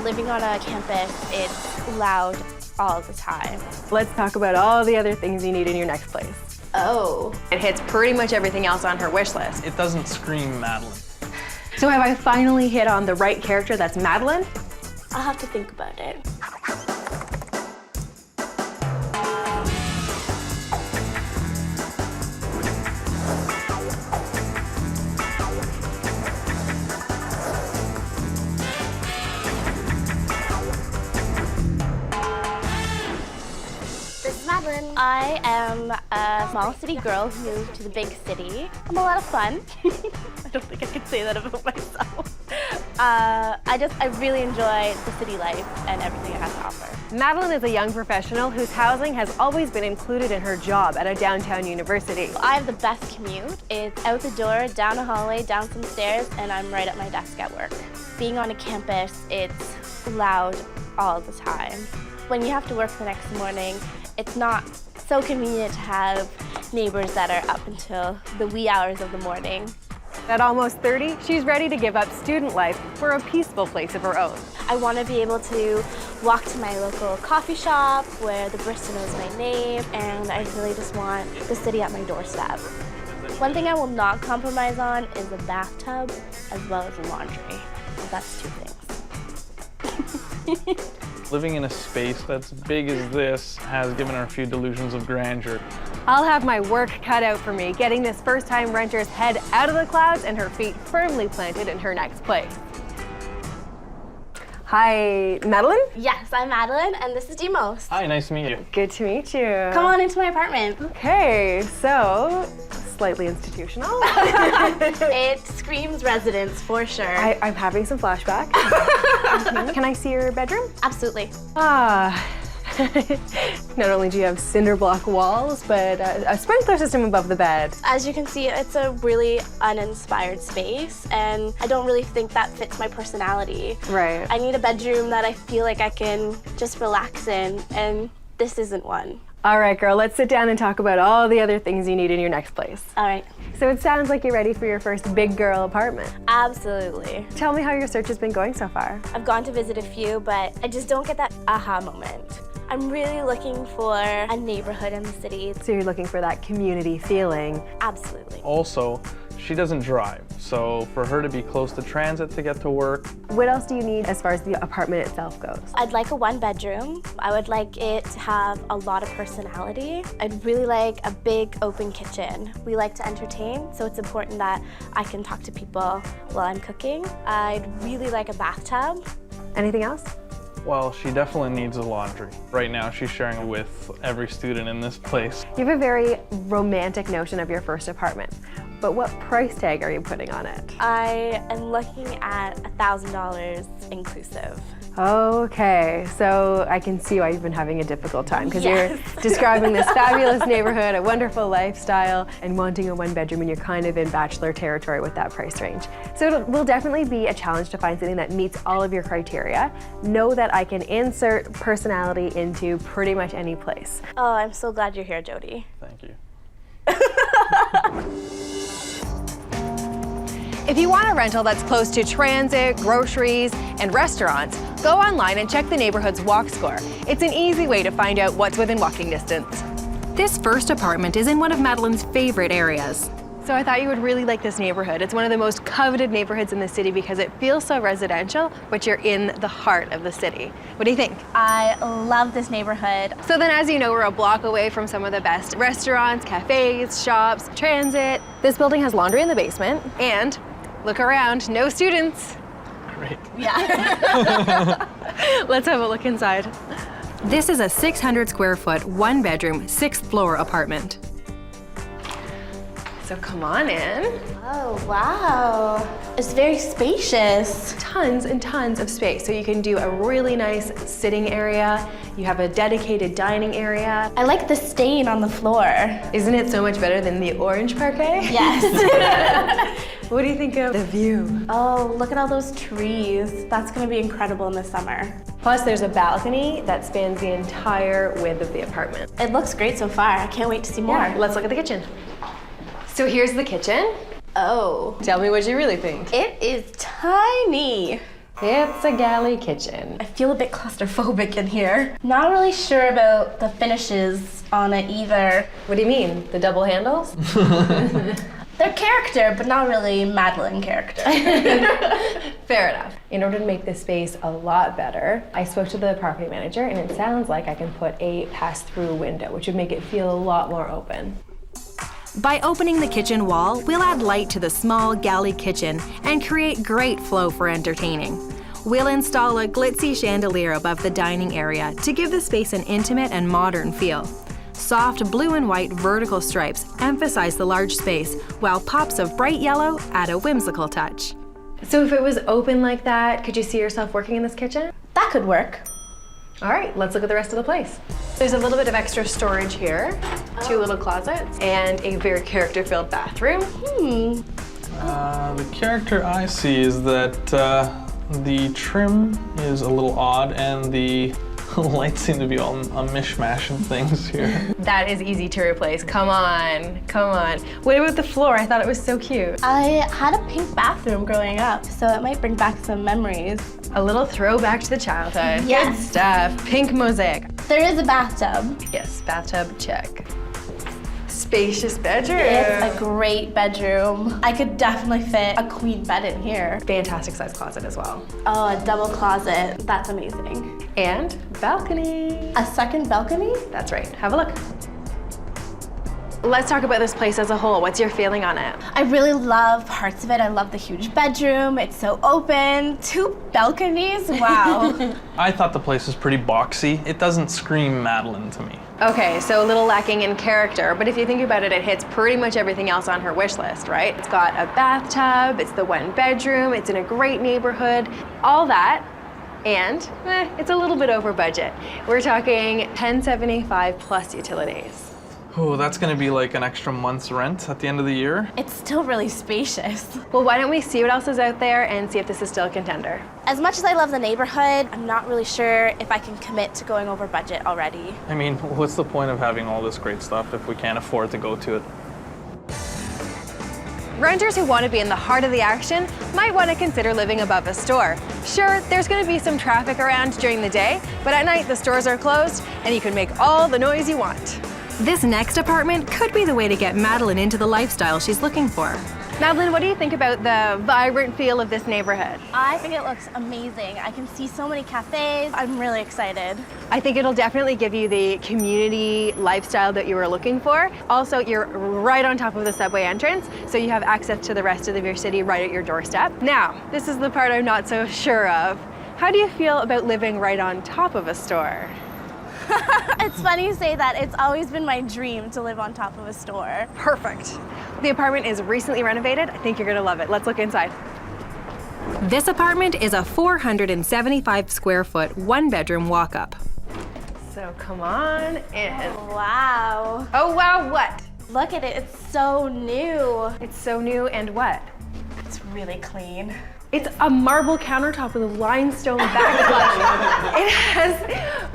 Living on a campus, it's loud all the time. Let's talk about all the other things you need in your next place. Oh. It hits pretty much everything else on her wish list. It doesn't scream Madeline. So have I finally hit on the right character that's Madeline? I'll have to think about it. I am a small city girl who moved to the big city. I'm a lot of fun. I don't think I could say that about myself. I really enjoy the city life and everything it has to offer. Madeline is a young professional whose housing has always been included in her job at a downtown university. I have the best commute. It's out the door, down a hallway, down some stairs, and I'm right at my desk at work. Being on a campus, it's loud all the time. When you have to work the next morning, it's not so convenient to have neighbors that are up until the wee hours of the morning. At almost 30, she's ready to give up student life for a peaceful place of her own. I want to be able to walk to my local coffee shop where the barista knows my name, and I really just want the city at my doorstep. One thing I will not compromise on is a bathtub as well as laundry. So that's 2 things. Living in a space that's big as this has given her a few delusions of grandeur. I'll have my work cut out for me, getting this first-time renter's head out of the clouds and her feet firmly planted in her next place. Hi, Meline? Yes, I'm Madeline, and this is Demos. Hi, nice to meet you. Good to meet you. Come on into my apartment. Okay, so slightly institutional. It screams residence for sure. I'm having some flashbacks. Can I see your bedroom? Absolutely. Not only do you have cinder block walls, but a sprinkler system above the bed. As you can see, it's a really uninspired space, and I don't really think that fits my personality. Right. I need a bedroom that I feel like I can just relax in, and this isn't one. All right, girl, let's sit down and talk about all the other things you need in your next place. All right. So it sounds like you're ready for your first big girl apartment. Absolutely. Tell me how your search has been going so far. I've gone to visit a few, but I just don't get that aha moment. I'm really looking for a neighborhood in the city. So you're looking for that community feeling. Absolutely. Also, she doesn't drive, so for her to be close to transit to get to work. What else do you need as far as the apartment itself goes? I'd like a 1-bedroom. I would like it to have a lot of personality. I'd really like a big open kitchen. We like to entertain, so it's important that I can talk to people while I'm cooking. I'd really like a bathtub. Anything else? Well, she definitely needs a laundry. Right now, she's sharing it with every student in this place. You have a very romantic notion of your first apartment, but what price tag are you putting on it? I am looking at $1,000 inclusive. Okay, so I can see why you've been having a difficult time, because Yes. you're describing this fabulous neighborhood, a wonderful lifestyle, and wanting a 1-bedroom, and you're kind of in bachelor territory with that price range. So it will definitely be a challenge to find something that meets all of your criteria. Know that I can insert personality into pretty much any place. Oh, I'm so glad you're here, Jody. Thank you. If you want a rental that's close to transit, groceries, and restaurants, go online and check the neighborhood's walk score. It's an easy way to find out what's within walking distance. This first apartment is in one of Madeline's favorite areas. So I thought you would really like this neighborhood. It's one of the most coveted neighborhoods in the city because it feels so residential, but you're in the heart of the city. What do you think? I love this neighborhood. So then, as you know, we're a block away from some of the best restaurants, cafes, shops, transit. This building has laundry in the basement, and look around, no students. Great. Yeah. Let's have a look inside. This is a 600 square foot, 1-bedroom, 6th floor apartment. So come on in. Oh, wow. It's very spacious. Tons and tons of space. So you can do a really nice sitting area. You have a dedicated dining area. I like the stain on the floor. Isn't it so much better than the orange parquet? Yes. What do you think of the view? Oh, look at all those trees. That's gonna be incredible in the summer. Plus there's a balcony that spans the entire width of the apartment. It looks great so far. I can't wait to see more. Yeah, let's look at the kitchen. So here's the kitchen. Oh. Tell me what you really think. It is tiny. It's a galley kitchen. I feel a bit claustrophobic in here. Not really sure about the finishes on it either. What do you mean? The double handles? They're character, but not really Madeline character. Fair enough. In order to make this space a lot better, I spoke to the property manager, and it sounds like I can put a pass-through window, which would make it feel a lot more open. By opening the kitchen wall, we'll add light to the small galley kitchen and create great flow for entertaining. We'll install a glitzy chandelier above the dining area to give the space an intimate and modern feel. Soft blue and white vertical stripes emphasize the large space, while pops of bright yellow add a whimsical touch. So if it was open like that, could you see yourself working in this kitchen? That could work. All right, let's look at the rest of the place. There's a little bit of extra storage here, 2 little closets, and a very character-filled bathroom. The character I see is that the trim is a little odd and the lights seem to be all a mishmash of things here. That is easy to replace. Come on, come on. What about the floor? I thought it was so cute. I had a pink bathroom growing up, so it might bring back some memories. A little throwback to the childhood. Yes. Good stuff. Pink mosaic. There is a bathtub. Yes, bathtub, check. Spacious bedroom. It's a great bedroom. I could definitely fit a queen bed in here. Fantastic size closet as well. Oh, a double closet. That's amazing. And balcony. A second balcony? That's right. Have a look. Let's talk about this place as a whole. What's your feeling on it? I really love parts of it. I love the huge bedroom. It's so open. 2 balconies. Wow. I thought the place was pretty boxy. It doesn't scream Madeline to me. Okay, so a little lacking in character, but if you think about it, it hits pretty much everything else on her wish list, right? It's got a bathtub, it's the 1 bedroom, it's in a great neighborhood, all that, and it's a little bit over budget. We're talking $1,075 plus utilities. Oh, that's gonna be like an extra month's rent at the end of the year. It's still really spacious. Well, why don't we see what else is out there and see if this is still a contender? As much as I love the neighborhood, I'm not really sure if I can commit to going over budget already. I mean, what's the point of having all this great stuff if we can't afford to go to it? Renters who want to be in the heart of the action might want to consider living above a store. Sure, there's going to be some traffic around during the day, but at night the stores are closed and you can make all the noise you want. This next apartment could be the way to get Madeline into the lifestyle she's looking for. Madeline, what do you think about the vibrant feel of this neighborhood? I think it looks amazing. I can see so many cafes. I'm really excited. I think it'll definitely give you the community lifestyle that you were looking for. Also, you're right on top of the subway entrance, so you have access to the rest of your city right at your doorstep. Now, this is the part I'm not so sure of. How do you feel about living right on top of a store? It's funny you say that. It's always been my dream to live on top of a store. Perfect. The apartment is recently renovated. I think you're gonna love it. Let's look inside. This apartment is a 475 square foot 1-bedroom walk-up. So come on in. Wow. Oh wow, what? Look at it. It's so new. It's so new and what? It's really clean. It's a marble countertop with a limestone backsplash. It has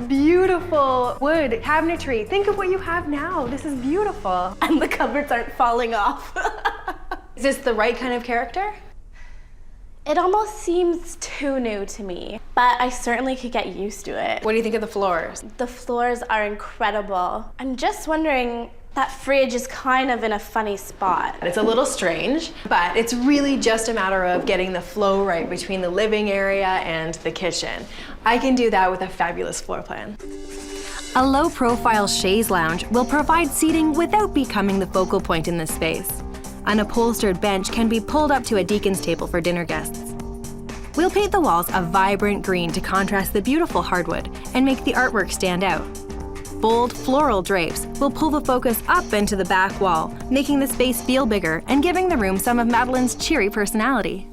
beautiful wood cabinetry. Think of what you have now. This is beautiful. And the cupboards aren't falling off. Is this the right kind of character? It almost seems too new to me, but I certainly could get used to it. What do you think of the floors? The floors are incredible. I'm just wondering, that fridge is kind of in a funny spot. It's a little strange, but it's really just a matter of getting the flow right between the living area and the kitchen. I can do that with a fabulous floor plan. A low-profile chaise lounge will provide seating without becoming the focal point in this space. An upholstered bench can be pulled up to a deacon's table for dinner guests. We'll paint the walls a vibrant green to contrast the beautiful hardwood and make the artwork stand out. Bold floral drapes will pull the focus up into the back wall, making the space feel bigger and giving the room some of Madeline's cheery personality.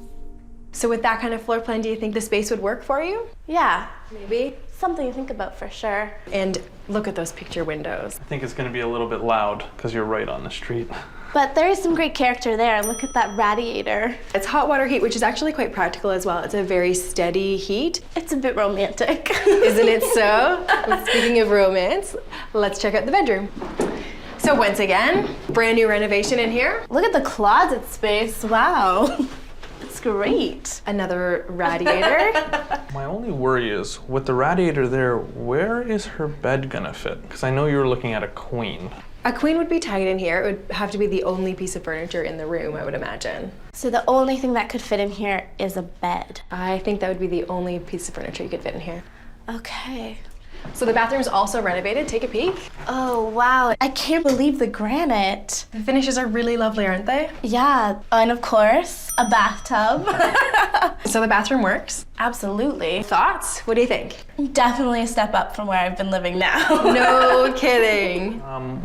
So with that kind of floor plan, do you think the space would work for you? Yeah, Maybe. something to think about for sure. And look at those picture windows. I think it's gonna be a little bit loud because you're right on the street. But there is some great character there. Look at that radiator. It's hot water heat, which is actually quite practical as well. It's a very steady heat. It's a bit romantic. Isn't it so? Well, speaking of romance, let's check out the bedroom. So once again, brand new renovation in here. Look at the closet space. Wow. looks great. Another radiator. My only worry is, with the radiator there, where is her bed gonna fit? Because I know you were looking at a queen. A queen would be tight in here. It would have to be the only piece of furniture in the room, I would imagine. So the only thing that could fit in here is a bed. I think that would be the only piece of furniture you could fit in here. Okay. So the bathroom's also renovated. Take a peek. Oh, wow. I can't believe the granite. The finishes are really lovely, aren't they? Yeah, and of course, a bathtub. So the bathroom works. Absolutely. Thoughts? What do you think? Definitely a step up from where I've been living now. No kidding.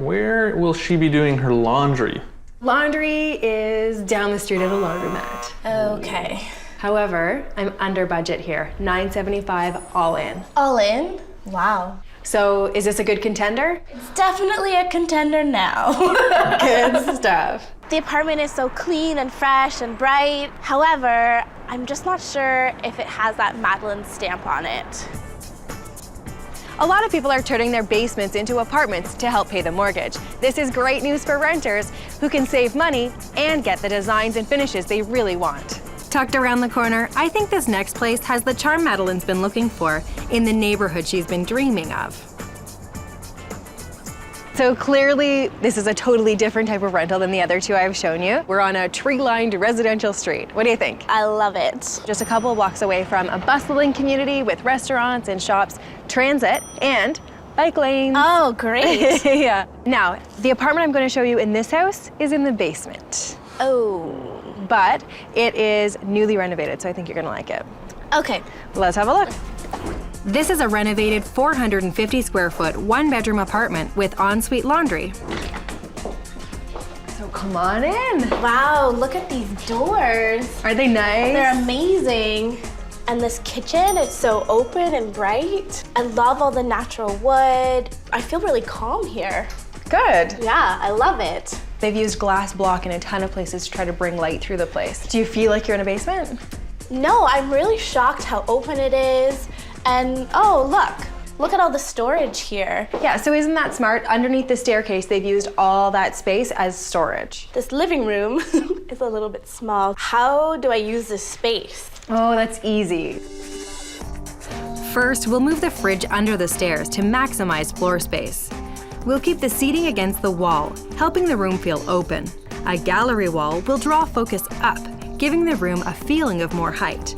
Where will she be doing her laundry? Laundry is down the street at a laundromat. Okay. However, I'm under budget here. $975 all in. All in? Wow. So is this a good contender? It's definitely a contender now. Good stuff. The apartment is so clean and fresh and bright. However, I'm just not sure if it has that Meline stamp on it. A lot of people are turning their basements into apartments to help pay the mortgage. This is great news for renters who can save money and get the designs and finishes they really want. Tucked around the corner, I think this next place has the charm Madeline's been looking for in the neighborhood she's been dreaming of. So clearly, this is a totally different type of rental than the other two I've shown you. We're on a tree-lined residential street. What do you think? I love it. Just a couple of blocks away from a bustling community with restaurants and shops, transit, and bike lanes. Oh, great. Yeah. Now, the apartment I'm going to show you in this house is in the basement. Oh. But it is newly renovated, so I think you're gonna like it. Okay. Let's have a look. This is a renovated 450 square foot, 1-bedroom apartment with ensuite laundry. So come on in. Wow, look at these doors. Are they nice? They're amazing. And this kitchen is so open and bright. I love all the natural wood. I feel really calm here. Good. Yeah, I love it. They've used glass block in a ton of places to try to bring light through the place. Do you feel like you're in a basement? No, I'm really shocked how open it is. And oh, look at all the storage here. Yeah, so isn't that smart? Underneath the staircase, they've used all that space as storage. This living room is a little bit small. How do I use this space? Oh, that's easy. First, we'll move the fridge under the stairs to maximize floor space. We'll keep the seating against the wall, helping the room feel open. A gallery wall will draw focus up, giving the room a feeling of more height.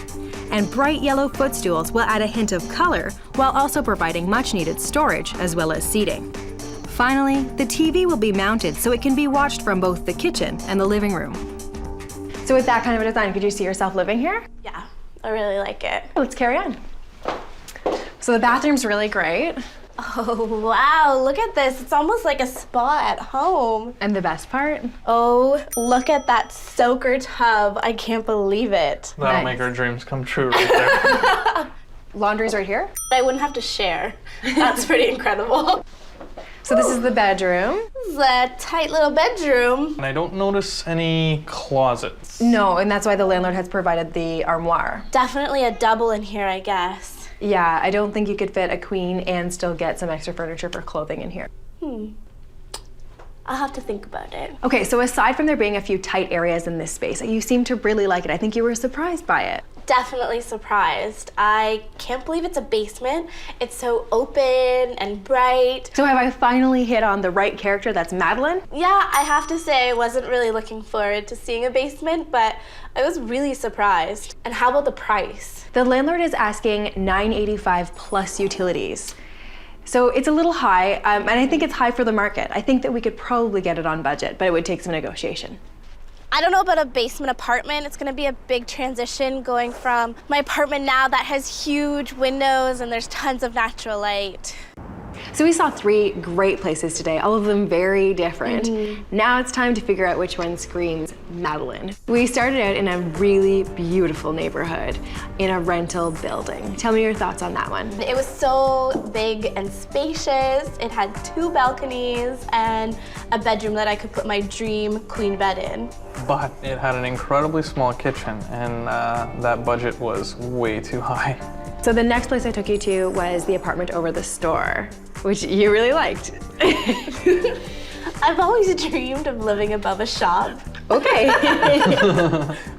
And bright yellow footstools will add a hint of color while also providing much-needed storage as well as seating. Finally, the TV will be mounted so it can be watched from both the kitchen and the living room. So with that kind of a design, could you see yourself living here? Yeah, I really like it. Let's carry on. So the bathroom's really great. Oh, wow, look at this. It's almost like a spa at home. And the best part? Oh, look at that soaker tub. I can't believe it. That'll Nice. make our dreams come true right there. Laundry's right here. I wouldn't have to share. That's pretty incredible. So this is the bedroom. This is a tight little bedroom. And I don't notice any closets. No, and that's why the landlord has provided the armoire. Definitely a double in here, I guess. Yeah, I don't think you could fit a queen and still get some extra furniture for clothing in here. I'll have to think about it. Okay, so aside from there being a few tight areas in this space, you seem to really like it. I think you were surprised by it. Definitely surprised. I can't believe it's a basement. It's so open and bright. So have I finally hit on the right character that's Meline? Yeah, I have to say I wasn't really looking forward to seeing a basement, but I was really surprised. And how about the price? The landlord is asking $985 plus utilities. So it's a little high, and I think it's high for the market. I think that we could probably get it on budget, but it would take some negotiation. I don't know about a basement apartment. It's gonna be a big transition going from my apartment now that has huge windows and there's tons of natural light. So we saw 3 great places today, all of them very different. Now it's time to figure out which one screams Meline. We started out in a really beautiful neighborhood in a rental building. Tell me your thoughts on that one. It was so big and spacious. It had 2 balconies and a bedroom that I could put my dream queen bed in. But it had an incredibly small kitchen, and that budget was way too high. So the next place I took you to was the apartment over the store, which you really liked. I've always dreamed of living above a shop. Okay.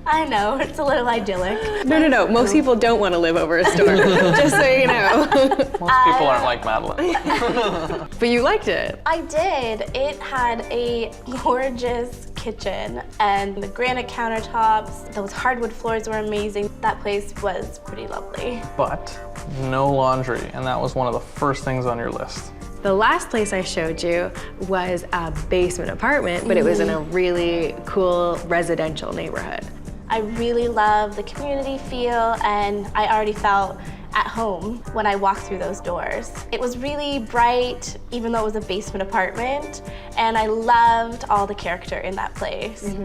I know, it's a little idyllic. No. Most people don't want to live over a store, just so you know. Most people aren't like Madeline. But you liked it. I did. It had a gorgeous kitchen and the granite countertops. Those hardwood floors were amazing. That place was pretty lovely. But no laundry, and that was one of the first things on your list. The last place I showed you was a basement apartment, but it was in a really cool residential neighborhood. I really love the community feel, and I already felt at home when I walked through those doors. It was really bright, even though it was a basement apartment, and I loved all the character in that place.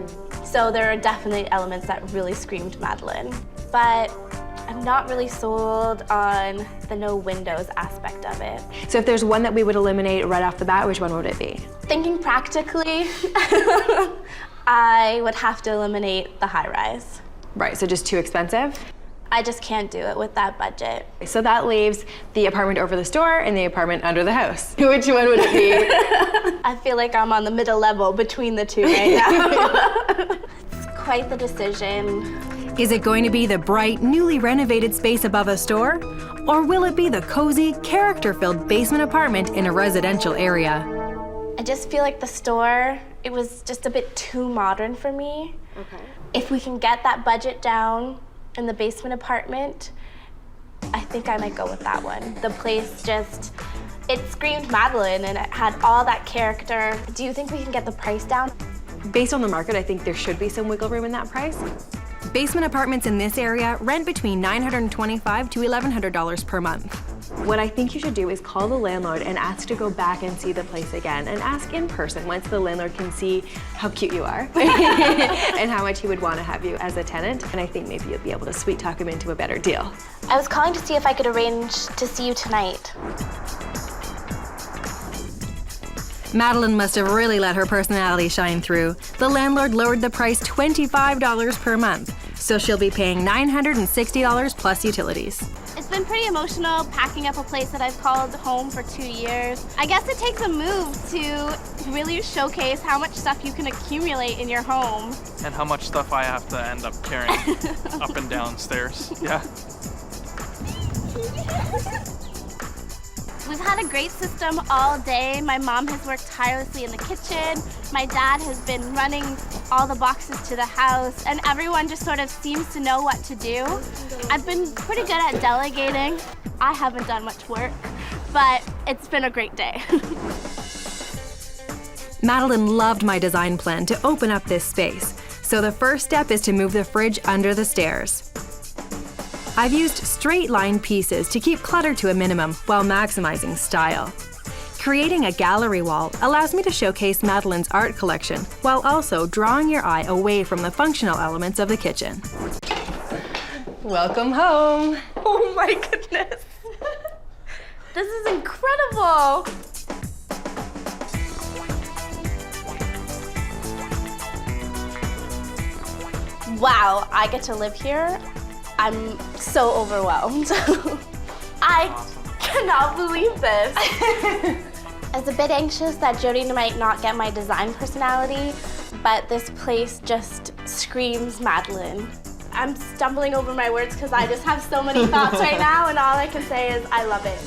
So there are definitely elements that really screamed Madeline. But I'm not really sold on the no windows aspect of it. So if there's one that we would eliminate right off the bat, which one would it be? Thinking practically, I would have to eliminate the high rise. Right, so just too expensive? I just can't do it with that budget. So that leaves the apartment over the store and the apartment under the house. Which one would it be? I feel like I'm on the middle level between the two right now. It's quite the decision. Is it going to be the bright, newly renovated space above a store? Or will it be the cozy, character-filled basement apartment in a residential area? I just feel like the store, it was just a bit too modern for me. Okay. If we can get that budget down in the basement apartment, I think I might go with that one. The place just, it screamed Madeline and it had all that character. Do you think we can get the price down? Based on the market, I think there should be some wiggle room in that price. Basement apartments in this area rent between $925 to $1,100 per month. What I think you should do is call the landlord and ask to go back and see the place again, and ask in person once the landlord can see how cute you are and how much he would want to have you as a tenant. And I think maybe you'll be able to sweet talk him into a better deal. I was calling to see if I could arrange to see you tonight. Madeline must have really let her personality shine through. The landlord lowered the price $25 per month, so she'll be paying $960 plus utilities. It's been pretty emotional packing up a place that I've called home for 2 years. I guess it takes a move to really showcase how much stuff you can accumulate in your home. And how much stuff I have to end up carrying up and down stairs. Yeah. We've had a great system all day. My mom has worked tirelessly in the kitchen. My dad has been running all the boxes to the house, and everyone just sort of seems to know what to do. I've been pretty good at delegating. I haven't done much work, but it's been a great day. Madeline loved my design plan to open up this space, so the first step is to move the fridge under the stairs. I've used straight line pieces to keep clutter to a minimum while maximizing style. Creating a gallery wall allows me to showcase Madeline's art collection while also drawing your eye away from the functional elements of the kitchen. Welcome home. Oh my goodness. This is incredible. Wow, I get to live here. I'm so overwhelmed. I cannot believe this. I was a bit anxious that Jody might not get my design personality, but this place just screams Madeline. I'm stumbling over my words because I just have so many thoughts right now, and all I can say is I love it.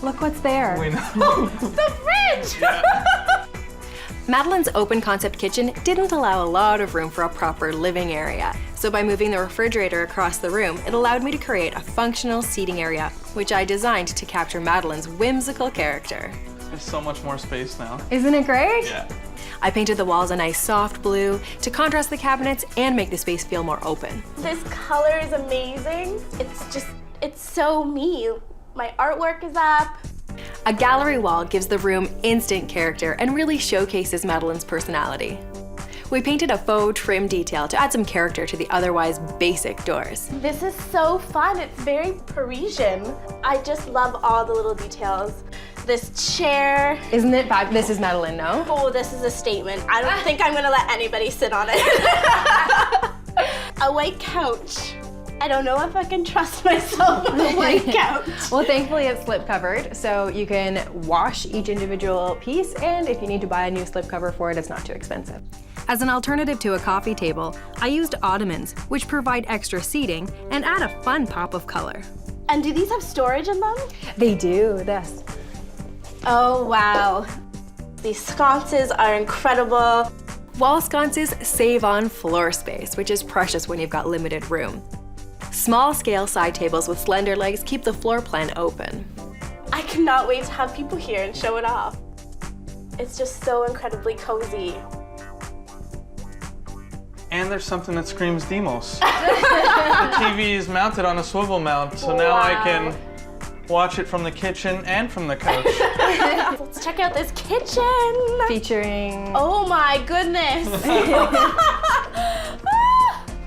Look what's there. We know. The fridge! Yeah. Madeline's open concept kitchen didn't allow a lot of room for a proper living area. So by moving the refrigerator across the room, it allowed me to create a functional seating area, which I designed to capture Madeline's whimsical character. There's so much more space now. Isn't it great? Yeah. I painted the walls a nice soft blue to contrast the cabinets and make the space feel more open. This color is amazing. It's so me. My artwork is up. A gallery wall gives the room instant character and really showcases Madeline's personality. We painted a faux trim detail to add some character to the otherwise basic doors. This is so fun. It's very Parisian. I just love all the little details. This chair. Isn't it fab? This is Madeline, no? Oh, this is a statement. I don't think I'm gonna let anybody sit on it. A white couch. I don't know if I can trust myself with a white couch. Well, thankfully it's slip covered, so you can wash each individual piece, and if you need to buy a new slip cover for it, it's not too expensive. As an alternative to a coffee table, I used ottomans, which provide extra seating and add a fun pop of color. And do these have storage in them? They do, this. Oh, wow. These sconces are incredible. Wall sconces save on floor space, which is precious when you've got limited room. Small scale side tables with slender legs keep the floor plan open. I cannot wait to have people here and show it off. It's just so incredibly cozy. And there's something that screams Demos. The TV is mounted on a swivel mount, so now I can watch it from the kitchen and from the couch. Let's check out this kitchen. Featuring... Oh my goodness.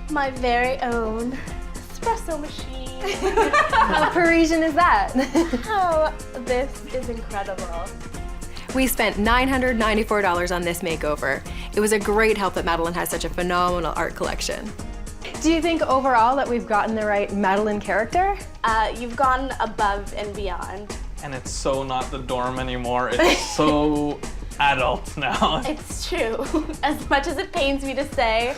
My very own espresso machine. How Parisian is that? Oh, this is incredible. We spent $994 on this makeover. It was a great help that Meline has such a phenomenal art collection. Do you think overall that we've gotten the right Meline character? You've gone above and beyond. And it's so not the dorm anymore. It's so adult now. It's true. As much as it pains me to say,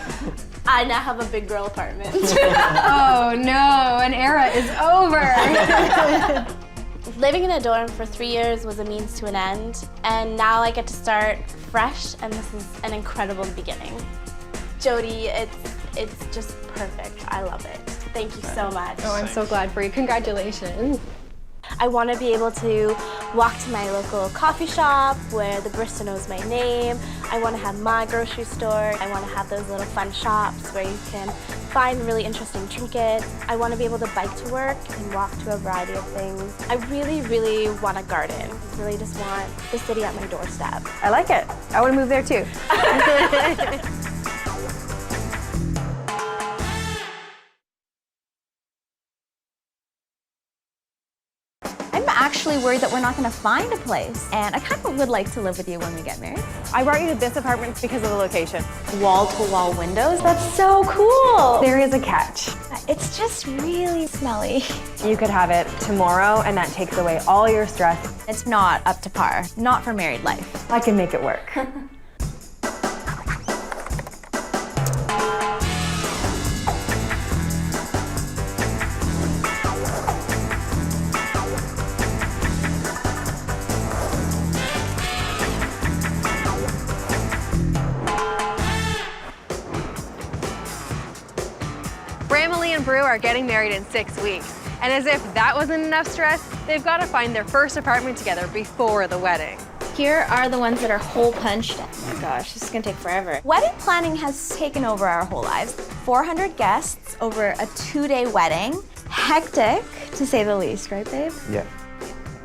I now have a big girl apartment. Oh no, an era is over. Living in a dorm for 3 years was a means to an end, and now I get to start fresh, and this is an incredible beginning. Jody, it's just perfect. I love it. Thank you so much. Oh, I'm so glad for you. Congratulations. I want to be able to walk to my local coffee shop where the barista knows my name. I want to have my grocery store. I want to have those little fun shops where you can find really interesting trinkets. I want to be able to bike to work and walk to a variety of things. I really, really want a garden. I really just want the city at my doorstep. I like it. I want to move there too. I'm actually worried that we're not going to find a place, and I kind of would like to live with you when we get married. I brought you to this apartment because of the location. Wall-to-wall windows, that's so cool. There is a catch. It's just really smelly. You could have it tomorrow, and that takes away all your stress. It's not up to par, not for married life. I can make it work. Emily and Brew are getting married in 6 weeks. And as if that wasn't enough stress, they've got to find their first apartment together before the wedding. Here are the ones that are hole punched. Oh my gosh, this is gonna take forever. Wedding planning has taken over our whole lives. 400 guests over a 2-day wedding. Hectic, to say the least, right, babe? Yeah.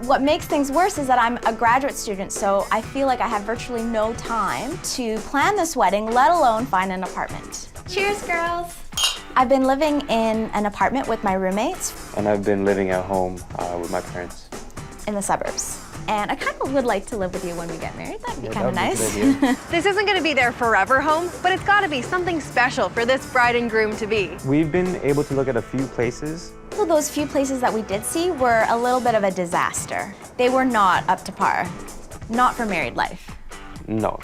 What makes things worse is that I'm a graduate student, so I feel like I have virtually no time to plan this wedding, let alone find an apartment. Cheers, girls. I've been living in an apartment with my roommates. And I've been living at home with my parents. In the suburbs. And I kind of would like to live with you when we get married. That'd be Yeah, kind of that'd be nice. good, yeah. This isn't going to be their forever home, but it's got to be something special for this bride and groom to be. We've been able to look at a few places. So those few places that we did see were a little bit of a disaster. They were not up to par. Not for married life. No.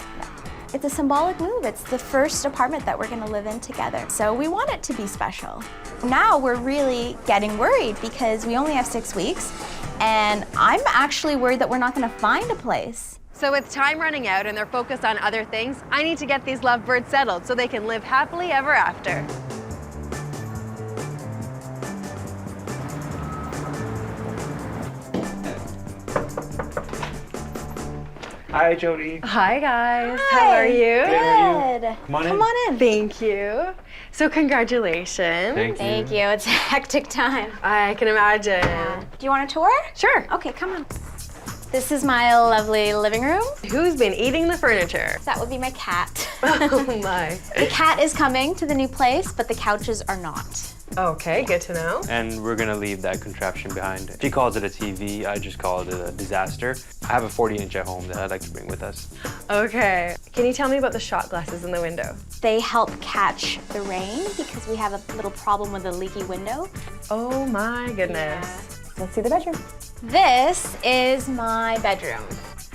It's a symbolic move. It's the first apartment that we're gonna live in together. So we want it to be special. Now we're really getting worried because we only have 6 weeks, and I'm actually worried that we're not gonna find a place. So with time running out and they're focused on other things, I need to get these lovebirds settled so they can live happily ever after. Hi, Jody. Hi guys, how are you? Good. Come on in. Come on in. Thank you. So congratulations. Thank you. It's a hectic time. I can imagine. Do you want a tour? Sure. Okay, come on. This is my lovely living room. Who's been eating the furniture? That would be my cat. Oh my. The cat is coming to the new place, but the couches are not. Okay, good to know. And we're gonna leave that contraption behind. She calls it a TV, I just call it a disaster. I have a 40-inch at home that I'd like to bring with us. Okay. Can you tell me about the shot glasses in the window? They help catch the rain because we have a little problem with a leaky window. Oh my goodness. Let's see the bedroom. This is my bedroom.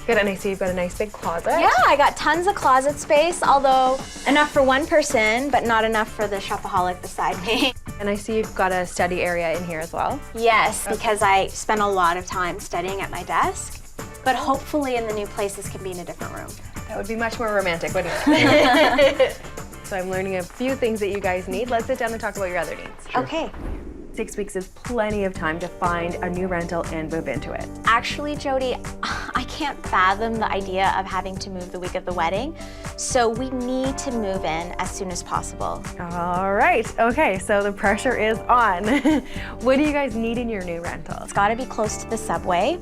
Good, and I see you've got a nice big closet. Yeah, I got tons of closet space, although enough for one person, but not enough for the shopaholic beside me. And I see you've got a study area in here as well. Yes, because I spend a lot of time studying at my desk. But hopefully in the new place, this can be in a different room. That would be much more romantic, wouldn't it? So I'm learning a few things that you guys need. Let's sit down and talk about your other needs. Okay. 6 weeks is plenty of time to find a new rental and move into it. Actually, Jody, I can't fathom the idea of having to move the week of the wedding. So we need to move in as soon as possible. All right, okay, so the pressure is on. What do you guys need in your new rental? It's gotta be close to the subway,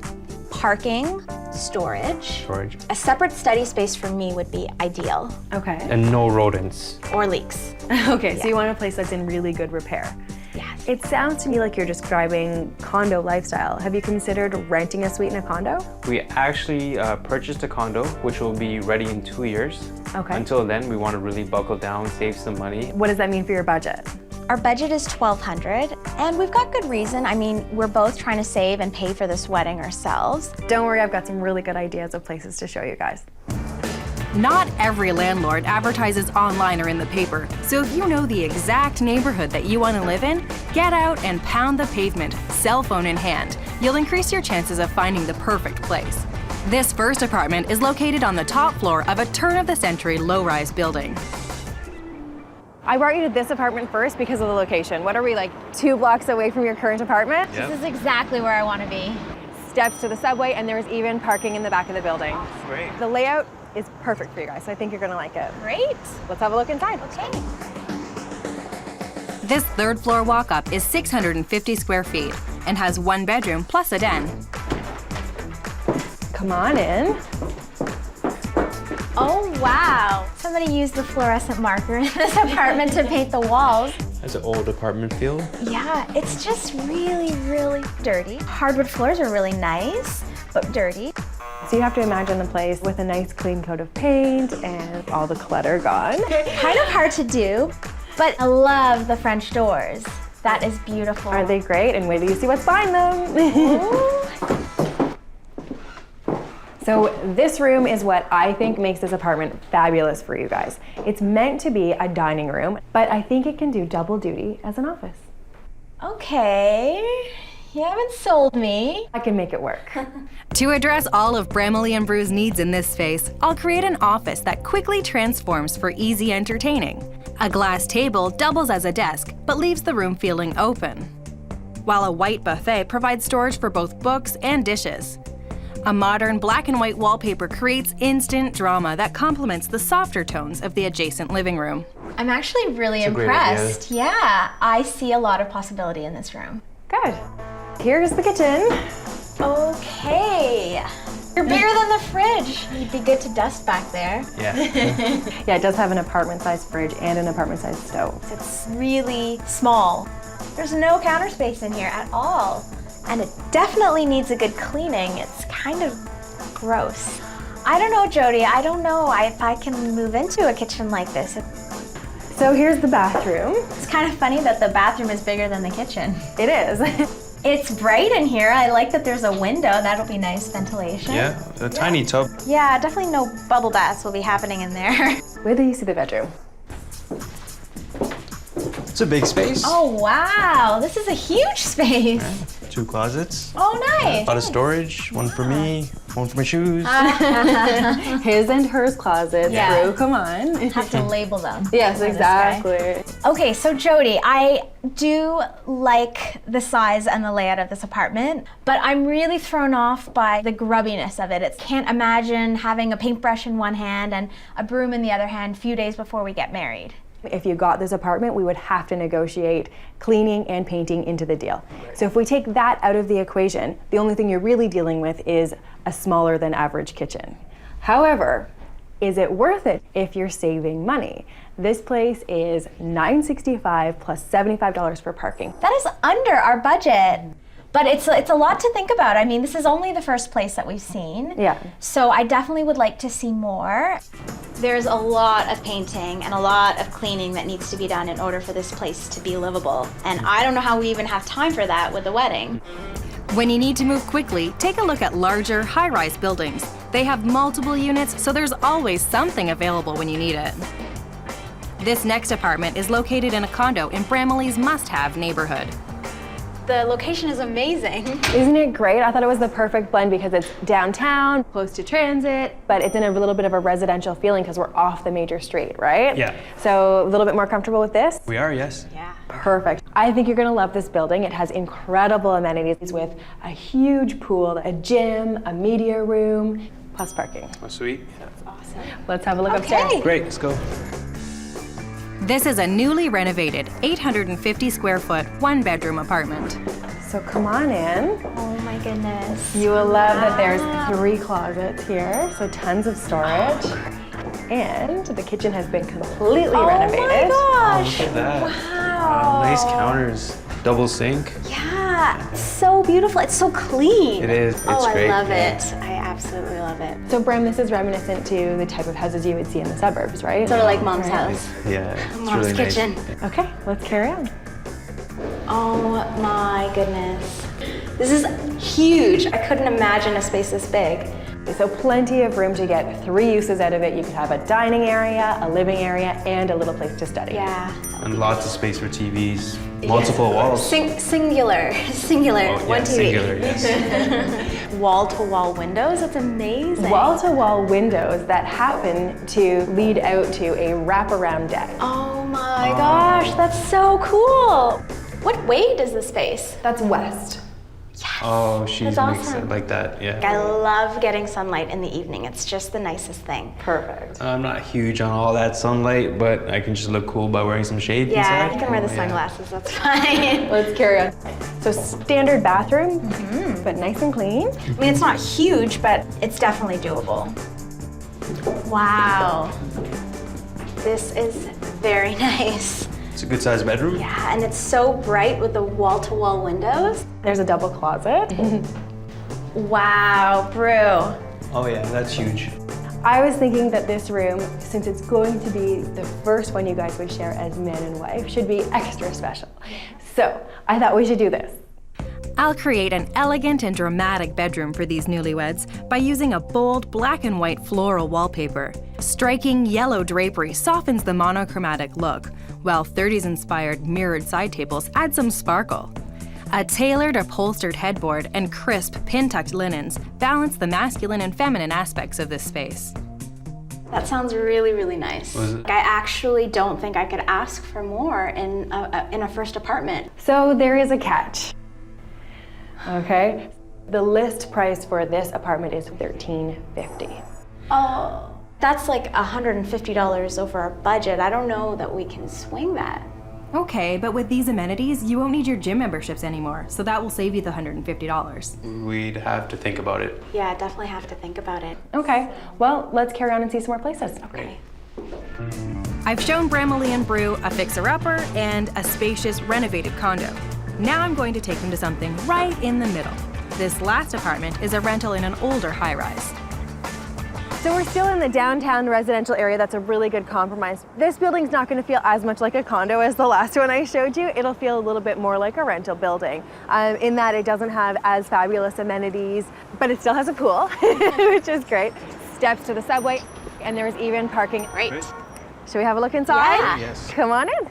parking, storage. Storage. A separate study space for me would be ideal, Okay. And no rodents. or leaks. Okay, so you want a place that's in really good repair. Yes. It sounds to me like you're describing condo lifestyle. Have you considered renting a suite in a condo? We actually purchased a condo, which will be ready in 2 years. Okay. Until then, we want to really buckle down, save some money. What does that mean for your budget? Our budget is $1,200, and we've got good reason. I mean, we're both trying to save and pay for this wedding ourselves. Don't worry, I've got some really good ideas of places to show you guys. Not every landlord advertises online or in the paper, so if you know the exact neighborhood that you want to live in, get out and pound the pavement, cell phone in hand. You'll increase your chances of finding the perfect place. This first apartment is located on the top floor of a turn-of-the-century low-rise building. I brought you to this apartment first because of the location. What are we, like 2 blocks away from your current apartment? This is exactly where I want to be. Steps to the subway, and there's even parking in the back of the building. Great. The layout is perfect for you guys, so I think you're gonna like it. Great. Let's have a look inside. Okay. This third-floor walk-up is 650 square feet and has 1 bedroom plus a den. Come on in. Oh, wow. Somebody used the fluorescent marker in this apartment to paint the walls. That's an old apartment feel. Yeah, it's just really, really dirty. Hardwood floors are really nice, but dirty. So you have to imagine the place with a nice clean coat of paint and all the clutter gone. Kind of hard to do, but I love the French doors. That is beautiful. Are they great? And wait till you see what's behind them. So this room is what I think makes this apartment fabulous for you guys. It's meant to be a dining room, but I think it can do double duty as an office. Okay, you haven't sold me. I can make it work. To address all of Braley and Brew's needs in this space, I'll create an office that quickly transforms for easy entertaining. A glass table doubles as a desk, but leaves the room feeling open, while a white buffet provides storage for both books and dishes. A modern black and white wallpaper creates instant drama that complements the softer tones of the adjacent living room. I'm actually really a great idea. impressed. Yeah, I see a lot of possibility in this room. Good. Here's the kitchen. Okay. You're bigger than the fridge. You'd be good to dust back there. Yeah. Yeah, it does have an apartment-sized fridge and an apartment-sized stove. It's really small. There's no counter space in here at all. And it definitely needs a good cleaning. It's kind of gross. I don't know, Jody. I don't know if I can move into a kitchen like this. So here's the bathroom. It's kind of funny that the bathroom is bigger than the kitchen. It is. It's bright in here. I like that there's a window. That'll be nice ventilation. Yeah, a tiny tub. Yeah, definitely no bubble baths will be happening in there. Where do you see the bedroom? It's a big space. Oh, wow. This is a huge space. 2 closets. Oh, nice. A lot of storage. One for me, one for my shoes. His and hers closets. Yeah. Brew, come on. Have to label them. Yes, for this guy. exactly. Okay, so Jody, I do like the size and the layout of this apartment, but I'm really thrown off by the grubbiness of it. Can't imagine having a paintbrush in one hand and a broom in the other hand a few days before we get married. If you got this apartment, we would have to negotiate cleaning and painting into the deal. So if we take that out of the equation, the only thing you're really dealing with is a smaller than average kitchen. However, is it worth it if you're saving money? This place is $965 plus $75 for parking. That is under our budget. But it's a lot to think about. I mean, this is only the first place that we've seen. Yeah. So I definitely would like to see more. There's a lot of painting and a lot of cleaning that needs to be done in order for this place to be livable. And I don't know how we even have time for that with the wedding. When you need to move quickly, take a look at larger, high-rise buildings. They have multiple units, so there's always something available when you need it. This next apartment is located in a condo in Bramley's must-have neighborhood. The location is amazing. Isn't it great? I thought it was the perfect blend because it's downtown, close to transit, but it's in a little bit of a residential feeling because we're off the major street, right? Yeah. So a little bit more comfortable with this? We are, yes. Yeah. Perfect. I think you're gonna love this building. It has incredible amenities with a huge pool, a gym, a media room, plus parking. Oh, sweet. Let's have a look upstairs. Great, let's go. This is a newly renovated 850 square foot, 1-bedroom apartment. So come on in. Oh my goodness. You will love that there's 3 closets here, so tons of storage. And the kitchen has been completely renovated. Oh my gosh. Look at that. Wow. Nice counters. Double sink. Yeah, it's so beautiful. It's so clean. It is. It's Oh, great. I love it. I absolutely love it. So Bram, this is reminiscent to the type of houses you would see in the suburbs, right? Sort of like Mom's house. Yeah, it's Mom's really nice. kitchen. Okay, let's carry on. Oh my goodness. This is huge. I couldn't imagine a space this big. So plenty of room to get 3 uses out of it. You could have a dining area, a living area, and a little place to study. Yeah. And lots of space for TVs. Multiple walls. Singular. Singular. Oh, One yeah, TV. singular, yes. Wall-to-wall windows. That's amazing. Wall-to-wall windows that happen to lead out to a wraparound deck. Oh my gosh, that's so cool. What way does this face? That's west. Oh, she That's makes awesome. it like that, yeah. I love getting sunlight in the evening. It's just the nicest thing. Perfect. I'm not huge on all that sunlight, but I can just look cool by wearing some shades Yeah, inside. I can wear the Oh, yeah. sunglasses. That's fine. Let's carry on. So standard bathroom, but nice and clean. I mean, it's not huge, but it's definitely doable. Wow. This is very nice. It's a good sized bedroom. Yeah, and it's so bright with the wall-to-wall windows. There's a double closet. Wow, Brew. Oh yeah, that's huge. I was thinking that this room, since it's going to be the first one you guys would share as man and wife, should be extra special. So I thought we should do this. I'll create an elegant and dramatic bedroom for these newlyweds by using a bold black and white floral wallpaper. Striking yellow drapery softens the monochromatic look, while 30s-inspired mirrored side tables add some sparkle. A tailored upholstered headboard and crisp pin-tucked linens balance the masculine and feminine aspects of this space. That sounds really, really nice. Was it? I actually don't think I could ask for more in a first apartment. So there is a catch. Okay, the list price for this apartment is $1350. Oh, that's like $150 over our budget. I don't know that we can swing that. Okay, but with these amenities, you won't need your gym memberships anymore, so that will save you the $150. We'd have to think about it. Yeah, I definitely have to think about it. Okay, well, let's carry on and see some more places. Okay. I've shown Bramley and Brew a fixer-upper and a spacious renovated condo. Now I'm going to take them to something right in the middle. This last apartment is a rental in an older high-rise. So we're still in the downtown residential area. That's a really good compromise. This building's not going to feel as much like a condo as the last one I showed you. It'll feel a little bit more like a rental building in that it doesn't have as fabulous amenities, but it still has a pool, which is great. Steps to the subway, and there's even parking. Great. Should we have a look inside? Yeah. Yes. Come on in.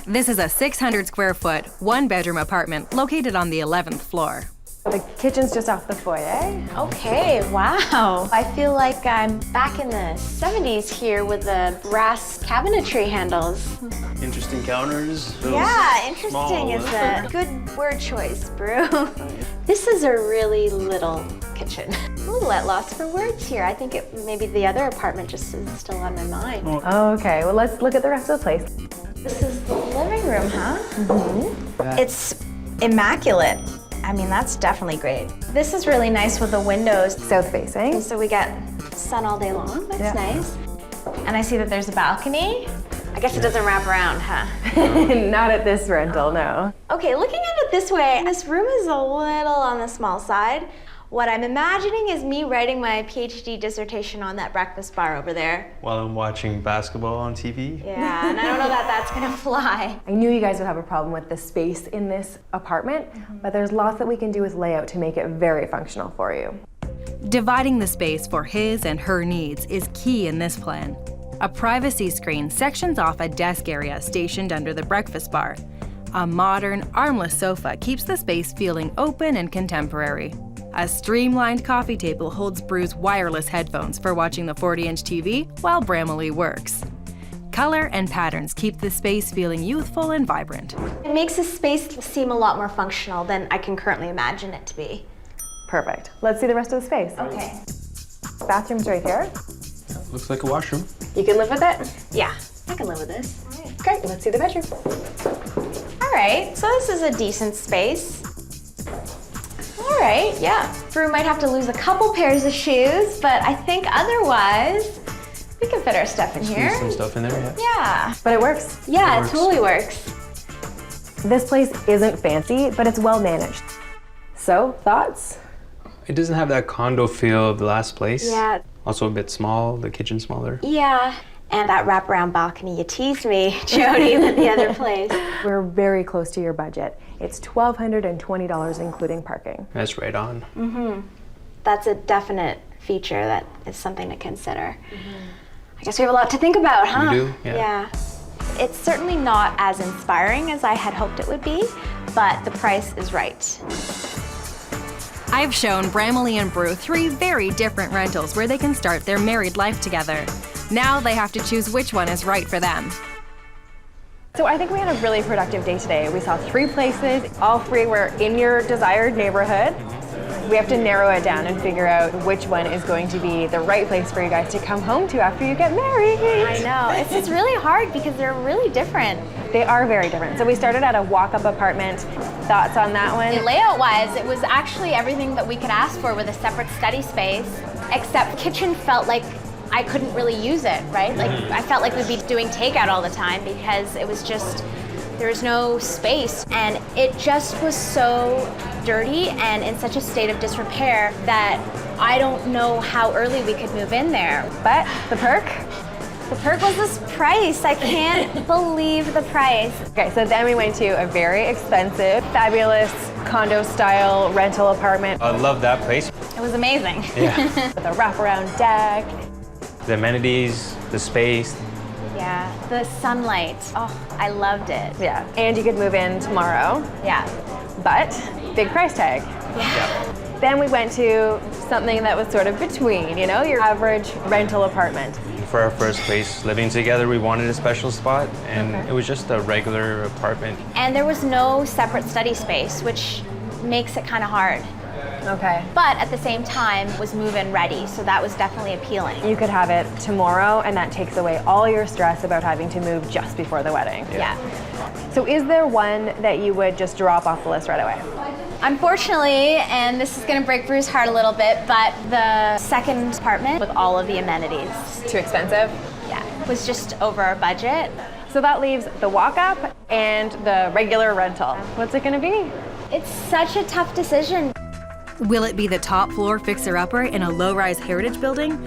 This is a 600 square foot, 1-bedroom apartment located on the 11th floor. The kitchen's just off the foyer. Okay, wow. I feel like I'm back in the 70s here with the brass cabinetry handles. Interesting counters. Those Yeah, interesting small- is a good word choice, Brew. This is a really little kitchen. I'm a little at loss for words here. I think maybe the other apartment just is still on my mind. Okay, well, let's look at the rest of the place. This is the living room, huh? Mm-hmm. It's immaculate. I mean, that's definitely great. This is really nice with the windows. South facing. So we get sun all day long. That's Yeah. nice. And I see that there's a balcony. I guess it doesn't wrap around, huh? Not at this rental, no. Okay, looking at it this way, this room is a little on the small side. What I'm imagining is me writing my PhD dissertation on that breakfast bar over there. While I'm watching basketball on TV. Yeah, and I don't know that that's gonna fly. I knew you guys would have a problem with the space in this apartment, but there's lots that we can do with layout to make it very functional for you. Dividing the space for his and her needs is key in this plan. A privacy screen sections off a desk area stationed under the breakfast bar. A modern, armless sofa keeps the space feeling open and contemporary. A streamlined coffee table holds Brew's wireless headphones for watching the 40-inch TV while Braley works. Color and patterns keep the space feeling youthful and vibrant. It makes the space seem a lot more functional than I can currently imagine it to be. Perfect. Let's see the rest of the space. Okay. Bathroom's right here. Looks like a washroom. You can live with it? Yeah, I can live with this. Okay, let's see the bedroom. All right, so this is a decent space. All right, yeah. Brew might have to lose a couple pairs of shoes, but I think otherwise we can fit our stuff in here. Squeeze some stuff in there, yeah. Yeah. But it works. Yeah, it totally works. This place isn't fancy, but it's well managed. So, thoughts? It doesn't have that condo feel of the last place. Yeah. Also a bit small, the kitchen smaller. Yeah. And that wraparound balcony, you teased me, Jody, with the other place. We're very close to your budget. It's $1,220 including parking. That's right on. That's a definite feature that is something to consider. I guess we have a lot to think about, huh? We do, yeah. Yeah. It's certainly not as inspiring as I had hoped it would be, but the price is right. I've shown Braley and Brew 3 very different rentals where they can start their married life together. Now they have to choose which one is right for them. So I think we had a really productive day today. We saw 3 places. All 3 were in your desired neighborhood. We have to narrow it down and figure out which one is going to be the right place for you guys to come home to after you get married. I know, it's just really hard because they're really different. They are very different. So we started at a walk-up apartment. Thoughts on that one? Layout-wise, it was actually everything that we could ask for with a separate study space, except kitchen felt like I couldn't really use it, right? Like I felt like we'd be doing takeout all the time because it was just, there was no space. And it just was so dirty and in such a state of disrepair that I don't know how early we could move in there. But the perk? The perk was this price. I can't believe the price. Okay, so then we went to a very expensive, fabulous condo-style rental apartment I love that place. It was amazing. Yeah. with a wraparound deck. The amenities, the space. Yeah, the sunlight. Oh, I loved it. Yeah, and you could move in tomorrow, Yeah. but big price tag. Yeah. Then we went to something that was sort of between, you know, your average rental apartment. For our first place living together, we wanted a special spot, and it was just a regular apartment. And there was no separate study space, which makes it kind of hard. Okay. But at the same time, was move-in ready, so that was definitely appealing. You could have it tomorrow, and that takes away all your stress about having to move just before the wedding. Yeah. So is there one that you would just drop off the list right away? Unfortunately, and this is gonna break Brew's heart a little bit, but the second apartment with all of the amenities, Too expensive? yeah, was just over our budget. So that leaves the walk-up and the regular rental. What's it gonna be? It's such a tough decision. Will it be the top floor fixer-upper in a low-rise heritage building,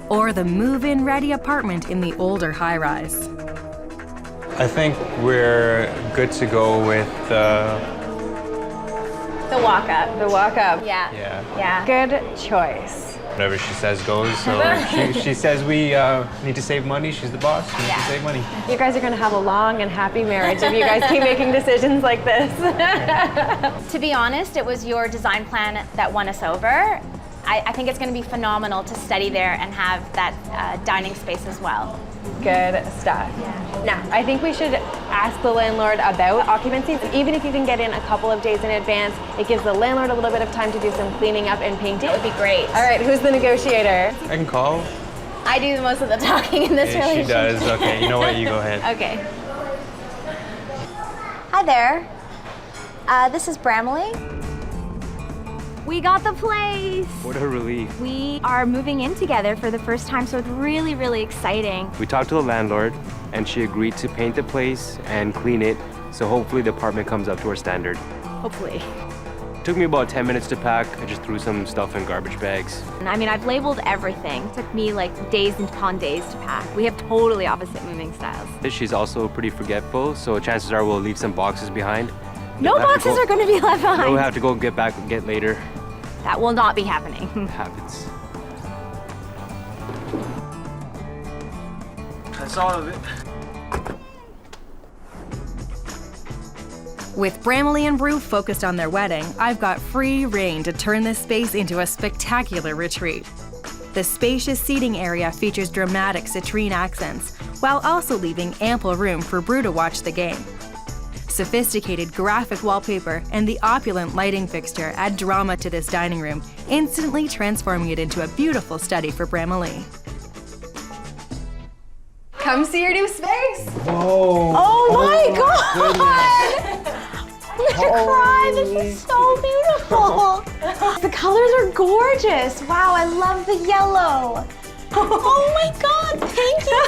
or the move-in ready apartment in the older high-rise? I think we're good to go with The walk-up. The walk-up. Yeah. yeah. Good choice. Whatever she says goes. So she says we need to save money. She's the boss. We need to save money. You guys are gonna have a long and happy marriage if you guys keep making decisions like this. To be honest, it was your design plan that won us over. I think it's going to be phenomenal to study there and have that dining space as well. Good stuff. Now, I think we should ask the landlord about occupancy. Even if you can get in a couple of days in advance, it gives the landlord a little bit of time to do some cleaning up and painting. It would be great. All right, who's the negotiator? I can call. I do most of the talking in this Yeah, she relationship. does. Okay, you know what? You go ahead. Okay. Hi there. This is Braley. We got the place. What a relief. We are moving in together for the first time, so it's really, really exciting. We talked to the landlord, and she agreed to paint the place and clean it, so hopefully the apartment comes up to our standard. Hopefully. took me about 10 minutes to pack. I just threw some stuff in garbage bags. And I mean, I've labeled everything. It took me like days upon days to pack. We have totally opposite moving styles. She's also pretty forgetful, so chances are we'll leave some boxes behind. No boxes are going to be left behind. We'll have to go get later. That will not be happening. It happens. That's all of it. With Braley and Brew focused on their wedding, I've got free reign to turn this space into a spectacular retreat. The spacious seating area features dramatic citrine accents, while also leaving ample room for Brew to watch the game. Sophisticated graphic wallpaper and the opulent lighting fixture add drama to this dining room, instantly transforming it into a beautiful study for Braley. Come see your new space. Whoa. Oh my God! I'm gonna cry. This is so beautiful. The colors are gorgeous. Wow, I love the yellow. Oh my God! Thank you,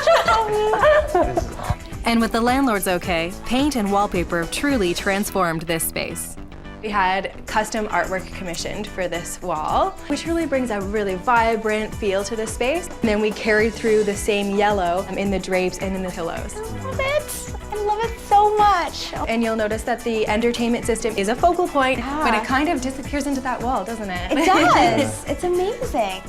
Joey. And with the landlord's okay, paint and wallpaper truly transformed this space. We had custom artwork commissioned for this wall, which really brings a really vibrant feel to the space. And then we carried through the same yellow in the drapes and in the pillows. I love it. I love it so much. And you'll notice that the entertainment system is a focal point, Yeah. but it kind of disappears into that wall, doesn't it? It does. It's amazing.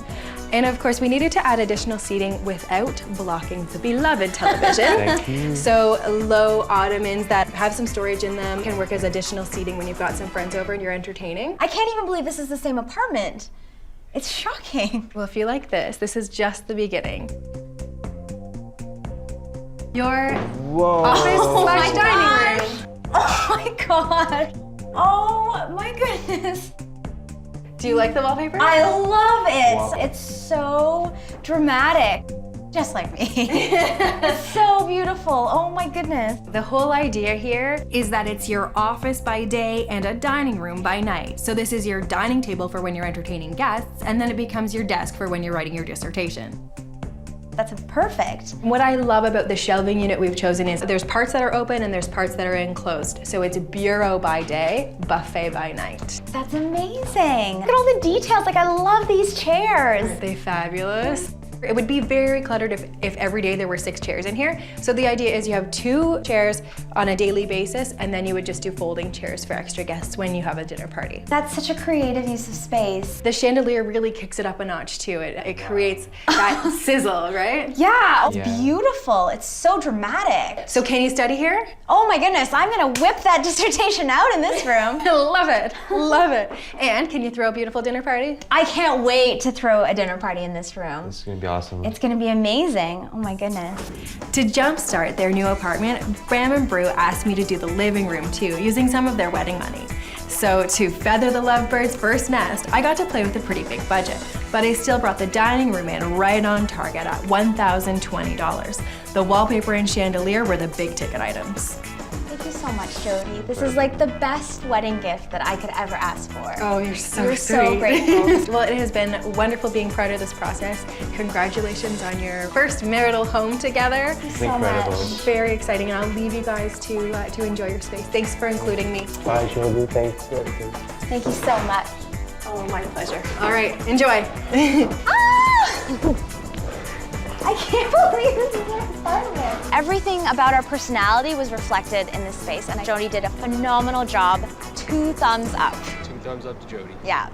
And of course, we needed to add additional seating without blocking the beloved television. Thank you. So low ottomans that have some storage in them can work as additional seating when you've got some friends over and you're entertaining. I can't even believe this is the same apartment. It's shocking. Well, if you like this is just the beginning. Your Whoa. office / dining room. Oh my God. Oh my goodness. Do you like the wallpaper? I love it. Wow. It's so dramatic. Just like me. It's so beautiful. Oh my goodness. The whole idea here Is that it's your office by day and a dining room by night. So this is your dining table for when you're entertaining guests, and then it becomes your desk for when you're writing your dissertation. That's perfect. What I love about the shelving unit we've chosen is there's parts that are open and there's parts that are enclosed. So it's bureau by day, buffet by night. That's amazing. Look at all the details. Like, I love these chairs. Aren't they fabulous? It would be very cluttered if every day there were 6 chairs in here. So the idea is you have 2 chairs on a daily basis, and then you would just do folding chairs for extra guests when you have a dinner party. That's such a creative use of space. The chandelier really kicks it up a notch too. It creates that sizzle, right? Yeah, it's Yeah. beautiful. It's so dramatic. So can you study here? Oh my goodness, I'm gonna whip that dissertation out in this room. I love it, love it. And can you throw a beautiful dinner party? I can't wait to throw a dinner party in this room. This is gonna be awesome. It's gonna be amazing. Oh my goodness. To jumpstart their new apartment, Bram and Brew asked me to do the living room too, using some of their wedding money. So to feather the lovebirds' first nest, I got to play with a pretty big budget, but I still brought the dining room in right on target at $1,020. The wallpaper and chandelier were the big ticket items. Thank you so much, Jody. This is like the best wedding gift that I could ever ask for. Oh, you're so You're sweet. so grateful. Well, it has been wonderful being part of this process. Congratulations on your first marital home together. Thank you so Incredible. much. Very exciting, and I'll leave you guys to enjoy your space. Thanks for including me. Bye, Jody. Thanks for everything. Thank you so much. Oh, my pleasure. All right, enjoy. I can't believe this is our apartment. Everything about our personality was reflected in this space, and Jody did a phenomenal job. 2 thumbs up. 2 thumbs up to Jody. Yeah.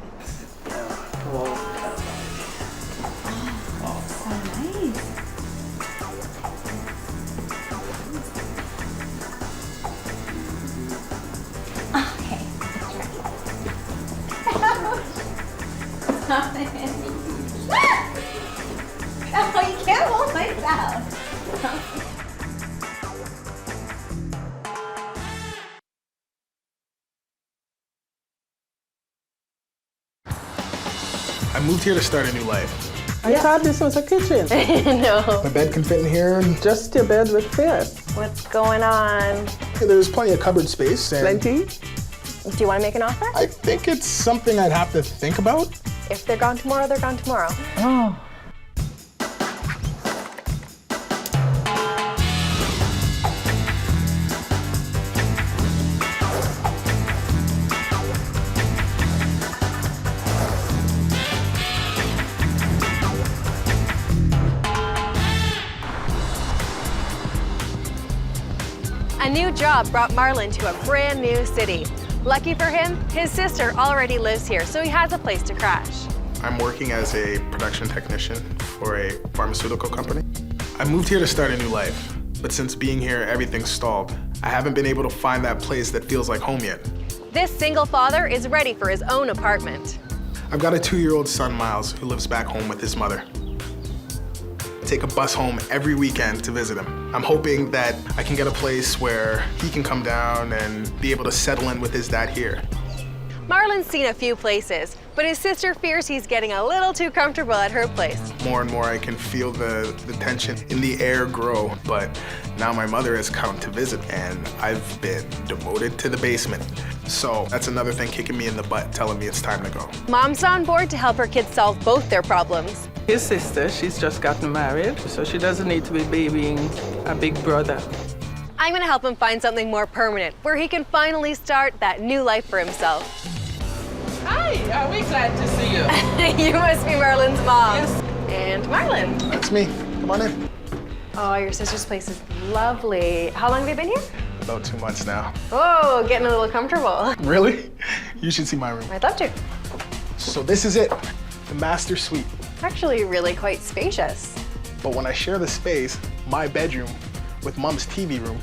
Oh, you can't hold like that. I moved here to start a new life. I thought this was a kitchen. No. My bed can fit in here. Just your bed would fit. What's going on? There's plenty of cupboard space. And Plenty? Do you want to make an offer? I think it's something I'd have to think about. If they're gone tomorrow, they're gone tomorrow. Oh. new job brought Marlin to a brand new city. Lucky for him, his sister already lives here, so he has a place to crash. I'm working as a production technician for a pharmaceutical company. I moved here to start a new life, but since being here, everything's stalled. I haven't been able to find that place that feels like home yet. This single father is ready for his own apartment. I've got a 2-year-old son, Miles, who lives back home with his mother. I take a bus home every weekend to visit him. I'm hoping that I can get a place where he can come down and be able to settle in with his dad here. Marlin's seen a few places, but his sister fears he's getting a little too comfortable at her place. More and more I can feel the tension in the air grow, but now my mother has come to visit and I've been demoted to the basement. So that's another thing kicking me in the butt, telling me it's time to go. Mom's on board to help her kids solve both their problems. His sister, she's just gotten married, so she doesn't need to be babying a big brother. I'm gonna help him find something more permanent, where he can finally start that new life for himself. Hi, are we glad to see you? You must be Marlin's mom. Yes. And Marlin. That's me. Come on in. Oh, your sister's place is lovely. How long have you been here? About 2 months now. Oh, getting a little comfortable. Really? You should see my room. I'd love to. So this is it, the master suite. It's actually really quite spacious. But when I share the space, my bedroom, with Mom's TV room,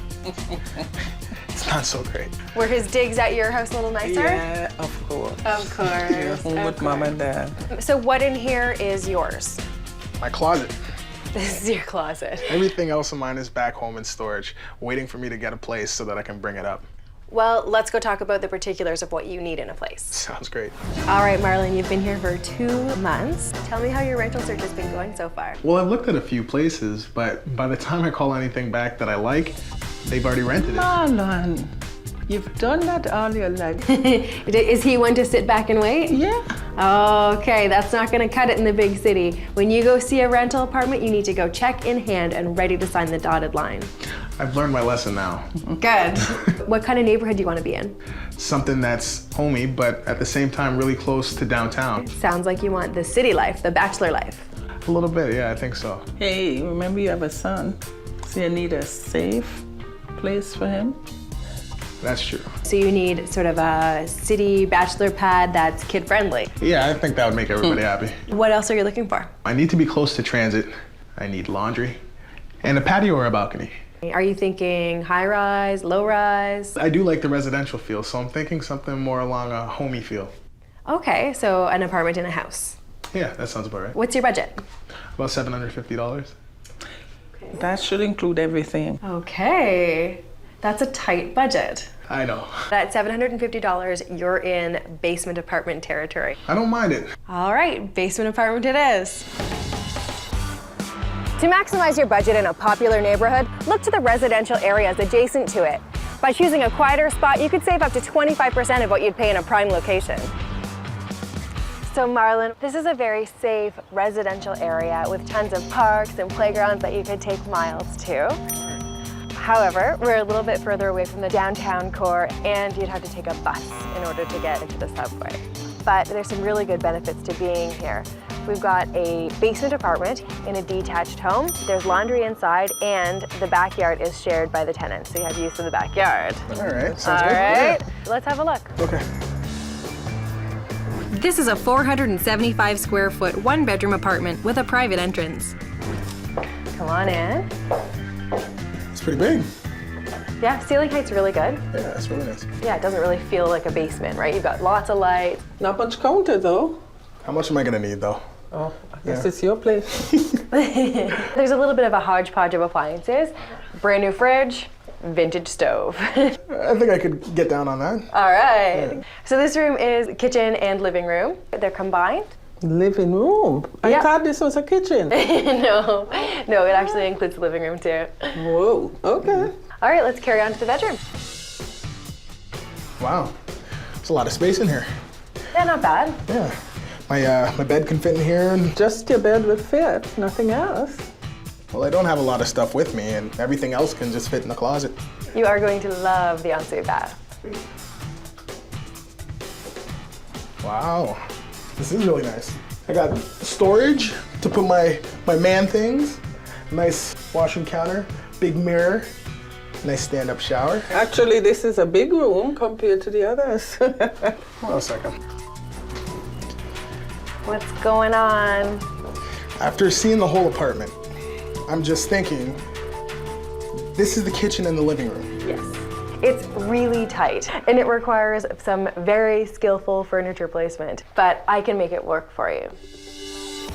it's not so great. Were his digs at your house a little nicer? Yeah, of course. Of course. Yeah, home with Mom and Dad. So what in here is yours? My closet. This is your closet. Everything else of mine is back home in storage, waiting for me to get a place so that I can bring it up. Well, let's go talk about the particulars of what you need in a place. Sounds great. All right, Marlin, you've been here for 2 months. Tell me how your rental search has been going so far. Well, I've looked at a few places, but by the time I call anything back that I like, they've already rented it. Marlon, you've done that all your life. Is he one to sit back and wait? Yeah. Okay, that's not gonna cut it in the big city. When you go see a rental apartment, you need to go check in hand and ready to sign the dotted line. I've learned my lesson now. Good. What kind of neighborhood do you want to be in? Something that's homey, but at the same time really close to downtown. Sounds like you want the city life, the bachelor life. A little bit, yeah, I think so. Hey, remember you have a son, so you need a safe place for him. That's true. So you need sort of a city bachelor pad that's kid-friendly. Yeah, I think that would make everybody happy. What else are you looking for? I need to be close to transit. I need laundry and a patio or a balcony. Are you thinking high-rise, low-rise? I do like the residential feel, so I'm thinking something more along a homey feel. Okay, so an apartment in a house. Yeah, that sounds about right. What's your budget? About $750. That should include everything. Okay, that's a tight budget. I know. At $750, you're in basement apartment territory. I don't mind it. All right, basement apartment it is. To maximize your budget in a popular neighborhood, look to the residential areas adjacent to it. By choosing a quieter spot, you could save up to 25% of what you'd pay in a prime location. So Marlin, this is a very safe residential area with tons of parks and playgrounds that you could take Miles to. However, we're a little bit further away from the downtown core and you'd have to take a bus in order to get into the subway. But there's some really good benefits to being here. We've got a basement apartment in a detached home. There's laundry inside and the backyard is shared by the tenants, so you have use of the backyard. All right, sounds All good. right, Yeah. let's have a look. Okay. This is a 475 square foot, 1-bedroom apartment with a private entrance. Come on in. It's pretty big. Yeah, ceiling height's really good. Yeah, it's really nice. Yeah, it doesn't really feel like a basement, right? You've got lots of light. Not much counter though. How much am I gonna need though? Oh, I guess it's your place. There's a little bit of a hodgepodge of appliances. Brand new fridge, vintage stove. I think I could get down on that. All right. Yeah. So this room is kitchen and living room. They're combined. Living room? I thought this was a kitchen. No, it actually includes the living room too. Whoa, okay. All right, let's carry on to the bedroom. Wow, there's a lot of space in here. Yeah, not bad. Yeah. My bed can fit in here. And just your bed would fit, nothing else. Well, I don't have a lot of stuff with me, and everything else can just fit in the closet. You are going to love the ensuite bath. Wow, this is really nice. I got storage to put my man things, nice washing counter, big mirror, Nice stand-up shower. Actually, this is a big room compared to the others. Hold on a second. What's going on? After seeing the whole apartment, I'm just thinking, this is the kitchen and the living room. Yes. It's really tight and it requires some very skillful furniture placement, but I can make it work for you.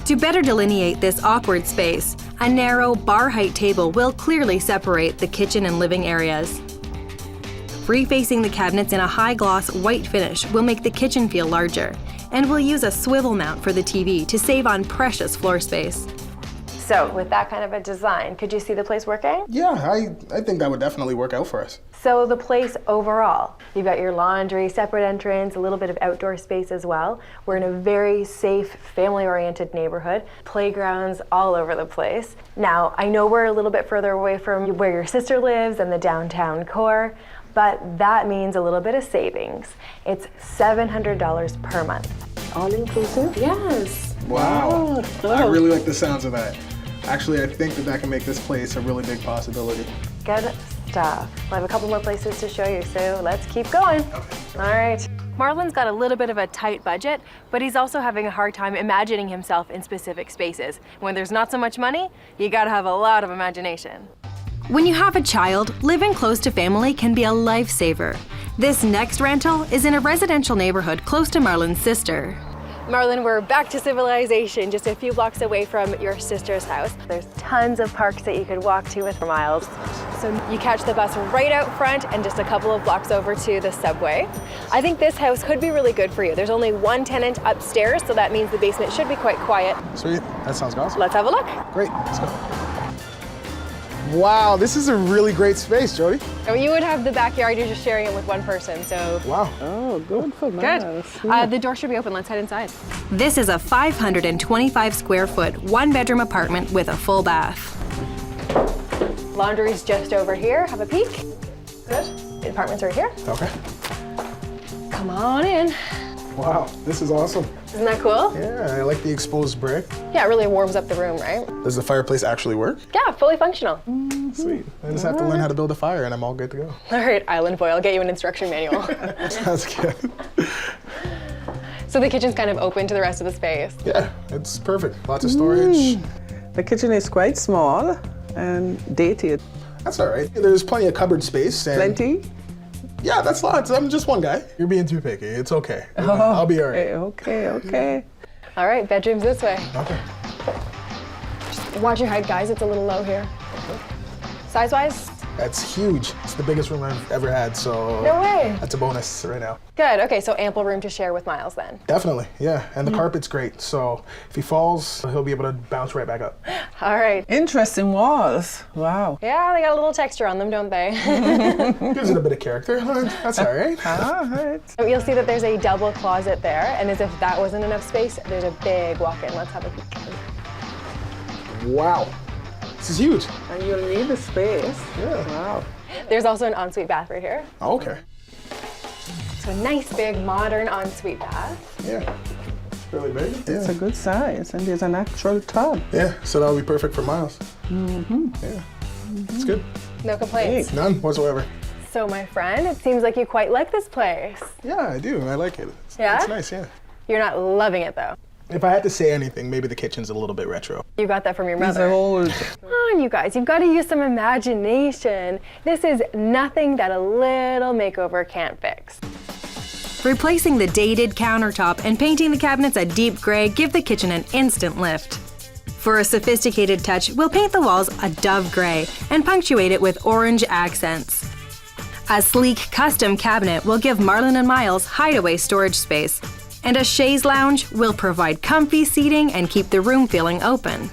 To better delineate this awkward space, a narrow bar-height table will clearly separate the kitchen and living areas. Refacing the cabinets in a high-gloss white finish will make the kitchen feel larger, and we'll use a swivel mount for the TV to save on precious floor space. So with that kind of a design, could you see the place working? Yeah, I think that would definitely work out for us. So the place overall, you've got your laundry, separate entrance, a little bit of outdoor space as well. We're in a very safe, family-oriented neighborhood, playgrounds all over the place. Now, I know we're a little bit further away from where your sister lives and the downtown core, but that means a little bit of savings. It's $700 per month. All inclusive? Yes. Wow. I really like the sounds of that. Actually, I think that can make this place a really big possibility. Good stuff. Well, I have a couple more places to show you, so let's keep going. All right. Marlin's got a little bit of a tight budget, but he's also having a hard time imagining himself in specific spaces. When there's not so much money, you gotta have a lot of imagination. When you have a child, living close to family can be a lifesaver. This next rental is in a residential neighborhood close to Marlin's sister. Marlin, we're back to civilization, just a few blocks away from your sister's house. There's tons of parks that you could walk to with miles. So you catch the bus right out front and just a couple of blocks over to the subway. I think this house could be really good for you. There's only one tenant upstairs, so that means the basement should be quite quiet. Sweet, that sounds awesome. Let's have a look. Great, let's go. Wow, this is a really great space, Jody. Oh, you would have the backyard, you're just sharing it with one person, so. Wow. Oh, good for Good. The door should be open, let's head inside. This is a 525 square foot, one-bedroom apartment with a full bath. Laundry's just over here, have a peek. Good. The apartment's right here. Okay. Come on in. Wow, this is awesome. Isn't that cool? Yeah, I like the exposed brick. Yeah, it really warms up the room, right? Does the fireplace actually work? Yeah, fully functional. Sweet. I just have to learn how to build a fire and I'm all good to go. All right, Island Boy, I'll get you an instruction manual. Sounds good. So the kitchen's kind of open to the rest of the space. Yeah, it's perfect. Lots of storage. The kitchen is quite small and dated. That's all right. There's plenty of cupboard space. And Plenty? yeah, that's lots. I'm just one guy. You're being too picky. It's okay. I'll be all right. Okay. All right, bedroom's this way. Okay. Watch your height, guys. It's a little low here. Size-wise? That's huge. It's the biggest room I've ever had, so No way. that's a bonus right now. Good. Okay, so ample room to share with Miles then. Definitely, yeah. And the carpet's great, so if he falls, he'll be able to bounce right back up. All right. Interesting walls. Wow. Yeah, they got a little texture on them, don't they? Gives it a bit of character. That's all right. All right. So you'll see that there's a double closet there, and as if that wasn't enough space, there's a big walk-in. Let's have a peek. Wow. This is huge. And you'll need the space. Yeah. Wow. There's also an ensuite bath right here. Oh, okay. So a nice, big, modern ensuite bath. Yeah. It's really big. It's a good size, and there's an actual tub. Yeah, so that'll be perfect for Miles. Yeah. It's good. No complaints. None whatsoever. So my friend, it seems like you quite like this place. Yeah, I do. I like it. Yeah? It's nice, yeah. You're not loving it though. If I had to say anything, maybe the kitchen's a little bit retro. You got that from your These mother. are old. Come on, you guys, you've got to use some imagination. This is nothing that a little makeover can't fix. Replacing the dated countertop and painting the cabinets a deep gray give the kitchen an instant lift. For a sophisticated touch, we'll paint the walls a dove gray and punctuate it with orange accents. A sleek custom cabinet will give Marlin and Miles hideaway storage space, and a chaise lounge will provide comfy seating and keep the room feeling open.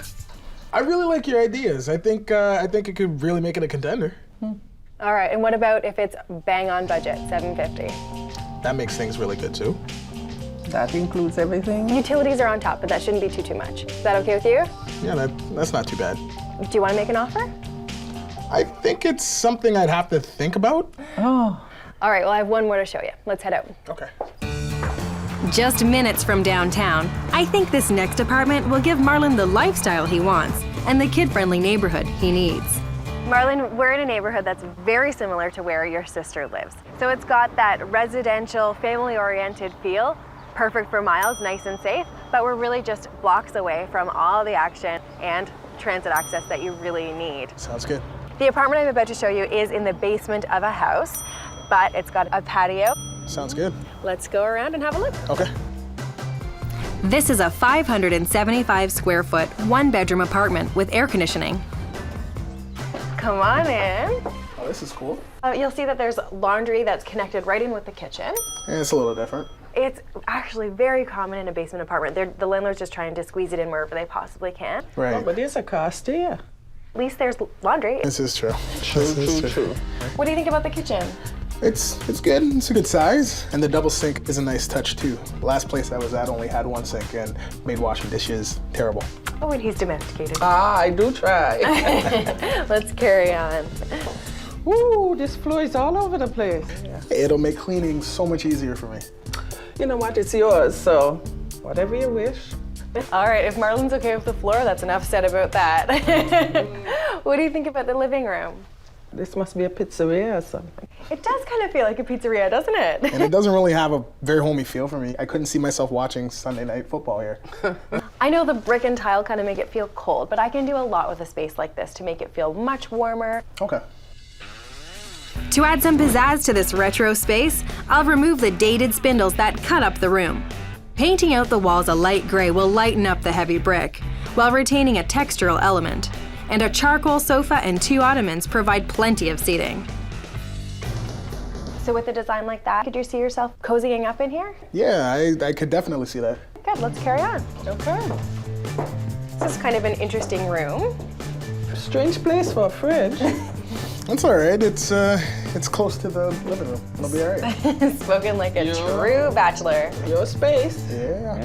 I really like your ideas. I think it could really make it a contender. All right, and what about if it's bang on budget, $750? That makes things really good too. That includes everything. Utilities are on top, but that shouldn't be too much. Is that okay with you? Yeah, that's not too bad. Do you want to make an offer? I think it's something I'd have to think about. Oh. All right, well, I have one more to show you. Let's head out. Okay. Just minutes from downtown, I think this next apartment will give Marlin the lifestyle he wants and the kid-friendly neighborhood he needs. Marlin, we're in a neighborhood that's very similar to where your sister lives. So it's got that residential, family-oriented feel, perfect for Miles, nice and safe, but we're really just blocks away from all the action and transit access that you really need. Sounds good. The apartment I'm about to show you is in the basement of a house, but it's got a patio. Sounds good. Let's go around and have a look. Okay. This is a 575 square foot, 1-bedroom apartment with air conditioning. Come on in. Oh, this is cool. You'll see that there's laundry that's connected right in with the kitchen. Yeah, it's a little different. It's actually very common in a basement apartment. The landlord's just trying to squeeze it in wherever they possibly can. Right. Oh, but there's a cost here. At least there's laundry. This is true. True. What do you think about the kitchen? It's good. It's a good size. And the double sink is a nice touch too. The last place I was at only had one sink and made washing dishes terrible. Oh, and he's domesticated. Ah, I do try. Let's carry on. Ooh, this floor is all over the place. Yeah. It'll make cleaning so much easier for me. You know what, it's yours, so whatever you wish. All right, if Marlin's okay with the floor, that's enough said about that. What do you think about the living room? This must be a pizzeria or something. It does kind of feel like a pizzeria, doesn't it? And it doesn't really have a very homey feel for me. I couldn't see myself watching Sunday night football here. I know the brick and tile kind of make it feel cold, but I can do a lot with a space like this to make it feel much warmer. Okay. To add some pizzazz to this retro space, I'll remove the dated spindles that cut up the room. Painting out the walls a light gray will lighten up the heavy brick, while retaining a textural element. And a charcoal sofa and 2 ottomans provide plenty of seating. So with a design like that, could you see yourself cozying up in here? Yeah, I could definitely see that. Good, let's carry on. Okay. This is kind of an interesting room. Strange place for a fridge. That's all right. It's close to the living room. It'll be all right. Spoken like a true bachelor. Your space. Yeah.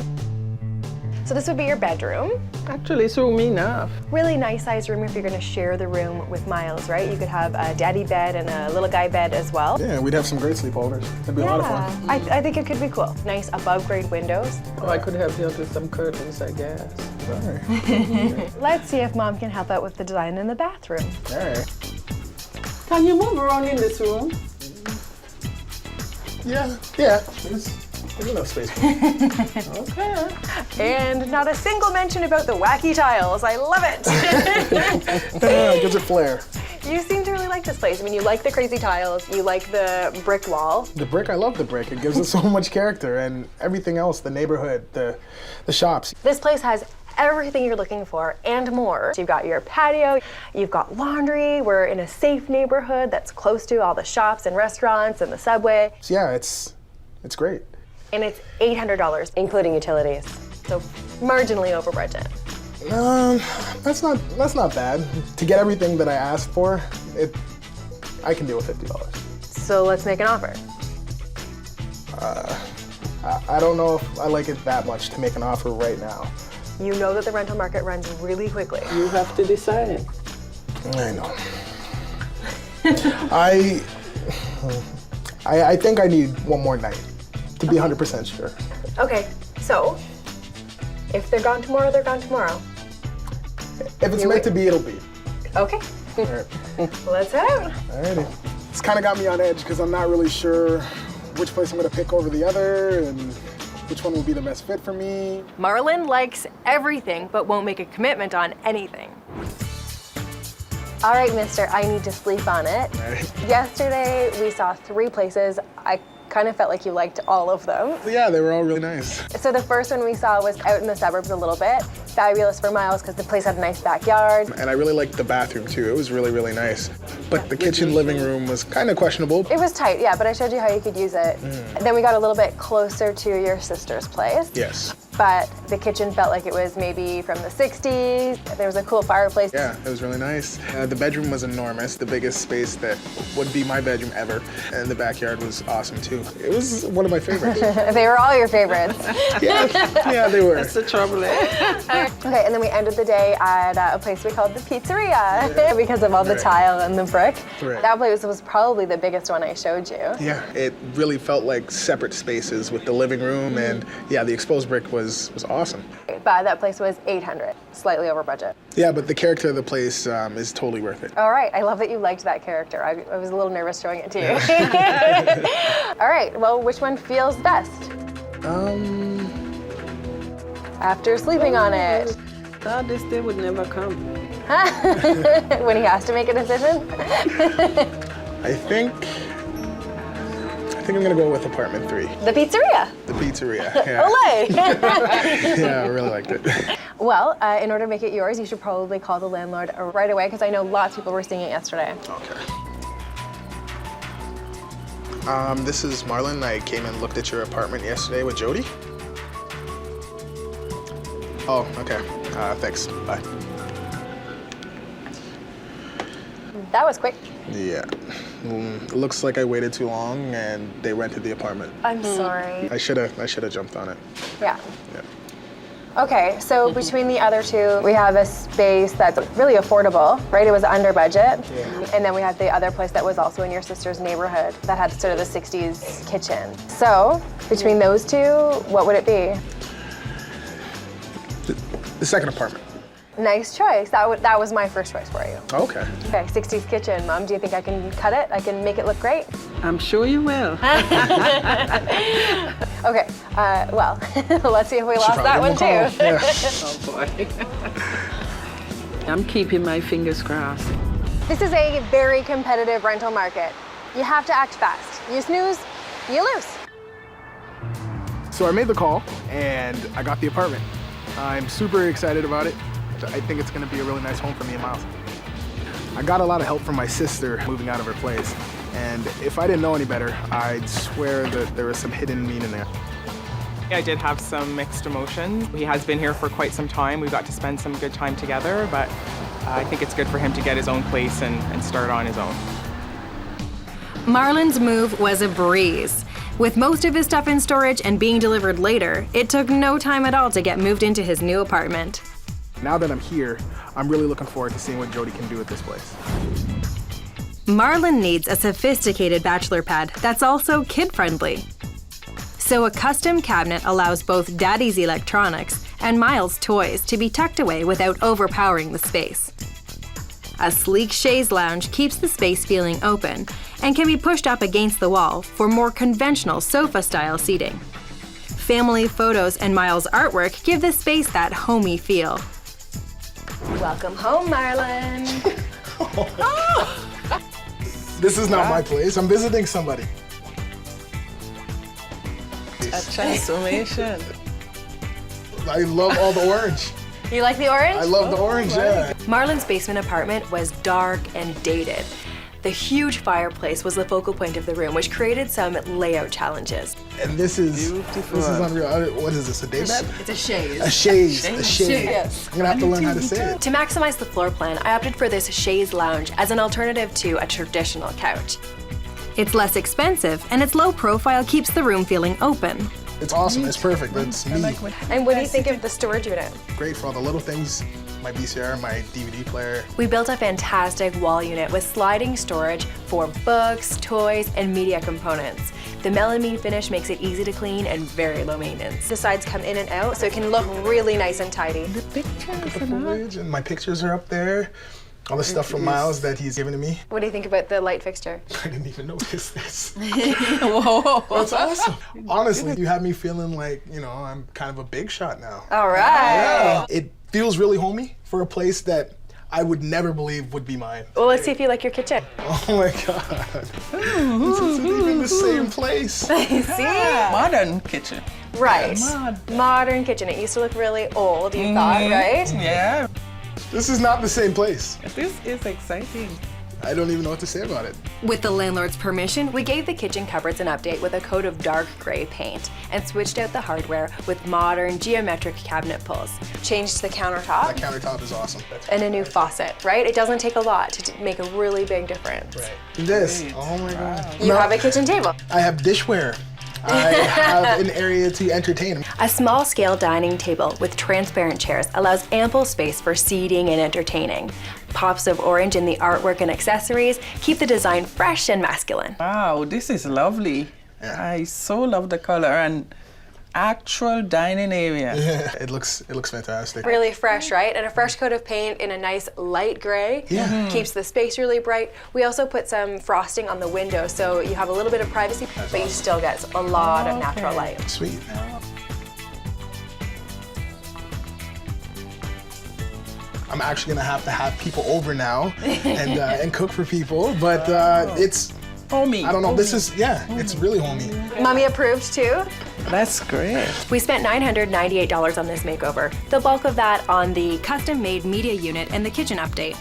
So this would be your bedroom. Actually, it's roomy enough. Really nice sized room if you're gonna share the room with Miles, right? You could have a daddy bed and a little guy bed as well. Yeah, we'd have some great sleepovers. It'd be a lot of fun. I think it could be cool. Nice above grade windows. Oh, I could help you out with some curtains, I guess. All right. Let's see if Mom can help out with the design in the bathroom. All right. Can you move around in this room? Yeah. There's enough space for me. Okay. And not a single mention about the wacky tiles. I love it. It gives it flair. You seem to really like this place. I mean, you like the crazy tiles, you like the brick wall. The brick, I love the brick. It gives it so much character, and everything else, the neighborhood, the shops. This place has everything you're looking for and more. You've got your patio, you've got laundry, we're in a safe neighborhood that's close to all the shops and restaurants and the subway. So yeah, it's great. And it's $800, including utilities. So marginally over budget. That's not bad. To get everything that I asked for, I can deal with $50. So let's make an offer. I don't know if I like it that much to make an offer right now. You know that the rental market runs really quickly. You have to decide. I know. I think I need one more night to be 100% sure. Okay, so if they're gone tomorrow, they're gone tomorrow. If it's meant to be, it'll be. Okay. All right. Let's head out. Alrighty. It's kind of got me on edge because I'm not really sure which place I'm gonna pick over the other and which one will be the best fit for me. Marlin likes everything but won't make a commitment on anything. All right, mister, I need to sleep on it. All right. Yesterday, we saw 3 places. I kind of felt like you liked all of them. Yeah, they were all really nice. So the first one we saw was out in the suburbs a little bit. Fabulous for Miles because the place had a nice backyard. And I really liked the bathroom too. It was really, really nice. But the kitchen living room was kind of questionable. It was tight, yeah, but I showed you how you could use it. Then we got a little bit closer to your sister's place. Yes. But the kitchen felt like it was maybe from the 60s. There was a cool fireplace. Yeah, it was really nice. The bedroom was enormous, the biggest space that would be my bedroom ever. And the backyard was awesome too. It was one of my favorites. They were all your favorites. Yeah, they were. That's the trouble, eh? I Okay, and then we ended the day at a place we called the Pizzeria because of all the tile and the brick. Right. That place was probably the biggest one I showed you. Yeah, it really felt like separate spaces with the living room, and yeah, the exposed brick was awesome. But that place was $800, slightly over budget. Yeah, but the character of the place is totally worth it. All right, I love that you liked that character. I was a little nervous showing it to you. All right, well, which one feels best? After sleeping on it. Thought this day would never come. When he has to make a decision? I think I'm gonna go with apartment 3. The Pizzeria. The Pizzeria, yeah. Olé! Yeah, I really liked it. Well, in order to make it yours, you should probably call the landlord right away because I know lots of people were seeing it yesterday. Okay. This is Marlin. I came and looked at your apartment yesterday with Jody. Oh, okay. Thanks. Bye. That was quick. Yeah. It looks like I waited too long and they rented the apartment. I'm sorry. I should have jumped on it. Yeah. Yeah. Okay, so between the other two, we have a space that's really affordable, right? It was under budget. Yeah. And then we had the other place that was also in your sister's neighborhood that had sort of the 60s kitchen. So between those two, what would it be? The second apartment. Nice choice. That was my first choice for you. Okay. Okay, 60s kitchen. Mom, do you think I can cut it? I can make it look great? I'm sure you will. Okay, well, let's see if we lost that one too. Yeah. Oh boy. I'm keeping my fingers crossed. This is a very competitive rental market. You have to act fast. You snooze, you lose. So I made the call and I got the apartment. I'm super excited about it. I think it's gonna be a really nice home for me and Miles. I got a lot of help from my sister moving out of her place. And if I didn't know any better, I'd swear that there was some hidden meaning there. I did have some mixed emotions. He has been here for quite some time. We got to spend some good time together, but I think it's good for him to get his own place and start on his own. Marlin's move was a breeze. With most of his stuff in storage and being delivered later, it took no time at all to get moved into his new apartment. Now that I'm here, I'm really looking forward to seeing what Jody can do with this place. Marlin needs a sophisticated bachelor pad that's also kid-friendly. So a custom cabinet allows both Daddy's electronics and Miles' toys to be tucked away without overpowering the space. A sleek chaise lounge keeps the space feeling open and can be pushed up against the wall for more conventional sofa-style seating. Family photos and Miles' artwork give the space that homey feel. Welcome home, Marlin. This is not my place. I'm visiting somebody. A transformation. I love all the orange. You like the orange? I love the orange, yeah. Marlin's basement apartment was dark and dated. The huge fireplace was the focal point of the room, which created some layout challenges. And this is unreal. What is this, a daybed? It's a chaise. A chaise, a chaise. Yes. I'm gonna have to learn how to say it. To maximize the floor plan, I opted for this chaise lounge as an alternative to a traditional couch. It's less expensive, and its low profile keeps the room feeling open. It's awesome, it's perfect, that's me. And what do you think of the storage unit? Great for all the little things, my VCR, my DVD player. We built a fantastic wall unit with sliding storage for books, toys, and media components. The melamine finish makes it easy to clean and very low maintenance. The sides come in and out, so it can look really nice and tidy. The pictures, the foliage, and my pictures are up there. All the stuff from Miles that he's given to me. What do you think about the light fixture? I didn't even notice this. Whoa. That's awesome. Honestly, you have me feeling like, I'm kind of a big shot now. All right. Yeah. It feels really homey for a place that I would never believe would be mine. Well, let's see if you like your kitchen. Oh my God. This isn't even the same place. See? Modern kitchen. Right. Modern kitchen. It used to look really old, you thought, right? Yeah. This is not the same place. This is exciting. I don't even know what to say about it. With the landlord's permission, we gave the kitchen cupboards an update with a coat of dark gray paint and switched out the hardware with modern geometric cabinet pulls. Changed the countertop. That countertop is awesome. And a new faucet, right? It doesn't take a lot to make a really big difference. Right. This, oh my God. You have a kitchen table. I have dishware. I have an area to entertain. A small-scale dining table with transparent chairs allows ample space for seating and entertaining. Pops of orange in the artwork and accessories keep the design fresh and masculine. Wow, this is lovely. Yeah. I so love the color and actual dining area. Yeah, it looks fantastic. Really fresh, right? And a fresh coat of paint in a nice light gray keeps the space really bright. We also put some frosting on the window so you have a little bit of privacy, but you still get a lot of natural light. Sweet. I'm actually gonna have to have people over now and cook for people, but it's homey. I don't know. This is it's really homey. Mommy approved too. That's great. We spent $998 on this makeover, the bulk of that on the custom-made media unit and the kitchen update.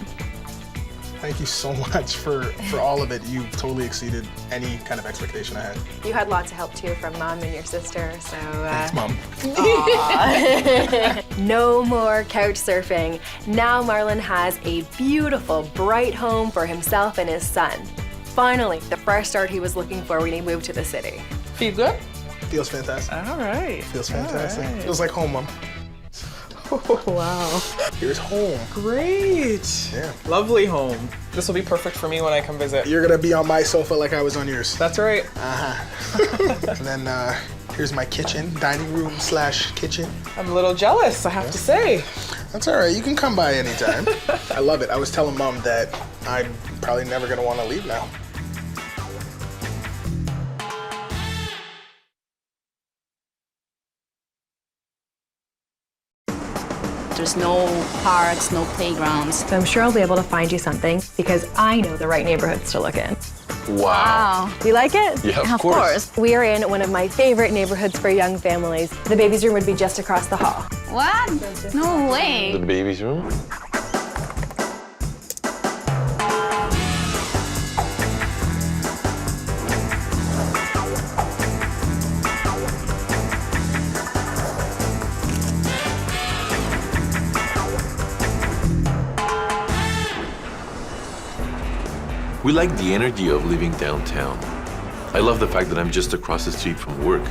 Thank you so much for all of it. You've totally exceeded any kind of expectation I had. You had lots of help too from Mom and your sister, so. Thanks, Mom. No more couch surfing. Now Marlin has a beautiful, bright home for himself and his son. Finally, the fresh start he was looking for when he moved to the city. Feel good? Feels fantastic. All right. Feels fantastic. All right. Feels like home, Mom. Oh, wow. Here's home. Great. Yeah. Lovely home. This will be perfect for me when I come visit. You're gonna be on my sofa like I was on yours. That's right. And then here's my kitchen, dining room / kitchen. I'm a little jealous, I have to say. That's all right. You can come by anytime. I love it. I was telling Mom that I'm probably never gonna want to leave now. There's no parks, no playgrounds. So I'm sure I'll be able to find you something because I know the right neighborhoods to look in. Wow. You like it? Yeah, Of course. We are in one of my favorite neighborhoods for young families. The baby's room would be just across the hall. What? No way. The baby's room? We like the energy of living downtown. I love the fact that I'm just across the street from work.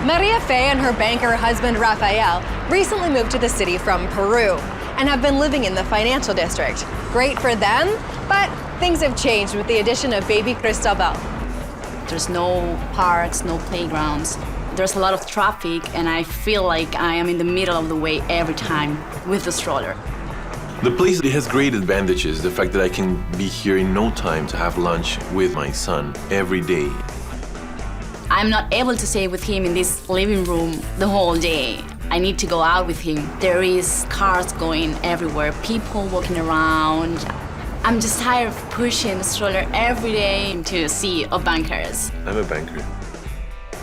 Maria Fe and her banker husband Raphael recently moved to the city from Peru and have been living in the financial district. Great for them, but things have changed with the addition of baby Cristobal. There's no parks, no playgrounds. There's a lot of traffic, and I feel like I am in the middle of the way every time with the stroller. The place has great advantages. The fact that I can be here in no time to have lunch with my son every day. I'm not able to stay with him in this living room the whole day. I need to go out with him. There is cars going everywhere, people walking around. I'm just tired of pushing the stroller every day to see bankers. I'm a banker.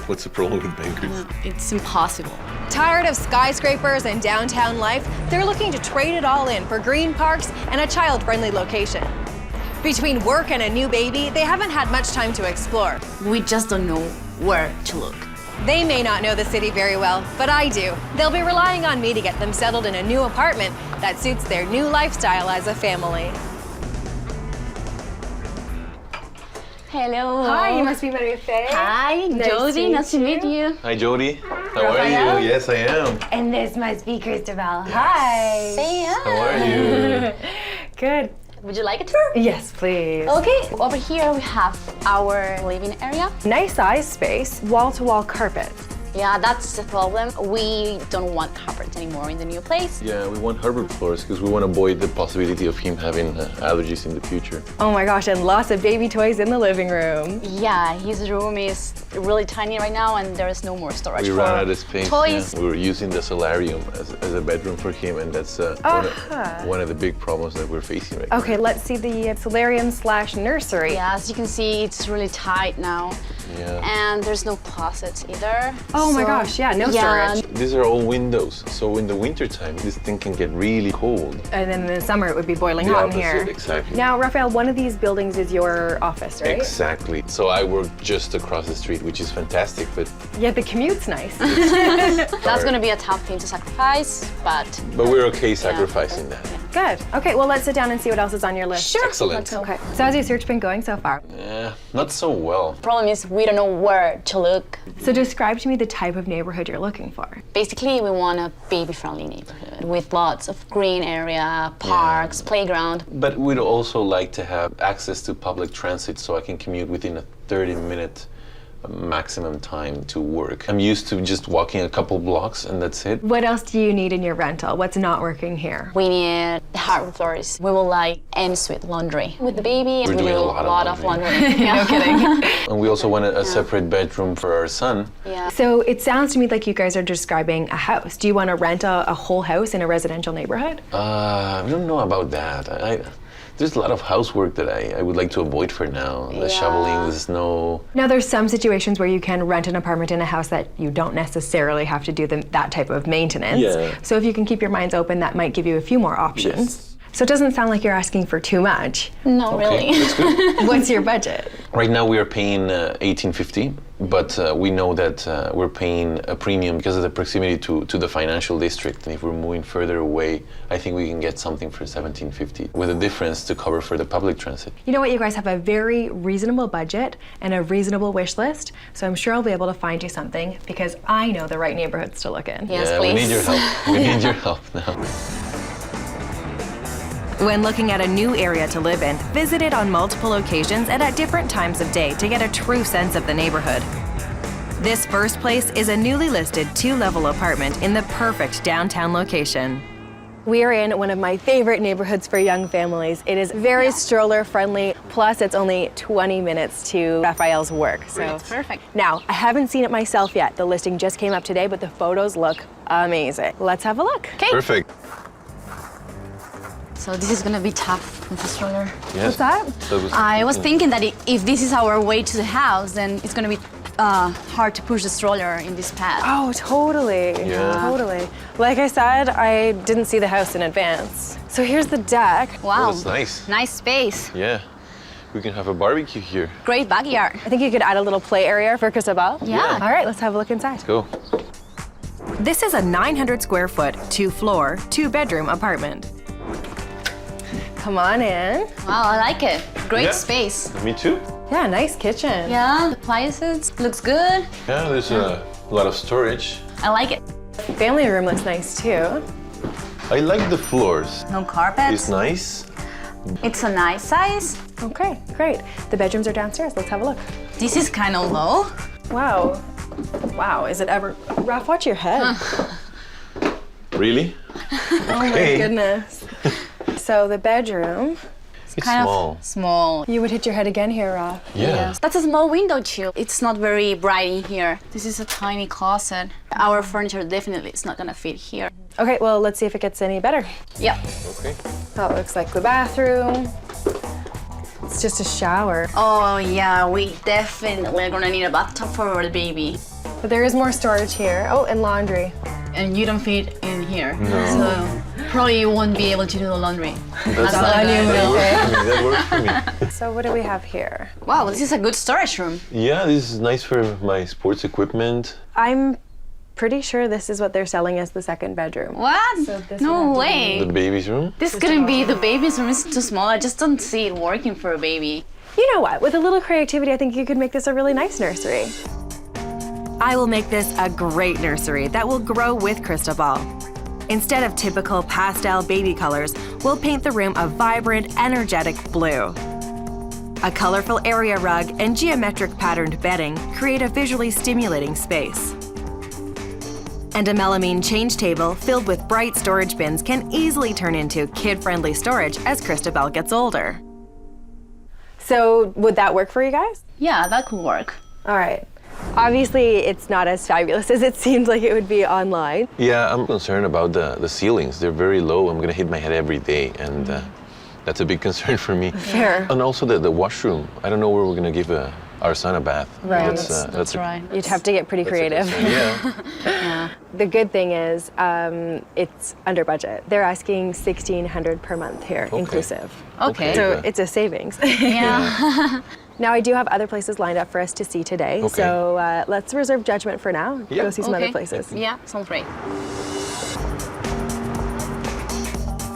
What's the problem with bankers? It's impossible. Tired of skyscrapers and downtown life, they're looking to trade it all in for green parks and a child-friendly location. Between work and a new baby, they haven't had much time to explore. We just don't know where to look. They may not know the city very well, but I do. They'll be relying on me to get them settled in a new apartment that suits their new lifestyle as a family. Hello. Hi, you must be Maria Fe. Hi, Jody. Nice to meet you. Hi, Jody. How are you? Yes, I am. And this must be Cristobal. Hi. Say hi. How are you? Good. Would you like a tour? Yes, please. Okay, over here we have our living area. Nice size space, wall-to-wall carpet. Yeah, that's the problem. We don't want carpet anymore in the new place. Yeah, we want hardwood floors because we want to avoid the possibility of him having allergies in the future. Oh my gosh, and lots of baby toys in the living room. Yeah, his room is really tiny right now and there is no more storage We for ran out of space. toys. Yeah. We were using the solarium as a bedroom for him, and that's one of the big problems that we're facing right now. Okay, let's see the solarium/nursery. Yeah, as you can see, it's really tight now. Yeah. And there's no closets either. Oh my gosh, yeah, no storage. These are all windows, so in the wintertime, this thing can get really cold. And then in the summer, it would be boiling The hot in opposite, here. exactly. Now, Raphael, one of these buildings is your office, right? Exactly. So I work just across the street, which is fantastic, but Yeah, the commute's nice. That's going to be a tough thing to sacrifice, but we're okay sacrificing that. Yeah. Good. Okay, well, let's sit down and see what else is on your list. Sure. Excellent. Okay. So how's your search been going so far? Not so well. Problem is we don't know where to look. So describe to me the type of neighborhood you're looking for. Basically, we want a baby-friendly neighborhood with lots of green area, parks, playground. But we'd also like to have access to public transit so I can commute within a 30-minute maximum time to work. I'm used to just walking a couple blocks and that's it. What else do you need in your rental? What's not working here? We need hardwood floors. We will like en-suite laundry. With the baby, We're we doing do a lot of laundry. No kidding. And we also want a separate bedroom for our son. Yeah. So it sounds to me like you guys are describing a house. Do you want to rent a whole house in a residential neighborhood? I don't know about that. There's a lot of housework that I would like to avoid for now. The shoveling, the snow. Now, there's some situations where you can rent an apartment in a house that you don't necessarily have to do that type of maintenance. Yeah. So if you can keep your minds open, that might give you a few more options. Yes. So it doesn't sound like you're asking for too much. No, really. That's good. What's your budget? Right now we are paying $1,850, but we know that we're paying a premium because of the proximity to the financial district. And if we're moving further away, I think we can get something for $1,750 with a difference to cover for the public transit. You know what, you guys have a very reasonable budget and a reasonable wish list, so I'm sure I'll be able to find you something because I know the right neighborhoods to look in. Yes, yeah, please. we need your help. We need your help now. When looking at a new area to live in, visit it on multiple occasions and at different times of day to get a true sense of the neighborhood. This first place is a newly listed 2-level apartment in the perfect downtown location. We are in one of my favorite neighborhoods for young families. It is very stroller friendly, plus it's only 20 minutes to Raphael's work. So It's perfect. Now, I haven't seen it myself yet. The listing just came up today, but the photos look amazing. Let's have a look. Okay. Perfect. So this is gonna be tough with the stroller. Yes. What's that? I was thinking that if this is our way to the house, then it's gonna be hard to push the stroller in this path. Oh, totally. Yeah. Totally. Like I said, I didn't see the house in advance. So here's the deck. Wow. Oh, that's nice. Nice space. Yeah. We can have a barbecue here. Great backyard. I think you could add a little play area for Cristobal. Yeah. All right, let's have a look inside. Let's go. This is a 900 square foot, 2-floor, 2-bedroom apartment. Come on in. Wow, I like it. Great Yeah. space. Me too. Yeah, nice kitchen. Yeah, the appliances looks good. Yeah, there's a lot of storage. I like it. Family room looks nice too. I like the floors. No carpets. It's nice. It's a nice size. Okay, great. The bedrooms are downstairs. Let's have a look. This is kind of low. Wow. Wow, is it ever... Raph, watch your head. Really? Oh my goodness. So the bedroom, It's Kind small. of small. you would hit your head again here, Raph. Yeah. That's a small window too. It's not very bright in here. This is a tiny closet. Our furniture definitely is not gonna fit here. Okay, well, let's see if it gets any better. Yeah. Okay. Oh, it looks like the bathroom. It's just a shower. Oh yeah, we definitely are gonna need a bathtub for the baby. But there is more storage here. Oh, and laundry. And you don't fit in here. No. So probably you won't be able to do the laundry. That's not nice. good. That works for me. That works for me. So what do we have here? Wow, this is a good storage room. Yeah, this is nice for my sports equipment. I'm pretty sure this is what they're selling as the second bedroom. What? this No would have to way. The baby's room. This couldn't be the baby's room. It's too small. I just don't see it working for a baby. You know what? With a little creativity, I think you could make this a really nice nursery. I will make this a great nursery that will grow with Cristobal. Instead of typical pastel baby colors, we'll paint the room a vibrant, energetic blue. A colorful area rug and geometric patterned bedding create a visually stimulating space. And a melamine change table filled with bright storage bins can easily turn into kid-friendly storage as Cristobal gets older. So would that work for you guys? Yeah, that could work. All right. Obviously, it's not as fabulous as it seemed like it would be online. Yeah, I'm concerned about the ceilings. They're very low. I'm gonna hit my head every day, and that's a big concern for me. Fair. And also the washroom. I don't know where we're gonna give our son a bath. Right. That's right. You'd have to get pretty creative. Yeah. Yeah. The good thing is it's under budget. They're asking $1,600 per month here, inclusive. Okay. So it's a savings. Yeah. Now, I do have other places lined up for us to see today. Okay. So let's reserve judgment for now. Yeah. Go see some other Okay. places. Yeah, sounds great.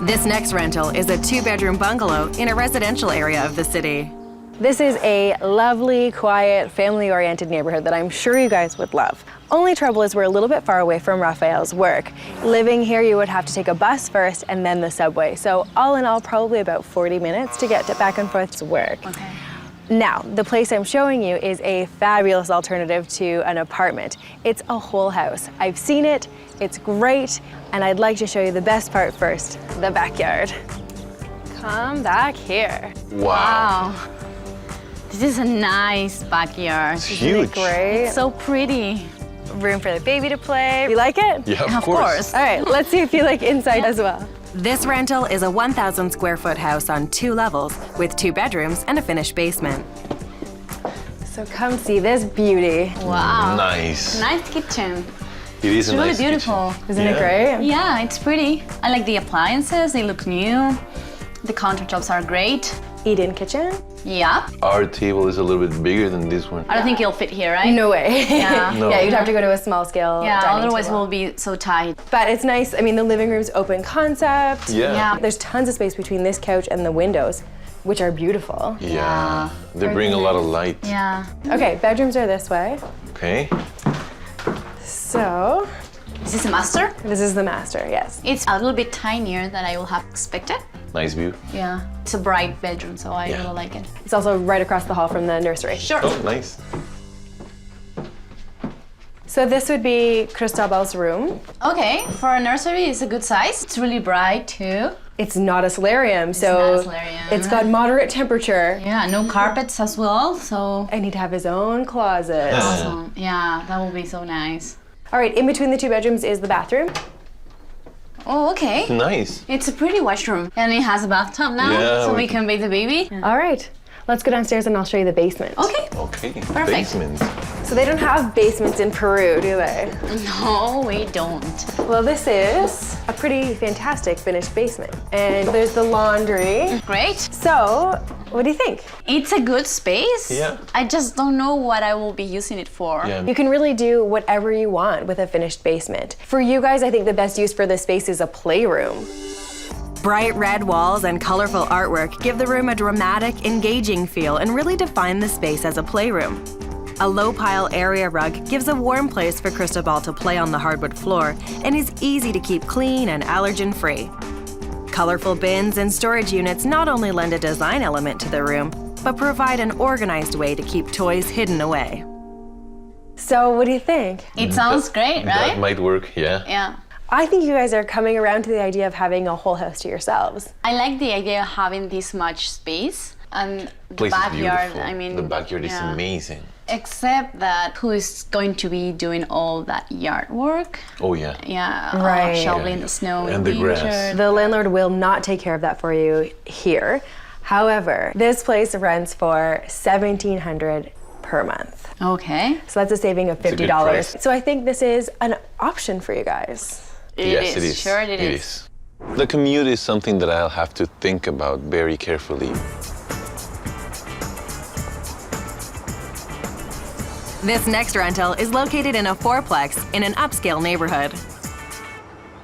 This next rental is a 2-bedroom bungalow in a residential area of the city. This is a lovely, quiet, family-oriented neighborhood that I'm sure you guys would love. Only trouble is we're a little bit far away from Raphael's work. Living here, you would have to take a bus first and then the subway. So all in all, probably about 40 minutes to get back and forth to work. Okay. Now, the place I'm showing you is a fabulous alternative to an apartment. It's a whole house. I've seen it, it's great, and I'd like to show you the best part first, the backyard. Come back here. Wow. This is a nice backyard. It's huge. Great. It's so pretty. Room for the baby to play. You like it? Yeah, of course. All right, let's see if you like inside as well. This rental is a 1,000 square foot house on 2 levels with 2 bedrooms and a finished basement. So come see this beauty. Wow. Nice. Nice kitchen. It is It's a really nice beautiful. kitchen. Isn't it great? Yeah, it's pretty. I like the appliances. They look new. The countertops are great. Eat-in kitchen? Yeah. Our table is a little bit bigger than this one. I don't think it'll fit here, right? No way. Yeah. No. Yeah, you'd have to go to a small scale Yeah, dining otherwise table. we'll be so tight. But it's nice. I mean, the living room's open concept. Yeah. There's tons of space between this couch and the windows, which are beautiful. Yeah. They bring a lot of light. Yeah. Okay, bedrooms are this way. Okay. So, Is this a master? this is the master, yes. It's a little bit tinier than I will have expected. Nice view. Yeah. It's a bright bedroom, so I Yeah. really like it. It's also right across the hall from the nursery. Sure. Oh, nice. So this would be Cristobal's room. Okay, for a nursery, it's a good size. It's really bright too. It's not a solarium, so not a solarium. it's got moderate temperature. Yeah, no carpets as well, so And he'd have his own closet. awesome. Yeah, that will be so nice. All right, in between the 2 bedrooms is the bathroom. Oh, okay. Nice. It's a pretty washroom. And it has a bathtub now, Yeah, so we we can bathe the baby. All right, let's go downstairs and I'll show you the basement. Okay. Okay. Perfect. Basement. So they don't have basements in Peru, do they? No, we don't. Well, this is a pretty fantastic finished basement. And there's the laundry. Great. So, what do you think? It's a good space. Yeah. I just don't know what I will be using it for. Yeah. You can really do whatever you want with a finished basement. For you guys, I think the best use for this space is a playroom. Bright red walls and colorful artwork give the room a dramatic, engaging feel and really define the space as a playroom. A low-pile area rug gives a warm place for Cristobal to play on the hardwood floor and is easy to keep clean and allergen-free. Colorful bins and storage units not only lend a design element to the room, but provide an organized way to keep toys hidden away. So, what do you think? It sounds great, That right? might work, yeah. Yeah. I think you guys are coming around to the idea of having a whole house to yourselves. I like the idea of having this much space and the Place is backyard. beautiful. I mean, the backyard is yeah. amazing. Except that who is going to be doing all that yard work? Oh yeah. Yeah, Right. shoveling Yeah. the snow And in the winter. grass. The landlord will not take care of that for you here. However, this place rents for $1,700 per month. Okay. So that's a saving of a good $50. price. So I think this is an option for you guys. Yes, it is. Sure, it is. It is. The commute is something that I'll have to think about very carefully. This next rental is located in a 4-plex in an upscale neighborhood.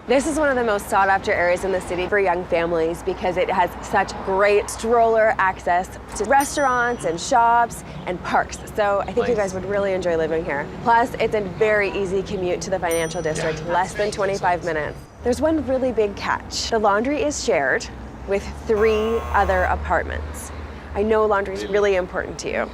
This is one of the most sought after areas in the city for young families because it has such great stroller access to restaurants and shops and parks. So I think you guys would really enjoy living here. Plus, it's a very easy commute to the financial district, less than 25 minutes. There's one really big catch. The laundry is shared with 3 other apartments. I know laundry is really important to you.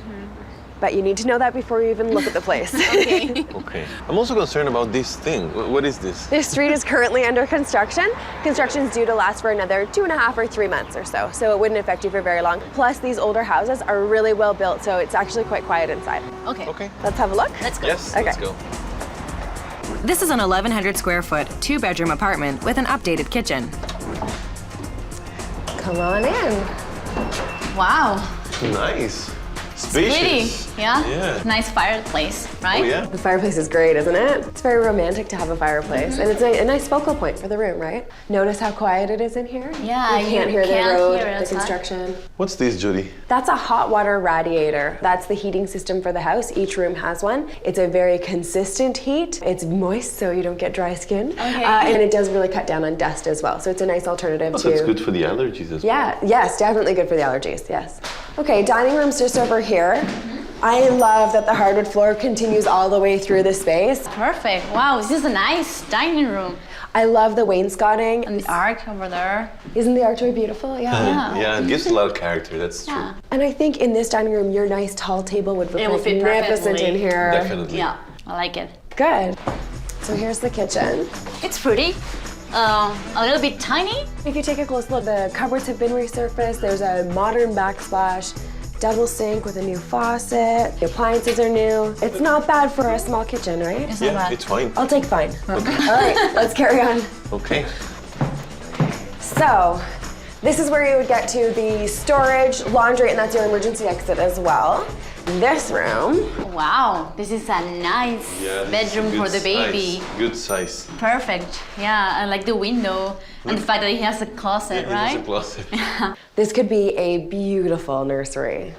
But you need to know that before you even look at the place. Okay. Okay. I'm also concerned about this thing. What is this? This street is currently under construction. Construction's due to last for another 2.5 or 3 months or so it wouldn't affect you for very long. Plus, these older houses are really well built, so it's actually quite quiet inside. Okay. Okay. Let's have a look. Let's go. Yes, Okay. let's go. This is an 1,100 square foot, 2-bedroom apartment with an updated kitchen. Come on in. Wow. Nice. Spacious. Pretty, yeah? Yeah. Nice fireplace, right? Oh yeah. The fireplace is great, isn't it? It's very romantic to have a fireplace. And it's a nice focal point for the room, right? Notice how quiet it is in here? Yeah, You can't hear the can't road, hear it, the construction. What's this, Judy? That's a hot water radiator. That's the heating system for the house. Each room has one. It's a very consistent heat. It's moist, so you don't get dry skin. Okay. And it does really cut down on dust as well. So it's a nice alternative Oh, to... so it's good for the allergies as well. Yeah, yes, definitely good for the allergies, yes. Okay, dining room's just over here. I love that the hardwood floor continues all the way through the space. Perfect. Wow, this is a nice dining room. I love the wainscoting. And the arch over there. Isn't the archway beautiful? Yeah. Yeah, it gives a lot of character, that's true. And I think in this dining room, your nice tall table would look It would fit magnificent perfectly. in here. Definitely. Yeah, I like it. Good. So here's the kitchen. It's pretty. A little bit tiny. If you take a close look, the cupboards have been resurfaced. There's a modern backsplash, double sink with a new faucet. The appliances are new. It's not bad for a small kitchen, right? It's not Yeah, bad. it's fine. I'll take fine. Okay. All right, let's carry on. Okay. So, this is where you would get to the storage, laundry, and that's your emergency exit as well. This room. Wow, this is a nice bedroom for the baby. Good size. Perfect. Yeah, I like the window and the fact that he has a closet, Yeah, right? it is a closet. This could be a beautiful nursery.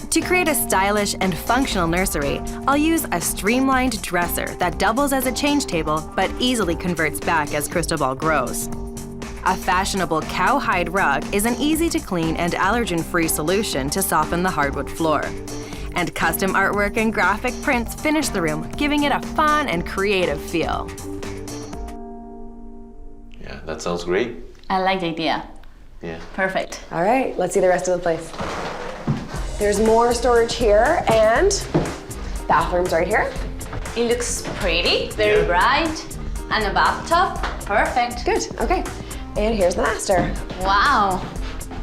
To create a stylish and functional nursery, I'll use a streamlined dresser that doubles as a change table but easily converts back as crystal ball grows. A fashionable cowhide rug is an easy-to-clean and allergen-free solution to soften the hardwood floor. And custom artwork and graphic prints finish the room, giving it a fun and creative feel. Yeah, that sounds great. I like the idea. Yeah. Perfect. All right, let's see the rest of the place. There's more storage here and bathrooms right here. It looks pretty, very bright, and a bathtub. Perfect. Good, okay. And here's the master. Wow,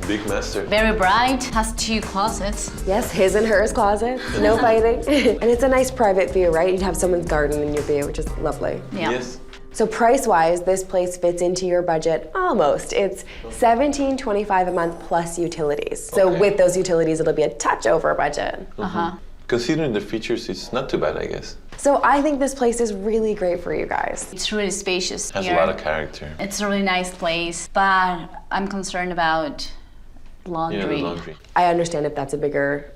Big master. very bright. Has 2 closets. Yes, his and hers closet, no fighting. And it's a nice private view, right? You'd have someone's garden in your view, which is lovely. Yeah. Yes. So price-wise, this place fits into your budget almost. It's $17.25 a month plus utilities. So Okay. with those utilities, it'll be a touch over budget. Considering the features, it's not too bad, I guess. So I think this place is really great for you guys. It's really spacious Has here. a lot of character. It's a really nice place, but I'm concerned about laundry. Yeah, the laundry. I understand if that's a bigger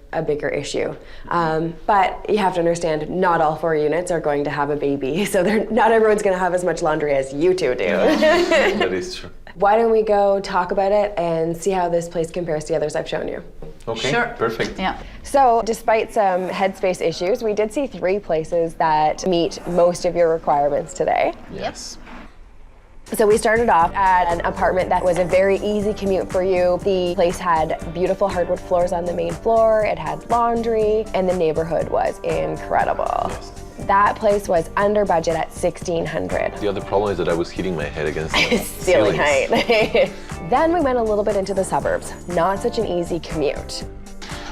issue, but you have to understand not all 4 units are going to have a baby, so not everyone's going to have as much laundry as you two do. That is true. Why don't we go talk about it and see how this place compares to the others I've shown you? Okay, Sure. perfect. Yeah. So, despite some headspace issues, we did see 3 places that meet most of your requirements today. Yes. So we started off at an apartment that was a very easy commute for you. The place had beautiful hardwood floors on the main floor, it had laundry, and the neighborhood was incredible. Yes. That place was under budget at $1,600. The other problem is that I was hitting my head against the Ceiling ceilings. height. Then we went a little bit into the suburbs. Not such an easy commute.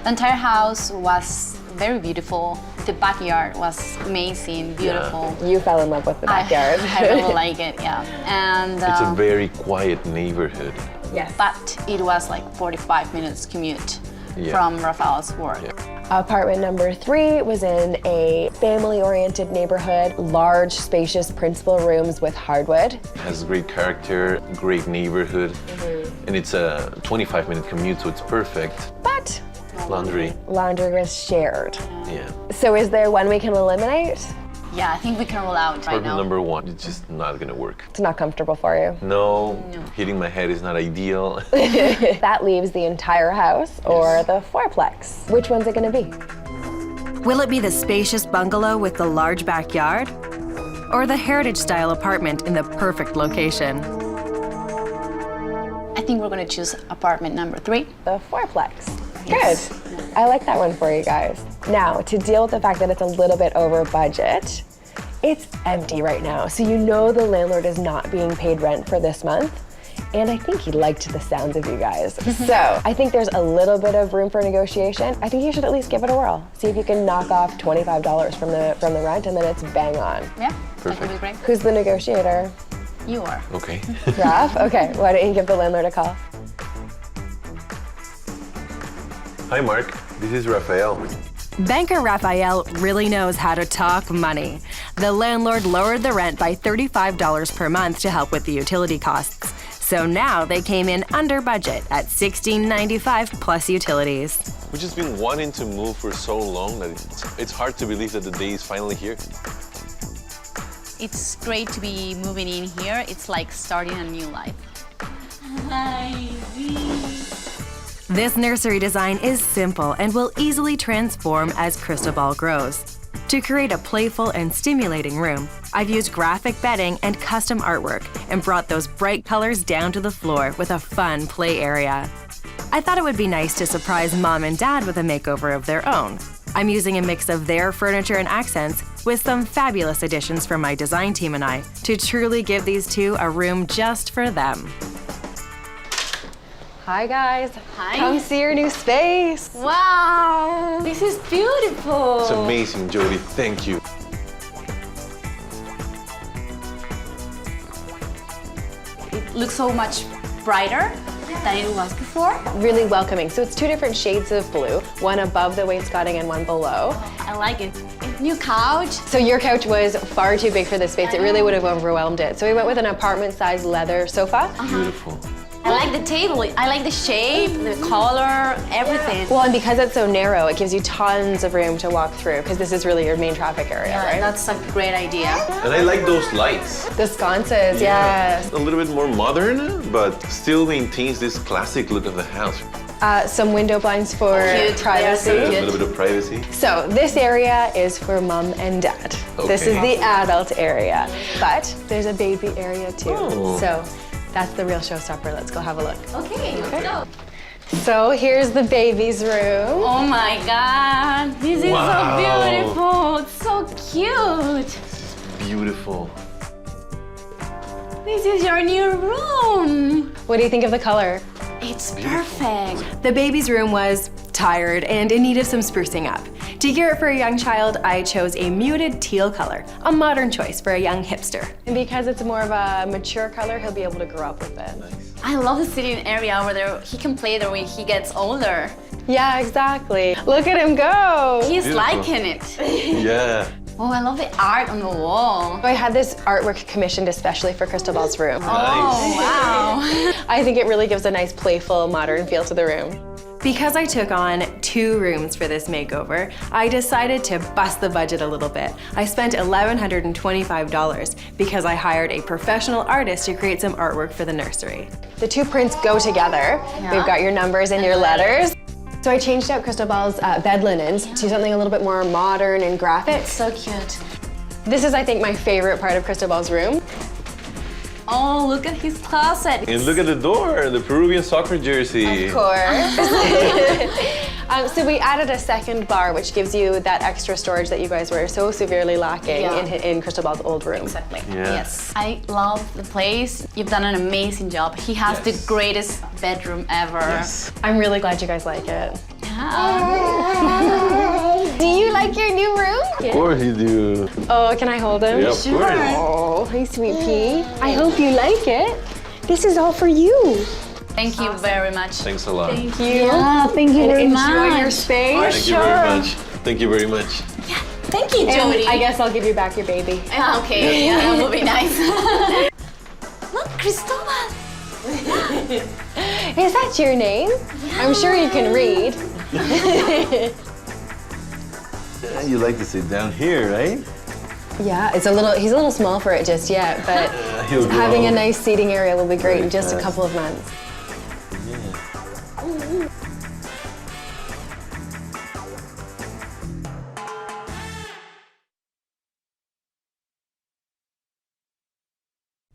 The entire house was very beautiful. The backyard was amazing, beautiful. You fell in love with the backyard. I really like it, yeah. And It's a very quiet neighborhood. Yes. but it was like 45 minutes commute Yeah. from Raphael's work. Apartment number 3 was in a family-oriented neighborhood, large, spacious principal rooms with hardwood. It has great character, great neighborhood, and it's a 25-minute commute, so it's perfect. But Laundry. laundry was shared. Yeah. So is there one we can eliminate? Yeah, I think we can roll out right Apartment now. number 1, it's just not gonna work. It's not comfortable for you. No, hitting my head is not ideal. That leaves the entire house or the fourplex. Which one's it gonna be? Will it be the spacious bungalow with the large backyard? Or the heritage-style apartment in the perfect location? I think we're gonna choose apartment number 3. The fourplex. Yes. Good. I like that one for you guys. Now, to deal with the fact that it's a little bit over budget, it's empty right now. So you know the landlord is not being paid rent for this month. And I think he liked the sounds of you guys. So I think there's a little bit of room for negotiation. I think you should at least give it a whirl. See if you can knock off $25 from the rent, and then it's bang on. Yeah, that would be great. Who's the negotiator? You are. Okay. Raph? Okay, why don't you give the landlord a call? Hi, Mark. This is Raphael. Banker Raphael really knows how to talk money. The landlord lowered the rent by $35 per month to help with the utility costs. So now they came in under budget at $16.95 plus utilities. We've just been wanting to move for so long that it's hard to believe that the day is finally here. It's great to be moving in here. It's like starting a new life. Hi. This nursery design is simple and will easily transform as Cristobal grows. To create a playful and stimulating room, I've used graphic bedding and custom artwork and brought those bright colors down to the floor with a fun play area. I thought it would be nice to surprise Mom and Dad with a makeover of their own. I'm using a mix of their furniture and accents with some fabulous additions from my design team and I to truly give these two a room just for them. Hi guys. Hi. Come see your new space. Wow, this is beautiful. It's amazing, Jody. Thank you. It looks so much brighter than it was before. Really welcoming. So it's two different shades of blue, one above the wainscoting and one below. I like it. New couch. So your couch was far too big for this space. It really would have overwhelmed it. So we went with an apartment-sized leather sofa. Beautiful. I like the table. I like the shape, the color, everything. Well, and because it's so narrow, it gives you tons of room to walk through because this is really your main traffic area, Yeah, right? that's a great idea. And I like those lights. The sconces, yes. A little bit more modern, but still maintains this classic look of the house. Some window blinds for Cute. privacy. They are so A little bit of privacy. So this area is for Mom and Dad. This is the adult area, but there's a baby area too. Oh. So that's the real showstopper. Let's go have a look. Okay, let's go. So here's the baby's room. Oh my God, this is Wow. so beautiful. It's so cute. Beautiful. This is your new room. What do you think of the color? It's perfect. The baby's room was tired and in need of some sprucing up. To gear it for a young child, I chose a muted teal color, a modern choice for a young hipster. And because it's more of a mature color, he'll be able to grow up with it. I love the sitting area over there. He can play there when he gets older. Yeah, exactly. Look at him go. He's Beautiful. liking it. Yeah. Oh, I love the art on the wall. I had this artwork commissioned especially for Cristobal's room. Oh, wow. I think it really gives a nice, playful, modern feel to the room. Because I took on 2 rooms for this makeover, I decided to bust the budget a little bit. I spent $1,125 because I hired a professional artist to create some artwork for the nursery. The 2 prints go together. Yeah. We've got your numbers and your letters. So I changed out Cristobal's bed linens to something a little bit more modern and graphic. So cute. This is, I think, my favorite part of Cristobal's room. Oh, look at his closet. And look at the door, the Peruvian soccer jersey. Of course. So we added a second bar, which gives you that extra storage that you guys were so severely lacking in Cristobal's old room. Exactly. Yeah. Yes. I love the place. You've done an amazing job. He has the greatest bedroom ever. Yes. I'm really glad you guys like it. Yeah. Do you like your new room? Of course you do. Oh, can I hold him? Yeah, of course. Oh, hi, sweet pea. I hope you like it. This is all for you. Thank you very much. Thanks a lot. Thank you. Yeah, thank you very much. Enjoy your space. Thank you very much. Thank you very much. Thank you, Jody. I guess I'll give you back your baby. Okay, yeah, that would be nice. Look, Cristobal. Is that your name? I'm sure you can read. You like to sit down here, right? Yeah, he's a little small for it just yet, but He'll grow. having a nice seating area will be great Very in just a fast. couple of months.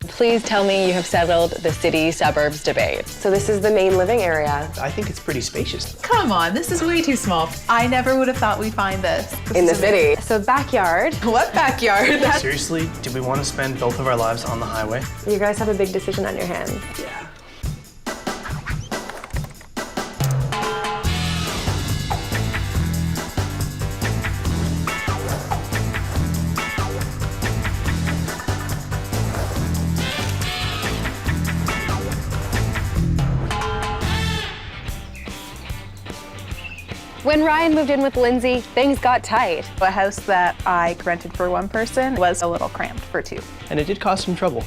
Please tell me you have settled the city-suburbs debate. So this is the main living area. I think it's pretty spacious. Come on, this is way too small. I never would have thought we'd find this. In the city. So backyard. What backyard? Seriously, do we want to spend both of our lives on the highway? You guys have a big decision on your hands. Yeah. When Ryan moved in with Lindsay, things got tight. A house that I rented for one person was a little cramped for two. And it did cause some trouble.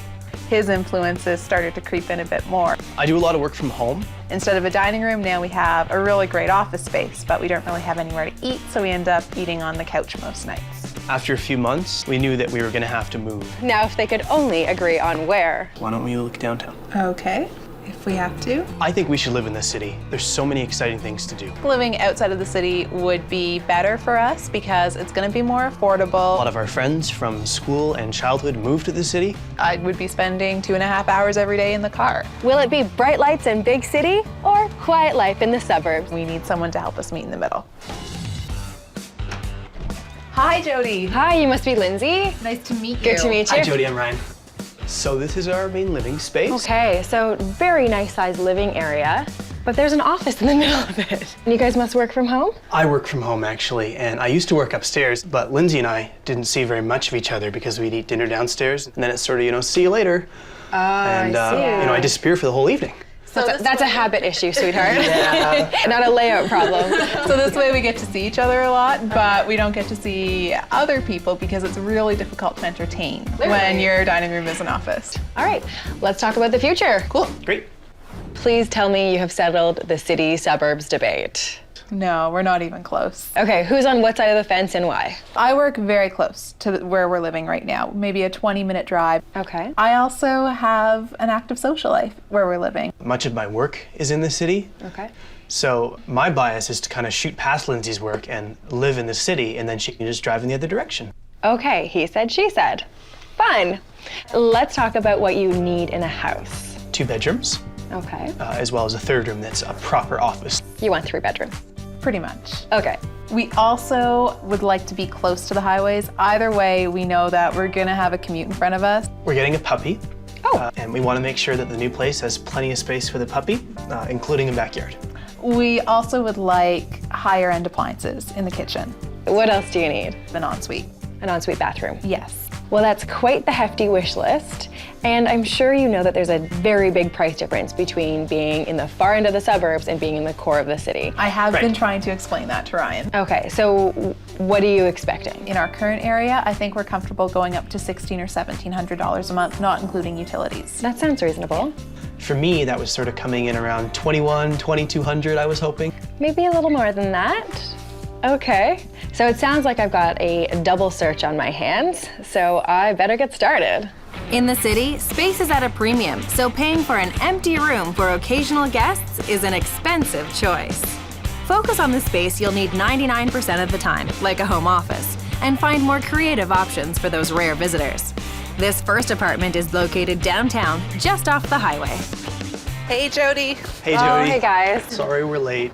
His influences started to creep in a bit more. I do a lot of work from home. Instead of a dining room, now we have a really great office space, but we don't really have anywhere to eat, so we end up eating on the couch most nights. After a few months, we knew that we were going to have to move. Now, if they could only agree on where. Why don't we look downtown? Okay, if we have to. I think we should live in the city. There's so many exciting things to do. Living outside of the city would be better for us because it's going to be more affordable. A lot of our friends from school and childhood moved to the city. I would be spending 2.5 hours every day in the car. Will it be bright lights and big city or quiet life in the suburbs? We need someone to help us meet in the middle. Hi, Jody. Hi, you must be Lindsay. Nice to meet you. Good to meet you. Hi, Jody, I'm Ryan. So this is our main living space. Okay, so very nice sized living area, but there's an office in the middle of it. And you guys must work from home? I work from home, actually, and I used to work upstairs, but Lindsay and I didn't see very much of each other because we'd eat dinner downstairs, and then it's sort of, see you later. And, I disappear for the whole evening. So that's a habit issue, sweetheart. Yeah. Not a layout problem. So this way we get to see each other a lot, but we don't get to see other people because it's really difficult to entertain when your dining room is an office. All right, let's talk about the future. Cool, great. Please tell me you have settled the city-suburbs debate. No, we're not even close. Okay, who's on what side of the fence and why? I work very close to where we're living right now, maybe a 20-minute drive. Okay. I also have an active social life where we're living. Much of my work is in the city. Okay. So my bias is to kind of shoot past Lindsay's work and live in the city, and then she can just drive in the other direction. Okay, he said, she said. Fine. Let's talk about what you need in a house. 2 bedrooms. Okay. As well as a 3rd room that's a proper office. You want 3 bedrooms? Pretty much. Okay. We also would like to be close to the highways. Either way, we know that we're gonna have a commute in front of us. We're getting a puppy. Oh. And we want to make sure that the new place has plenty of space for the puppy, including a backyard. We also would like higher end appliances in the kitchen. What else do you need? An ensuite. An ensuite bathroom? Yes. Well, that's quite the hefty wish list. And I'm sure you know that there's a very big price difference between being in the far end of the suburbs and being in the core of the city. I have been trying to explain that to Ryan. Okay, so what are you expecting? In our current area, I think we're comfortable going up to $1,600 or $1,700 a month, not including utilities. That sounds reasonable. For me, that was sort of coming in around $2,200, I was hoping. Maybe a little more than that. Okay, so it sounds like I've got a double search on my hands, so I better get started. In the city, space is at a premium, so paying for an empty room for occasional guests is an expensive choice. Focus on the space you'll need 99% of the time, like a home office, and find more creative options for those rare visitors. This first apartment is located downtown, just off the highway. Hey, Jody. Hey, Jody. Oh, hey, guys. Sorry we're late.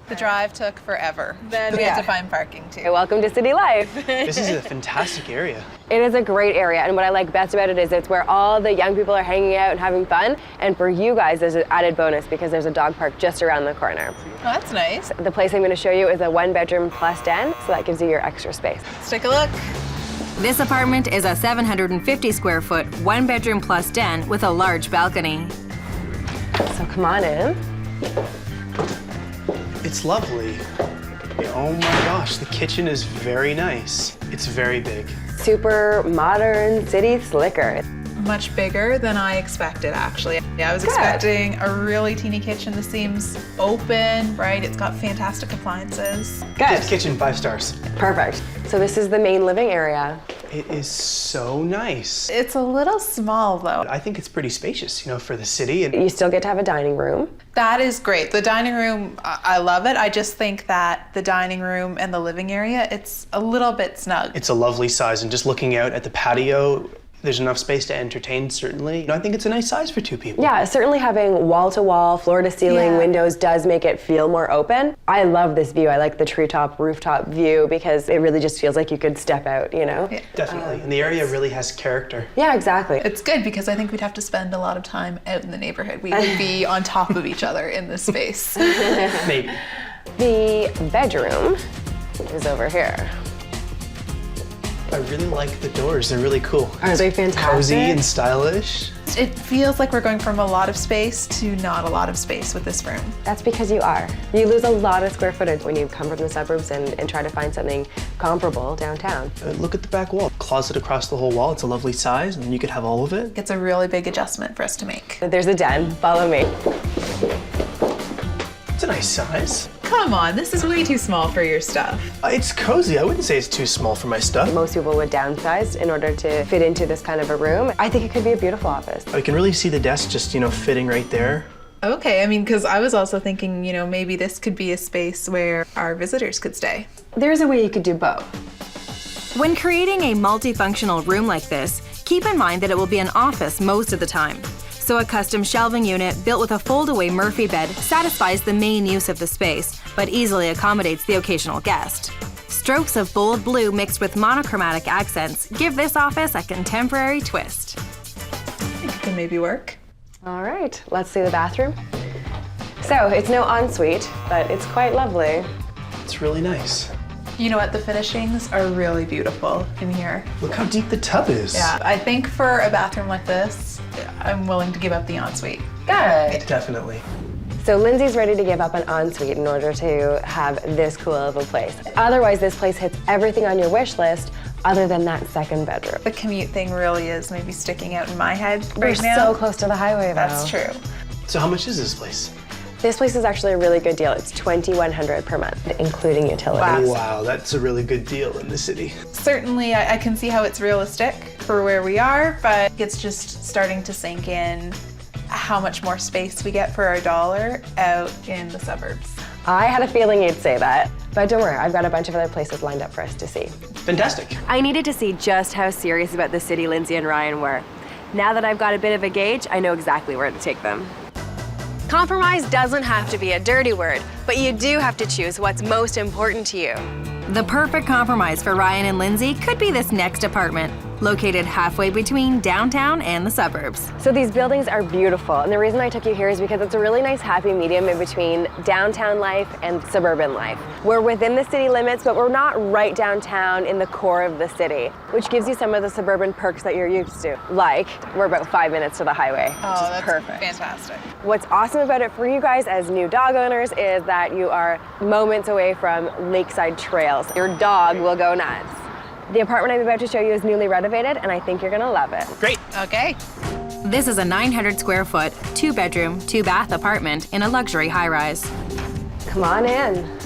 The drive took forever. Then we had to find parking too. Welcome to city life. This is a fantastic area. It is a great area, and what I like best about it is it's where all the young people are hanging out and having fun, and for you guys there's an added bonus because there's a dog park just around the corner. Oh, that's nice. The place I'm going to show you is a 1-bedroom plus den, so that gives you your extra space. Let's take a look. This apartment is a 750 square foot, 1-bedroom plus den with a large balcony. So come on in. It's lovely. Oh my gosh, the kitchen is very nice. It's very big. Super modern, city slicker. Much bigger than I expected, actually. Yeah, I was expecting a really teeny kitchen. This seems open, right? It's got fantastic appliances. Good. Kitchen, 5 stars. Perfect. So this is the main living area. It is so nice. It's a little small, though. I think it's pretty spacious, for the city. And you still get to have a dining room. That is great. The dining room, I love it. I just think that the dining room and the living area, it's a little bit snug. It's a lovely size, and just looking out at the patio, there's enough space to entertain, certainly. I think it's a nice size for 2 people. Yeah, certainly having wall-to-wall, floor-to-ceiling windows does make it feel more open. I love this view. I like the treetop rooftop view because it really just feels like you could step out, Yeah, definitely. And the area really has character. Yeah, exactly. It's good because I think we'd have to spend a lot of time out in the neighborhood. We would be on top of each other in this space. Maybe. The bedroom is over here. I really like the doors. They're really cool. Are they fantastic? Cozy and stylish. It feels like we're going from a lot of space to not a lot of space with this room. That's because you are. You lose a lot of square footage when you come from the suburbs and try to find something comparable downtown. Look at the back wall. Closet across the whole wall. It's a lovely size, and you could have all of it. It's a really big adjustment for us to make. There's a den. Follow me. It's a nice size. Come on, this is way too small for your stuff. It's cozy. I wouldn't say it's too small for my stuff. Most people would downsize in order to fit into this kind of a room. I think it could be a beautiful office. I can really see the desk just, fitting right there. Okay, I mean, because I was also thinking, maybe this could be a space where our visitors could stay. There's a way you could do both. When creating a multifunctional room like this, keep in mind that it will be an office most of the time. So a custom shelving unit built with a fold-away Murphy bed satisfies the main use of the space, but easily accommodates the occasional guest. Strokes of bold blue mixed with monochromatic accents give this office a contemporary twist. I think it can maybe work. All right, let's see the bathroom. So it's no ensuite, but it's quite lovely. It's really nice. You know what? The finishings are really beautiful in here. Look how deep the tub is. Yeah, I think for a bathroom like this, I'm willing to give up the ensuite. Good. Definitely. So Lindsay's ready to give up an ensuite in order to have this cool of a place. Otherwise, this place hits everything on your wish list other than that second bedroom. The commute thing really is maybe sticking out in my head right We're now. so close to the highway, though. That's true. So how much is this place? This place is actually a really good deal. It's $2,100 per month, including utilities. Wow, that's a really good deal in the city. Certainly, I can see how it's realistic for where we are, but it's just starting to sink in how much more space we get for our dollar out in the suburbs. I had a feeling you'd say that, but don't worry, I've got a bunch of other places lined up for us to see. Fantastic. I needed to see just how serious about the city Lindsay and Ryan were. Now that I've got a bit of a gauge, I know exactly where to take them. Compromise doesn't have to be a dirty word, but you do have to choose what's most important to you. The perfect compromise for Ryan and Lindsay could be this next apartment, located halfway between downtown and the suburbs. So these buildings are beautiful, and the reason I took you here is because it's a really nice happy medium in between downtown life and suburban life. We're within the city limits, but we're not right downtown in the core of the city, which gives you some of the suburban perks that you're used to. Like, we're about 5 minutes to the highway, Oh, which is that's perfect. fantastic. What's awesome about it for you guys as new dog owners is that you are moments away from lakeside trails. Your dog will go nuts. The apartment I'm about to show you is newly renovated, and I think you're gonna love it. Great. Okay. This is a 900 square foot, 2-bedroom, 2-bath apartment in a luxury high-rise. Come on in.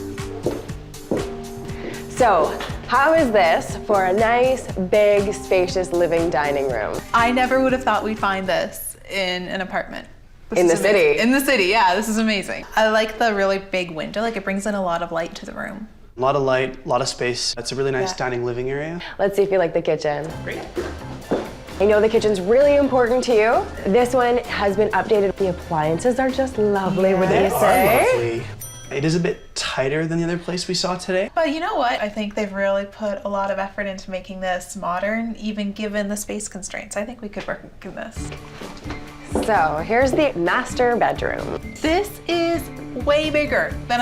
So, how is this for a nice, big, spacious living dining room? I never would have thought we'd find this in an apartment. This In is the amazing. city? In the city, yeah, this is amazing. I like the really big window, like it brings in a lot of light to the room. A lot of light, a lot of space. That's a really nice dining living area. Let's see if you like the kitchen. Great. I know the kitchen's really important to you. This one has been updated. The appliances are just lovely, wouldn't They you are say? lovely. It is a bit tighter than the other place we saw today. But you know what? I think they've really put a lot of effort into making this modern, even given the space constraints. I think we could work in this. So here's the master bedroom. This is way bigger than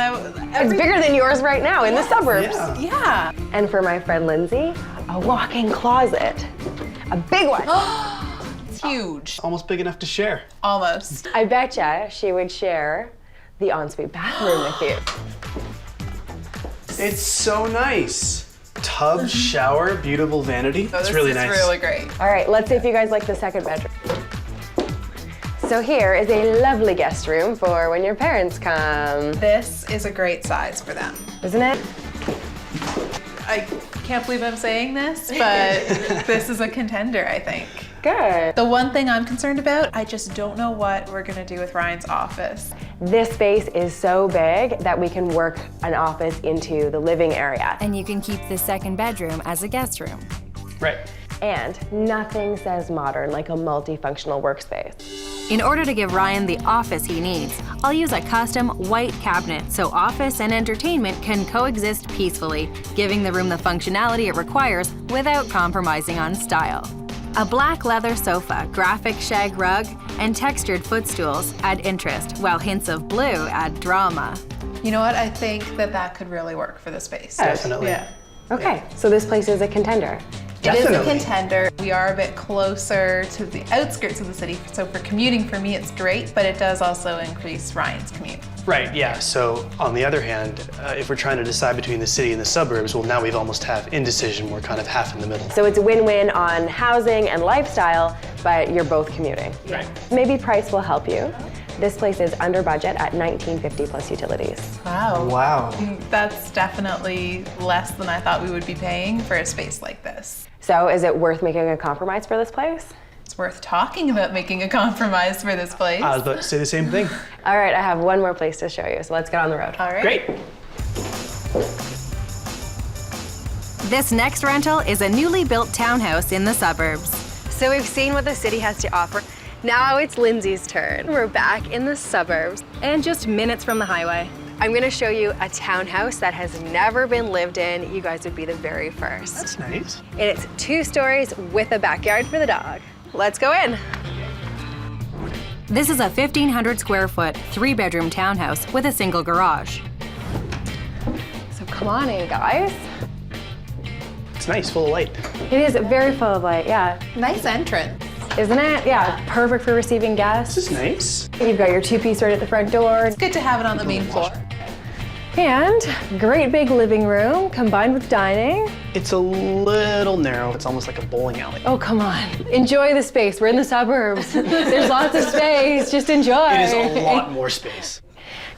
It's bigger than yours right now in the suburbs. Yeah. And for my friend Lindsay, a walk-in closet. A big one. It's huge. Almost big enough to share. Almost. I betcha she would share the ensuite bathroom with you. It's so nice. Tub, shower, beautiful vanity. Oh, It's this really is nice. really great. All right, let's see if you guys like the second bedroom. So here is a lovely guest room for when your parents come. This is a great size for them. Isn't it? I can't believe I'm saying this, but this is a contender, I think. Good. The one thing I'm concerned about, I just don't know what we're gonna do with Ryan's office. This space is so big that we can work an office into the living area. And you can keep the second bedroom as a guest room. Right. And nothing says modern like a multifunctional workspace. In order to give Ryan the office he needs, I'll use a custom white cabinet so office and entertainment can coexist peacefully, giving the room the functionality it requires without compromising on style. A black leather sofa, graphic shag rug, and textured footstools add interest, while hints of blue add drama. You know what? I think that could really work for the space. Definitely. Yeah. Okay, so this place is a contender. It is a Definitely. contender. We are a bit closer to the outskirts of the city, so for commuting, for me, it's great, but it does also increase Ryan's commute. Right, yeah. So on the other hand, if we're trying to decide between the city and the suburbs, well, now we've almost have indecision. We're kind of half in the middle. So it's a win-win on housing and lifestyle, but you're both commuting. Right. Maybe price will help you. This place is under budget at $19.50 plus utilities. Wow. Wow. That's definitely less than I thought we would be paying for a space like this. So is it worth making a compromise for this place? It's worth talking about making a compromise for this place. I was about to say the same thing. All right, I have one more place to show you, so let's get on the road. All right. Great. This next rental is a newly built townhouse in the suburbs. So we've seen what the city has to offer. Now it's Lindsay's turn. We're back in the suburbs. And just minutes from the highway. I'm gonna show you a townhouse that has never been lived in. You guys would be the very first. That's nice. And it's 2 stories with a backyard for the dog. Let's go in. This is a 1,500 square foot, 3-bedroom townhouse with a single garage. So come on in, guys. It's nice, full of light. It is very full of light, yeah. Nice entrance. Isn't it? Yeah, perfect for receiving guests. This is nice. You've got your 2-piece right at the front door. It's good to have it on the main floor. And great big living room combined with dining. It's a little narrow. It's almost like a bowling alley. Oh, come on. Enjoy the space. We're in the suburbs. There's lots of space. Just enjoy. It is a lot more space.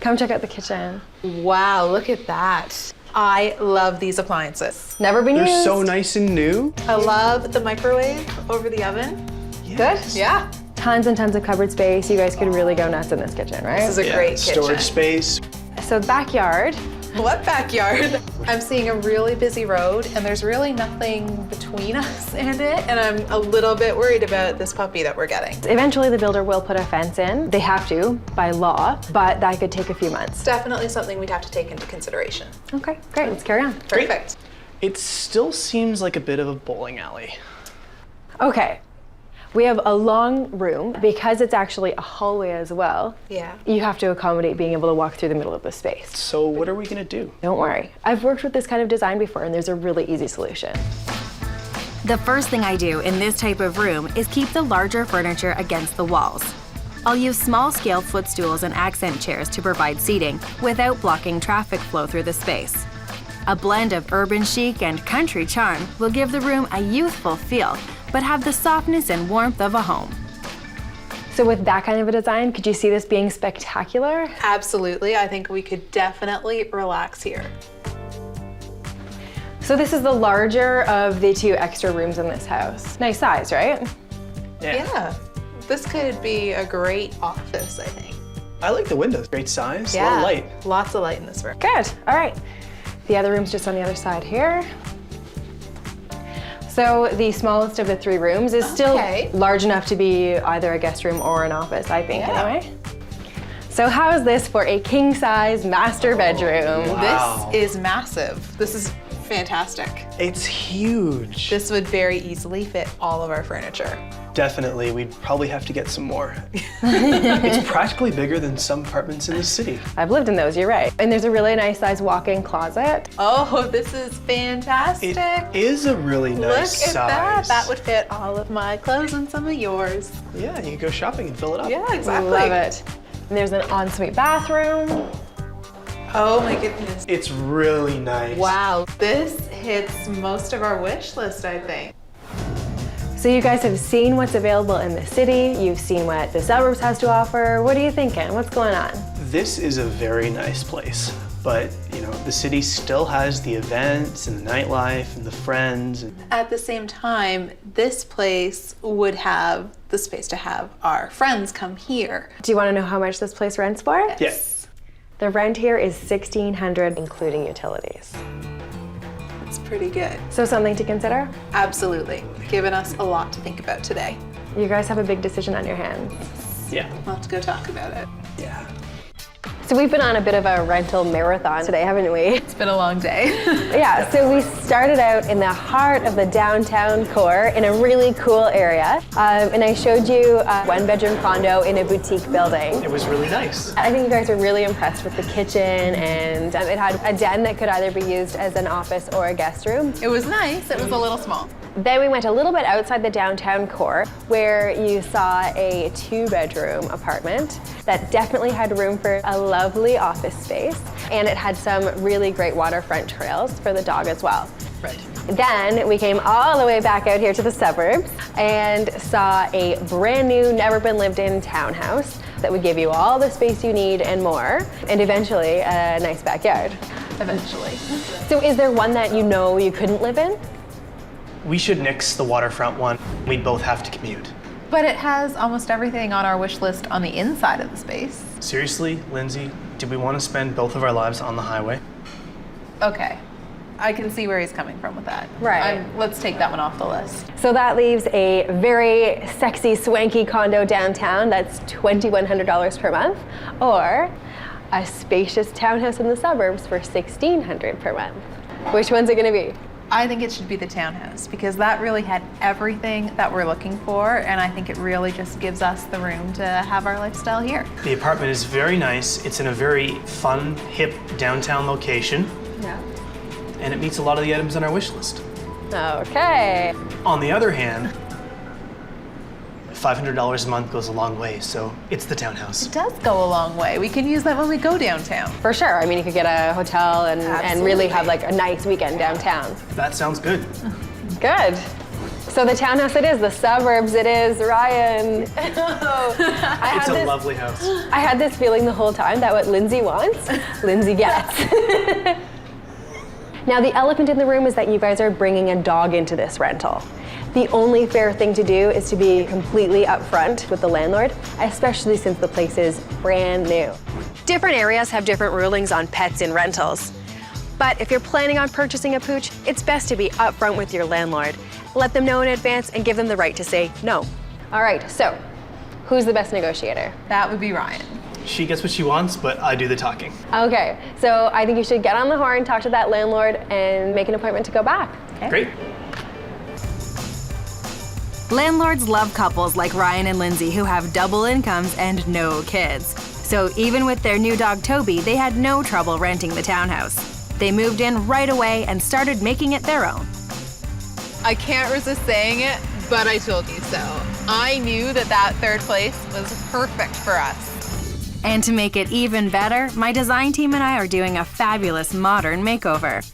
Come check out the kitchen. Wow, look at that. I love these appliances. Never been They're used. so nice and new. I love the microwave over the oven. Good? Yeah. Tons and tons of cupboard space. You guys could really go nuts in this kitchen, right? This is a great kitchen. Storage space. So backyard. What backyard? I'm seeing a really busy road and there's really nothing between us and it, and I'm a little bit worried about this puppy that we're getting. Eventually the builder will put a fence in. They have to by law, but that could take a few months. It's definitely something we'd have to take into consideration. Okay, great, let's carry on. Perfect. It still seems like a bit of a bowling alley. Okay, we have a long room. Because it's actually a hallway as well, Yeah. you have to accommodate being able to walk through the middle of the space. So what are we gonna do? Don't worry. I've worked with this kind of design before and there's a really easy solution. The first thing I do in this type of room is keep the larger furniture against the walls. I'll use small-scale footstools and accent chairs to provide seating without blocking traffic flow through the space. A blend of urban chic and country charm will give the room a youthful feel, but have the softness and warmth of a home. So with that kind of a design, could you see this being spectacular? Absolutely. I think we could definitely relax here. So this is the larger of the 2 extra rooms in this house. Nice size, right? Yeah. This could be a great office, I think. I like the windows. Great size, a lot of light. Lots of light in this room. Good, all right. The other room's just on the other side here. So the smallest of the 3 rooms is still large enough to be either a guest room or an office, I think, anyway. So how is this for a king-size master bedroom? Wow. This is massive. This is fantastic. It's huge. This would very easily fit all of our furniture. Definitely, we'd probably have to get some more. It's practically bigger than some apartments in the city. I've lived in those, you're right. And there's a really nice size walk-in closet. Oh, this is fantastic. It is a really nice Look at size. that. That would fit all of my clothes and some of yours. Yeah, you can go shopping and fill it up. Yeah, exactly. Love it. And there's an ensuite bathroom. Oh my goodness. It's really nice. Wow, this hits most of our wish list, I think. So you guys have seen what's available in the city. You've seen what the suburbs has to offer. What are you thinking? What's going on? This is a very nice place, but you know, the city still has the events and the nightlife and the friends. At the same time, this place would have the space to have our friends come here. Do you want to know how much this place rents for? Yes. The rent here is $1,600, including utilities. It's pretty good. So something to consider? Absolutely. Given us a lot to think about today. You guys have a big decision on your hands. Yeah. We'll have to go talk about it. Yeah. So we've been on a bit of a rental marathon today, haven't we? It's been a long day. Yeah, so we started out in the heart of the downtown core in a really cool area. And I showed you a 1-bedroom condo in a boutique building. It was really nice. I think you guys are really impressed with the kitchen, and it had a den that could either be used as an office or a guest room. It was nice. It was a little small. Then we went a little bit outside the downtown core where you saw a 2-bedroom apartment that definitely had room for a lovely office space, and it had some really great waterfront trails for the dog as well. Right. Then we came all the way back out here to the suburbs and saw a brand new, never been lived in townhouse that would give you all the space you need and more, and eventually a nice backyard. Eventually. So is there one that you know you couldn't live in? We should nix the waterfront one. We'd both have to commute. But it has almost everything on our wish list on the inside of the space. Seriously, Lindsay, do we want to spend both of our lives on the highway? Okay. I can see where he's coming from with that. Right. Let's take that one off the list. So that leaves a very sexy, swanky condo downtown that's $2,100 per month, or a spacious townhouse in the suburbs for $1,600 per month. Which one's it gonna be? I think it should be the townhouse because that really had everything that we're looking for, and I think it really just gives us the room to have our lifestyle here. The apartment is very nice. It's in a very fun, hip downtown location. Yeah. And it meets a lot of the items on our wish list. Okay. On the other hand, $500 a month goes a long way, so it's the townhouse. It does go a long way. We can use that when we go downtown. For sure. I mean, you could get a hotel and really have like a nice weekend downtown. That sounds good. Good. So the townhouse it is, the suburbs it is, Ryan. It's a lovely house. I had this feeling the whole time that what Lindsay wants, Lindsay gets. Now the elephant in the room is that you guys are bringing a dog into this rental. The only fair thing to do is to be completely upfront with the landlord, especially since the place is brand new. Different areas have different rulings on pets in rentals. But if you're planning on purchasing a pooch, it's best to be upfront with your landlord. Let them know in advance and give them the right to say no. All right, so who's the best negotiator? That would be Ryan. She gets what she wants, but I do the talking. Okay, so I think you should get on the horn, talk to that landlord, and make an appointment to go back. Okay? Great. Landlords love couples like Ryan and Lindsay who have double incomes and no kids. So even with their new dog Toby, they had no trouble renting the townhouse. They moved in right away and started making it their own. I can't resist saying it, but I told you so. I knew that third place was perfect for us. And to make it even better, my design team and I are doing a fabulous modern makeover.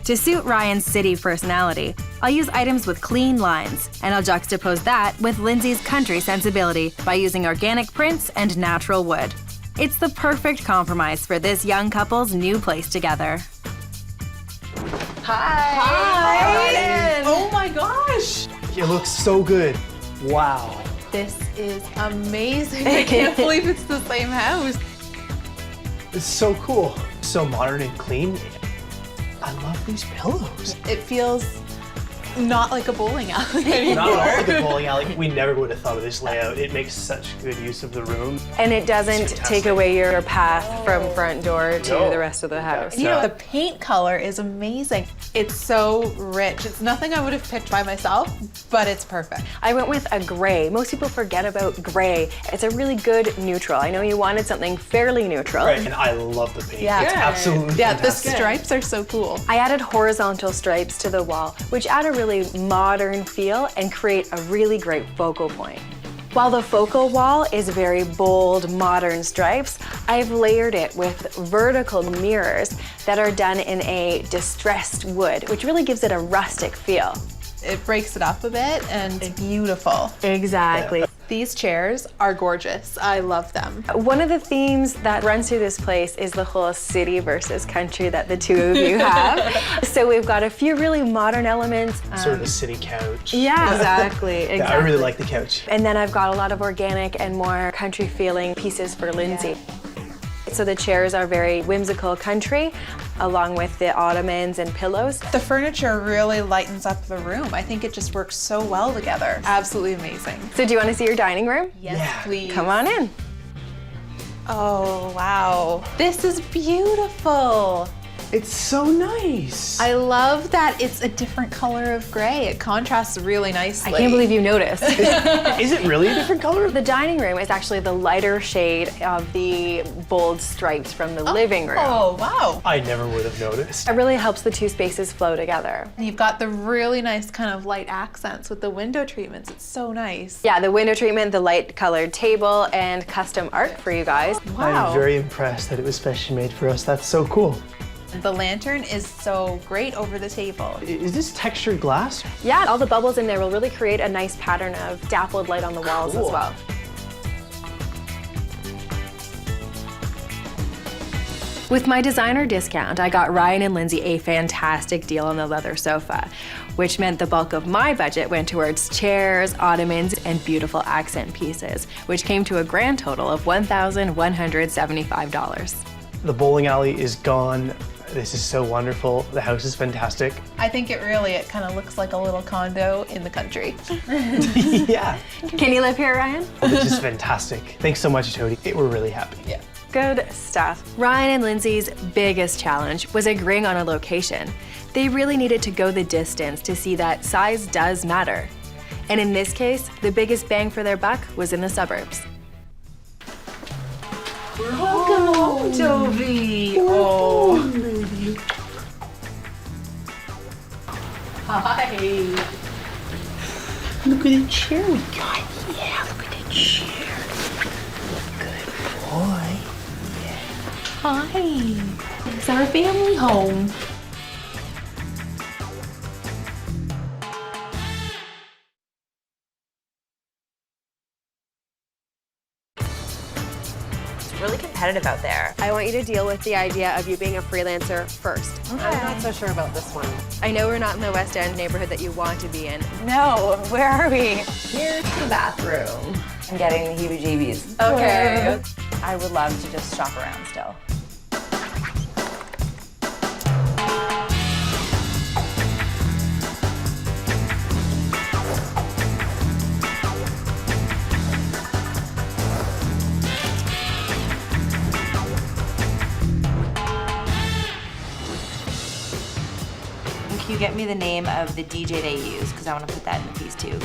To suit Ryan's city personality, I'll use items with clean lines, and I'll juxtapose that with Lindsay's country sensibility by using organic prints and natural wood. It's the perfect compromise for this young couple's new place together. Hi. Oh my gosh. It looks so good. Wow. This is amazing. I can't believe it's the same house. It's so cool. So modern and clean. I love these pillows. It feels not like a bowling alley anymore. Not at all like a bowling alley. We never would have thought of this layout. It makes such good use of the room. And it doesn't take away your path from front door to the rest of the house. You know, the paint color is amazing. It's so rich. It's nothing I would have picked by myself, but it's perfect. I went with a gray. Most people forget about gray. It's a really good neutral. I know you wanted something fairly neutral. Right, and I love the paint. Yeah. It's absolutely Yeah, fantastic. the stripes are so cool. I added horizontal stripes to the wall, which add a really modern feel and create a really great focal point. While the focal wall is very bold, modern stripes, I've layered it with vertical mirrors that are done in a distressed wood, which really gives it a rustic feel. It breaks it up a bit and it's beautiful. Exactly. These chairs are gorgeous. I love them. One of the themes that runs through this place is the whole city versus country that the two of you have. So we've got a few really modern elements. Sort of a city couch. Yeah, exactly. Yeah, I really like the couch. And then I've got a lot of organic and more country feeling pieces for Lindsay. So the chairs are very whimsical country, along with the ottomans and pillows. The furniture really lightens up the room. I think it just works so well together. Absolutely amazing. So do you want to see your dining room? Yes, please. Come on in. Oh, wow. This is beautiful. It's so nice. I love that it's a different color of gray. It contrasts really nicely. I can't believe you noticed. Is it really a different color? The dining room is actually the lighter shade of the bold stripes from the living room. Oh, wow. I never would have noticed. It really helps the two spaces flow together. And you've got the really nice kind of light accents with the window treatments. It's so nice. Yeah, the window treatment, the light colored table, and custom art for you guys. Wow. I'm very impressed that it was specially made for us. That's so cool. The lantern is so great over the table. Is this textured glass? Yeah, all the bubbles in there will really create a nice pattern of dappled light on the walls as well. With my designer discount, I got Ryan and Lindsay a fantastic deal on the leather sofa, which meant the bulk of my budget went towards chairs, ottomans, and beautiful accent pieces, which came to a grand total of $1,175. The bowling alley is gone. This is so wonderful. The house is fantastic. I think it kind of looks like a little condo in the country. Yeah. Can you live here, Ryan? This is fantastic. Thanks so much, Jody. We're really happy. Yeah. Good stuff. Ryan and Lindsay's biggest challenge was agreeing on a location. They really needed to go the distance to see that size does matter. And in this case, the biggest bang for their buck was in the suburbs. Welcome home, Toby. Oh. Hi. Look at the chair we got. Yeah, look at the chair. Good boy. Yeah. Hi. It's our family home. Really competitive out there. I want you to deal with the idea of you being a freelancer first. I'm not so sure about this one. I know we're not in the West End neighborhood that you want to be in. No, where are we? Here's the bathroom. I'm getting the heebie-jeebies. Okay. I would love to just shop around still. Can you get me the name of the DJ they use? Because I want to put that in the piece too.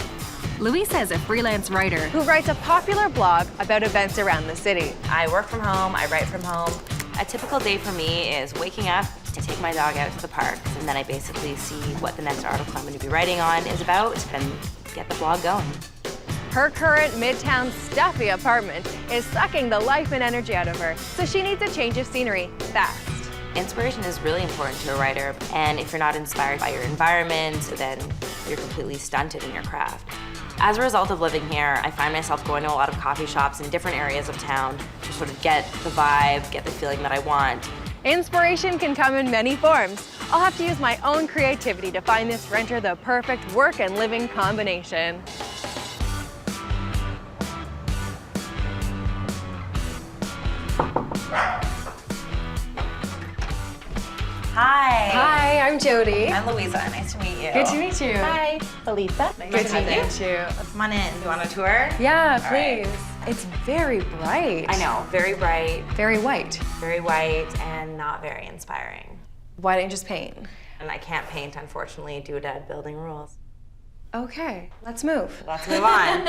Louisa is a freelance writer Who writes a popular blog about events around the city. I work from home, I write from home. A typical day for me is waking up to take my dog out to the park, and then I basically see what the next article I'm going to be writing on is about and get the blog going. Her current Midtown stuffy apartment is sucking the life and energy out of her, so she needs a change of scenery fast. Inspiration is really important to a writer, and if you're not inspired by your environment, then you're completely stunted in your craft. As a result of living here, I find myself going to a lot of coffee shops in different areas of town to sort of get the vibe, get the feeling that I want. Inspiration can come in many forms. I'll have to use my own creativity to find this renter the perfect work and living combination. Hi. Hi, I'm Jody. I'm Louisa. Nice to meet you. Good to meet you. Hi. Felisa. Good to meet you. Come on in. You want a tour? Yeah, All right. please. It's very bright. I know. Very bright. Very white. Very white and not very inspiring. Why didn't you just paint? And I can't paint, unfortunately, due to building rules. Okay, let's move. Let's move on.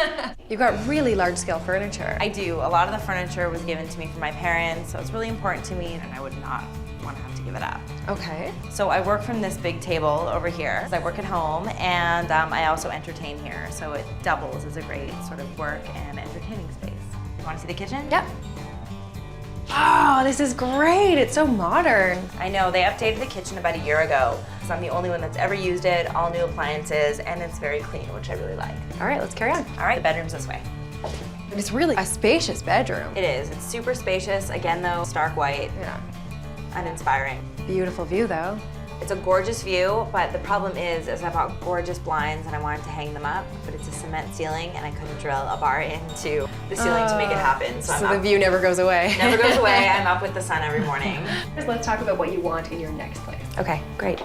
You've got really large-scale furniture. I do. A lot of the furniture was given to me from my parents, so it's really important to me, and I would not want to have to give it up. Okay. So I work from this big table over here. I work at home, and I also entertain here, so it doubles as a great sort of work and entertaining space. You want to see the kitchen? Yep. Oh, this is great. It's so modern. I know. They updated the kitchen about a year ago, so I'm the only one that's ever used it, all new appliances, and it's very clean, which I really like. All right, let's carry on. All right, the bedroom's this way. It's really a spacious bedroom. It is. It's super spacious. Again, though, stark white. Yeah. Uninspiring. Beautiful view, though. It's a gorgeous view, but the problem is I bought gorgeous blinds and I wanted to hang them up, but it's a cement ceiling and I couldn't drill a bar into the ceiling to make it happen. So the view never goes away. Never goes away. I'm up with the sun every morning. Let's talk about what you want in your next place. Okay, great.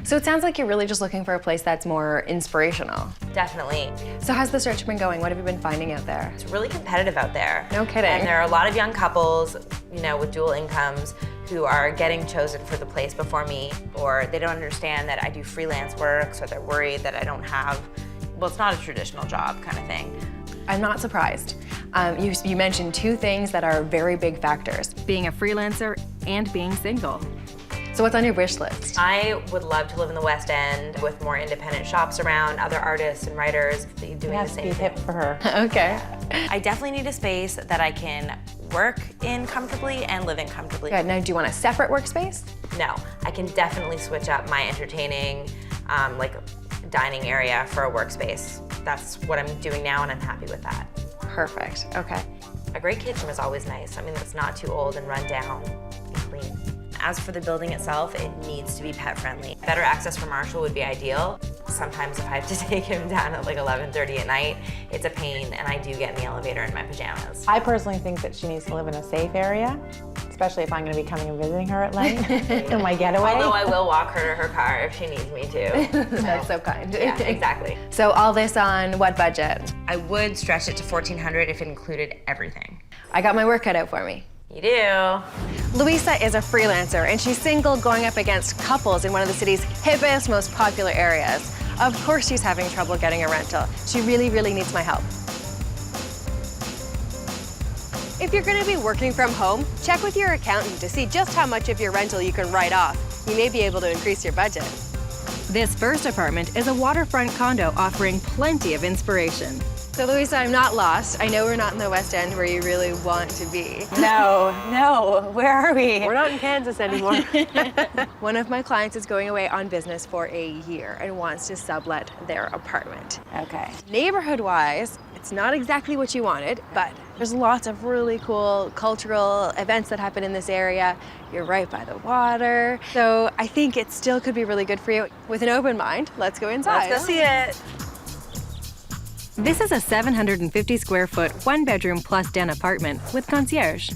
So it sounds like you're really just looking for a place that's more inspirational. Definitely. So how's the search been going? What have you been finding out there? It's really competitive out there. No kidding. And there are a lot of young couples, you know, with dual incomes who are getting chosen for the place before me, or they don't understand that I do freelance work, so they're worried that I don't have, well, it's not a traditional job kind of thing. I'm not surprised. You mentioned two things that are very big factors. Being a freelancer and being single. So what's on your wish list? I would love to live in the West End with more independent shops around, other artists and writers doing the same thing. For her. Okay. I definitely need a space that I can work in comfortably and live in comfortably. Good. Now, do you want a separate workspace? No, I can definitely switch up my entertaining, like dining area for a workspace. That's what I'm doing now, and I'm happy with that. Perfect. Okay. A great kitchen is always nice. I mean, that's not too old and run down and clean. As for the building itself, it needs to be pet friendly. Better access for Marshall would be ideal. Sometimes if I have to take him down at like 11:30 at night, it's a pain, and I do get in the elevator in my pajamas. I personally think that she needs to live in a safe area, especially if I'm going to be coming and visiting her at night in my getaway. Although I will walk her to her car if she needs me to. That's so kind. Yeah, exactly. So all this on what budget? I would stretch it to $1,400 if it included everything. I got my work cut out for me. You do. Louisa is a freelancer, and she's single going up against couples in one of the city's hippest, most popular areas. Of course she's having trouble getting a rental. She really, really needs my help. If you're gonna be working from home, check with your accountant to see just how much of your rental you can write off. You may be able to increase your budget. This first apartment is a waterfront condo offering plenty of inspiration. So Louisa, I'm not lost. I know we're not in the West End where you really want to be. No, where are we? We're not in Kansas anymore. One of my clients is going away on business for a year and wants to sublet their apartment. Okay. Neighborhood-wise, it's not exactly what you wanted, but there's lots of really cool cultural events that happen in this area. You're right by the water. So I think it still could be really good for you. With an open mind, let's go inside. Let's go see it. This is a 750 square foot, 1-bedroom plus den apartment with concierge.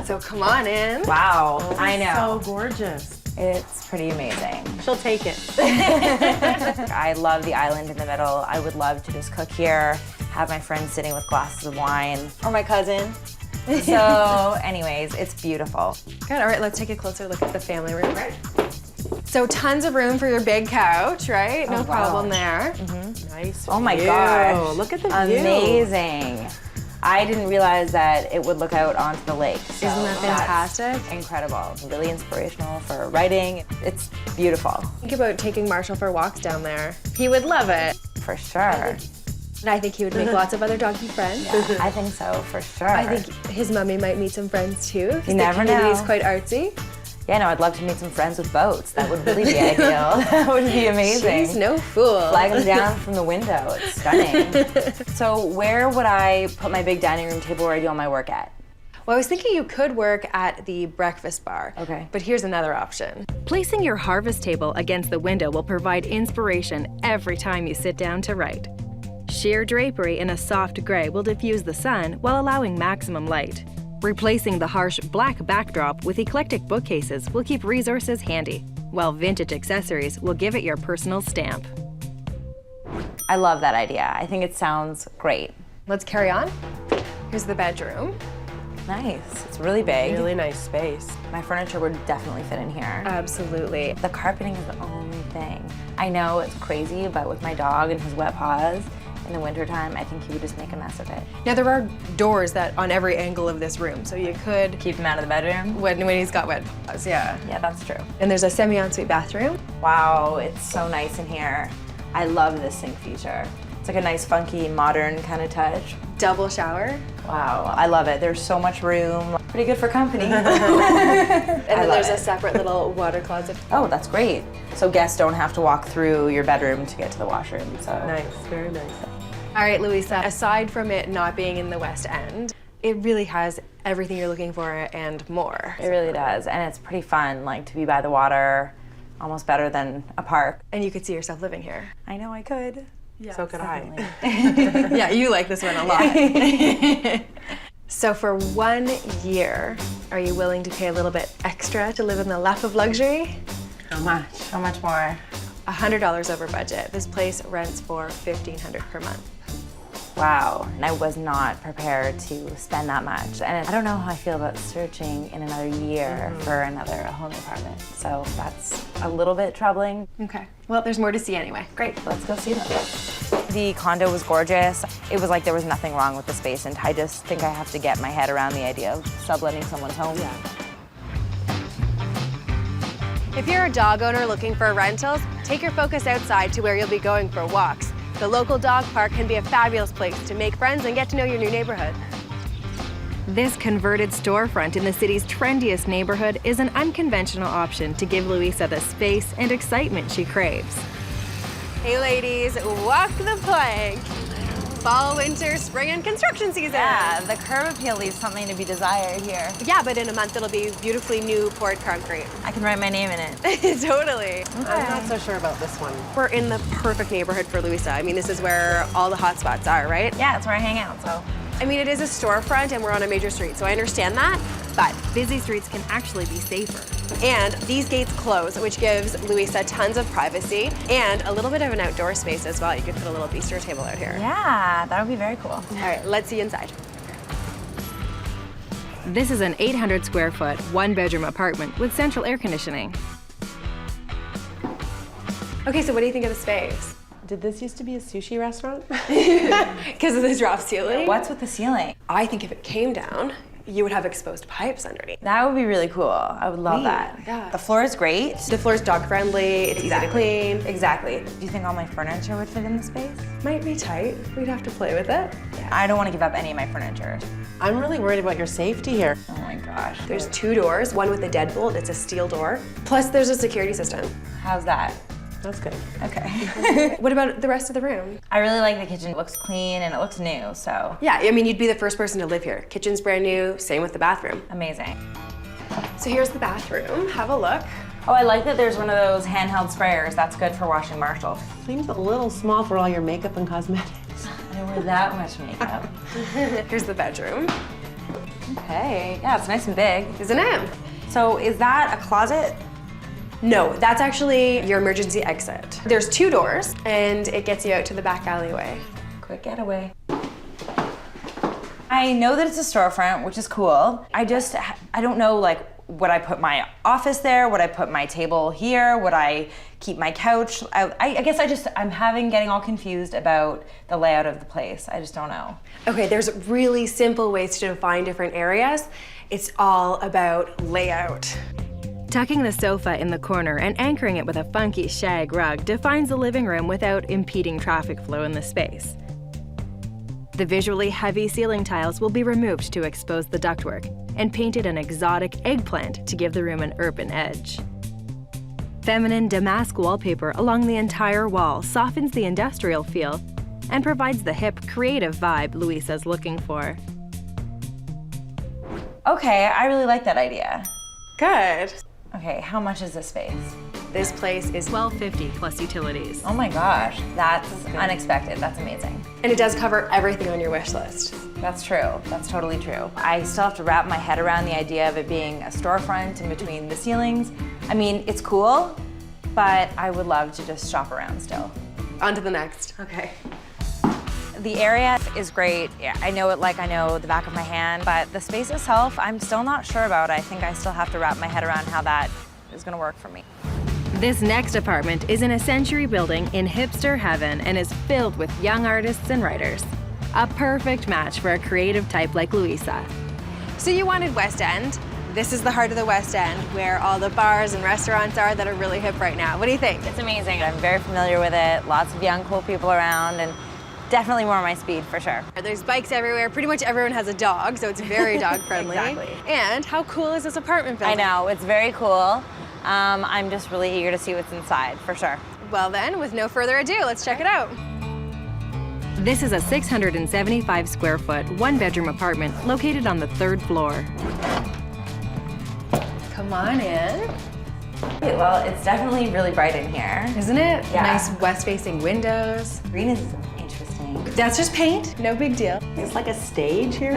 So come on in. Wow, I know. So gorgeous. It's pretty amazing. She'll take it. I love the island in the middle. I would love to just cook here, have my friends sitting with glasses of wine, or my cousin. So anyways, it's beautiful. Good, all right, let's take a closer look at the family room. Right. So tons of room for your big couch, right? No problem there. Nice. Oh my gosh. Look at the view. Amazing. I didn't realize that it would look out onto the lake. So isn't that fantastic? Incredible. Really inspirational for writing. It's beautiful. Think about taking Marshall for walks down there. He would love it. For sure. And I think he would make lots of other doggy friends. Yeah, I think so, for sure. I think his mummy might meet some friends too. You never know. The community's quite artsy. Yeah, no, I'd love to meet some friends with boats. That would really be ideal. That would be amazing. She's no fool. Flag them down from the window. It's stunning. So where would I put my big dining room table where I do all my work at? Well, I was thinking you could work at the breakfast bar. Okay. But here's another option. Placing your harvest table against the window will provide inspiration every time you sit down to write. Sheer drapery in a soft gray will diffuse the sun while allowing maximum light. Replacing the harsh black backdrop with eclectic bookcases will keep resources handy, while vintage accessories will give it your personal stamp. I love that idea. I think it sounds great. Let's carry on. Here's the bedroom. Nice. It's really big. Really nice space. My furniture would definitely fit in here. Absolutely. The carpeting is the only thing. I know it's crazy, but with my dog and his wet paws, in the wintertime, I think he would just make a mess of it. Now there are doors that on every angle of this room, so you could keep him out of the bedroom when he's got wet paws. Yeah. Yeah, that's true. And there's a semi-ensuite bathroom. Wow, it's so nice in here. I love this sink feature. It's like a nice, funky, modern kind of touch. Double shower. Wow, I love it. There's so much room. Pretty good for company. And then there's a separate little water closet. Oh, that's great. So guests don't have to walk through your bedroom to get to the washroom. So nice, very nice. All right, Louisa, aside from it not being in the West End, it really has everything you're looking for and more. It really does, and it's pretty fun, like to be by the water, almost better than a park. And you could see yourself living here. I know I could. Yeah, so could I. Yeah, you like this one a lot. So for 1 year, are you willing to pay a little bit extra to live in the lap of luxury? How much? How much more? $100 over budget. This place rents for $1,500 per month. Wow, and I was not prepared to spend that much. And I don't know how I feel about searching in another year for another home apartment. So that's a little bit troubling. Okay, well, there's more to see anyway. Great, let's go see them. The condo was gorgeous. It was like there was nothing wrong with the space, and I just think I have to get my head around the idea of subletting someone's home. If you're a dog owner looking for rentals, take your focus outside to where you'll be going for walks. The local dog park can be a fabulous place to make friends and get to know your new neighborhood. This converted storefront in the city's trendiest neighborhood is an unconventional option to give Louisa the space and excitement she craves. Hey ladies, walk the plank. Fall, winter, spring, and construction season. Yeah, the curb appeal leaves something to be desired here. Yeah, but in a month it'll be beautifully new poured concrete. I can write my name in it. Totally. I'm not so sure about this one. We're in the perfect neighborhood for Louisa. I mean, this is where all the hot spots are, right? Yeah, it's where I hang out, so. I mean, it is a storefront and we're on a major street, so I understand that, but busy streets can actually be safer. And these gates close, which gives Louisa tons of privacy and a little bit of an outdoor space as well. You could put a little bistro table out here. Yeah, that would be very cool. All right, let's see inside. This is an 800 square foot, 1-bedroom apartment with central air conditioning. Okay, so what do you think of the space? Did this used to be a sushi restaurant? Because of the drop ceiling? What's with the ceiling? I think if it came down, you would have exposed pipes underneath. That would be really cool. I would love that. Yeah. The floor is great. The floor is dog friendly, it's easy to clean. Exactly. Do you think all my furniture would fit in the space? Might be tight. We'd have to play with it. I don't want to give up any of my furniture. I'm really worried about your safety here. Oh my gosh. There's 2 doors, one with a deadbolt, it's a steel door. Plus there's a security system. How's that? That's good. Okay. What about the rest of the room? I really like the kitchen. It looks clean and it looks new, so. Yeah, I mean, you'd be the first person to live here. Kitchen's brand new, same with the bathroom. Amazing. So here's the bathroom. Have a look. Oh, I like that there's one of those handheld sprayers. That's good for washing Marshall. Seems a little small for all your makeup and cosmetics. I don't wear that much makeup. Here's the bedroom. Okay, yeah, it's nice and big. Isn't it? So is that a closet? No, that's actually your emergency exit. There's 2 doors, and it gets you out to the back alleyway. Quick getaway. I know that it's a storefront, which is cool. I don't know, like, would I put my office there? Would I put my table here? Would I keep my couch? I guess I'm getting all confused about the layout of the place. I just don't know. Okay, there's really simple ways to define different areas. It's all about layout. Tucking the sofa in the corner and anchoring it with a funky shag rug defines the living room without impeding traffic flow in the space. The visually heavy ceiling tiles will be removed to expose the ductwork and painted an exotic eggplant to give the room an urban edge. Feminine damask wallpaper along the entire wall softens the industrial feel and provides the hip, creative vibe Louisa's looking for. Okay, I really like that idea. Good. Okay, how much is this space? This place is $12.50 plus utilities. Oh my gosh, that's unexpected. That's amazing. And it does cover everything on your wish list. That's true. That's totally true. I still have to wrap my head around the idea of it being a storefront in between the ceilings. I mean, it's cool, but I would love to just shop around still. On to the next. Okay. The area is great. Yeah, I know it like I know the back of my hand, but the space itself, I'm still not sure about. I think I still have to wrap my head around how that is gonna work for me. This next apartment is in a century building in hipster heaven and is filled with young artists and writers. A perfect match for a creative type like Louisa. So you wanted West End. This is the heart of the West End, where all the bars and restaurants are that are really hip right now. What do you think? It's amazing. I'm very familiar with it. Lots of young, cool people around, and definitely more my speed, for sure. There's bikes everywhere. Pretty much everyone has a dog, so it's very dog friendly. Exactly. And how cool is this apartment building? I know, it's very cool. I'm just really eager to see what's inside, for sure. Well then, with no further ado, let's check it out. This is a 675 square foot, 1-bedroom apartment located on the 3rd floor. Come on in. Okay, well, it's definitely really bright in here. Isn't it? Yeah. Nice west-facing windows. Green is interesting. That's just paint, no big deal. It's like a stage here.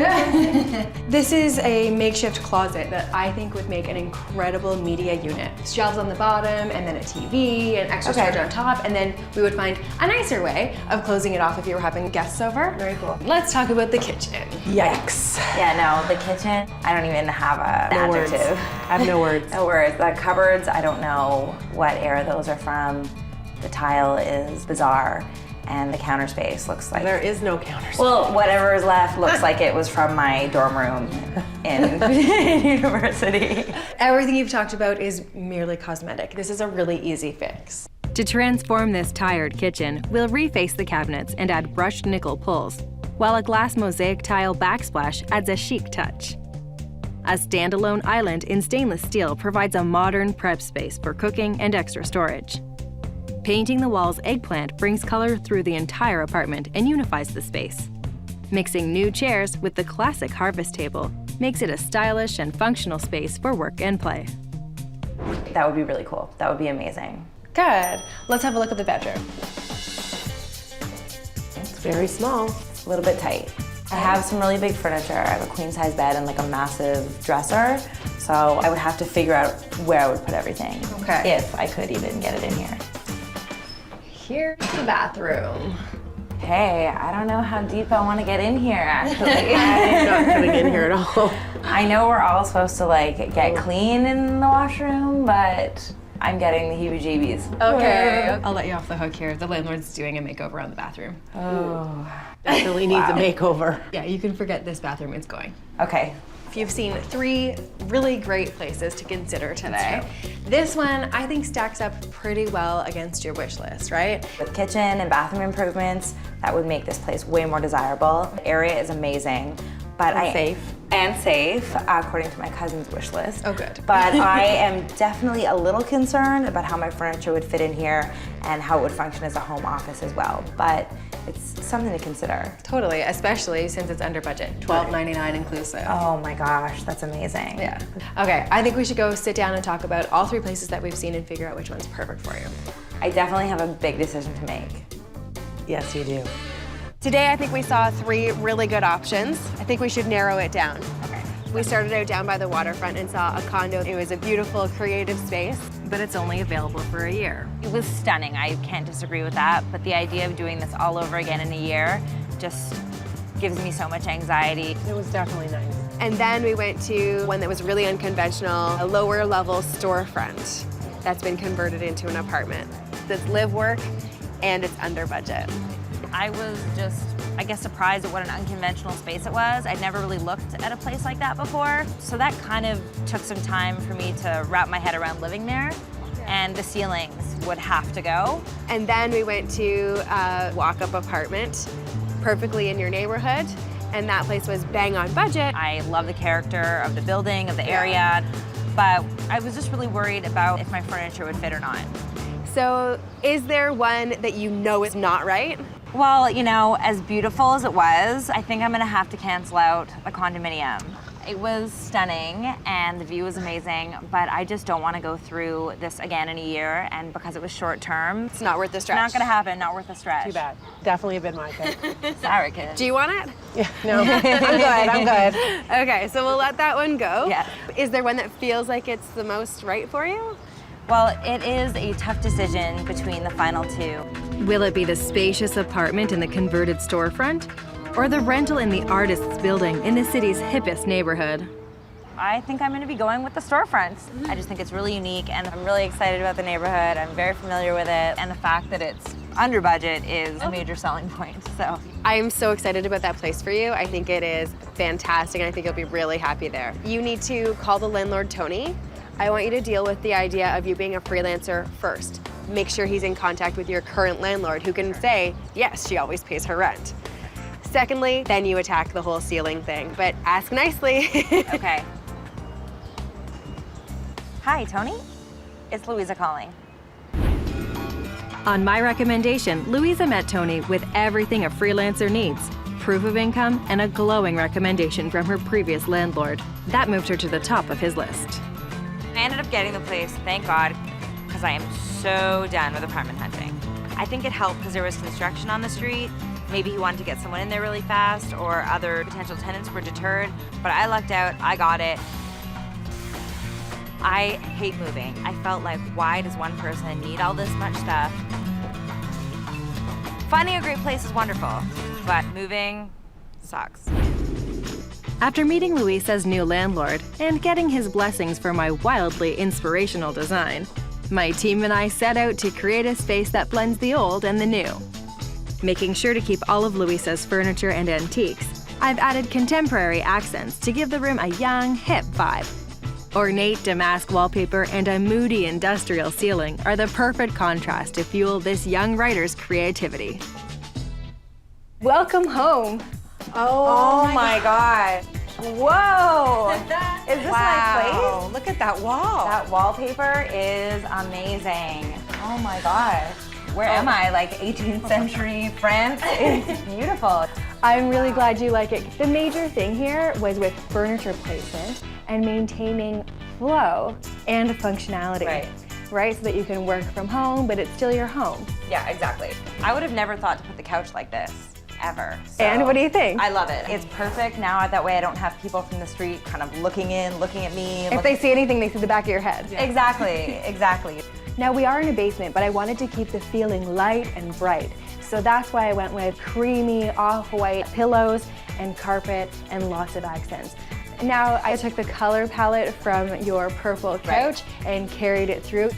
This is a makeshift closet that I think would make an incredible media unit. Shelves on the bottom, and then a TV, and extra storage on top, and then we would find a nicer way of closing it off if you were having guests over. Very cool. Let's talk about the kitchen. Yikes. Yeah, no, the kitchen, I don't even have an adjective. I have no words. No words. The cupboards, I don't know what era those are from. The tile is bizarre, and the counter space looks like... There is no counter space. Well, whatever is left looks like it was from my dorm room in university. Everything you've talked about is merely cosmetic. This is a really easy fix. To transform this tired kitchen, we'll reface the cabinets and add brushed nickel pulls, while a glass mosaic tile backsplash adds a chic touch. A standalone island in stainless steel provides a modern prep space for cooking and extra storage. Painting the walls eggplant brings color through the entire apartment and unifies the space. Mixing new chairs with the classic harvest table makes it a stylish and functional space for work and play. That would be really cool. That would be amazing. Good. Let's have a look at the bedroom. It's very small. It's a little bit tight. I have some really big furniture. I have a queen size bed and like a massive dresser. So I would have to figure out where I would put everything. Okay. If I could even get it in here. Here's the bathroom. Hey, I don't know how deep I want to get in here, actually. I'm not coming in here at all. I know we're all supposed to like get clean in the washroom, but I'm getting the heebie-jeebies. Okay. I'll let you off the hook here. The landlord's doing a makeover on the bathroom. Oh. Definitely needs a makeover. Yeah, you can forget this bathroom, it's going. Okay. You've seen 3 really great places to consider today. This one, I think, stacks up pretty well against your wish list, right? With kitchen and bathroom improvements, that would make this place way more desirable. The area is amazing, but safe, according to my cousin's wish list. Oh, good. But I am definitely a little concerned about how my furniture would fit in here and how it would function as a home office as well. But it's something to consider. Totally, especially since it's under budget, $12.99 inclusive. Oh my gosh, that's amazing. Yeah. Okay, I think we should go sit down and talk about all 3 places that we've seen and figure out which one's perfect for you. I definitely have a big decision to make. Yes, you do. Today, I think we saw 3 really good options. I think we should narrow it down. Okay. We started out down by the waterfront and saw a condo. It was a beautiful, creative space, but it's only available for a year. It was stunning. I can't disagree with that, but the idea of doing this all over again in a year just gives me so much anxiety. It was definitely nice. And then we went to one that was really unconventional, a lower level storefront that's been converted into an apartment. That's live work and it's under budget. I was just, I guess, surprised at what an unconventional space it was. I'd never really looked at a place like that before. So that kind of took some time for me to wrap my head around living there. And the ceilings would have to go. And then we went to a walk-up apartment, perfectly in your neighborhood. And that place was bang on budget. I love the character of the building, of the area, but I was just really worried about if my furniture would fit or not. So is there one that you know is not right? Well, you know, as beautiful as it was, I think I'm gonna have to cancel out the condominium. It was stunning and the view was amazing, but I just don't want to go through this again in a year, and because it was short term, it's not worth the stretch. Not gonna happen, not worth the stretch. Too bad. Definitely been my pick. Sorry, kid. Do you want it? Yeah, no, I'm good. Okay, so we'll let that one go. Yeah. Is there one that feels like it's the most right for you? Well, it is a tough decision between the final 2. Will it be the spacious apartment in the converted storefront, or the rental in the artist's building in the city's hippest neighborhood? I think I'm gonna be going with the storefront. I just think it's really unique, and I'm really excited about the neighborhood. I'm very familiar with it, and the fact that it's under budget is a major selling point, so. I am so excited about that place for you. I think it is fantastic, and I think you'll be really happy there. You need to call the landlord, Tony. I want you to deal with the idea of you being a freelancer first. Make sure he's in contact with your current landlord who can say, yes, she always pays her rent. Secondly, then you attack the whole ceiling thing, but ask nicely. Okay. Hi, Tony. It's Louisa calling. On my recommendation, Louisa met Tony with everything a freelancer needs: proof of income and a glowing recommendation from her previous landlord. That moved her to the top of his list. I ended up getting the place, thank God, because I am so done with apartment hunting. I think it helped because there was construction on the street, Maybe he wanted to get someone in there really fast, or other potential tenants were deterred, but I lucked out, I got it. I hate moving. I felt like, why does one person need all this much stuff? Finding a great place is wonderful, but moving sucks. After meeting Louisa's new landlord and getting his blessings for my wildly inspirational design, my team and I set out to create a space that blends the old and the new. Making sure to keep all of Louisa's furniture and antiques, I've added contemporary accents to give the room a young, hip vibe. Ornate damask wallpaper and a moody industrial ceiling are the perfect contrast to fuel this young writer's creativity. Welcome home. Oh my God. Whoa! Is this my place? Look at that wall. That wallpaper is amazing. Oh my gosh. Where am I? Like 18th century France? It's beautiful. I'm really glad you like it. The major thing here was with furniture placement and maintaining flow and functionality. Right, so that you can work from home, but it's still your home. Yeah, exactly. I would have never thought to put the couch like this, ever. So And what do you think? I love it. It's perfect now, that way I don't have people from the street kind of looking in, looking at me. If they see anything, they see the back of your head. Exactly, exactly. Now we are in a basement, but I wanted to keep the feeling light and bright. So that's why I went with creamy off-white pillows and carpet and lots of accents. Now I took the color palette from your purple couch and carried it through.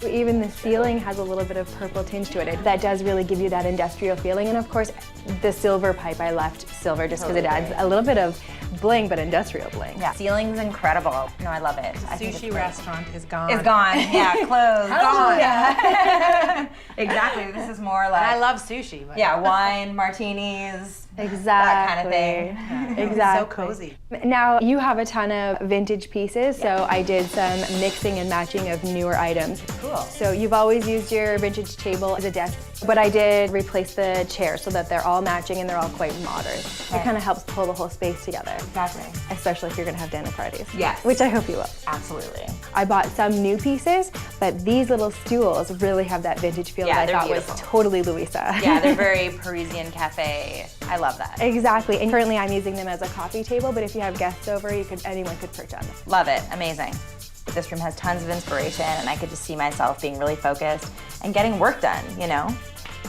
Even the ceiling has a little bit of purple tinge to it. That does really give you that industrial feeling. And of course, the silver pipe, I left silver just because it adds a little bit of bling, but industrial bling. Yeah, ceiling's incredible. No, I love it. The sushi restaurant is gone. It's gone, yeah, closed, gone. Yeah. Exactly, this is more like... I love sushi. But yeah, wine, martinis, exactly. that kind of thing. Exactly. So cozy. Now, you have a ton of vintage pieces, so I did some mixing and matching of newer items. Cool. So you've always used your vintage table as a desk, but I did replace the chairs so that they're all matching and they're all quite modern. It kind of helps pull the whole space together. Exactly. Especially if you're gonna have dinner parties. Yes. Which I hope you will. Absolutely. I bought some new pieces, but these little stools really have that vintage feel that I thought was totally Louisa. Yeah, they're very Parisian cafe. I love that. Exactly, and currently I'm using them as a coffee table, but if you have guests over, anyone could perch on them. Love it, amazing. This room has tons of inspiration, and I could just see myself being really focused and getting work done, you know?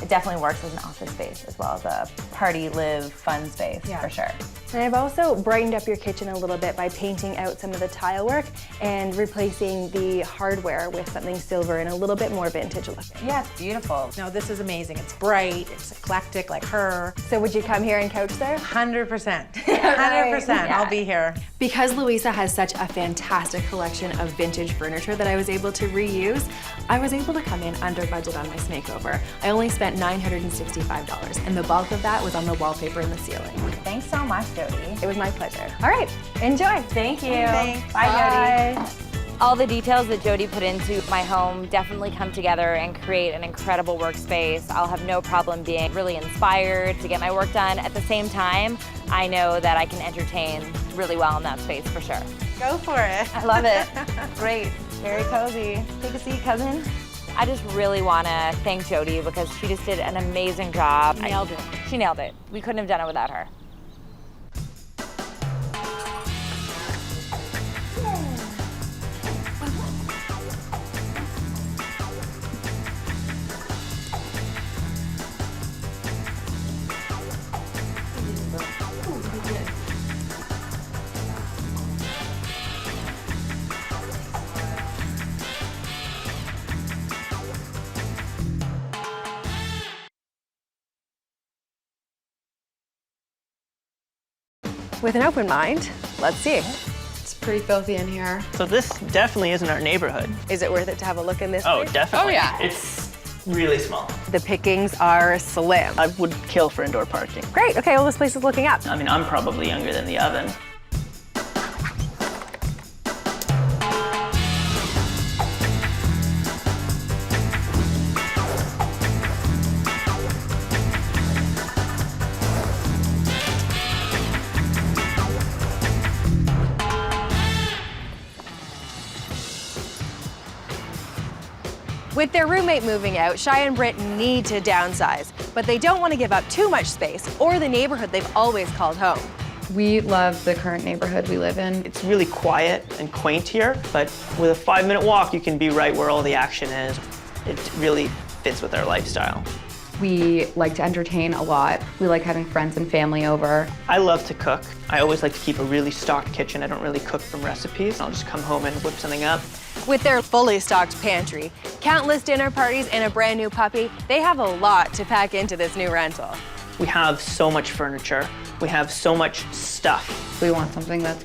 It definitely works as an office space as well as a party, live, fun space, for sure. And I've also brightened up your kitchen a little bit by painting out some of the tile work and replacing the hardware with something silver and a little bit more vintage looking. Yeah, it's beautiful. No, this is amazing. It's bright, it's eclectic like her. So would you come here and couch there? 100%. 100%. I'll be here. Because Louisa has such a fantastic collection of vintage furniture that I was able to reuse, I was able to come in under budget on my makeover. I only spent $965, and the bulk of that was on the wallpaper and the ceiling. Thanks so much, Jody. It was my pleasure. All right, enjoy. Thank you. Thanks. Bye, Jody. All the details that Jody put into my home definitely come together and create an incredible workspace. I'll have no problem being really inspired to get my work done. At the same time, I know that I can entertain really well in that space for sure. Go for it. I love it. Great, very cozy. Take a seat, cousin. I just really want to thank Jody because she just did an amazing job. Nailed it. She nailed it. We couldn't have done it without her. With an open mind, let's see. It's pretty filthy in here. So this definitely isn't our neighborhood. Is it worth it to have a look in this? Oh, place? definitely. Oh, yeah. It's really small. The pickings are slim. I would kill for indoor parking. Great, okay, well this place is looking up. I mean, I'm probably younger than the oven. With their roommate moving out, Shai and Brit need to downsize. but they don't want to give up too much space or the neighborhood they've always called home. We love the current neighborhood we live in. It's really quiet and quaint here, but with a 5-minute walk, you can be right where all the action is. It really fits with our lifestyle. We like to entertain a lot. We like having friends and family over. I love to cook. I always like to keep a really stocked kitchen. I don't really cook from recipes. I'll just come home and whip something up. With their fully stocked pantry, countless dinner parties, and a brand new puppy, they have a lot to pack into this new rental. We have so much furniture. We have so much stuff. We want something that's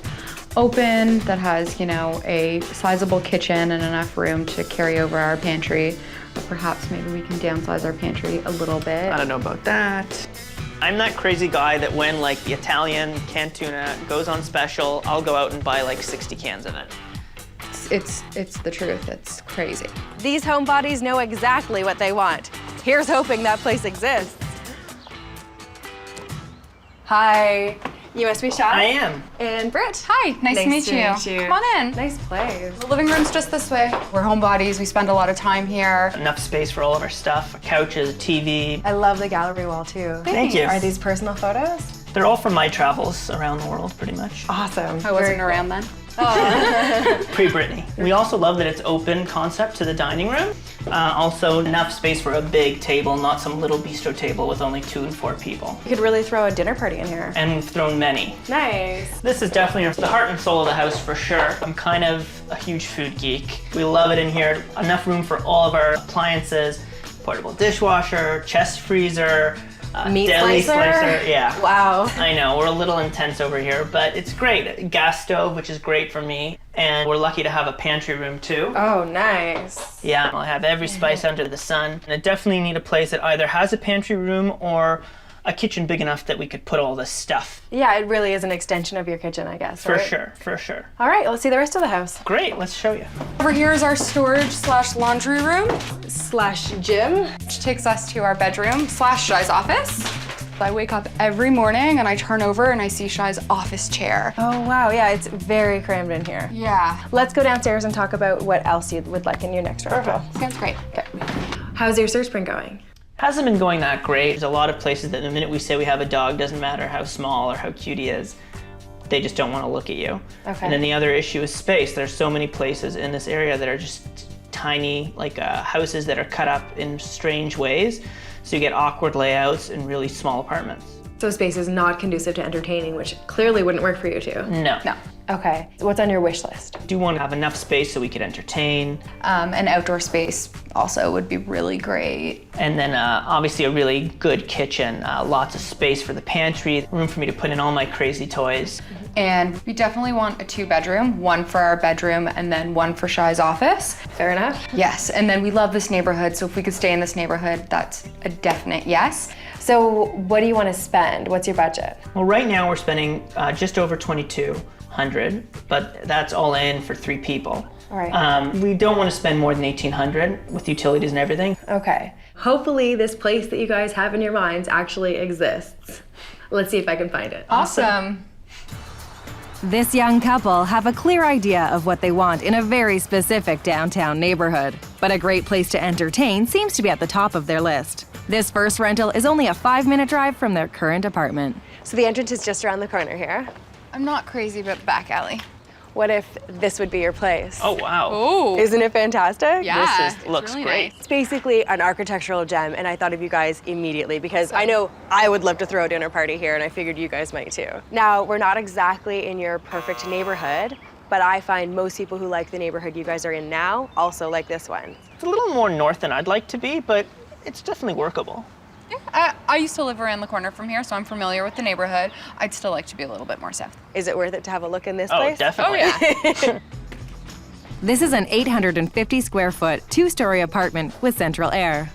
open, that has, you know, a sizable kitchen and enough room to carry over our pantry. Or perhaps maybe we can downsize our pantry a little bit. I don't know about that. I'm that crazy guy that when like the Italian canned tuna goes on special, I'll go out and buy like 60 cans of it. It's the truth. It's crazy. These homebodies know exactly what they want. Here's hoping that place exists. Hi. You must be Shai? I am. And Brit. Hi, nice to meet you. Come on in. Nice place. The living room's just this way. We're homebodies. We spend a lot of time here. Enough space for all of our stuff, couches, TV. I love the gallery wall too. Thank you. Are these personal photos? They're all from my travels around the world, pretty much. Awesome. I wasn't around then. Pre-Britney. We also love that it's open concept to the dining room. Also enough space for a big table, not some little bistro table with only 2 and 4 people. You could really throw a dinner party in here. And we've thrown many. Nice. This is definitely the heart and soul of the house for sure. I'm kind of a huge food geek. We love it in here. Enough room for all of our appliances, portable dishwasher, chest freezer, meat deli slicer? Yeah. Wow. I know, we're a little intense over here, but it's great. Gas stove, which is great for me. And we're lucky to have a pantry room too. Oh, nice. Yeah, I'll have every spice under the sun. And I definitely need a place that either has a pantry room or a kitchen big enough that we could put all this stuff. Yeah, it really is an extension of your kitchen, I guess. For right? sure, for sure. All right, let's see the rest of the house. Great, let's show you. Over here is our storage / laundry room / gym, which takes us to our bedroom / Shai's office. I wake up every morning and I turn over and I see Shai's office chair. Oh wow, yeah, it's very crammed in here. Yeah. Let's go downstairs and talk about what else you would like in your next rental. Sounds great. Okay. How's your search been going? Hasn't been going that great. There's a lot of places that the minute we say we have a dog, doesn't matter how small or how cute he is, they just don't want to look at you. Okay. And then the other issue is space. There's so many places in this area that are just tiny, like houses that are cut up in strange ways. So you get awkward layouts and really small apartments. So space is not conducive to entertaining, which clearly wouldn't work for you two. No. No. Okay, what's on your wish list? Do want to have enough space so we could entertain. An outdoor space also would be really great. And then obviously a really good kitchen, lots of space for the pantry, room for me to put in all my crazy toys. And we definitely want a 2-bedroom, one for our bedroom and then one for Shai's office. Fair enough. Yes, and then we love this neighborhood, so if we could stay in this neighborhood, that's a definite yes. So what do you want to spend? What's your budget? Well, right now we're spending just over $2,200, but that's all in for 3 people. All right. We don't want to spend more than $1,800 with utilities and everything. Okay. Hopefully this place that you guys have in your minds actually exists. Let's see if I can find it. Awesome. This young couple have a clear idea of what they want in a very specific downtown neighborhood, but a great place to entertain seems to be at the top of their list. This first rental is only a 5-minute drive from their current apartment. So the entrance is just around the corner here. I'm not crazy about the back alley. What if this would be your place? Oh, wow. Oh. Isn't it fantastic? Yeah. This looks really great. nice. It's basically an architectural gem, and I thought of you guys immediately because I know I would love to throw a dinner party here, and I figured you guys might too. Now, we're not exactly in your perfect neighborhood, but I find most people who like the neighborhood you guys are in now also like this one. It's a little more north than I'd like to be, but it's definitely workable. Yeah, I used to live around the corner from here, so I'm familiar with the neighborhood. I'd still like to be a little bit more south. Is it worth it to have a look in this place? Oh, definitely. Oh, yeah. This is an 850 square foot, 2-story apartment with central air.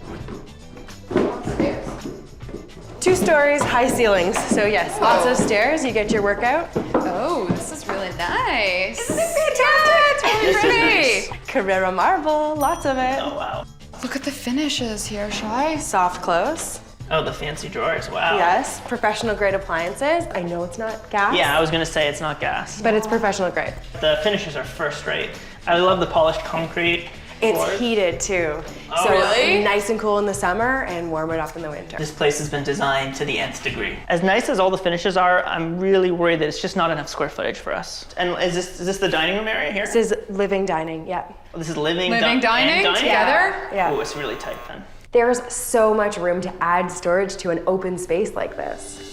2 stories, high ceilings. So yes, lots of stairs. You get your workout. Oh, this is really nice. Isn't it fantastic? It's really pretty. Carrera marble, lots of it. Oh, wow. Look at the finishes here, Shai. Soft close. Oh, the fancy drawers, wow. Yes, professional grade appliances. I know it's not gas. Yeah, I was gonna say it's not gas. But it's professional grade. The finishes are first rate. I love the polished concrete It's heated too. Oh, so really? nice and cool in the summer and warm it up in the winter. This place has been designed to the nth degree. As nice as all the finishes are, I'm really worried that it's just not enough square footage for us. And is this the dining room area here? This is living dining, yeah. Oh, this is living dining and together? Yeah. Oh, it's really tight then. There's so much room to add storage to an open space like this.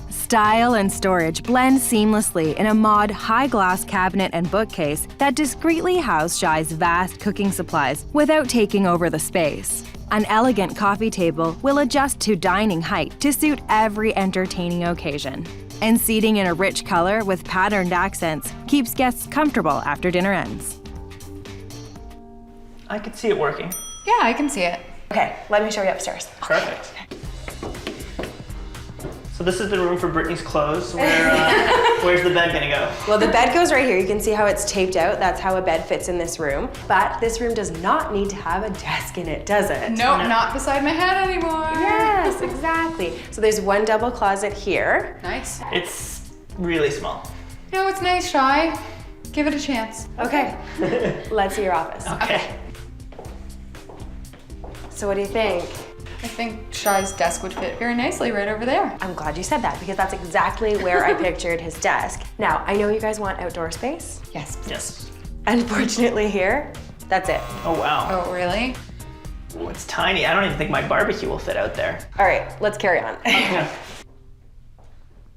Style and storage blend seamlessly in a mod high glass cabinet and bookcase that discreetly house Shai's vast cooking supplies without taking over the space. An elegant coffee table will adjust to dining height to suit every entertaining occasion. And seating in a rich color with patterned accents keeps guests comfortable after dinner ends. I could see it working. Yeah, I can see it. Okay, let me show you upstairs. Perfect. So this is the room for Brittany's clothes. Where's the bed gonna go? Well, the bed goes right here. You can see how it's taped out. That's how a bed fits in this room. But this room does not need to have a desk in it, does it? Nope, not beside my head anymore. Yes, exactly. So there's one double closet here. Nice. It's really small. No, it's nice, Shai. Give it a chance. Okay, let's see your office. Okay. So what do you think? I think Shai's desk would fit very nicely right over there. I'm glad you said that because that's exactly where I pictured his desk. Now, I know you guys want outdoor space. Yes. Yes. Unfortunately here, that's it. Oh, wow. Oh, really? Oh, it's tiny. I don't even think my barbecue will fit out there. All right, let's carry on.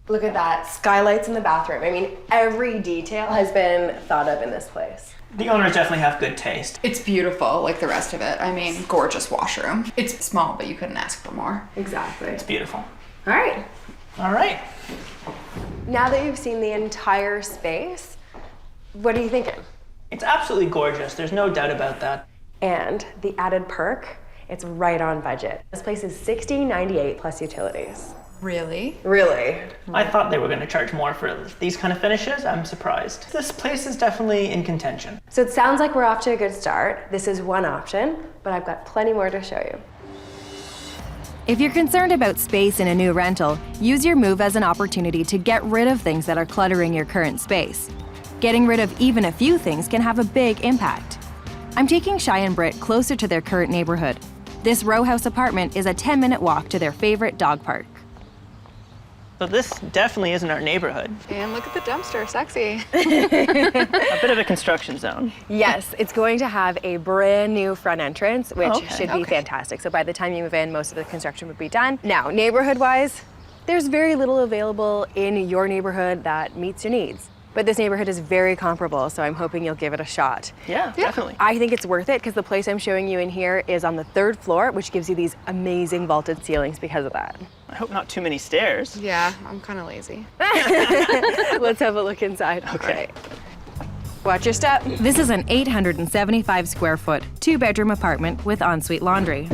Look at that, skylights in the bathroom. I mean, every detail has been thought of in this place. The owners definitely have good taste. It's beautiful, like the rest of it. I mean, gorgeous washroom. It's small, but you couldn't ask for more. Exactly. It's beautiful. All right. All right. Now that you've seen the entire space, what are you thinking? It's absolutely gorgeous. There's no doubt about that. And the added perk, it's right on budget. This place is $60.98 plus utilities. Really? Really? I thought they were going to charge more for these kind of finishes. I'm surprised. This place is definitely in contention. So it sounds like we're off to a good start. This is one option, but I've got plenty more to show you. If you're concerned about space in a new rental, use your move as an opportunity to get rid of things that are cluttering your current space. Getting rid of even a few things can have a big impact. I'm taking Shai and Brit closer to their current neighborhood. This row house apartment is a 10-minute walk to their favorite dog park. So this definitely isn't our neighborhood. And look at the dumpster, sexy. A bit of a construction zone. Yes, it's going to have a brand new front entrance, which should be fantastic. So by the time you move in, most of the construction would be done. Now, neighborhood-wise, there's very little available in your neighborhood that meets your needs. But this neighborhood is very comparable, so I'm hoping you'll give it a shot. Yeah, definitely. I think it's worth it because the place I'm showing you in here is on the 3rd floor, which gives you these amazing vaulted ceilings because of that. I hope not too many stairs. Yeah, I'm kind of lazy. Let's have a look inside. Okay. Watch your step. This is an 875 square foot, 2-bedroom apartment with ensuite laundry.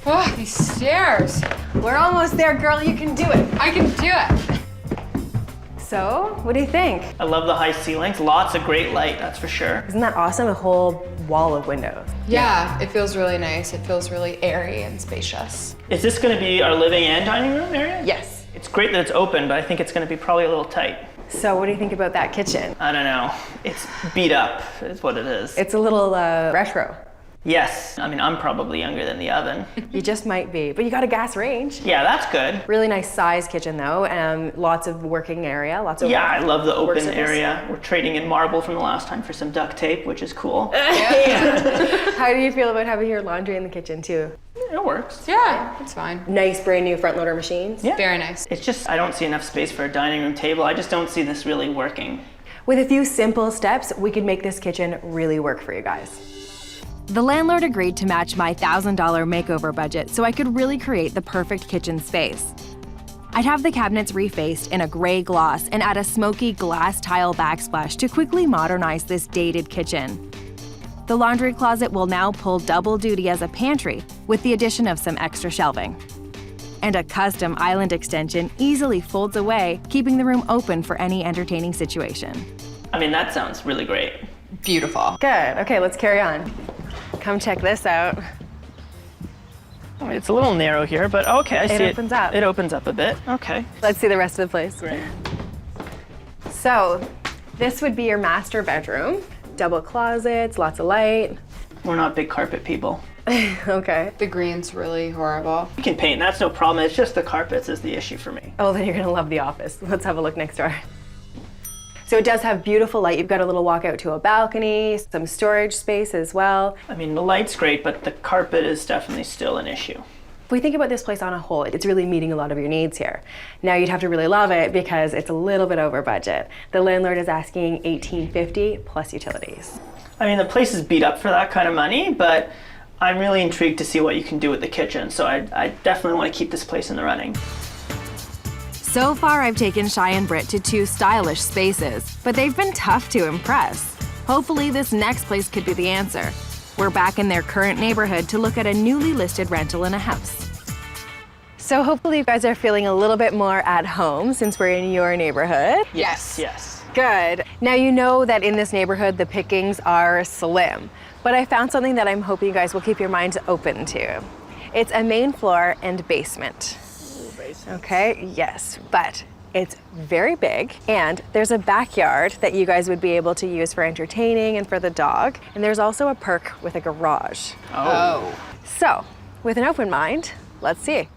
Oh, these stairs. We're almost there, girl. You can do it. I can do it. So, what do you think? I love the high ceilings. Lots of great light, that's for sure. Isn't that awesome? A whole wall of windows. Yeah, it feels really nice. It feels really airy and spacious. Is this going to be our living and dining room area? Yes. It's great that it's open, but I think it's going to be probably a little tight. So what do you think about that kitchen? I don't know. It's beat up, is what it is. It's a little retro. Yes. I mean, I'm probably younger than the oven. You just might be, but you got a gas range. Yeah, that's good. Really nice size kitchen though, lots of working area, lots of I love the open surface. area. We're trading in marble from the last time for some duct tape, which is cool. How do you feel about having your laundry in the kitchen too? It works. Yeah, it's fine. Nice brand new front loader machines. Yeah. Very nice. It's just, I don't see enough space for a dining room table. I just don't see this really working. With a few simple steps, we could make this kitchen really work for you guys. The landlord agreed to match my $1,000 makeover budget so I could really create the perfect kitchen space. I'd have the cabinets refaced in a gray gloss and add a smoky glass tile backsplash to quickly modernize this dated kitchen. The laundry closet will now pull double duty as a pantry with the addition of some extra shelving. And a custom island extension easily folds away, keeping the room open for any entertaining situation. I mean, that sounds really great. Beautiful. Good, okay, let's carry on. Come check this out. I mean, it's a little narrow here, but okay, I see it. It opens up. It opens up a bit, okay. Let's see the rest of the place. Great. So, this would be your master bedroom. Double closets, lots of light. We're not big carpet people. Okay. The green's really horrible. You can paint, that's no problem. It's just the carpets is the issue for me. Oh, then you're gonna love the office. Let's have a look next door. So it does have beautiful light. You've got a little walkout to a balcony, some storage space as well. I mean, the light's great, but the carpet is definitely still an issue. If we think about this place on a whole, it's really meeting a lot of your needs here. Now you'd have to really love it because it's a little bit over budget. The landlord is asking $1,850 plus utilities. I mean, the place is beat up for that kind of money, but I'm really intrigued to see what you can do with the kitchen, so I definitely want to keep this place in the running. So far, I've taken Shai and Brit to 2 stylish spaces, but they've been tough to impress. Hopefully, this next place could be the answer. We're back in their current neighborhood to look at a newly listed rental in a house. So hopefully you guys are feeling a little bit more at home since we're in your neighborhood. Yes. Yes. Good. Now you know that in this neighborhood the pickings are slim, but I found something that I'm hoping you guys will keep your minds open to. It's a main floor and basement. Okay, yes, but it's very big, and there's a backyard that you guys would be able to use for entertaining and for the dog, and there's also a perk with a garage. Oh. So, with an open mind, let's see.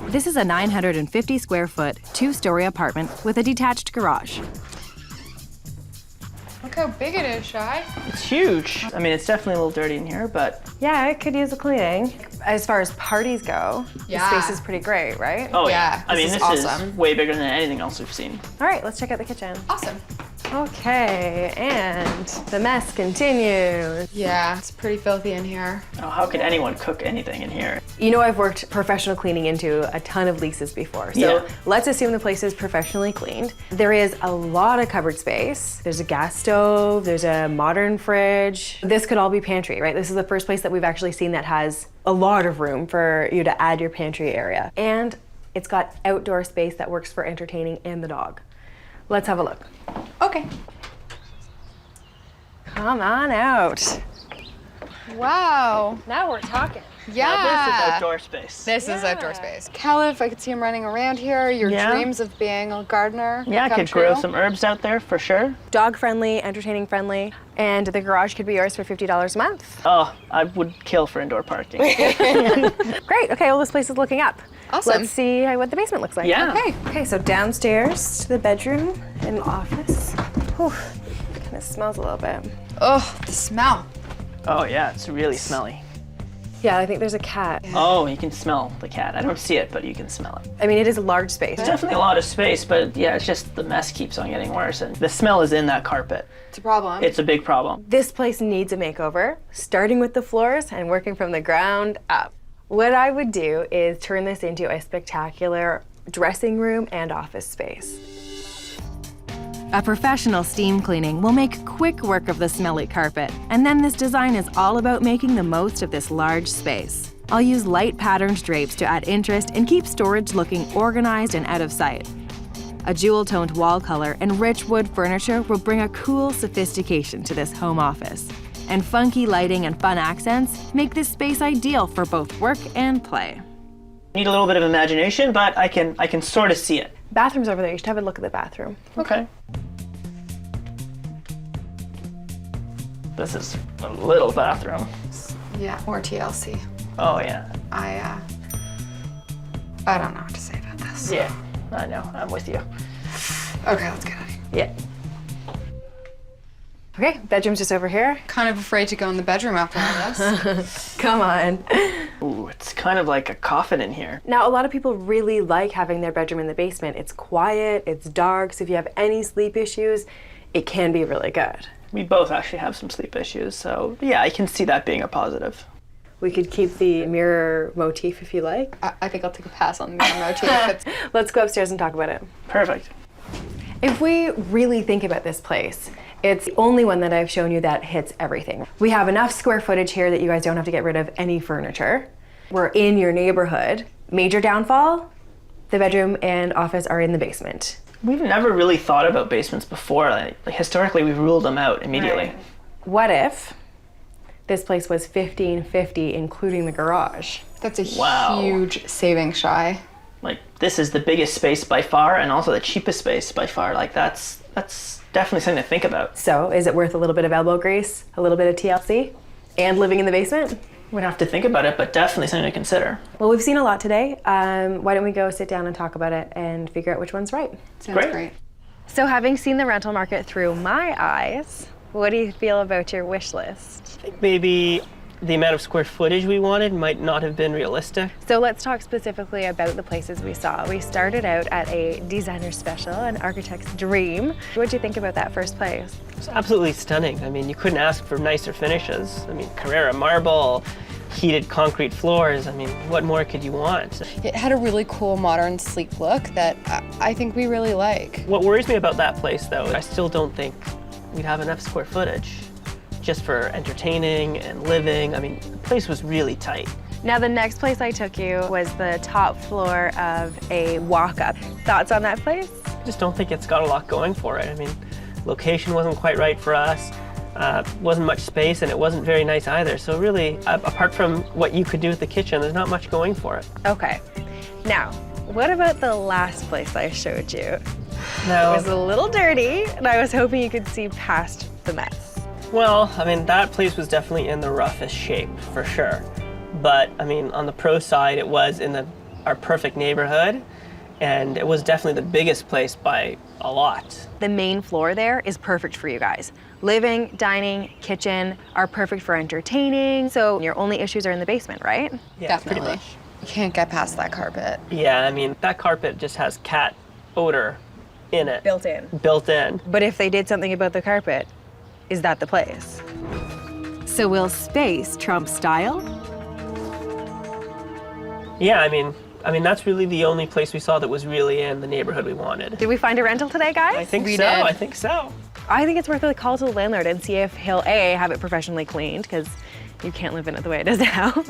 This is a 950 square foot, 2-story apartment with a detached garage. Look how big it is, Shai. It's huge. I mean, it's definitely a little dirty in here, but... Yeah, it could use a cleaning. As far as parties go, Yeah. the space is pretty great, right? Oh Yeah, I mean, this this is awesome. is way bigger than anything else we've seen. All right, let's check out the kitchen. Awesome. Okay, and the mess continues. Yeah, it's pretty filthy in here. Oh, how could anyone cook anything in here? You know, I've worked professional cleaning into a ton of leases before, so Yeah. let's assume the place is professionally cleaned. There is a lot of cupboard space. There's a gas stove, there's a modern fridge. This could all be pantry, right? This is the first place that we've actually seen that has a lot of room for you to add your pantry area. And it's got outdoor space that works for entertaining and the dog. Let's have a look. Okay. Come on out. Wow. Now we're talking. Yeah. Now this is outdoor space. This is outdoor space. Caliph, I could see him running around here. Your Yeah. dreams of being a gardener Yeah, I come could grow true. some herbs out there for sure. Dog friendly, entertaining friendly, and the garage could be yours for $50 a month. Oh, I would kill for indoor parking. Great, okay, well this place is looking up. Awesome. Let's see what the basement looks like. Yeah. Okay, so downstairs to the bedroom and office. Whew, kind of smells a little bit. Oh, the smell. Oh yeah, it's really smelly. Yeah, I think there's a cat. Oh, you can smell the cat. I don't see it, but you can smell it. I mean, it is a large space. There's definitely a lot of space, but yeah, it's just the mess keeps on getting worse, and the smell is in that carpet. It's a problem. It's a big problem. This place needs a makeover, starting with the floors and working from the ground up. What I would do is turn this into a spectacular dressing room and office space. A professional steam cleaning will make quick work of the smelly carpet, and then this design is all about making the most of this large space. I'll use light patterned drapes to add interest and keep storage looking organized and out of sight. A jewel-toned wall color and rich wood furniture will bring a cool sophistication to this home office. And funky lighting and fun accents make this space ideal for both work and play. Need a little bit of imagination, but I can sort of see it. Bathroom's over there. You should have a look at the bathroom. Okay. This is a little bathroom. Yeah, or TLC. Oh yeah. I don't know what to say about this. Yeah, I know. I'm with you. Okay, let's get out of here. Yeah. Okay, bedroom's just over here. Kind of afraid to go in the bedroom after all this. Come on. Ooh, it's kind of like a coffin in here. Now, a lot of people really like having their bedroom in the basement. It's quiet, it's dark, so if you have any sleep issues, it can be really good. We both actually have some sleep issues, so yeah, I can see that being a positive. We could keep the mirror motif if you like. I think I'll take a pass on the mirror motif. Let's go upstairs and talk about it. Perfect. If we really think about this place, it's the only one that I've shown you that hits everything. We have enough square footage here that you guys don't have to get rid of any furniture. We're in your neighborhood. Major downfall, the bedroom and office are in the basement. We've never really thought about basements before. Like, historically, we've ruled them out immediately. Right. What if this place was $1,550, including the garage? That's a huge saving, Shai. Like, this is the biggest space by far and also the cheapest space by far. Like, that's definitely something to think about. So is it worth a little bit of elbow grease, a little bit of TLC, and living in the basement? We'd have to think about it, but definitely something to consider. Well, we've seen a lot today. Why don't we go sit down and talk about it and figure out which one's right? Sounds great. So having seen the rental market through my eyes, what do you feel about your wish list? I think maybe the amount of square footage we wanted might not have been realistic. So let's talk specifically about the places we saw. We started out at a designer special, an architect's dream. What did you think about that first place? It's absolutely stunning. I mean, you couldn't ask for nicer finishes. I mean, Carrara marble, heated concrete floors. I mean, what more could you want? It had a really cool, modern, sleek look that I think we really like. What worries me about that place, though, I still don't think we'd have enough square footage just for entertaining and living. I mean, the place was really tight. Now, the next place I took you was the top floor of a walk-up. Thoughts on that place? I just don't think it's got a lot going for it. I mean, location wasn't quite right for us. Wasn't much space, and it wasn't very nice either. So really, apart from what you could do with the kitchen, there's not much going for it. Okay. Now, what about the last place I showed you? No. It was a little dirty, and I was hoping you could see past the mess. Well, I mean, that place was definitely in the roughest shape, for sure. But, I mean, on the pro side, it was in our perfect neighborhood, and it was definitely the biggest place by a lot. The main floor there is perfect for you guys. Living, dining, kitchen are perfect for entertaining, so your only issues are in the basement, right? Yeah, Definitely. pretty much. You can't get past that carpet. Yeah, I mean, that carpet just has cat odor in it. Built in. Built in. But if they did something about the carpet, is that the place? So will space trump style? Yeah, I mean, that's really the only place we saw that was really in the neighborhood we wanted. Did we find a rental today, guys? I think We so. did. I think so. I think it's worth a call to the landlord and see if he'll A, have it professionally cleaned, because you can't live in it the way it is now,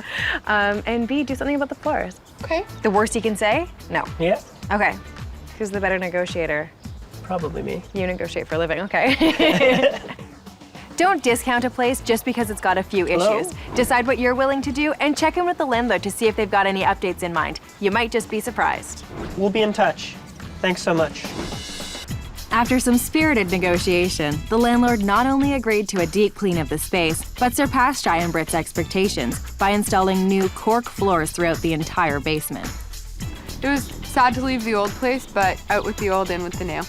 and B, do something about the floors. Okay. The worst he can say? No. Yeah. Okay. Who's the better negotiator? Probably me. You negotiate for a living, okay. Don't discount a place just because it's got a few Hello? issues. Decide what you're willing to do and check in with the landlord to see if they've got any updates in mind. You might just be surprised. We'll be in touch. Thanks so much. After some spirited negotiation, the landlord not only agreed to a deep clean of the space, but surpassed Shai and Brit's expectations by installing new cork floors throughout the entire basement. It was sad to leave the old place, but out with the old, in with the new.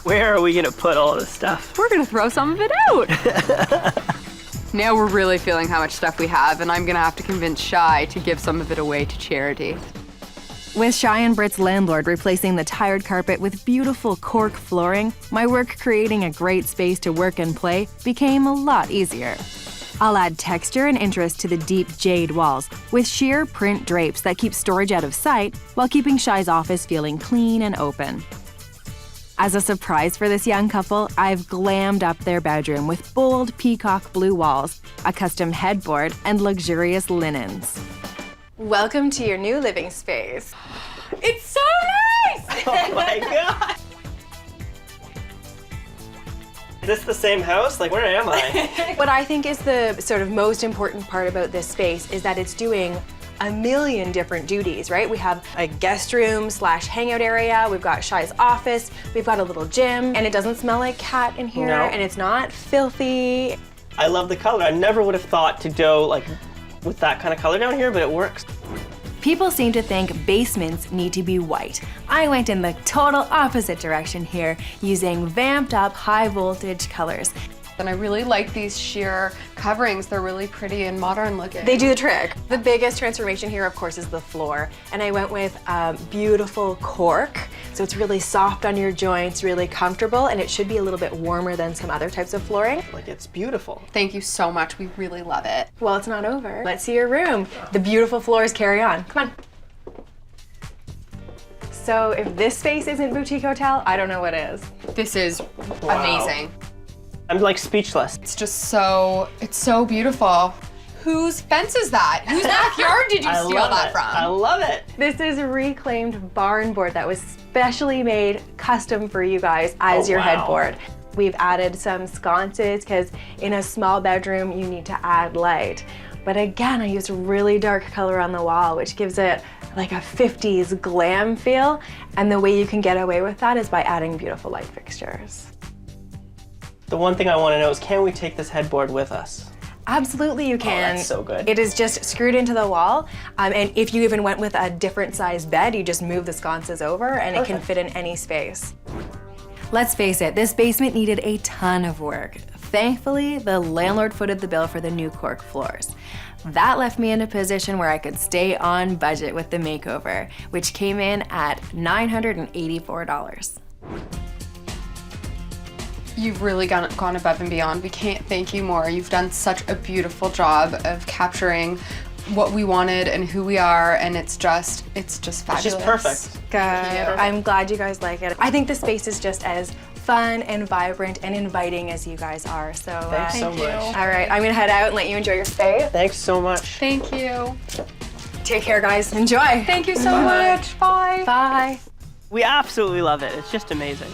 Where are we gonna put all this stuff? We're gonna throw some of it out. Now we're really feeling how much stuff we have, and I'm gonna have to convince Shai to give some of it away to charity. With Shai and Brit's landlord replacing the tired carpet with beautiful cork flooring, my work creating a great space to work and play became a lot easier. I'll add texture and interest to the deep jade walls with sheer print drapes that keep storage out of sight while keeping Shai's office feeling clean and open. As a surprise for this young couple, I've glammed up their bedroom with bold peacock blue walls, a custom headboard, and luxurious linens. Welcome to your new living space. It's so nice! Oh my god! Is this the same house? Like, where am I? What I think is the sort of most important part about this space is that it's doing a million different duties, right? We have a guest room / hangout area, we've got Shai's office, we've got a little gym, and it doesn't smell like cat in here, No. and it's not filthy. I love the color. I never would have thought to go like with that kind of color down here, but it works. People seem to think basements need to be white. I went in the total opposite direction here, using vamped up high voltage colors. And I really like these sheer coverings. They're really pretty and modern looking. They do the trick. The biggest transformation here, of course, is the floor. And I went with beautiful cork. So it's really soft on your joints, really comfortable, and it should be a little bit warmer than some other types of flooring. Like, it's beautiful. Thank you so much. We really love it. Well, it's not over. Let's see your room. The beautiful floors carry on. Come on. So if this space isn't boutique hotel, I don't know what is. This is Wow. amazing. I'm like speechless. It's just it's so beautiful. Whose fence is that? Whose backyard did you steal that from? I love it. This is a reclaimed barn board that was specially made custom for you guys as your wow. headboard. We've added some sconces because in a small bedroom you need to add light. But again, I used a really dark color on the wall, which gives it like a 50s glam feel. And the way you can get away with that is by adding beautiful light fixtures. The one thing I want to know is, can we take this headboard with us? Absolutely you can. Oh, that's so good. It is just screwed into the wall. And if you even went with a different size bed, you just move the sconces over and it can fit in any space. Let's face it, this basement needed a ton of work. Thankfully, the landlord footed the bill for the new cork floors. That left me in a position where I could stay on budget with the makeover, which came in at $984. You've really gone above and beyond. We can't thank you more. You've done such a beautiful job of capturing what we wanted and who we are, and it's just fabulous. It's just perfect. Good. I'm glad you guys like it. I think the space is just as fun and vibrant and inviting as you guys are. So thanks so much. All right, I'm gonna head out and let you enjoy your stay. Thanks so much. Thank you. Take care, guys. Enjoy. Thank you so much. Bye. Bye. We absolutely love it. It's just amazing.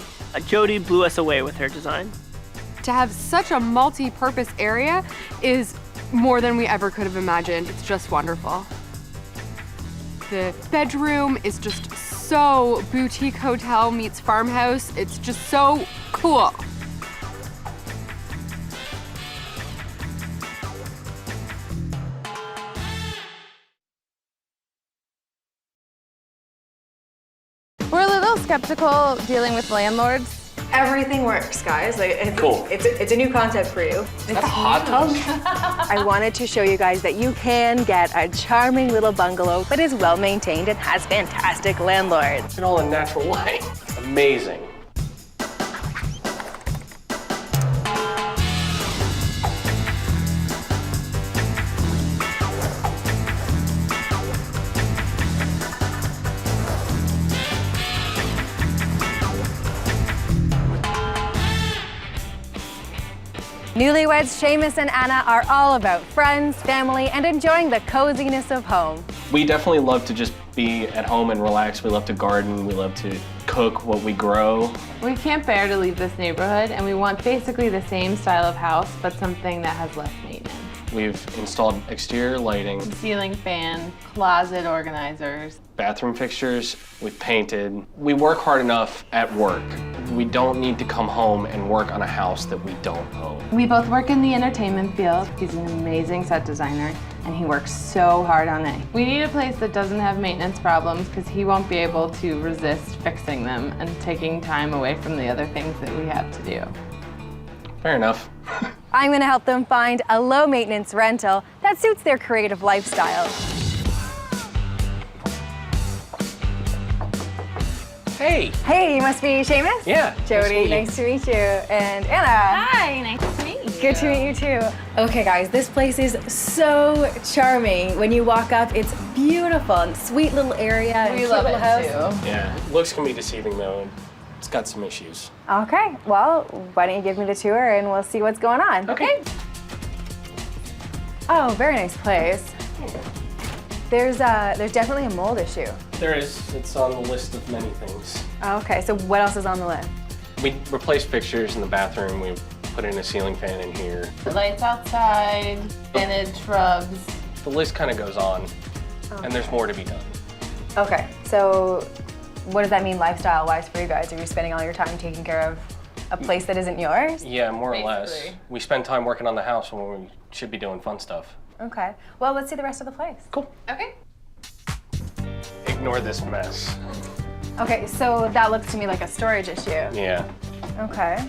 Jody blew us away with her design. To have such a multi-purpose area is more than we ever could have imagined. It's just wonderful. The bedroom is just so boutique hotel meets farmhouse. It's just so cool. We're a little skeptical dealing with landlords. Everything works, guys. Like, Cool. It's a new concept for you. That's a hot tub? I wanted to show you guys that you can get a charming little bungalow that is well maintained and has fantastic landlords. In all in natural light. Amazing. Newlyweds Sheamus and Anna are all about friends, family, and enjoying the coziness of home. We definitely love to just be at home and relax. We love to garden. We love to cook what we grow. We can't bear to leave this neighborhood, and we want basically the same style of house, but something that has less maintenance. We've installed exterior lighting, Ceiling fan, closet organizers. bathroom fixtures, we've painted. We work hard enough at work. We don't need to come home and work on a house that we don't own. We both work in the entertainment field. He's an amazing set designer, and he works so hard on it. We need a place that doesn't have maintenance problems because he won't be able to resist fixing them and taking time away from the other things that we have to do. Fair enough. I'm gonna help them find a low maintenance rental that suits their creative lifestyle. Hey. Hey, you must be Sheamus? Yeah. Jody, nice to meet you. And Anna. Hi, nice to meet you. Good to meet you too. Okay guys, this place is so charming. When you walk up, it's beautiful and sweet little area. And We cute love little it house. too. Yeah, looks can be deceiving though. It's got some issues. Okay, well, why don't you give me the tour and we'll see what's going on. Okay. Oh, very nice place. There's definitely a mold issue. There is. It's on the list of many things. Okay, so what else is on the list? We replaced fixtures in the bathroom. We put in a ceiling fan in here. Lights outside, vintage shrubs. The list kind of goes on, and there's more to be done. Okay, so what does that mean lifestyle-wise for you guys? Are you spending all your time taking care of a place that isn't yours? Yeah, more or less. Basically. We spend time working on the house when we should be doing fun stuff. Okay, well, let's see the rest of the place. Cool. Okay. Ignore this mess. Okay, so that looks to me like a storage issue. Yeah. Okay,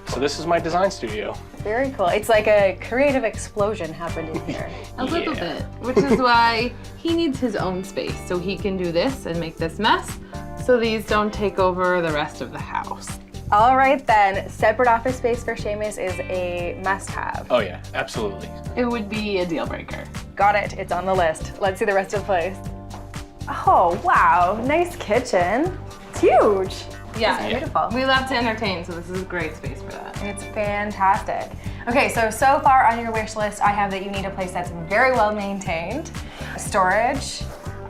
So this is my design studio. very cool. It's like a creative explosion happened in here. A little bit, which is why he needs his own space so he can do this and make this mess so these don't take over the rest of the house. All right then, separate office space for Sheamus is a must-have. Oh yeah, absolutely. It would be a deal breaker. Got it, it's on the list. Let's see the rest of the place. Oh, wow, nice kitchen. It's huge. Yeah, It's beautiful. We love to entertain, so this is a great space for that. It's fantastic. Okay, so far on your wish list, I have that you need a place that's very well maintained, storage,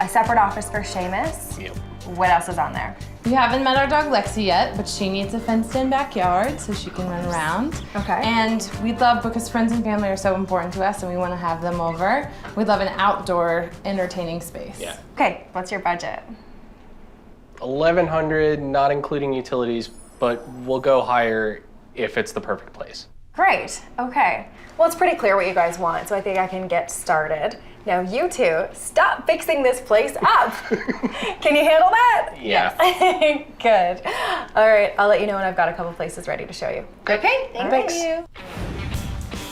a separate office for Sheamus. Yep. What else is on there? We haven't met our dog Lexi yet, but she needs a fenced-in backyard so she can run around. Okay. And we'd love, because friends and family are so important to us and we want to have them over, we'd love an outdoor entertaining space. Yeah. Okay, what's your budget? 1,100, not including utilities, but we'll go higher if it's the perfect place. Great, okay. Well, it's pretty clear what you guys want, so I think I can get started. Now you two, stop fixing this place up. Can you handle that? Yeah. Good. All right, I'll let you know when I've got a couple places ready to show you. Okay, thank you.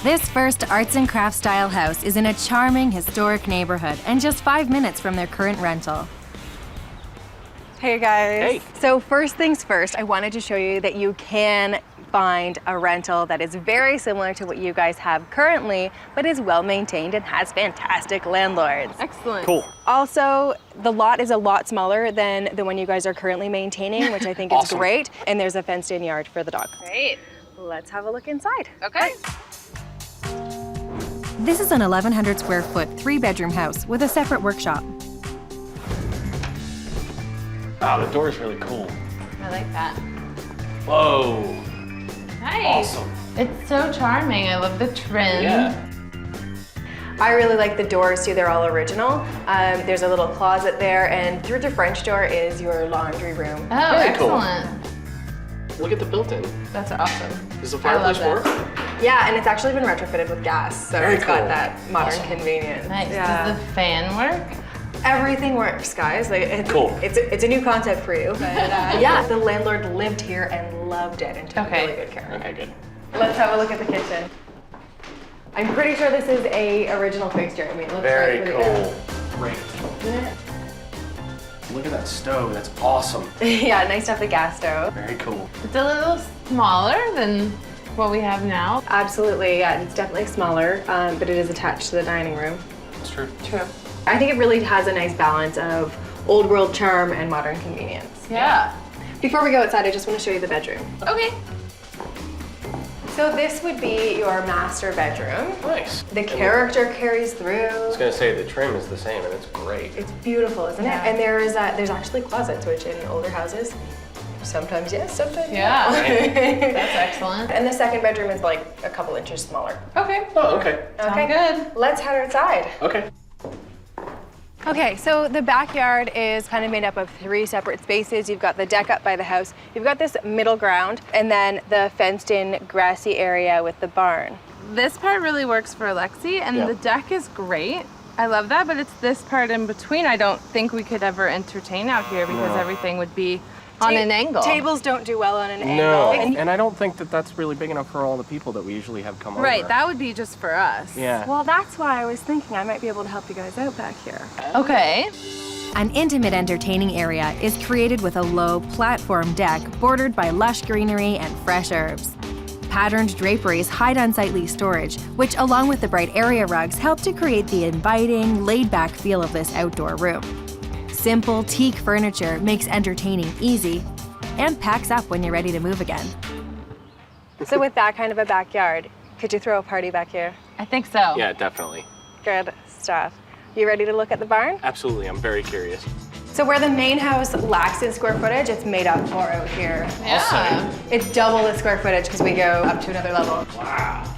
This first arts and crafts style house is in a charming, historic neighborhood and just 5 minutes from their current rental. Hey guys. Hey. So first things first, I wanted to show you that you can find a rental that is very similar to what you guys have currently, but is well maintained and has fantastic landlords. Excellent. Cool. Also, the lot is a lot smaller than the one you guys are currently maintaining, which I think Awesome. is great. And there's a fenced-in yard for the dog. Great. Let's have a look inside. Okay. This is an 1,100 square foot, 3-bedroom house with a separate workshop. Wow, the door is really cool. I like that. Whoa. Nice. Awesome. It's so charming. I love the trim. Yeah. I really like the doors too, they're all original. There's a little closet there, and through the French door is your laundry room. Oh, Very cool. excellent. Look at the built-in. That's awesome. Does the I love fireplace work? Yeah, and it's actually been retrofitted with gas, so Very it's got cool. that modern Awesome. convenience. Nice. Yeah. Does the fan work? Everything works, guys. Like, Cool. It's a new concept for you, but yeah, the landlord lived here and loved it and took really good care of it. Okay, good. Let's have a look at the kitchen. I'm pretty sure this is a original fixture. I mean, it looks Very pretty cool. Great. Look at that stove. That's awesome. Yeah, nice to have the gas stove. Very cool. It's a little smaller than what we have now. Absolutely, yeah, it's definitely smaller, but it is attached to the dining room. That's true. True. I think it really has a nice balance of old world charm and modern convenience. Yeah. Before we go outside, I just want to show you the bedroom. Okay. So this would be your master bedroom. Nice. The character carries through. I was gonna say the trim is the same, and it's great. It's beautiful, isn't it? And there's actually closets, which in older houses, sometimes yes, sometimes Yeah. no. That's excellent. And the second bedroom is like a couple inches smaller. Okay. Oh, okay. Okay, good. Let's head outside. Okay. Okay, so the backyard is kind of made up of 3 separate spaces. You've got the deck up by the house, you've got this middle ground, and then the fenced-in grassy area with the barn. This part really works for Alexi, and the deck is great. I love that, but it's this part in between I don't think we could ever entertain out here because everything would be on an angle. Tables don't do well on an No, angle. and I don't think that that's really big enough for all the people that we usually have come over. Right, that would be just for us. Yeah. Well, that's why I was thinking I might be able to help you guys out back here. Okay. An intimate entertaining area is created with a low platform deck bordered by lush greenery and fresh herbs. Patterned draperies hide unsightly storage, which along with the bright area rugs help to create the inviting, laid-back feel of this outdoor room. Simple teak furniture makes entertaining easy and packs up when you're ready to move again. So with that kind of a backyard, could you throw a party back here? I think so. Yeah, definitely. Good stuff. You ready to look at the barn? Absolutely. I'm very curious. So where the main house lacks in square footage, it's made up for out here. Yeah. It's double the square footage because we go up to another level. Wow.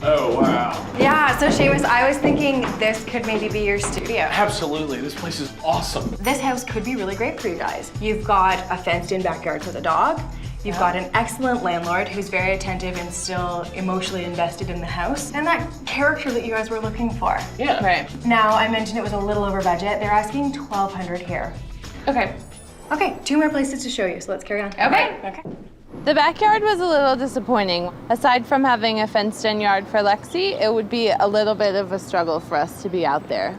Oh, wow. Yeah, so Sheamus, I was thinking this could maybe be your studio. Absolutely. This place is awesome. This house could be really great for you guys. You've got a fenced-in backyard for the dog. You've got an excellent landlord who's very attentive and still emotionally invested in the house. And that character that you guys were looking for. Yeah. Right. Now, I mentioned it was a little over budget. They're asking $1,200 here. Okay. Okay, 2 more places to show you, so let's carry on. Okay. Okay. The backyard was a little disappointing. Aside from having a fenced-in yard for Lexi, it would be a little bit of a struggle for us to be out there.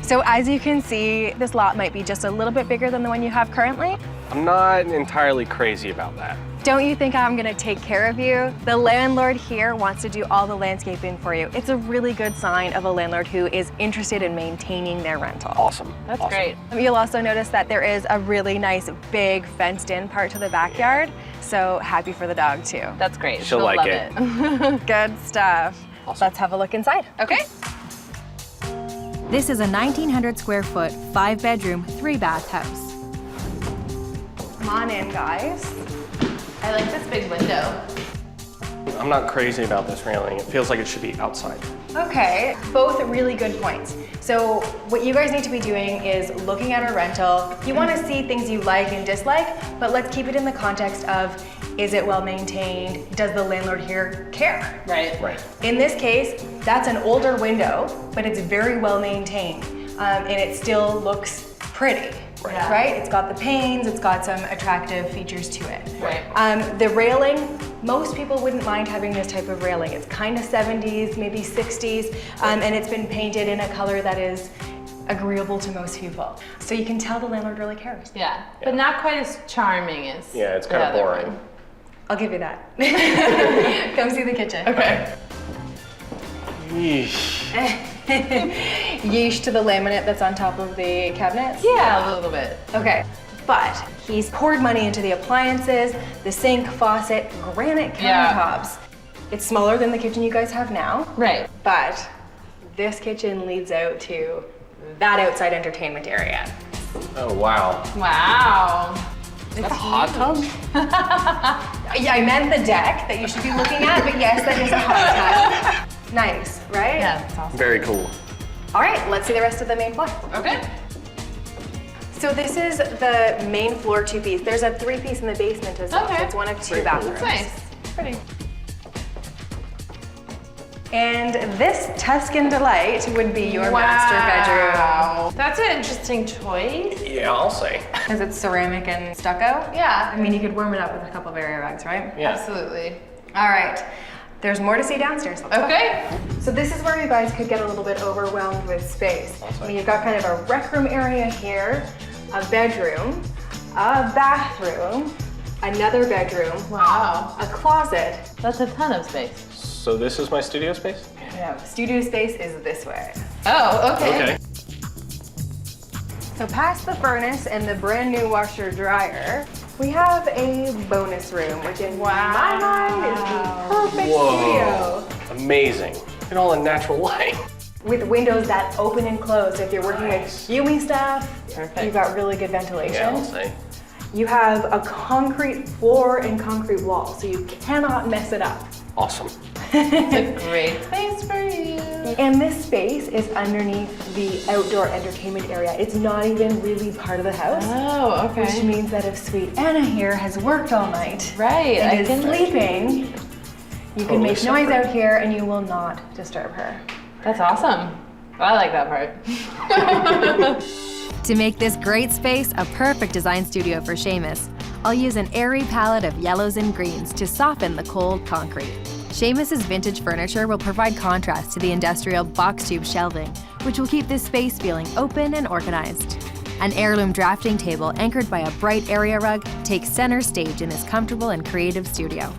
So as you can see, this lot might be just a little bit bigger than the one you have currently. I'm not entirely crazy about that. Don't you think I'm gonna take care of you? The landlord here wants to do all the landscaping for you. It's a really good sign of a landlord who is interested in maintaining their rental. Awesome. That's awesome. great. You'll also notice that there is a really nice big fenced-in part to the backyard. So happy for the dog too. That's great. She'll like love it. Good stuff. Awesome. Let's have a look inside. Okay. This is a 1,900 square foot, 5-bedroom, 3-bath house. Come on in, guys. I like this big window. I'm not crazy about this railing. It feels like it should be outside. Okay, both really good points. So what you guys need to be doing is looking at a rental. You want to see things you like and dislike, but let's keep it in the context of, is it well maintained? Does the landlord here care? Right. In this case, that's an older window, but it's very well maintained, and it still looks pretty. Right? It's got the panes, it's got some attractive features to it. Right. The railing, most people wouldn't mind having this type of railing. It's kind of 70s, maybe 60s, and it's been painted in a color that is agreeable to most people. So you can tell the landlord really cares. Yeah, but not quite as charming as Yeah, it's the kind of other boring. one. I'll give you that. Come see the kitchen. Okay. Yeesh. Yeesh to the laminate that's on top of the cabinets? Yeah, a little bit. Okay, but he's poured money into the appliances, the sink, faucet, granite countertops. It's smaller than the kitchen you guys have now. Right. But this kitchen leads out to that outside entertainment area. Oh, wow. Wow. Is that a hot tub? Yeah, I meant the deck that you should be looking at, but yes, that is a hot tub. Nice, right? Yeah, that's awesome. Very cool. All right, let's see the rest of the main floor. Okay. So this is the main floor two-piece. There's a three-piece in the basement as well. Okay. So it's one of two bathrooms. That's nice. Pretty. And this Tuscan delight would be your master bedroom. Wow. That's an interesting choice. Yeah, I'll say. Because it's ceramic and stucco? Yeah. I mean, you could warm it up with a couple of area rugs, right? Yeah. Absolutely. All right. There's more to see downstairs. Let's go. Okay. So this is where you guys could get a little bit overwhelmed with space. I mean, you've got kind of a rec room area here, a bedroom, a bathroom, another bedroom. Wow. A closet. That's a ton of space. So this is my studio space? No, studio space is this way. Oh, okay. Okay. So past the furnace and the brand new washer dryer, we have a bonus room, which in my mind is the perfect studio. Amazing. Look at all the natural light. With windows that open and close. So if you're working with fuming stuff, you've got really good ventilation. Yeah, I'll say. You have a concrete floor and concrete wall, so you cannot mess it up. Awesome. It's a great space for you. And this space is underneath the outdoor entertainment area. It's not even really part of the house. Oh, okay. Which means that if sweet Anna here has worked all night Right, and is sleeping, you can make noise separate. out here and you will not disturb her. That's awesome. I like that part. To make this great space a perfect design studio for Sheamus, I'll use an airy palette of yellows and greens to soften the cold concrete. Sheamus's vintage furniture will provide contrast to the industrial box tube shelving, which will keep this space feeling open and organized. An heirloom drafting table anchored by a bright area rug takes center stage in this comfortable and creative studio.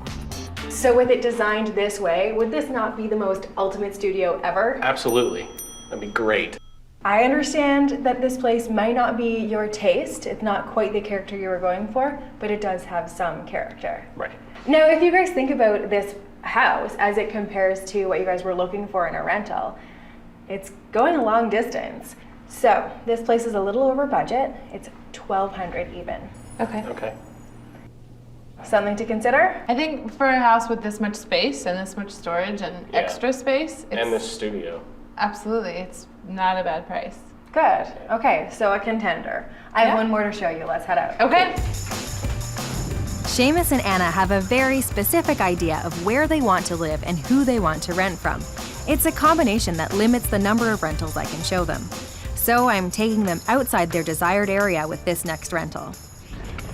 So with it designed this way, would this not be the most ultimate studio ever? Absolutely. That'd be great. I understand that this place might not be your taste. It's not quite the character you were going for, but it does have some character. Right. Now, if you guys think about this house as it compares to what you guys were looking for in a rental, it's going a long distance. So this place is a little over budget. It's $1,200 even. Okay. Okay. Something to consider? I think for a house with this much space and this much storage and extra space, it's And this studio. absolutely, it's not a bad price. Good. Okay, so a contender. I have one more to show you. Let's head out. Okay. Sheamus and Anna have a very specific idea of where they want to live and who they want to rent from. It's a combination that limits the number of rentals I can show them. So I'm taking them outside their desired area with this next rental.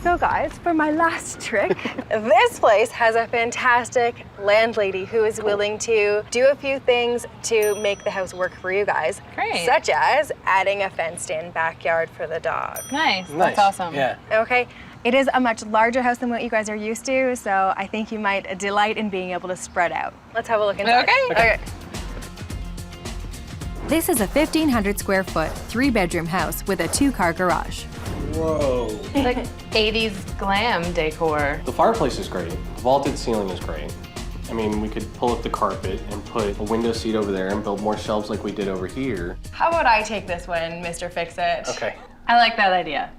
So guys, for my last trick, this place has a fantastic landlady who is willing to do a few things to make the house work for you guys. Great. Such as adding a fenced-in backyard for the dog. Nice. That's awesome. Yeah. Okay. It is a much larger house than what you guys are used to, so I think you might delight in being able to spread out. Let's have a look inside. Okay. This is a 1,500 square foot, 3-bedroom house with a 2-car garage. Whoa. Like 80s glam decor. The fireplace is great. The vaulted ceiling is great. I mean, we could pull up the carpet and put a window seat over there and build more shelves like we did over here. How about I take this one, Mr. Fix-It? Okay. I like that idea.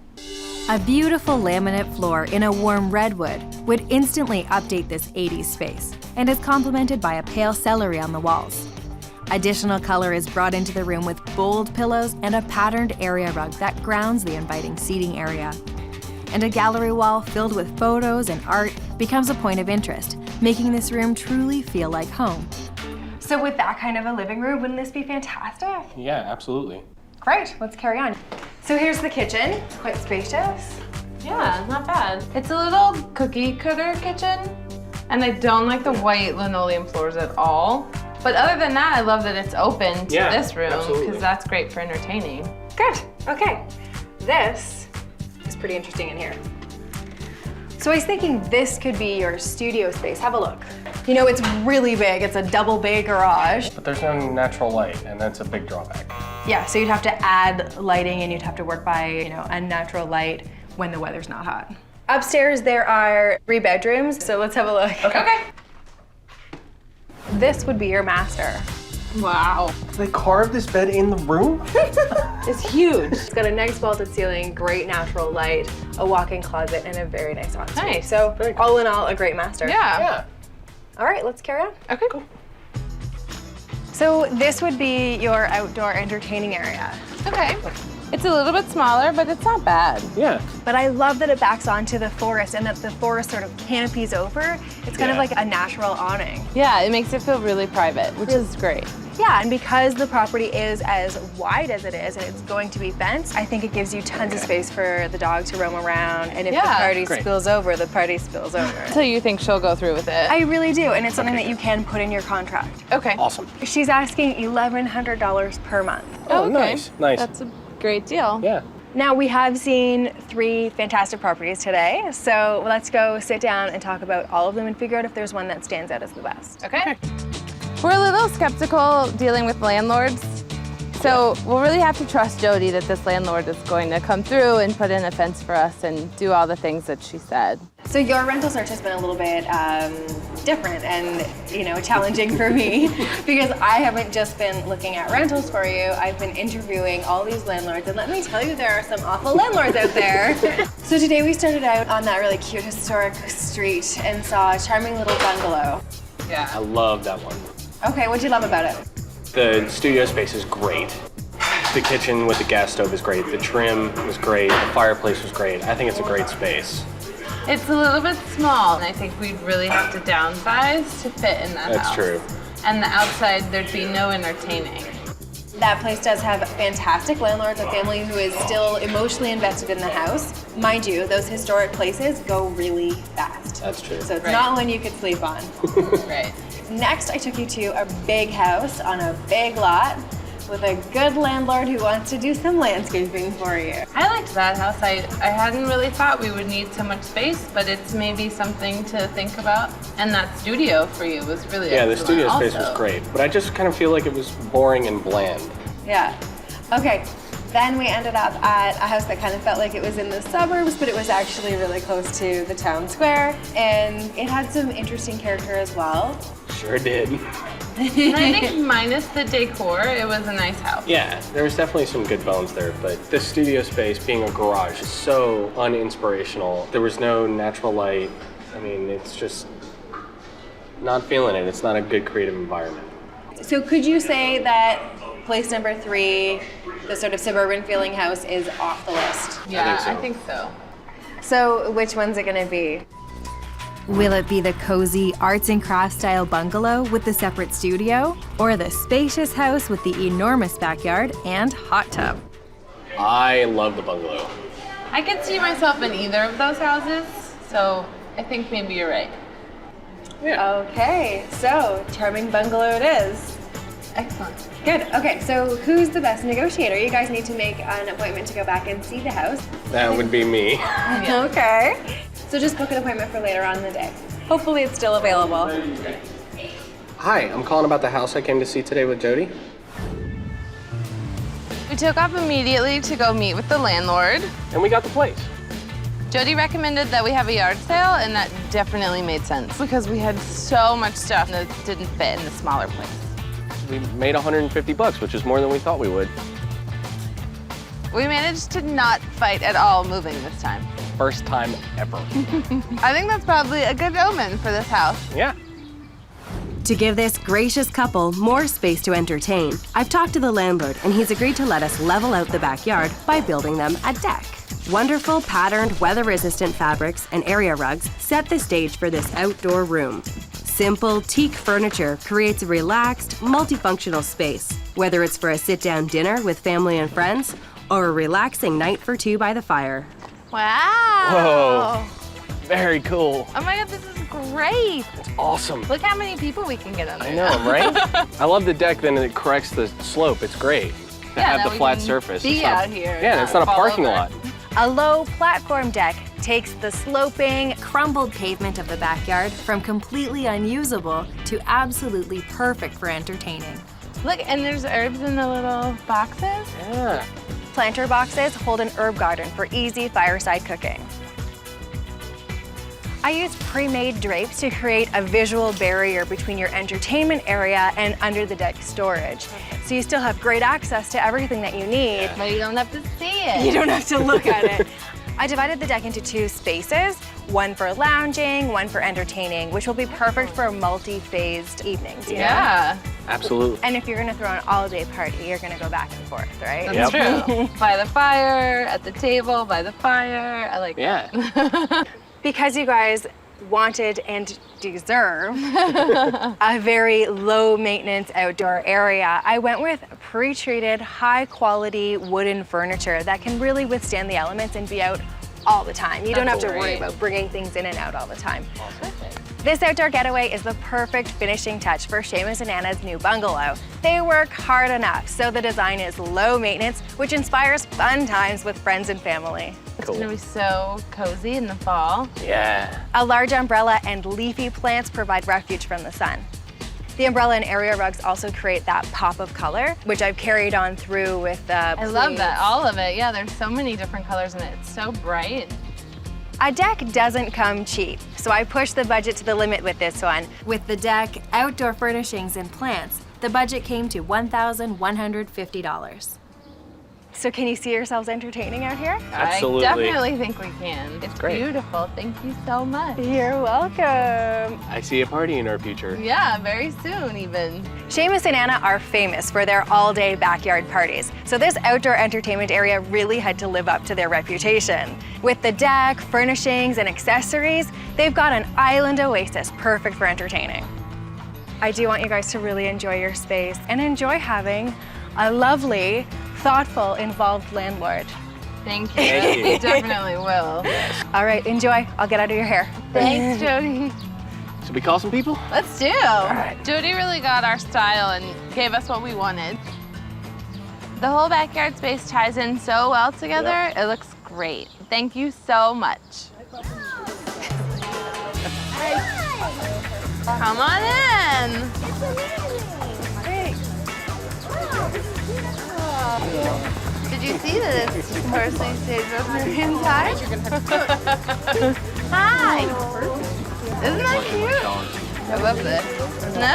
A beautiful laminate floor in a warm redwood would instantly update this 80s space and is complemented by a pale celery on the walls. Additional color is brought into the room with bold pillows and a patterned area rug that grounds the inviting seating area. And a gallery wall filled with photos and art becomes a point of interest, making this room truly feel like home. So with that kind of a living room, wouldn't this be fantastic? Yeah, absolutely. Great, let's carry on. So here's the kitchen. It's quite spacious. Yeah, not bad. It's a little cookie cutter kitchen, and I don't like the white linoleum floors at all. But other than that, I love that it's open to this room, because that's great for entertaining. Good, okay. This is pretty interesting in here. So I was thinking this could be your studio space. Have a look. You know, it's really big. It's a double bay garage. But there's no natural light, and that's a big drawback. Yeah, so you'd have to add lighting and you'd have to work by, you know, a natural light when the weather's not hot. Upstairs, there are 3 bedrooms, so let's have a look. Okay. This would be your master. Wow. They carved this bed in the room? It's huge. It's got a nice vaulted ceiling, great natural light, a walk-in closet, and a very nice ensuite. Nice. So all in all, a great master. Yeah. All right, let's carry on. Okay, cool. So this would be your outdoor entertaining area. Okay. It's a little bit smaller, but it's not bad. Yeah. But I love that it backs onto the forest and that the forest sort of canopies over. It's kind of like a natural awning. Yeah, it makes it feel really private, which is great. Yeah, and because the property is as wide as it is and it's going to be fenced, I think it gives you tons of space for the dog to roam around. And if the party spills over, the party spills over. So you think she'll go through with it? I really do, and it's something that you can put in your contract. Okay. Awesome. She's asking $1,100 per month. Oh, nice. Nice. That's a great deal. Yeah. Now, we have seen 3 fantastic properties today, so let's go sit down and talk about all of them and figure out if there's one that stands out as the best. Okay. We're a little skeptical dealing with landlords, so we'll really have to trust Jody that this landlord is going to come through and put in a fence for us and do all the things that she said. So your rental search has been a little bit different and, you know, challenging for me because I haven't just been looking at rentals for you. I've been interviewing all these landlords, and let me tell you, there are some awful landlords out there. So today we started out on that really cute historic street and saw a charming little bungalow. Yeah. I love that one. Okay, what'd you love about it? The studio space is great. The kitchen with the gas stove is great. The trim was great. The fireplace was great. I think it's a great space. It's a little bit small, and I think we'd really have to downsize to fit in that house. That's true. And the outside, there'd be no entertaining. That place does have fantastic landlords, a family who is still emotionally invested in the house. Mind you, those historic places go really fast. That's true. So it's not one you could sleep on. Right. Next, I took you to a big house on a big lot with a good landlord who wants to do some landscaping for you. I liked that house. I hadn't really thought we would need so much space, but it's maybe something to think about. And that studio for you was really Yeah, the excellent studio space also. was great, but I just kind of feel like it was boring and bland. Yeah. Okay. Then we ended up at a house that kind of felt like it was in the suburbs, but it was actually really close to the town square. And it had some interesting character as well. Sure did. And I think minus the decor, it was a nice house. Yeah, there was definitely some good bones there, but the studio space being a garage is so uninspirational. There was no natural light. I mean, it's just not feeling it. It's not a good creative environment. So could you say that place number 3, the sort of suburban feeling house, is off the list? Yeah, I think so. So which one's it gonna be? Will it be the cozy arts and crafts style bungalow with the separate studio, or the spacious house with the enormous backyard and hot tub? I love the bungalow. I could see myself in either of those houses, so I think maybe you're right. Yeah. Okay, so charming bungalow it is. Excellent. Good. Okay, so who's the best negotiator? You guys need to make an appointment to go back and see the house. That would be me. Okay. So just book an appointment for later on in the day. Hopefully it's still available. Hi, I'm calling about the house I came to see today with Jody. We took off immediately to go meet with the landlord. And we got the place. Jody recommended that we have a yard sale, and that definitely made sense because we had so much stuff that didn't fit in the smaller place. We made $150, which is more than we thought we would. We managed to not fight at all moving this time. First time ever. I think that's probably a good omen for this house. Yeah. To give this gracious couple more space to entertain, I've talked to the landlord and he's agreed to let us level out the backyard by building them a deck. Wonderful patterned, weather-resistant fabrics and area rugs set the stage for this outdoor room. Simple, teak furniture creates a relaxed, multifunctional space, whether it's for a sit-down dinner with family and friends or a relaxing night for two by the fire. Wow. Whoa, very cool. Oh my God, this is great. It's awesome. Look how many people we can get under. I know, right? I love the deck, then it corrects the slope. It's great to have the flat surface. Be out here. Yeah, and it's not a parking lot. A low platform deck takes the sloping, crumbled pavement of the backyard from completely unusable to absolutely perfect for entertaining. Look, and there's herbs in the little boxes. Yeah. Planter boxes hold an herb garden for easy fireside cooking. I used pre-made drapes to create a visual barrier between your entertainment area and under the deck storage. So you still have great access to everything that you need. But you don't have to see it. You don't have to look at it. I divided the deck into two spaces, one for lounging, one for entertaining, which will be perfect for multi-phased evenings. You know? Absolutely. And if you're gonna throw an all-day party, you're gonna go back and forth, right? That's true. By the fire, at the table, by the fire. I like that. Because you guys wanted and deserve a very low maintenance outdoor area, I went with pre-treated, high quality wooden furniture that can really withstand the elements and be out all the time. You don't have to worry about bringing things in and out all the time. This outdoor getaway is the perfect finishing touch for Sheamus and Anna's new bungalow. They work hard enough, so the design is low maintenance, which inspires fun times with friends and family. It's gonna be so cozy in the fall. Yeah. A large umbrella and leafy plants provide refuge from the sun. The umbrella and area rugs also create that pop of color, which I've carried on through with the I love that, all of it. Yeah, there's so many different colors in it. It's so bright. A deck doesn't come cheap, so I pushed the budget to the limit with this one. With the deck, outdoor furnishings, and plants, the budget came to $1,150. So can you see yourselves entertaining out here? Absolutely. I definitely think we can. It's great. beautiful. Thank you so much. You're welcome. I see a party in our future. Yeah, very soon even. Sheamus and Anna are famous for their all-day backyard parties, so this outdoor entertainment area really had to live up to their reputation. With the deck, furnishings, and accessories, they've got an island oasis perfect for entertaining. I do want you guys to really enjoy your space and enjoy having a lovely, thoughtful, involved landlord. Thank you. Thank you. We definitely will. All right, enjoy. I'll get out of your hair. Thanks, Jody. Should we call some people? Let's do. Jody really got our style and gave us what we wanted. The whole backyard space ties in so well together. Yep. It looks great. Thank you so much. Come on in. Did you see this parsley sage rosemary inside? Hi. Isn't that cute? I love this. No.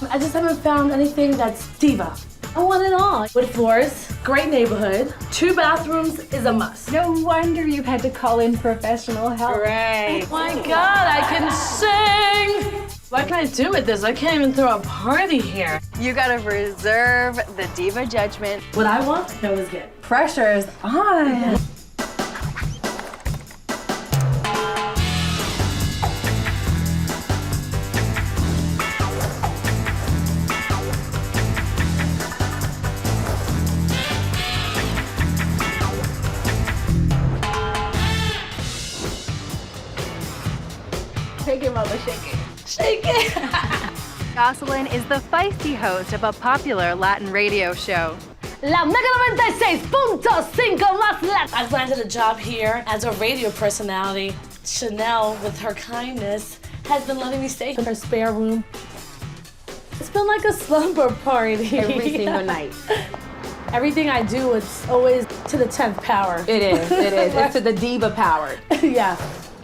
I just haven't found anything that's diva. I want it all. With floors, great neighborhood, 2 bathrooms is a must. No wonder you've had to call in professional help. Right. Oh my God, I can sing! What can I do with this? I can't even throw a party here. You gotta reserve the diva judgment. What I want, I always get. Pressure is on. Shake it, mama, shake it. Shake it! Jocelyn is the feisty host of a popular Latin radio show. La Mega 96.5 más Latin. I've landed a job here as a radio personality. Chanel, with her kindness, has been letting me stay in her spare room. It's been like a slumber party. Every single night. Everything I do, it's always to the 10th power. It is. It is. It's to the diva power. Yeah.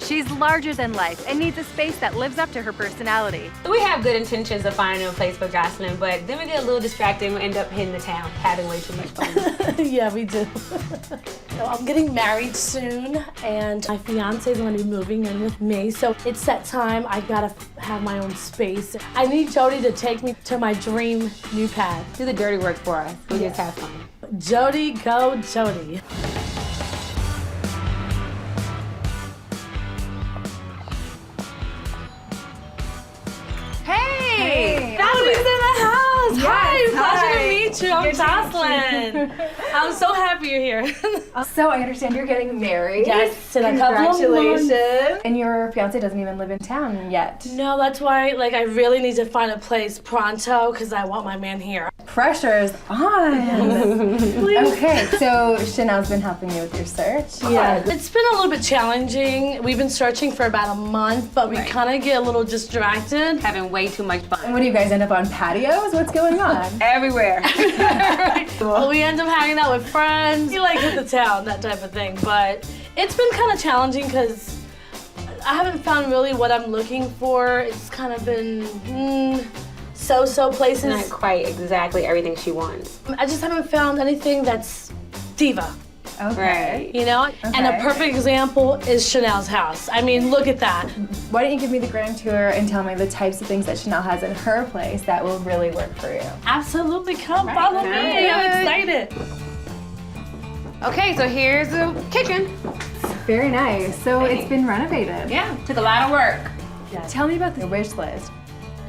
She's larger than life and needs a space that lives up to her personality. We have good intentions of finding a place for Jocelyn, but then we get a little distracted and we end up hitting the town, having way too much fun. Yeah, we do. So I'm getting married soon, and my fiance is going to be moving in with me. So it's that time. I gotta have my own space. I need Jody to take me to my dream new pad. Do the dirty work for us. We just have fun. Jody, go Jody. Hey! Family's in the house! Yes, hi! hi. Pleasure to meet you. I'm Good to meet Jocelyn. I'm so happy you're here. So I understand you're getting married. Yes, in a couple of Congratulations. months. And your fiance doesn't even live in town yet. No, that's why I really need to find a place pronto because I want my man here. Pressure's on. Okay, so Chanel's been helping you with your search. Yeah, it's been a little bit challenging. We've been searching for about a month, but we kind of get a little distracted. Having way too much fun. And what do you guys end up on patios? What's going on? Everywhere. Well, we end up hanging out with friends. We like hit the town, that type of thing. But it's been kind of challenging because I haven't found really what I'm looking for. It's kind of been so-so places. Not quite exactly everything she wants. I just haven't found anything that's diva. Okay. Right. You know? And a perfect example is Chanel's house. I mean, look at that. Why don't you give me the grand tour and tell me the types of things that Chanel has in her place that will really work for you? Absolutely. Come follow me. I'm excited. Okay, so here's the kitchen. Very nice. So it's been renovated. Yeah, took a lot of work. Tell me about the wish list.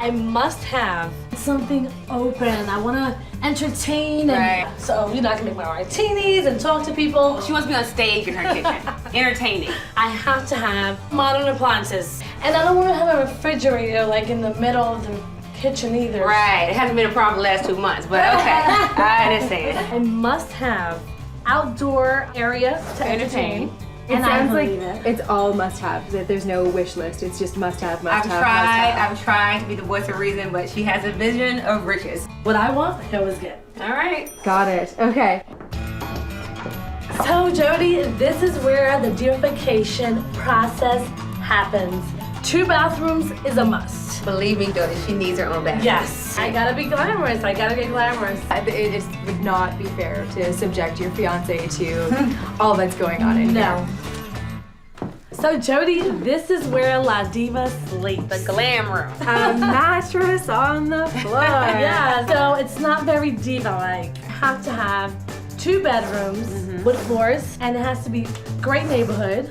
I must have something open. I want to entertain. And so, you know, I can make my martinis and talk to people. She wants to be on stage in her kitchen, entertaining. I have to have modern appliances. And I don't want to have a refrigerator like in the middle of the kitchen either. Right, it hasn't been a problem the last 2 months, but okay, I understand. I must have outdoor area to entertain. It And sounds I like believe it. it's all must-have. That there's no wish list. It's just must-have, I've must-have, I've tried to be the voice of reason, but she has a vision of riches. What I want, I always get. All right. Got it. Okay. So Jody, this is where the deification process happens. 2 bathrooms is a must. Believe me, Jody, she needs her own bathroom. Yes. I gotta be glamorous. I gotta get glamorous. It just would not be fair to subject your fiance to all that's going on in No. here. So Jody, this is where La Diva sleeps. The glam room. A mattress on the floor. Yeah, so it's not very diva-like. Have to have 2 bedrooms with floors, and it has to be great neighborhood,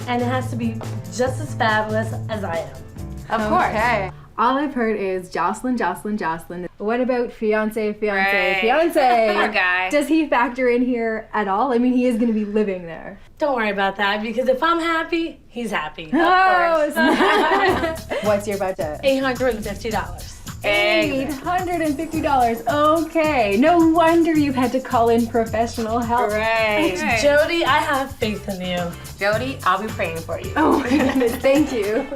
and it has to be just as fabulous as I am. Of course. Okay. All I've heard is Jocelyn, Jocelyn, Jocelyn. What about fiance, fiance, Right. fiance? Poor guy. Does he factor in here at all? I mean, he is going to be living there. Don't worry about that, because if I'm happy, he's happy. Oh, snap. What's your budget? $850. $850. Okay. No wonder you've had to call in professional help. Right. Jody, I have faith in you. Jody, I'll be praying for you. Oh my goodness. Thank you.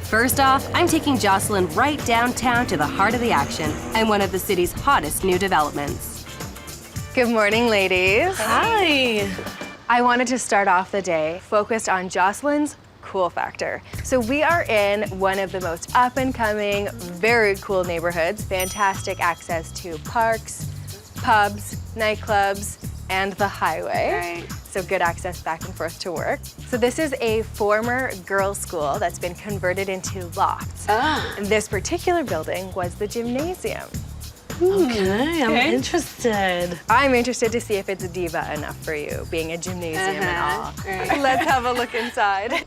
First off, I'm taking Jocelyn right downtown to the heart of the action and one of the city's hottest new developments. Good morning, ladies. Hi. I wanted to start off the day focused on Jocelyn's cool factor. So we are in one of the most up-and-coming, very cool neighborhoods. Fantastic access to parks, pubs, nightclubs, and the highway. Right. So good access back and forth to work. So this is a former girls' school that's been converted into lofts. And this particular building was the gymnasium. Okay, I'm interested. I'm interested to see if it's diva enough for you, being a gymnasium and all. Let's have a look inside.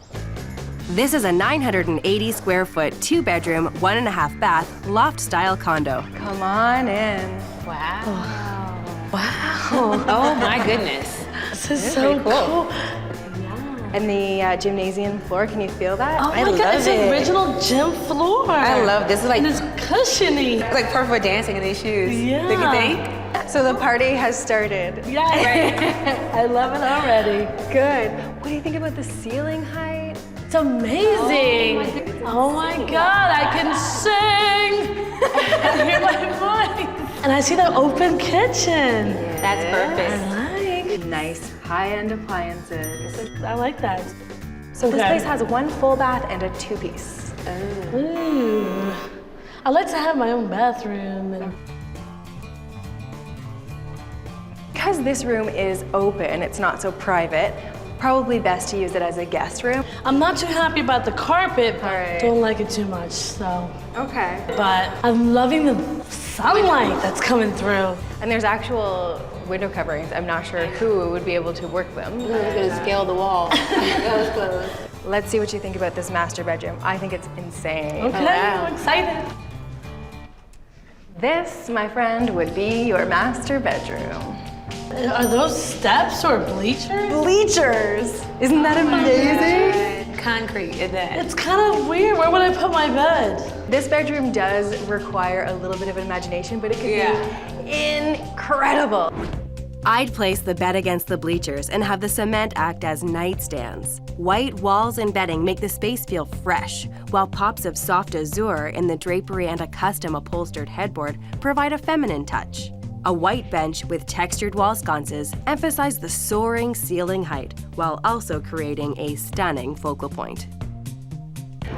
This is a 980 square foot, 2-bedroom, 1.5 bath, loft-style condo. Come on in. Wow. Wow. Oh my goodness. This is so cool. And the gymnasium floor, can you feel that? Oh my God, it's an original gym floor. I love this. It's like, and it's cushiony. It's like perfect for dancing in these shoes. Yeah. Don't you think? So the party has started. Yeah, right. I love it already. Good. What do you think about the ceiling height? It's amazing. Oh my God, I can sing. I can hear my voice. And I see the open kitchen. That's perfect. I like. Nice high-end appliances. I like that. So this place has 1 full bath and a 2-piece. Ooh. I like to have my own bathroom. Because this room is open, it's not so private, probably best to use it as a guest room. I'm not too happy about the carpet, but don't like it too much, so. Okay. But I'm loving the sunlight that's coming through. And there's actual window coverings. I'm not sure who would be able to work them. I was gonna scale the wall. That was close. Let's see what you think about this master bedroom. I think it's insane. Okay, I'm excited. This, my friend, would be your master bedroom. Are those steps or bleachers? Bleachers! Isn't that amazing? Concrete, isn't it? It's kind of weird. Where would I put my bed? This bedroom does require a little bit of imagination, but it could be incredible. I'd place the bed against the bleachers and have the cement act as nightstands. White walls and bedding make the space feel fresh, while pops of soft azure in the drapery and a custom upholstered headboard provide a feminine touch. A white bench with textured wall sconces emphasize the soaring ceiling height, while also creating a stunning focal point.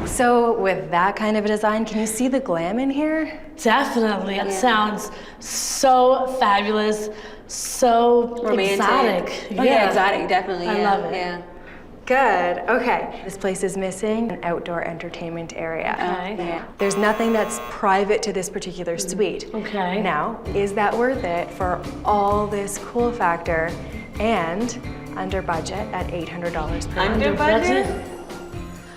So with that kind of a design, can you see the glam in here? Definitely. It sounds so fabulous, so romantic. exotic. Oh, yeah, exotic, definitely. I love it. Yeah. Good, okay. This place is missing an outdoor entertainment area. Okay. There's nothing that's private to this particular suite. Okay. Now, is that worth it for all this cool factor and under budget at $800 per month? Under budget?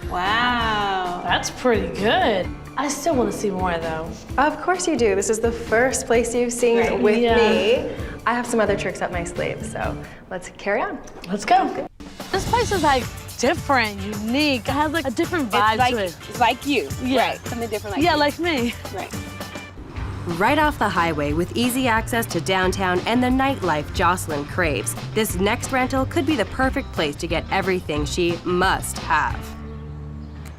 Wow. That's pretty good. I still want to see more though. Of course you do. This is the first place you've seen with me. I have some other tricks up my sleeve, so let's carry on. Let's go. This place is like different, unique. It has like a different vibe to it. It's like you. Yeah. Right. Something different like Yeah, you. like me. Right. Right off the highway with easy access to downtown and the nightlife Jocelyn craves, this next rental could be the perfect place to get everything she must have.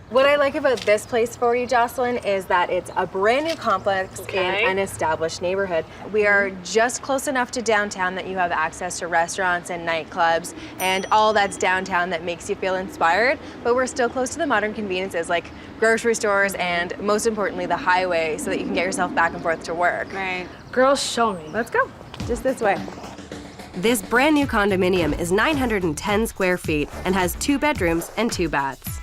What I like about this place for you, Jocelyn, is that it's a brand new complex in an established neighborhood. We are just close enough to downtown that you have access to restaurants and nightclubs and all that's downtown that makes you feel inspired, but we're still close to the modern conveniences like grocery stores and most importantly, the highway so that you can get yourself back and forth to work. Right. Girls, show me. Let's go, just this way. This brand new condominium is 910 square feet and has 2 bedrooms and 2 baths.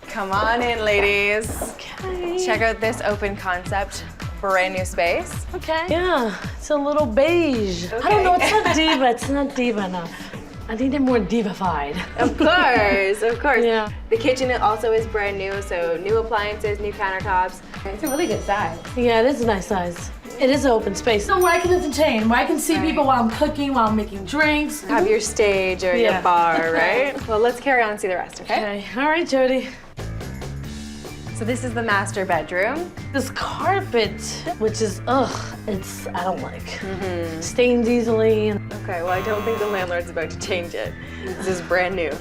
Come on in, ladies. Okay. Check out this open concept, brand new space. Okay. Yeah, it's a little beige. Okay. I don't know, it's not diva, it's not diva enough. I need it more divified. Of course, of course. Yeah. The kitchen also is brand new, so new appliances, new countertops. It's a really good size. Yeah, it is a nice size. It is an open space. So where I can entertain, where I can see people while I'm cooking, while I'm making drinks. Have your stage or your bar, right? Well, let's carry on and see the rest, okay? Okay, all right, Jody. So this is the master bedroom. This carpet, which is, I don't like. Stains easily. Okay, well, I don't think the landlord's about to change it. This is brand new.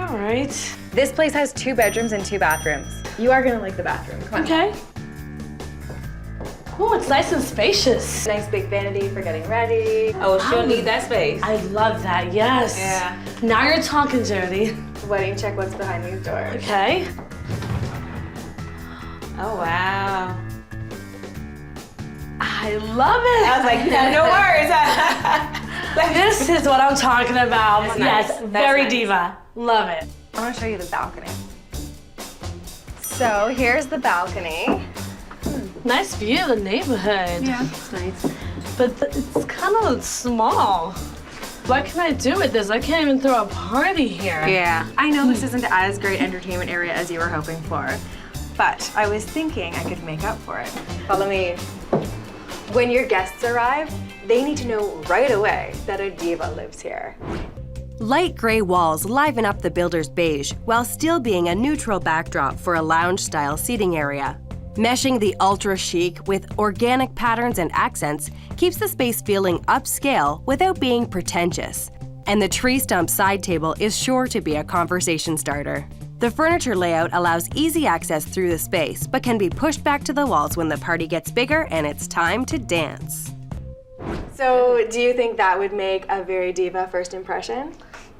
All right. This place has 2 bedrooms and 2 bathrooms. You are gonna like the bathroom, come on. Okay. Oh, it's nice and spacious. Nice big vanity for getting ready. Oh, she'll need that space. I love that, yes. Yeah. Now you're talking, Jody. Why don't you check what's behind these doors? Okay. Oh, wow. I love it. I was like, no words. This is what I'm talking about. That's Yes, nice. very That's nice. diva. Love it. I wanna show you the balcony. So here's the balcony. Nice view of the neighborhood. Yeah, it's nice. But it's kind of small. What can I do with this? I can't even throw a party here. Yeah, I know this isn't as great entertainment area as you were hoping for, but I was thinking I could make up for it. Follow me. When your guests arrive, they need to know right away that a diva lives here. Light gray walls liven up the builder's beige while still being a neutral backdrop for a lounge-style seating area. Meshing the ultra chic with organic patterns and accents keeps the space feeling upscale without being pretentious. And the tree stump side table is sure to be a conversation starter. The furniture layout allows easy access through the space, but can be pushed back to the walls when the party gets bigger and it's time to dance. So do you think that would make a very diva first impression?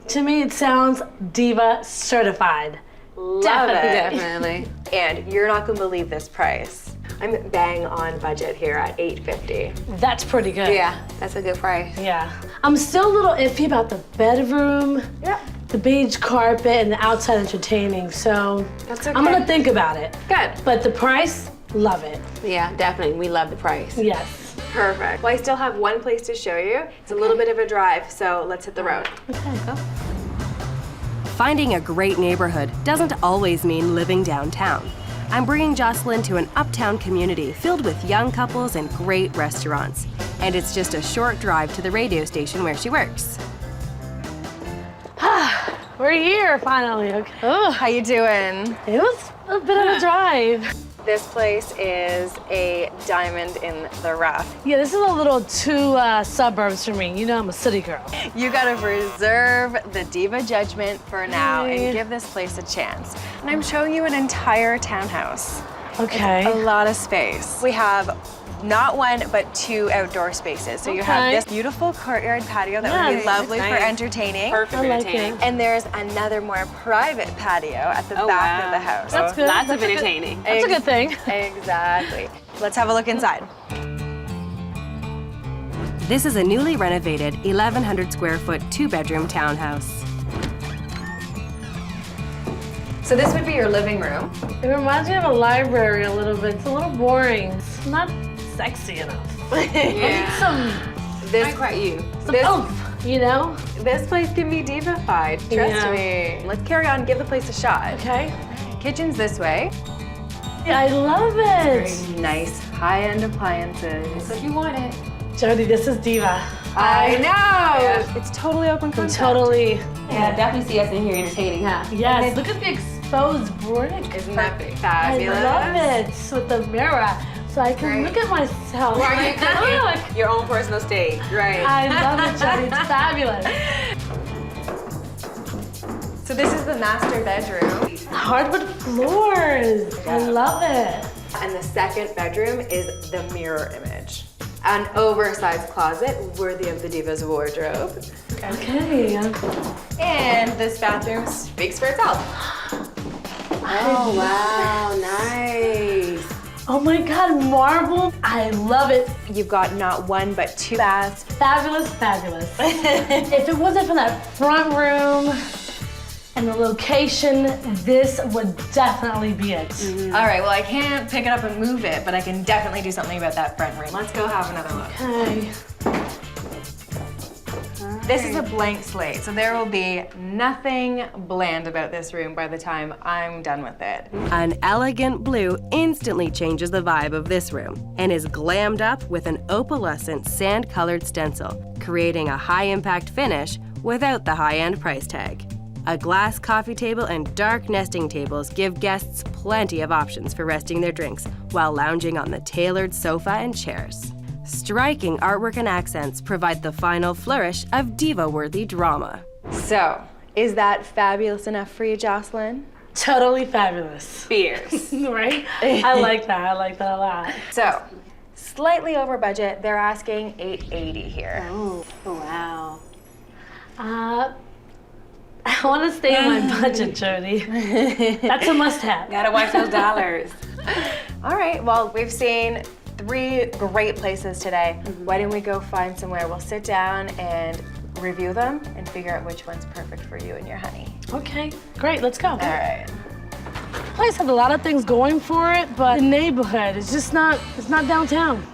To me, it sounds diva certified. Love it. Definitely. And you're not gonna believe this price. I'm bang on budget here at $850. That's pretty good. Yeah, that's a good price. Yeah. I'm still a little iffy about the bedroom, the beige carpet, and the outside entertaining, so that's okay. I'm gonna think about it. Good. But the price, love it. Yeah, definitely. We love the price. Yes. Perfect. Well, I still have one place to show you. It's a little bit of a drive, so let's hit the road. Okay, go. Finding a great neighborhood doesn't always mean living downtown. I'm bringing Jocelyn to an uptown community filled with young couples and great restaurants. And it's just a short drive to the radio station where she works. We're here, finally. Okay. Oh, how you doing? It was a bit of a drive. This place is a diamond in the rough. Yeah, this is a little too suburbs for me. You know I'm a city girl. You gotta reserve the diva judgment for now and give this place a chance. And I'm showing you an entire townhouse. Okay. It's a lot of space. We have not one, but 2 outdoor spaces. So you have this beautiful courtyard patio that would be lovely for entertaining. Perfect for entertaining. And there's another more private patio at the back of the house. That's good. Lots of entertaining. That's a good thing. Exactly. Let's have a look inside. This is a newly renovated 1,100 square foot 2-bedroom townhouse. So this would be your living room. It reminds me of a library a little bit. It's a little boring. It's not sexy enough. I need some quite you. Some oomph, you know? This place can be diva-fied, trust me. Let's carry on, give the place a shot. Okay. Kitchen's this way. Yeah, I love it. Very nice, high-end appliances. So if you want it. Jody, this is diva. I know! Yeah. It's totally open concept. Totally. Yeah, definitely see us in here entertaining, huh? Yes, look at the exposed brick. Isn't that fabulous? I love it. With the mirror, so I can look at myself. Why are you cooking? Your own personal stage, right? I love it, Jody. It's fabulous. So this is the master bedroom. Hardwood floors. I love it. And the second bedroom is the mirror image. An oversized closet worthy of the diva's wardrobe. Okay. And this bathroom speaks for itself. Oh, wow, nice. Oh my God, marble. I love it. You've got not one, but 2 baths. Fabulous, fabulous. If it wasn't for that front room and the location, this would definitely be it. All right, well, I can't pick it up and move it, but I can definitely do something about that front room. Let's go have another look. Okay. This is a blank slate, so there will be nothing bland about this room by the time I'm done with it. An elegant blue instantly changes the vibe of this room and is glammed up with an opalescent sand-colored stencil, creating a high-impact finish without the high-end price tag. A glass coffee table and dark nesting tables give guests plenty of options for resting their drinks while lounging on the tailored sofa and chairs. Striking artwork and accents provide the final flourish of diva-worthy drama. So, is that fabulous enough for you, Jocelyn? Totally fabulous. Fierce. Right? I like that. I like that a lot. So, slightly over budget. They're asking $880 here. Oh, wow. I want to stay in my budget, Jody. That's a must-have. Gotta watch those dollars. All right, well, we've seen 3 great places today. Why don't we go find somewhere? We'll sit down and review them and figure out which one's perfect for you and your honey. Okay, great, let's go. All right. The place has a lot of things going for it, but the neighborhood is just not, it's not downtown.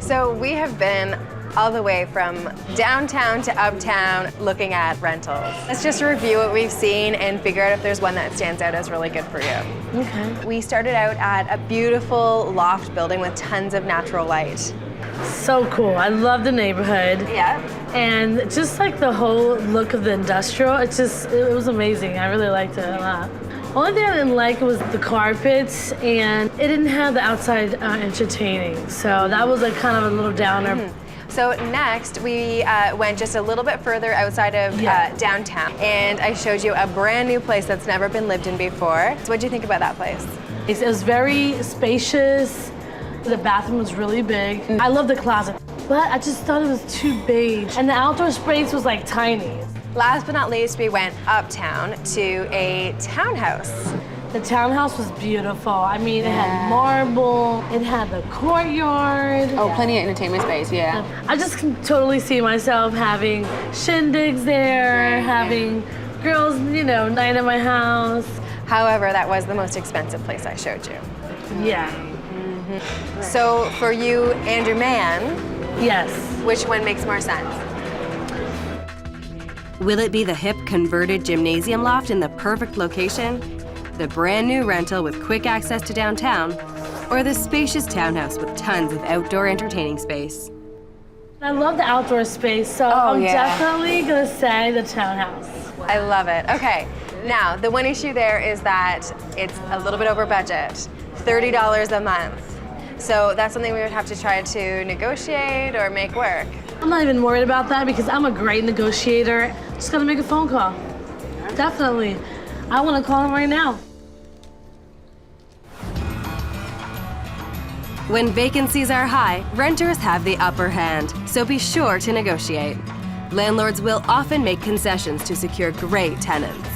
So we have been all the way from downtown to uptown looking at rentals. Let's just review what we've seen and figure out if there's one that stands out as really good for you. Okay. We started out at a beautiful loft building with tons of natural light. So cool. I love the neighborhood. Yeah. And just like the whole look of the industrial, it was amazing. I really liked it a lot. Only thing I didn't like was the carpets, and it didn't have the outside entertaining. So that was like kind of a little downer. So next, we went just a little bit further outside of downtown, and I showed you a brand new place that's never been lived in before. So what'd you think about that place? It was very spacious. The bathroom was really big. I love the closet. but I just thought it was too beige. And the outdoor space was like tiny. Last but not least, we went uptown to a townhouse. The townhouse was beautiful. I mean, it had marble, it had the courtyard. Oh, plenty of entertainment space, yeah. I just can totally see myself having shindigs there, having girls, you know, night at my house. However, that was the most expensive place I showed you. Yeah. So for you and your man, yes, which one makes more sense? Will it be the hip converted gymnasium loft in the perfect location, the brand new rental with quick access to downtown, or the spacious townhouse with tons of outdoor entertaining space? I love the outdoor space, so I'm definitely gonna say the townhouse. I love it. Okay, now the one issue there is that it's a little bit over budget, $30 a month. So that's something we would have to try to negotiate or make work. I'm not even worried about that because I'm a great negotiator. Just gotta make a phone call. Definitely. I wanna call him right now. When vacancies are high, renters have the upper hand, so be sure to negotiate. Landlords will often make concessions to secure great tenants.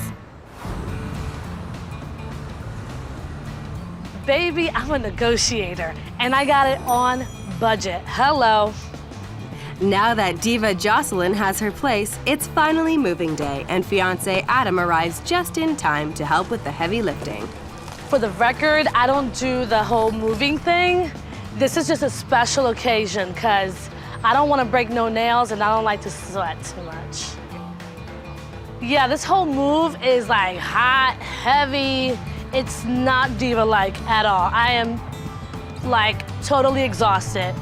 Baby, I'm a negotiator, and I got it on budget. Hello. Now that diva Jocelyn has her place, it's finally moving day, and fiancé Adam arrives just in time to help with the heavy lifting. For the record, I don't do the whole moving thing. This is just a special occasion because I don't want to break no nails and I don't like to sweat too much. Yeah, this whole move is like hot, heavy. It's not diva-like at all. I am like totally exhausted.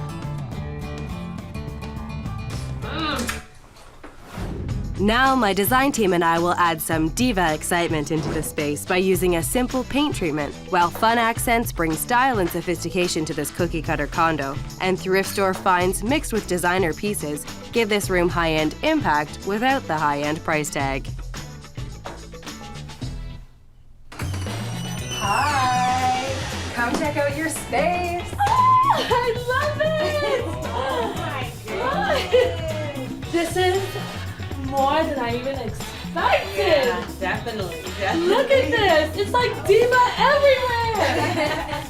Now my design team and I will add some diva excitement into the space by using a simple paint treatment, while fun accents bring style and sophistication to this cookie-cutter condo, and thrift store finds mixed with designer pieces give this room high-end impact without the high-end price tag. Hi, come check out your space. Oh, I love it! Oh my God! This is more than I even expected. Yeah, definitely. Look at this. It's like diva everywhere.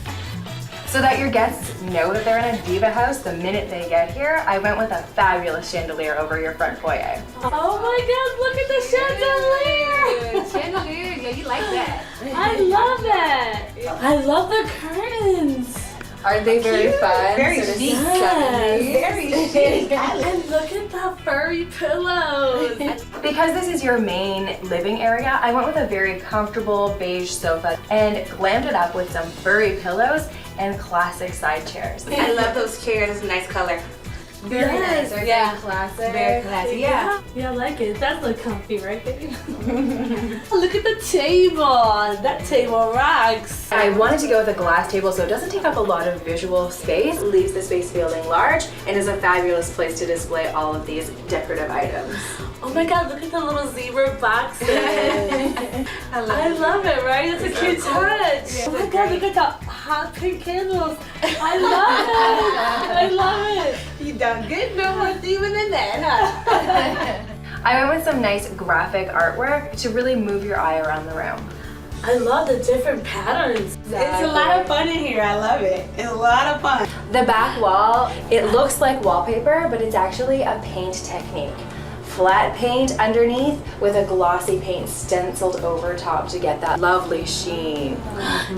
So that your guests know that they're in a diva house the minute they get here, I went with a fabulous chandelier over your front foyer. Oh my God, look at the chandelier. Chandelier, yeah, you like that. I love it. I love the curtains. Aren't they very fun? Very sort of chic. 70s? Very chic. And look at the furry pillows. Because this is your main living area, I went with a very comfortable beige sofa and glammed it up with some furry pillows and classic side chairs. I love those chairs. It's a nice color. Very nice. They're very classic. Very classy. Yeah. Yeah, I like it. That's look comfy, right, baby? Look at the table. That table rocks. I wanted to go with a glass table so it doesn't take up a lot of visual space, leaves the space feeling large, and is a fabulous place to display all of these decorative items. Oh my God, look at the little zebra boxes. I love it, right? It's a cute touch. Yeah, oh my God, look at the hot pink candles. I love it. I love it. You done good, no more diva than that, huh? I went with some nice graphic artwork to really move your eye around the room. I love the different patterns. It's a lot of fun in here. I love it. It's a lot of fun. The back wall, it looks like wallpaper, but it's actually a paint technique. Flat paint underneath with a glossy paint stenciled over top to get that lovely sheen.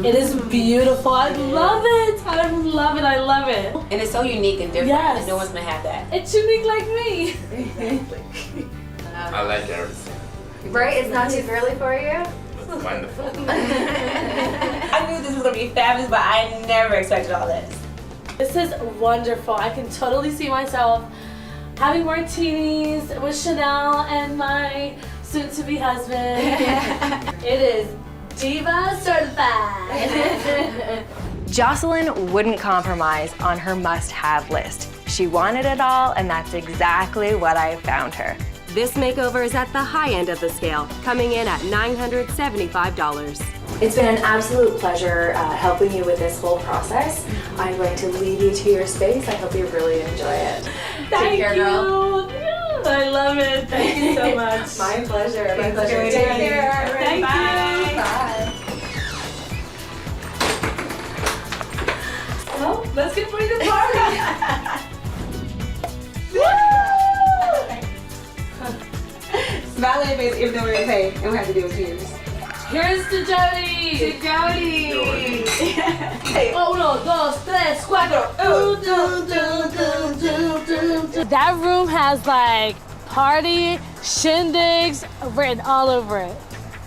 It is beautiful. I love it. I love it. I love it. And it's so unique and different. Yes. And no one's gonna have that. It's unique like me. I like everything. Right? It's not too girly for you? It's wonderful. I knew this was gonna be fabulous, but I never expected all this. This is wonderful. I can totally see myself having martinis with Chanel and my soon-to-be husband. It is diva certified. Jocelyn wouldn't compromise on her must-have list. She wanted it all, and that's exactly what I found her. This makeover is at the high end of the scale, coming in at $975. It's been an absolute pleasure helping you with this whole process. I'm going to leave you to your space. I hope you really enjoy it. Take care, girl. I love it. Thank you so much. My pleasure. My Thanks, pleasure. Jody. Take care. Thank you. Bye. Well, let's get ready to party. Smile in your face even though we're in pain and we have to do it cheers. Here's to Jody. To Jody. Hey. 1, 2, 3, 4. That room has like party shindigs written all over it.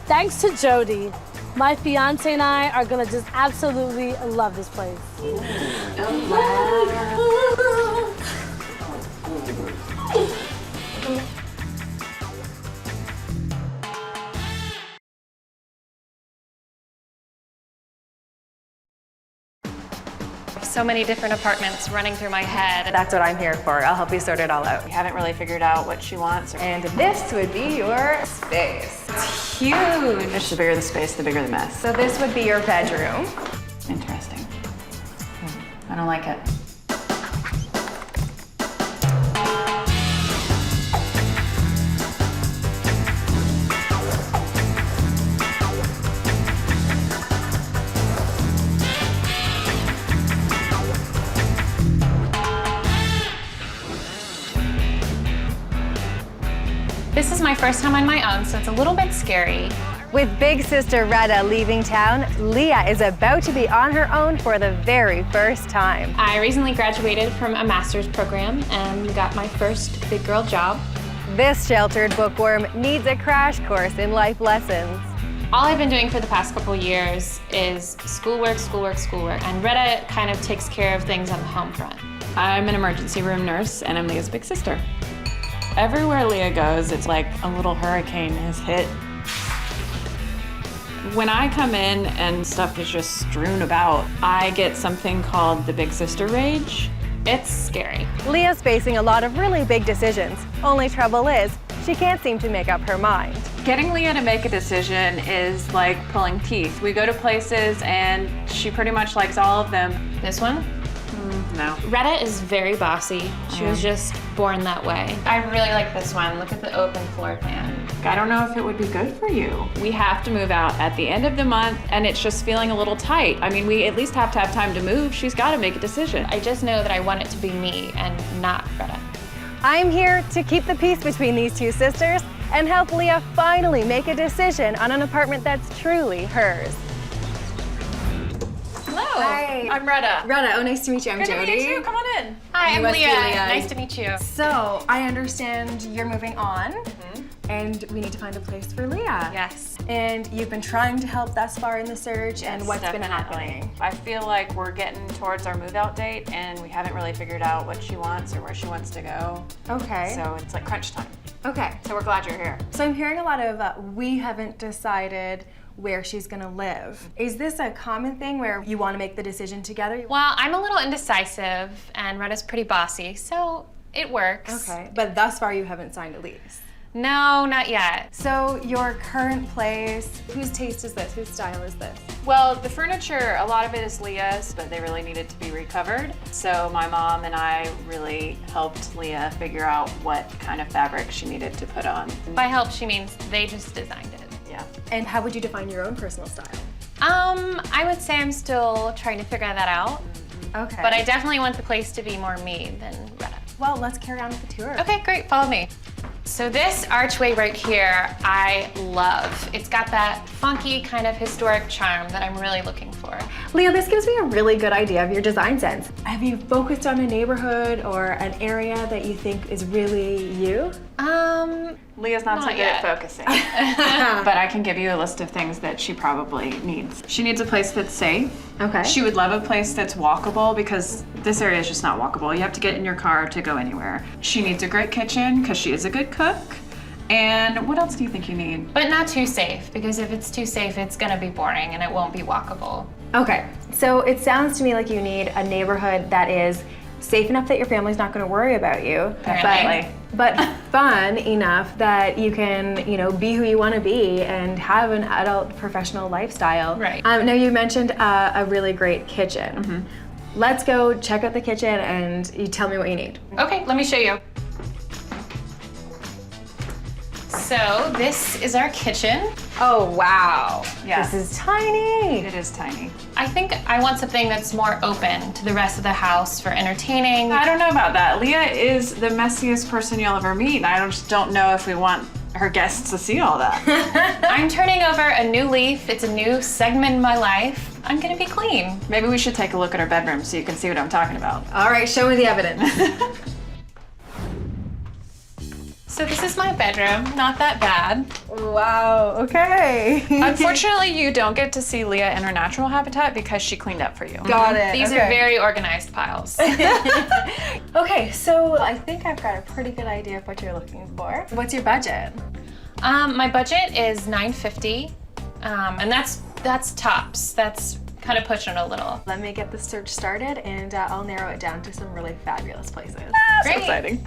Thanks to Jody, my fiance and I are gonna just absolutely love this place. So many different apartments running through my head. That's what I'm here for. I'll help you sort it all out. We haven't really figured out what she wants. And this would be your space. It's huge. The bigger the space, the bigger the mess. So this would be your bedroom. Interesting. I don't like it. This is my first time on my own, so it's a little bit scary. With big sister Retta leaving town, Leah is about to be on her own for the very first time. I recently graduated from a master's program and got my first big girl job. This sheltered bookworm needs a crash course in life lessons. All I've been doing for the past couple years is schoolwork, and Retta kind of takes care of things on the home front. I'm an emergency room nurse, and I'm Leah's big sister. Everywhere Leah goes, it's like a little hurricane has hit. When I come in and stuff is just strewn about, I get something called the big sister rage. It's scary. Leah's facing a lot of really big decisions. Only trouble is, she can't seem to make up her mind. Getting Leah to make a decision is like pulling teeth. We go to places and she pretty much likes all of them. This one? No. Retta is very bossy. She was just born that way. I really like this one. Look at the open floor plan. I don't know if it would be good for you. We have to move out at the end of the month and it's just feeling a little tight. I mean, we at least have to have time to move. She's got to make a decision. I just know that I want it to be me and not Retta. I'm here to keep the peace between these two sisters and help Leah finally make a decision on an apartment that's truly hers. Hello. Hi. I'm Retta. Retta, oh, nice to meet you. I'm Good Jody. to meet you. Come on in. Hi, I'm must be Leah. Leah. Nice to meet you. So, I understand you're moving on, and we need to find a place for Leah. Yes. And you've been trying to help thus far in the search, and what's been happening? I feel like we're getting towards our move out date and we haven't really figured out what she wants or where she wants to go. Okay. So it's like crunch time. Okay. So we're glad you're here. So I'm hearing a lot of, we haven't decided where she's gonna live. Is this a common thing where you wanna make the decision together? Well, I'm a little indecisive and Retta's pretty bossy, so it works. Okay, but thus far you haven't signed a lease. No, not yet. So your current place, whose taste is this? Whose style is this? Well, the furniture, a lot of it is Leah's, but they really needed to be recovered. So my mom and I really helped Leah figure out what kind of fabric she needed to put on. By help, she means they just designed it. Yeah. And how would you define your own personal style? I would say I'm still trying to figure that out. Okay. But I definitely want the place to be more me than Retta. Well, let's carry on with the tour. Okay, great, follow me. So this archway right here, I love. It's got that funky kind of historic charm that I'm really looking for. Leah, this gives me a really good idea of your design sense. Have you focused on a neighborhood or an area that you think is really you? Leah's not so good at focusing. But I can give you a list of things that she probably needs. She needs a place that's safe. Okay. She would love a place that's walkable because this area is just not walkable. You have to get in your car to go anywhere. She needs a great kitchen because she is a good cook. And what else do you think you need? But not too safe, because if it's too safe, it's gonna be boring and it won't be walkable. Okay, so it sounds to me like you need a neighborhood that is safe enough that your family's not going to worry about you, Apparently. but fun enough that you can, be who you want to be and have an adult professional lifestyle. Right. Now you mentioned a really great kitchen. Let's go check out the kitchen and you tell me what you need. Okay, let me show you. So this is our kitchen. Oh, wow. Yes. This is tiny. It is tiny. I think I want something that's more open to the rest of the house for entertaining. I don't know about that. Leah is the messiest person you'll ever meet, and I just don't know if we want her guests to see all that. I'm turning over a new leaf. It's a new segment in my life. I'm gonna be clean. Maybe we should take a look at her bedroom so you can see what I'm talking about. All right, show me the evidence. So this is my bedroom, not that bad. Wow, okay. Unfortunately, you don't get to see Leah in her natural habitat because she cleaned up for you. Got it. These are very organized piles. Okay, so I think I've got a pretty good idea of what you're looking for. What's your budget? My budget is $950, and that's tops. That's kind of pushing it a little. Let me get the search started and I'll narrow it down to some really fabulous places. So exciting.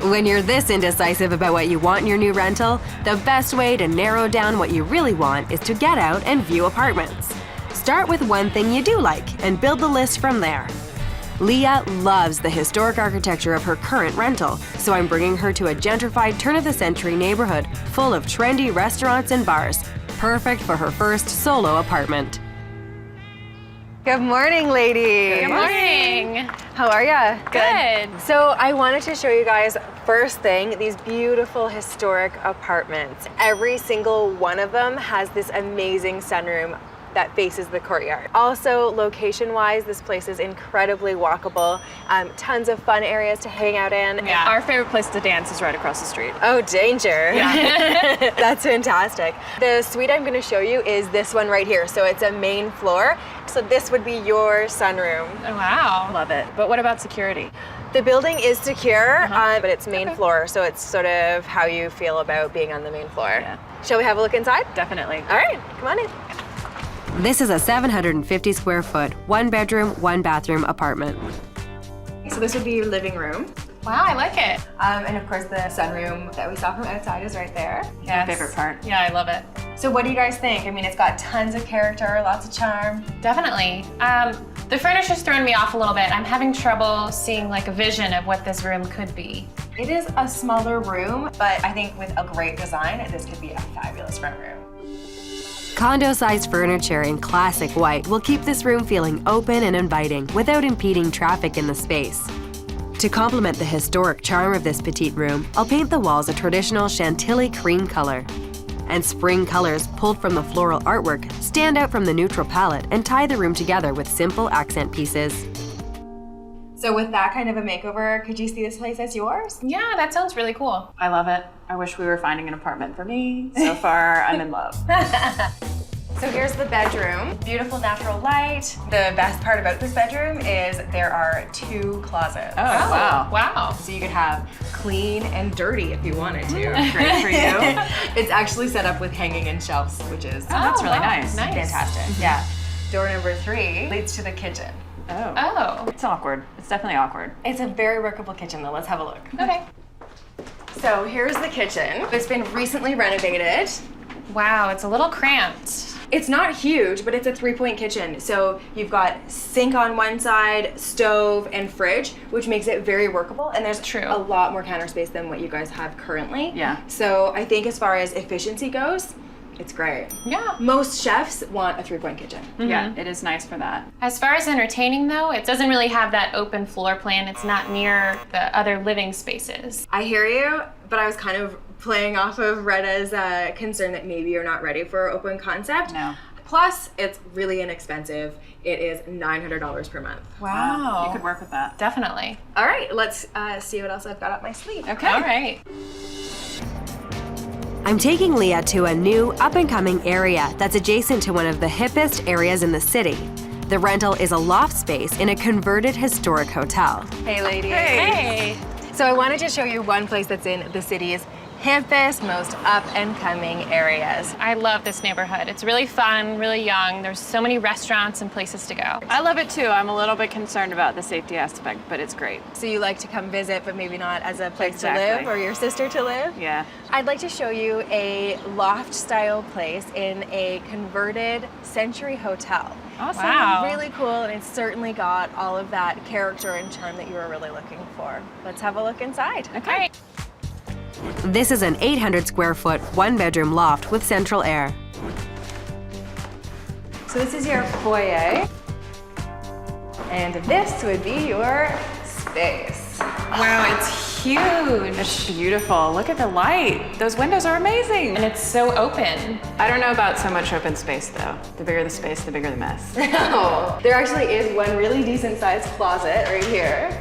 When you're this indecisive about what you want in your new rental, the best way to narrow down what you really want is to get out and view apartments. Start with one thing you do like and build the list from there. Leah loves the historic architecture of her current rental, so I'm bringing her to a gentrified turn-of-the-century neighborhood full of trendy restaurants and bars, perfect for her first solo apartment. Good morning, ladies. Good morning. How are ya? Good. So I wanted to show you guys, first thing, these beautiful historic apartments. Every single one of them has this amazing sunroom that faces the courtyard. Also, location-wise, this place is incredibly walkable. Tons of fun areas to hang out in. Yeah, our favorite place to dance is right across the street. Oh, danger. Yeah. That's fantastic. The suite I'm gonna show you is this one right here. So it's a main floor. So this would be your sunroom. Oh, wow. Love it. But what about security? The building is secure, but it's main floor, so it's sort of how you feel about being on the main floor. Yeah. Shall we have a look inside? Definitely. All right, come on in. This is a 750 square foot, 1-bedroom, 1-bathroom apartment. So this would be your living room. Wow, I like it. And of course the sunroom that we saw from outside is right there. Yes. My favorite part. Yeah, I love it. So what do you guys think? I mean, it's got tons of character, lots of charm. Definitely. The furniture's throwing me off a little bit. I'm having trouble seeing like a vision of what this room could be. It is a smaller room, but I think with a great design, this could be a fabulous front room. Condo-sized furniture in classic white will keep this room feeling open and inviting without impeding traffic in the space. To complement the historic charm of this petite room, I'll paint the walls a traditional Chantilly cream color. And spring colors pulled from the floral artwork stand out from the neutral palette and tie the room together with simple accent pieces. So with that kind of a makeover, could you see this place as yours? Yeah, that sounds really cool. I love it. I wish we were finding an apartment for me. So far, I'm in love. So here's the bedroom. Beautiful natural light. The best part about this bedroom is there are 2 closets. Oh, wow. Wow. So you could have clean and dirty if you wanted to. Great for you. It's actually set up with hanging and shelves, which is that's really nice. Fantastic. Yeah. Door number 3 leads to the kitchen. Oh. It's awkward. It's definitely awkward. It's a very workable kitchen though. Let's have a look. Okay. So here's the kitchen. It's been recently renovated. Wow, it's a little cramped. It's not huge, but it's a 3-point kitchen. So you've got sink on one side, stove, and fridge, which makes it very workable. And there's a lot more counter space than what you guys have currently. Yeah. So I think as far as efficiency goes, it's great. Yeah. Most chefs want a 3-point kitchen. Mm-hmm. Yeah, it is nice for that. As far as entertaining though, it doesn't really have that open floor plan. It's not near the other living spaces. I hear you, but I was kind of playing off of Retta's concern that maybe you're not ready for open concept. No. Plus, it's really inexpensive. It is $900 per month. Wow. You could work with that. Definitely. All right, let's see what else I've got up my sleeve. Okay. All right. I'm taking Leah to a new, up-and-coming area that's adjacent to one of the hippest areas in the city. The rental is a loft space in a converted historic hotel. Hey, ladies. Hey. So I wanted to show you one place that's in the city's hippest, most up and coming areas. I love this neighborhood. It's really fun, really young. There's so many restaurants and places to go. I love it too. I'm a little bit concerned about the safety aspect, but it's great. So you like to come visit, but maybe not as a place Exactly. to live or your sister to live? Yeah. I'd like to show you a loft style place in a converted Century Hotel. Awesome. Wow. Really cool, and it's certainly got all of that character and charm that you were really looking for. Let's have a look inside. Okay. This is an 800 square foot, 1-bedroom loft with central air. So this is your foyer, and this would be your space. Wow, it's huge. It's beautiful. Look at the light. Those windows are amazing. And it's so open. I don't know about so much open space though. The bigger the space, the bigger the mess. Oh, there actually is one really decent sized closet right here.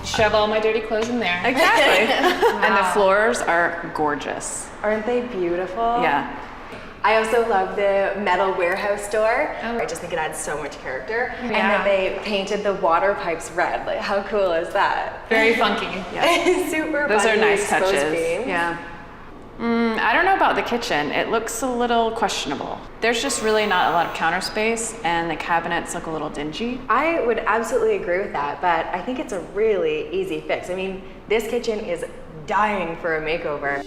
Shove all my dirty clothes in there. Exactly. And the floors are gorgeous. Aren't they beautiful? Yeah. I also love the metal warehouse door. I just think it adds so much character. And that they painted the water pipes red. Like, how cool is that? Very funky. Yeah. Super Those are funky nice exposed touches. beams. Yeah. I don't know about the kitchen. It looks a little questionable. There's just really not a lot of counter space, and the cabinets look a little dingy. I would absolutely agree with that, but I think it's a really easy fix. I mean, this kitchen is dying for a makeover.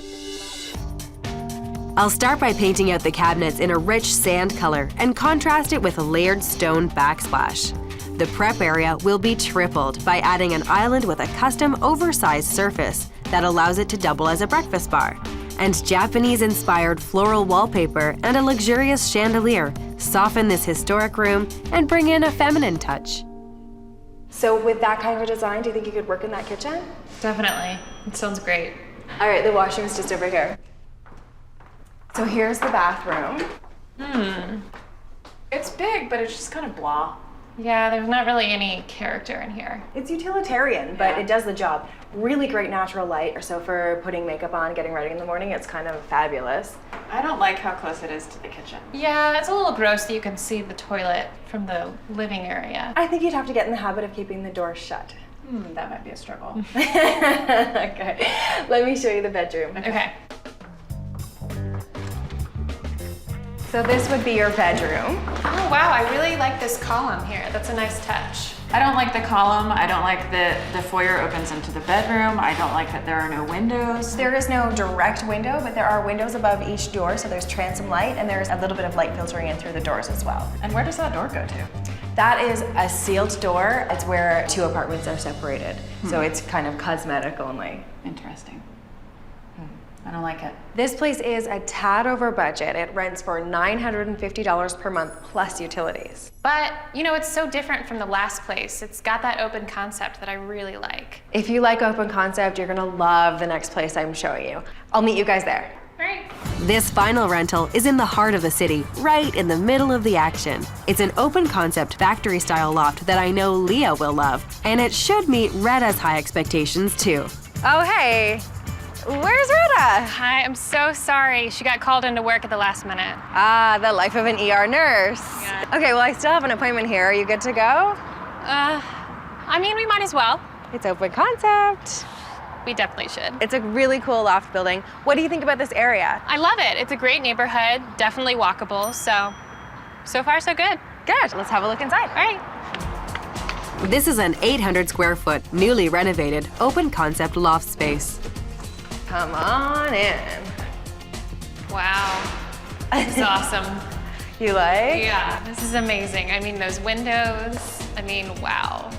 I'll start by painting out the cabinets in a rich sand color and contrast it with a layered stone backsplash. The prep area will be tripled by adding an island with a custom oversized surface that allows it to double as a breakfast bar. And Japanese-inspired floral wallpaper and a luxurious chandelier soften this historic room and bring in a feminine touch. So with that kind of a design, do you think you could work in that kitchen? Definitely. It sounds great. All right, the washroom's just over here. So here's the bathroom. It's big, but it's just kind of blah. Yeah, there's not really any character in here. It's utilitarian, but it does the job. Really great natural light. So for putting makeup on, getting ready in the morning, it's kind of fabulous. I don't like how close it is to the kitchen. Yeah, it's a little gross that you can see the toilet from the living area. I think you'd have to get in the habit of keeping the door shut. That might be a struggle. Okay, let me show you the bedroom. Okay. So this would be your bedroom. Oh wow, I really like this column here. That's a nice touch. I don't like the column. I don't like that the foyer opens into the bedroom. I don't like that there are no windows. There is no direct window, but there are windows above each door, so there's transom light, and there's a little bit of light filtering in through the doors as well. And where does that door go to? That is a sealed door. It's where two apartments are separated. So it's kind of cosmetic only. Interesting. I don't like it. This place is a tad over budget. It rents for $950 per month plus utilities. But, you know, it's so different from the last place. It's got that open concept that I really like. If you like open concept, you're gonna love the next place I'm showing you. I'll meet you guys there. Right. This final rental is in the heart of the city, right in the middle of the action. It's an open concept factory style loft that I know Leah will love, and it should meet Retta's high expectations too. Oh, hey. Where's Retta? Hi, I'm so sorry. She got called into work at the last minute. Ah, the life of an ER nurse. Yeah. Okay, well, I still have an appointment here. Are you good to go? I mean, we might as well. It's open concept. We definitely should. It's a really cool loft building. What do you think about this area? I love it. It's a great neighborhood, definitely walkable, so far so good. Good, let's have a look inside. All right. This is an 800 square foot, newly renovated, open concept loft space. Come on in. Wow, this is awesome. You like? Yeah, this is amazing. I mean, those windows, I mean, wow.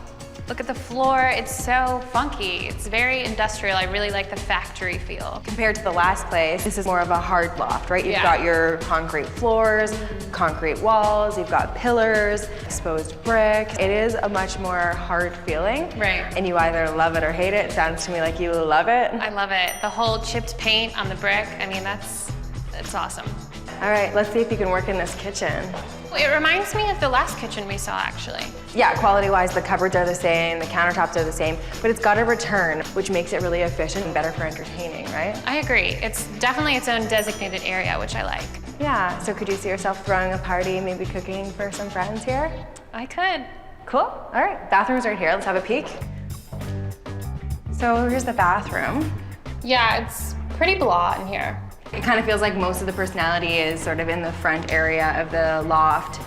Look at the floor, it's so funky. It's very industrial. I really like the factory feel. Compared to the last place, this is more of a hard loft, right? You've Yeah. got your concrete floors, concrete walls, you've got pillars, exposed brick. It is a much more hard feeling. Right. And you either love it or hate it. It sounds to me like you love it. I love it. The whole chipped paint on the brick, I mean, it's awesome. All right, let's see if you can work in this kitchen. Well, it reminds me of the last kitchen we saw, actually. Yeah, quality-wise, the cupboards are the same, the countertops are the same, but it's got a return, which makes it really efficient and better for entertaining, right? I agree. It's definitely its own designated area, which I like. Yeah, so could you see yourself throwing a party, maybe cooking for some friends here? I could. Cool, all right, bathroom's right here, let's have a peek. So here's the bathroom. Yeah, it's pretty blah in here. It kind of feels like most of the personality is sort of in the front area of the loft.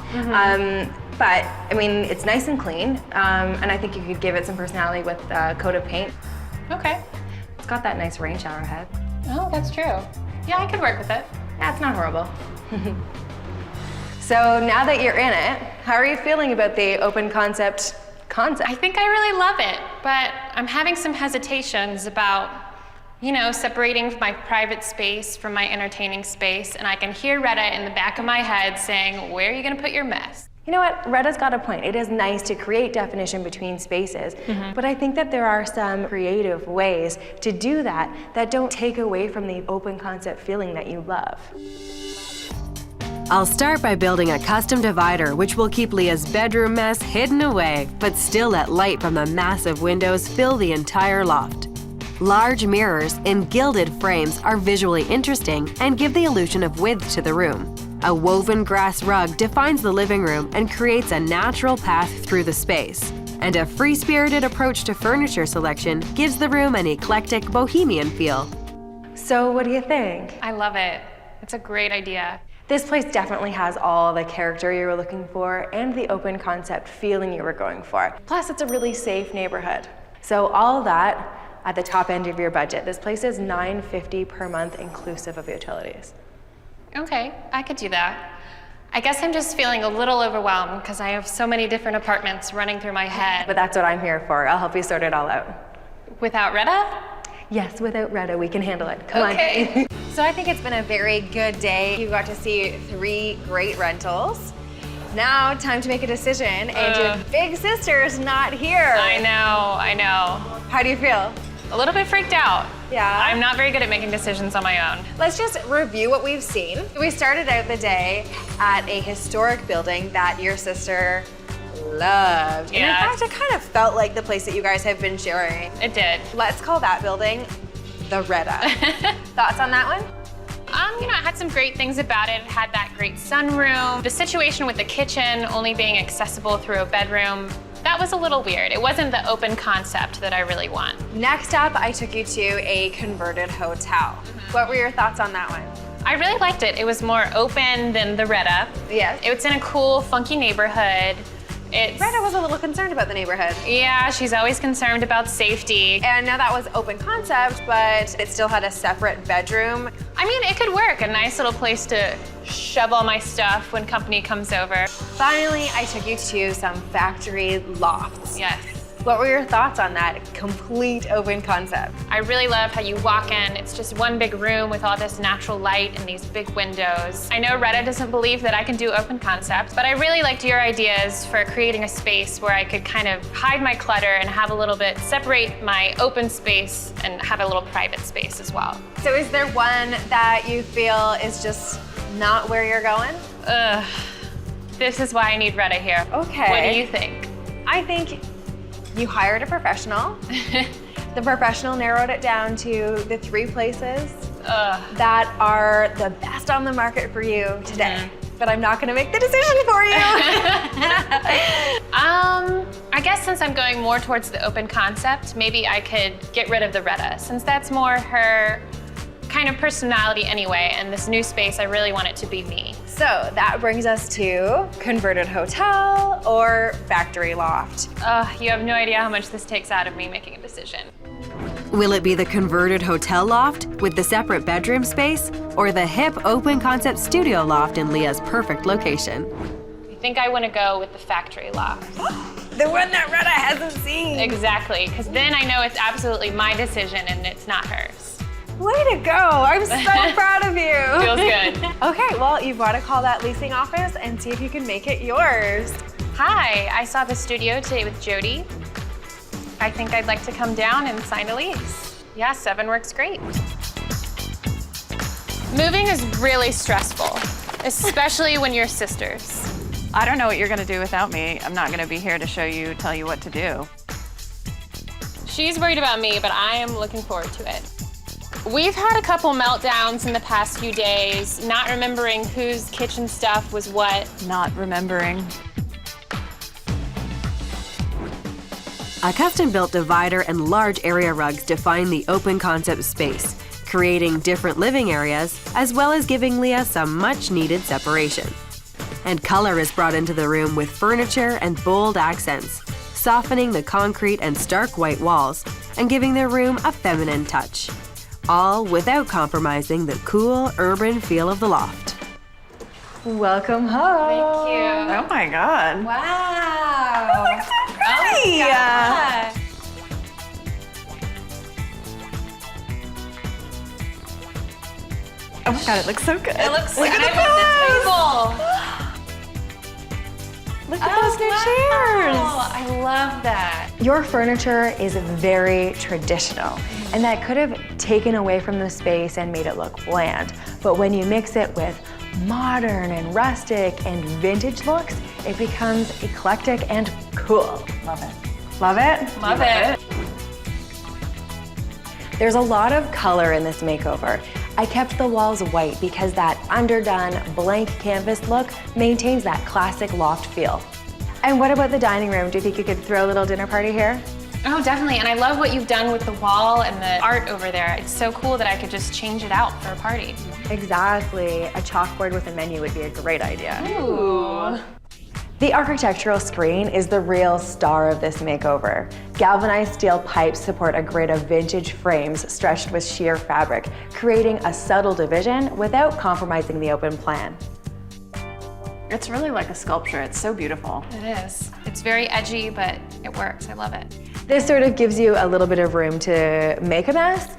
But I mean, it's nice and clean, and I think you could give it some personality with a coat of paint. Okay. It's got that nice rain shower head. Oh, that's true. Yeah, I could work with it. That's not horrible. So now that you're in it, how are you feeling about the open concept? I think I really love it, but I'm having some hesitations about, you know, separating my private space from my entertaining space, and I can hear Retta in the back of my head saying, where are you gonna put your mess? You know what, Retta's got a point. It is nice to create definition between spaces, but I think that there are some creative ways to do that that don't take away from the open concept feeling that you love. I'll start by building a custom divider which will keep Leah's bedroom mess hidden away, but still let light from the massive windows fill the entire loft. Large mirrors in gilded frames are visually interesting and give the illusion of width to the room. A woven grass rug defines the living room and creates a natural path through the space. And a free-spirited approach to furniture selection gives the room an eclectic bohemian feel. So what do you think? I love it. It's a great idea. This place definitely has all the character you were looking for and the open concept feeling you were going for. Plus, it's a really safe neighborhood. So all of that at the top end of your budget. This place is $950 per month inclusive of utilities. Okay, I could do that. I guess I'm just feeling a little overwhelmed because I have so many different apartments running through my head. But that's what I'm here for. I'll help you sort it all out. Without Retta? Yes, without Retta, we can handle it. Come Okay. on. So I think it's been a very good day. You got to see 3 great rentals. Now, time to make a decision, and your big sister's not here. I know. How do you feel? A little bit freaked out. Yeah? I'm not very good at making decisions on my own. Let's just review what we've seen. We started out the day at a historic building that your sister loved. Yeah. And in fact, it kind of felt like the place that you guys have been sharing. It did. Let's call that building the Retta. Thoughts on that one? You know, it had some great things about it. It had that great sunroom. The situation with the kitchen only being accessible through a bedroom, that was a little weird. It wasn't the open concept that I really want. Next up, I took you to a converted hotel. What were your thoughts on that one? I really liked it. It was more open than the Retta. Yes. It was in a cool, funky neighborhood. Retta was a little concerned about the neighborhood. Yeah, she's always concerned about safety. And now that was open concept, but it still had a separate bedroom. I mean, it could work. A nice little place to shove all my stuff when company comes over. Finally, I took you to some factory lofts. Yes. What were your thoughts on that complete open concept? I really love how you walk in. It's just one big room with all this natural light and these big windows. I know Retta doesn't believe that I can do open concept, but I really liked your ideas for creating a space where I could kind of hide my clutter and have a little bit, separate my open space and have a little private space as well. So is there one that you feel is just not where you're going? This is why I need Retta here. Okay. What do you think? I think you hired a professional. The professional narrowed it down to the 3 places that are the best on the market for you today. But I'm not gonna make the decision for you. I guess since I'm going more towards the open concept, maybe I could get rid of the Retta, since that's more her kind of personality anyway, and this new space, I really want it to be me. So that brings us to converted hotel or factory loft. You have no idea how much this takes out of me making a decision. Will it be the converted hotel loft with the separate bedroom space, or the hip open concept studio loft in Leah's perfect location? I think I want to go with the factory loft. The one that Retta hasn't seen. Exactly, because then I know it's absolutely my decision and it's not hers. Way to go. I'm so proud of you. Feels good. Okay, well, you've got to call that leasing office and see if you can make it yours. Hi, I saw the studio today with Jody. I think I'd like to come down and sign a lease. Yeah, 7 works great. Moving is really stressful, especially when you're sisters. I don't know what you're gonna do without me. I'm not gonna be here to tell you what to do. She's worried about me, but I am looking forward to it. We've had a couple meltdowns in the past few days, not remembering whose kitchen stuff was what. Not remembering. A custom-built divider and large area rugs define the open concept space, creating different living areas, as well as giving Leah some much-needed separation. And color is brought into the room with furniture and bold accents, softening the concrete and stark white walls, and giving the room a feminine touch. All without compromising the cool, urban feel of the loft. Welcome home. Thank you. Oh my God. Wow. It looks so pretty. Oh my God, it looks so good. It looks Look good. at I love this table. Look at those new chairs. I love that. Your furniture is very traditional, and that could have taken away from the space and made it look bland. But when you mix it with modern and rustic and vintage looks, it becomes eclectic and cool. Love it. Love it? Love it. There's a lot of color in this makeover. I kept the walls white because that underdone, blank canvas look maintains that classic loft feel. And what about the dining room? Do you think you could throw a little dinner party here? Oh, definitely. And I love what you've done with the wall and the art over there. It's so cool that I could just change it out for a party. Exactly. A chalkboard with a menu would be a great idea. Ooh. The architectural screen is the real star of this makeover. Galvanized steel pipes support a grid of vintage frames stretched with sheer fabric, creating a subtle division without compromising the open plan. It's really like a sculpture. It's so beautiful. It is. It's very edgy, but it works. I love it. This sort of gives you a little bit of room to make a mess,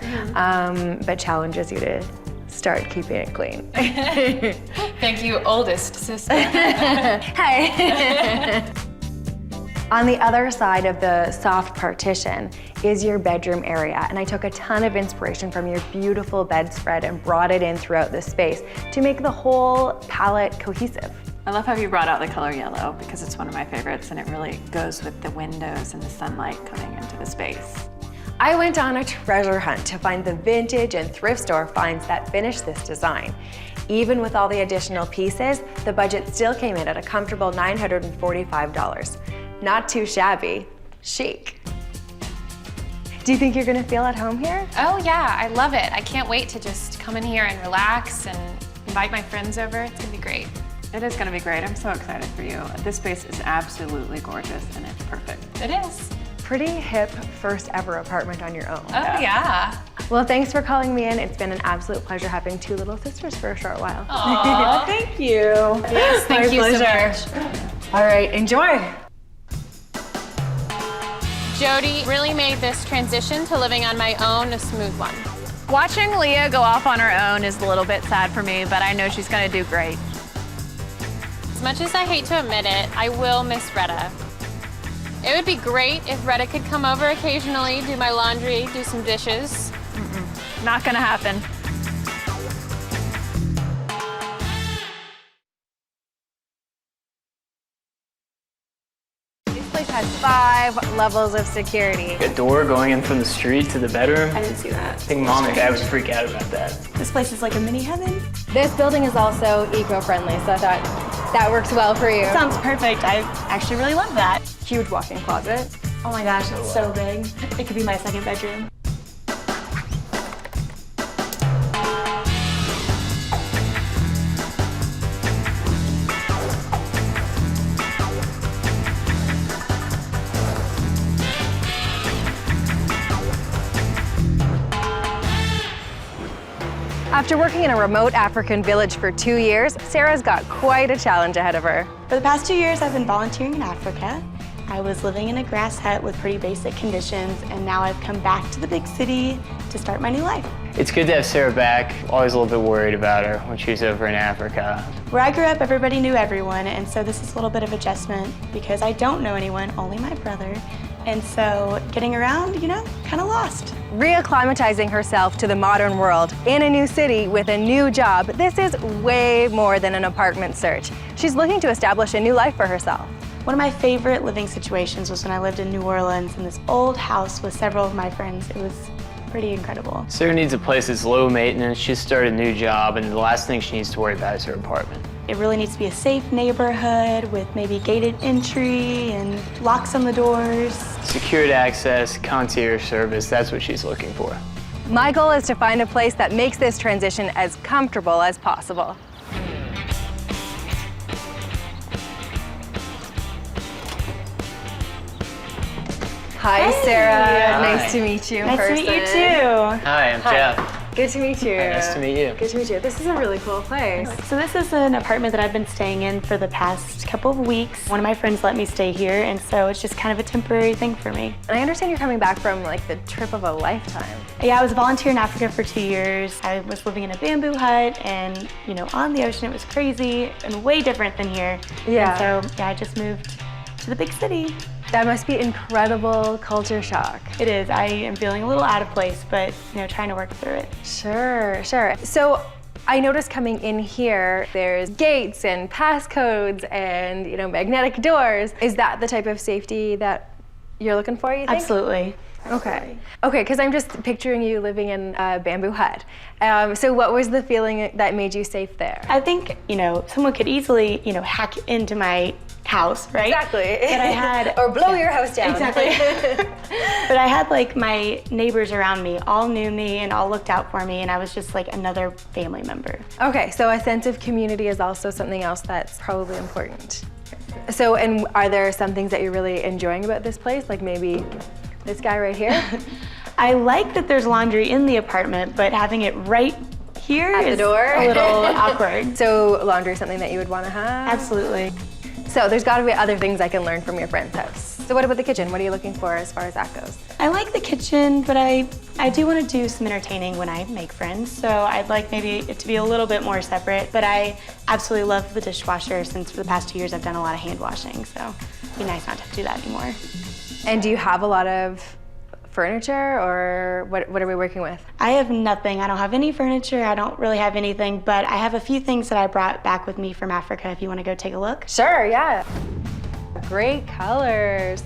but challenges you to start keeping it clean. Thank you, oldest sister. Hey. On the other side of the soft partition is your bedroom area, and I took a ton of inspiration from your beautiful bedspread and brought it in throughout the space to make the whole palette cohesive. I love how you brought out the color yellow because it's one of my favorites and it really goes with the windows and the sunlight coming into the space. I went on a treasure hunt to find the vintage and thrift store finds that finished this design. Even with all the additional pieces, the budget still came in at a comfortable $945. Not too shabby, chic. Do you think you're gonna feel at home here? Oh yeah, I love it. I can't wait to just come in here and relax and invite my friends over. It's gonna be great. It is gonna be great. I'm so excited for you. This space is absolutely gorgeous and it's perfect. It is. Pretty hip first ever apartment on your own. Oh yeah. Well, thanks for calling me in. It's been an absolute pleasure having two little sisters for a short while. Aw, thank you. Yes, thank you so much. All right, enjoy. Jody really made this transition to living on my own a smooth one. Watching Leah go off on her own is a little bit sad for me, but I know she's gonna do great. As much as I hate to admit it, I will miss Retta. It would be great if Retta could come over occasionally, do my laundry, do some dishes. Not gonna happen. This place has 5 levels of security. A door going in from the street to the bedroom. I didn't see that. I think Mom and Dad would freak out about that. This place is like a mini heaven. This building is also eco-friendly, so I thought that works well for you. Sounds perfect. I actually really love that. Huge walk-in closet. Oh my gosh, it's so big. It could be my second bedroom. After working in a remote African village for 2 years, Sarah's got quite a challenge ahead of her. For the past 2 years, I've been volunteering in Africa. I was living in a grass hut with pretty basic conditions, and now I've come back to the big city to start my new life. It's good to have Sarah back. Always a little bit worried about her when she was over in Africa. Where I grew up, everybody knew everyone, and so this is a little bit of adjustment because I don't know anyone, only my brother. And so getting around, you know, kind of lost. Reacclimatizing herself to the modern world in a new city with a new job, this is way more than an apartment search. She's looking to establish a new life for herself. One of my favorite living situations was when I lived in New Orleans in this old house with several of my friends. It was pretty incredible. Sarah needs a place that's low maintenance. She started a new job, and the last thing she needs to worry about is her apartment. It really needs to be a safe neighborhood with maybe gated entry and locks on the doors. Secured access, concierge service, that's what she's looking for. My goal is to find a place that makes this transition as comfortable as possible. Hi, Sarah. Hi. Nice to meet you in Nice person. to meet you too. Hi, I'm Jeff. Good to meet you. Hi, nice to meet you. Good to meet you. This is a really cool place. So this is an apartment that I've been staying in for the past couple of weeks. One of my friends let me stay here, and so it's just kind of a temporary thing for me. And I understand you're coming back from like the trip of a lifetime. Yeah, I was a volunteer in Africa for 2 years. I was living in a bamboo hut and, you know, on the ocean. It was crazy and way different than here. Yeah. And so, yeah, I just moved to the big city. That must be incredible culture shock. It is. I am feeling a little out of place, but, you know, trying to work through it. Sure, sure. So I noticed coming in here, there's gates and passcodes and, you know, magnetic doors. Is that the type of safety that you're looking for, you think? Absolutely. Okay. Okay, because I'm just picturing you living in a bamboo hut. So what was the feeling that made you safe there? I think, you know, someone could easily, you know, hack into my house, right? Exactly. But I had or blow your house down. Exactly. But I had like my neighbors around me, all knew me and all looked out for me, and I was just like another family member. Okay, so a sense of community is also something else that's probably important. So, and are there some things that you're really enjoying about this place? Like maybe this guy right here? I like that there's laundry in the apartment, but having it right here at is the door a little awkward. So laundry is something that you would want to have? Absolutely. So there's got to be other things I can learn from your friend's house. So what about the kitchen? What are you looking for as far as that goes? I like the kitchen, but I do want to do some entertaining when I make friends. So I'd like maybe it to be a little bit more separate, but I absolutely love the dishwasher since for the past 2 years I've done a lot of hand washing. So it'd be nice not to have to do that anymore. And do you have a lot of furniture, or what are we working with? I have nothing. I don't have any furniture. I don't really have anything, but I have a few things that I brought back with me from Africa if you want to go take a look. Sure, yeah. Great colors.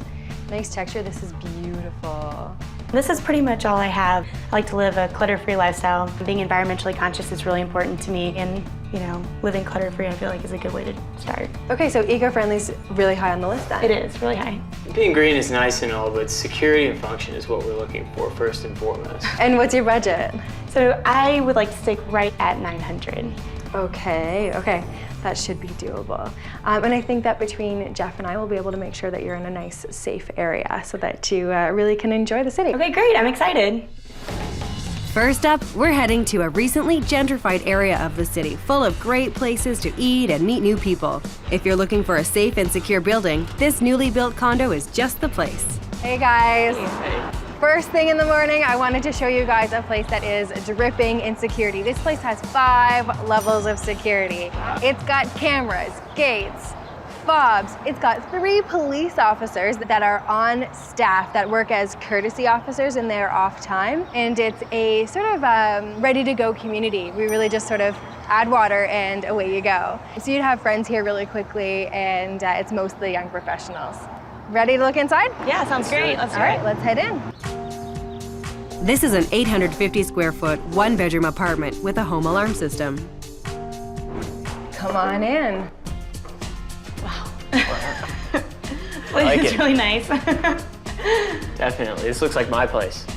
Nice texture. This is beautiful. This is pretty much all I have. I like to live a clutter-free lifestyle. Being environmentally conscious is really important to me, and you know, living clutter-free I feel like is a good way to start. Okay, so eco-friendly is really high on the list then. It is, really high. Being green is nice and all, but security and function is what we're looking for first and foremost. And what's your budget? So I would like to stick right at 900. Okay, okay. That should be doable. And I think that between Jeff and I will be able to make sure that you're in a nice, safe area so that you really can enjoy the city. Okay, great, I'm excited. First up, we're heading to a recently gentrified area of the city full of great places to eat and meet new people. If you're looking for a safe and secure building, this newly built condo is just the place. Hey guys. First thing in the morning, I wanted to show you guys a place that is dripping in security. This place has 5 levels of security. It's got cameras, gates, fobs. It's got 3 police officers that are on staff that work as courtesy officers in their off time. And it's a sort of ready-to-go community. We really just sort of add water and away you go. So you'd have friends here really quickly, and it's mostly young professionals. Ready to look inside? Yeah, sounds great. Let's do it. All right, let's head in. This is an 850 square foot, 1-bedroom apartment with a home alarm system. Come on in. I like It's it. really nice. Definitely. This looks like my place.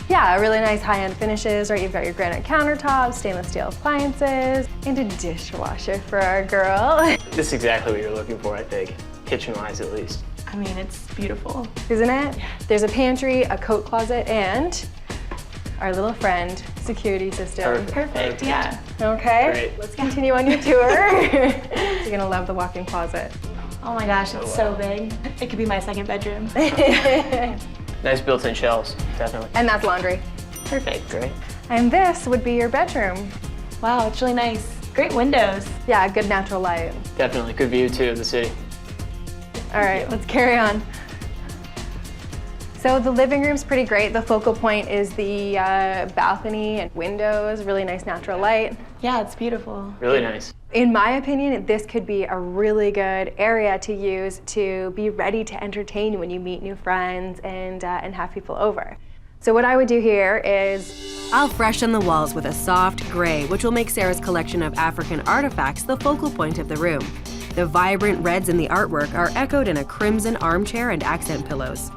Yeah, really nice high-end finishes, right? You've got your granite countertops, stainless steel appliances, and a dishwasher for our girl. This is exactly what you're looking for, I think. Kitchen-wise, at least. I mean, it's beautiful. Isn't it? Yeah. There's a pantry, a coat closet, and our little friend security system. Perfect, yeah. Okay, Great. let's continue on your tour. You're gonna love the walk-in closet. Oh my gosh, it's so big. It could be my second bedroom. Nice built-in shelves, definitely. And that's laundry. Perfect. Great. And this would be your bedroom. Wow, it's really nice. Great windows. Yeah, good natural light. Definitely. Good view, too, of the city. All right, let's carry on. So the living room's pretty great. The focal point is the balcony and windows, really nice natural light. Yeah, it's beautiful. Really nice. In my opinion, this could be a really good area to use to be ready to entertain when you meet new friends and have people over. So what I would do here is I'll freshen the walls with a soft gray, which will make Sarah's collection of African artifacts the focal point of the room. The vibrant reds in the artwork are echoed in a crimson armchair and accent pillows.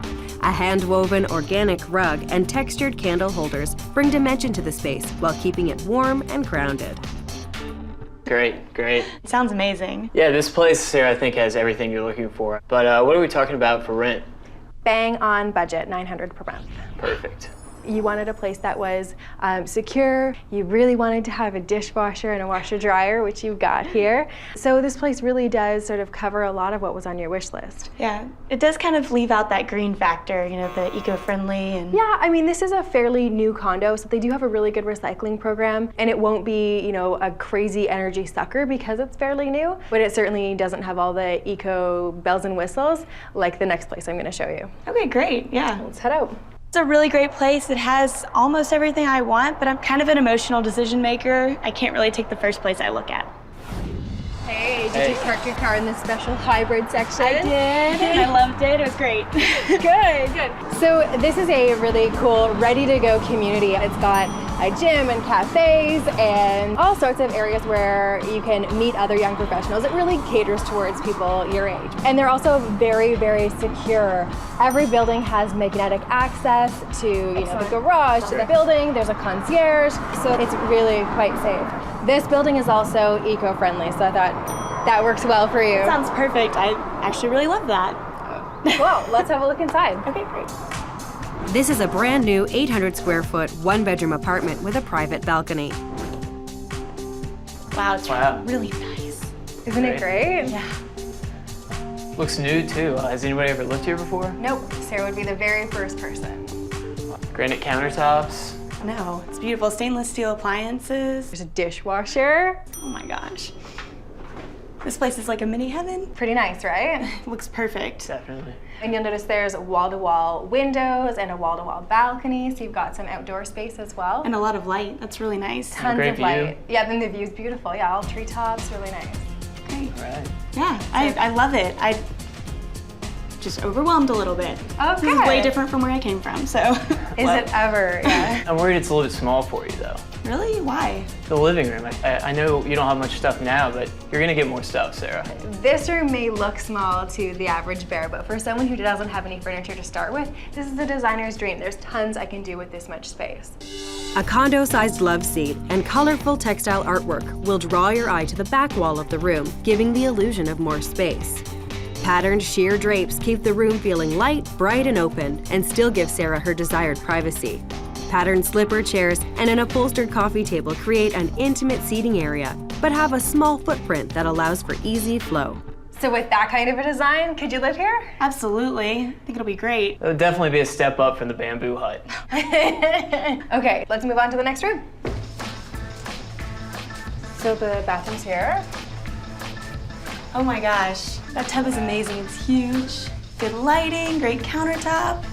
A hand-woven organic rug and textured candle holders bring dimension to the space while keeping it warm and grounded. Great, great. Sounds amazing. Yeah, this place, Sarah, I think has everything you're looking for. But what are we talking about for rent? Bang on budget, $900 per month. Perfect. You wanted a place that was secure. You really wanted to have a dishwasher and a washer dryer, which you've got here. So this place really does sort of cover a lot of what was on your wish list. Yeah, it does kind of leave out that green factor, you know, the eco-friendly and... Yeah, I mean, this is a fairly new condo, so they do have a really good recycling program, and it won't be, you know, a crazy energy sucker because it's fairly new, but it certainly doesn't have all the eco bells and whistles like the next place I'm going to show you. Okay, great, yeah. Let's head out. It's a really great place. It has almost everything I want, but I'm kind of an emotional decision maker. I can't really take the first place I look at. Hey, did you park your car in the special hybrid section? I did, and I loved it. It was great. Good. So this is a really cool, ready-to-go community. It's got a gym and cafes and all sorts of areas where you can meet other young professionals. It really caters towards people your age. And they're also very, very secure. Every building has magnetic access to, you know, the garage, to the building. There's a concierge, so it's really quite safe. This building is also eco-friendly, so I thought that works well for you. Sounds perfect. I actually really love that. Well, let's have a look inside. Okay, great. This is a brand new 800 square foot, one-bedroom apartment with a private balcony. Wow, it's really nice. Isn't it great? Yeah. Looks new too. Has anybody ever lived here before? Nope. Sarah would be the very first person. Granite countertops. No, it's beautiful. Stainless steel appliances. There's a dishwasher. Oh my gosh. This place is like a mini heaven. Pretty nice, right? It looks perfect. Definitely. And you'll notice there's wall-to-wall windows and a wall-to-wall balcony, so you've got some outdoor space as well. And a lot of light. That's really nice. Tons great of view. light. Yeah, then the view's beautiful. Yeah, all treetops, really nice. Great. All right. Yeah, I love it. I just overwhelmed a little bit. Okay. This is way different from where I came from, so. Is it ever? Yeah. I'm worried it's a little bit small for you though. Really? Why? The living room. I know you don't have much stuff now, but you're gonna get more stuff, Sarah. This room may look small to the average bear, but for someone who doesn't have any furniture to start with, this is the designer's dream. There's tons I can do with this much space. A condo-sized love seat and colorful textile artwork will draw your eye to the back wall of the room, giving the illusion of more space. Patterned sheer drapes keep the room feeling light, bright, and open, and still give Sarah her desired privacy. Patterned slipper chairs and an upholstered coffee table create an intimate seating area, but have a small footprint that allows for easy flow. So with that kind of a design, could you live here? Absolutely. I think it'll be great. It'll definitely be a step up from the bamboo hut. Okay, let's move on to the next room. So the bathroom's here. Oh my gosh, that tub is amazing. It's huge. Good lighting, great countertop.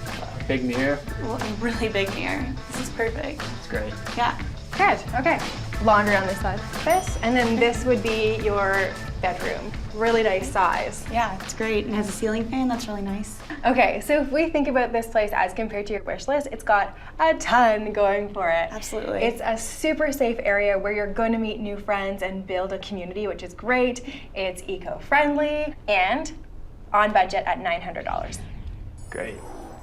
Big mirror. Well, a really big mirror. This is perfect. It's great. Yeah. Good, okay. Laundry on this side. This, and then this would be your bedroom. Really nice size. Yeah, it's great. And it has a ceiling fan. That's really nice. Okay, so if we think about this place as compared to your wish list, it's got a ton going for it. Absolutely. It's a super safe area where you're going to meet new friends and build a community, which is great. It's eco-friendly and on budget at $900. Great.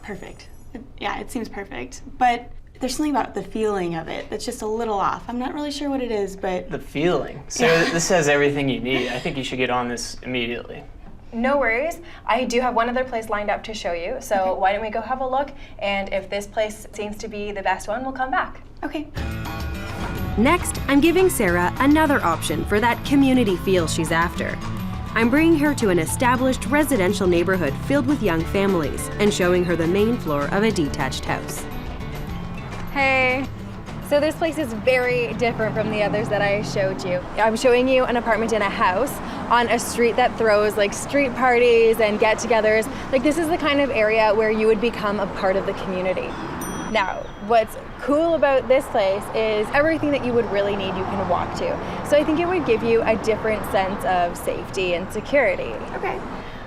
Perfect. Yeah, it seems perfect. But there's something about the feeling of it that's just a little off. I'm not really sure what it is, but... The feeling. So this has everything you need. I think you should get on this immediately. No worries. I do have one other place lined up to show you, so why don't we go have a look, and if this place seems to be the best one, we'll come back. Okay. Next, I'm giving Sarah another option for that community feel she's after. I'm bringing her to an established residential neighborhood filled with young families and showing her the main floor of a detached house. Hey. So this place is very different from the others that I showed you. I'm showing you an apartment in a house on a street that throws like street parties and get-togethers. Like this is the kind of area where you would become a part of the community. Now, what's cool about this place is everything that you would really need you can walk to. So I think it would give you a different sense of safety and security. Okay.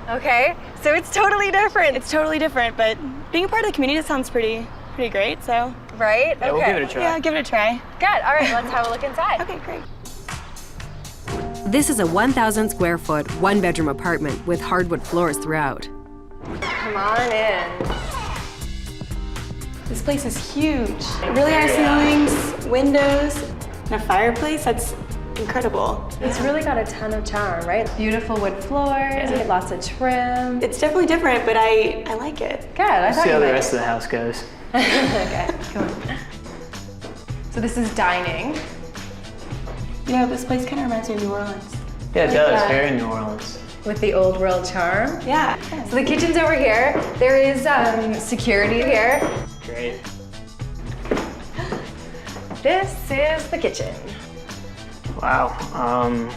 Okay, so it's totally different. It's totally different, but being a part of the community sounds pretty great, so. Right? Yeah, we'll give it a try. Yeah, give it a try. Good, all right, let's have a look inside. Okay, great. This is a 1,000 square foot, one-bedroom apartment with hardwood floors throughout. Come on in. This place is huge. Really high ceilings, windows, and a fireplace. That's incredible. It's really got a ton of charm, right? Beautiful wood floors, lots of trim. It's definitely different, but I like it. Good, I Let's thought see you how the might. rest of the house goes. Okay, come on. So this is dining. You know, this place kind of reminds me of New Orleans. Yeah, it Like does. that. Very New Orleans. With the old world charm. Yeah. So the kitchen's over here. There is security here. Great. This is the kitchen. Wow.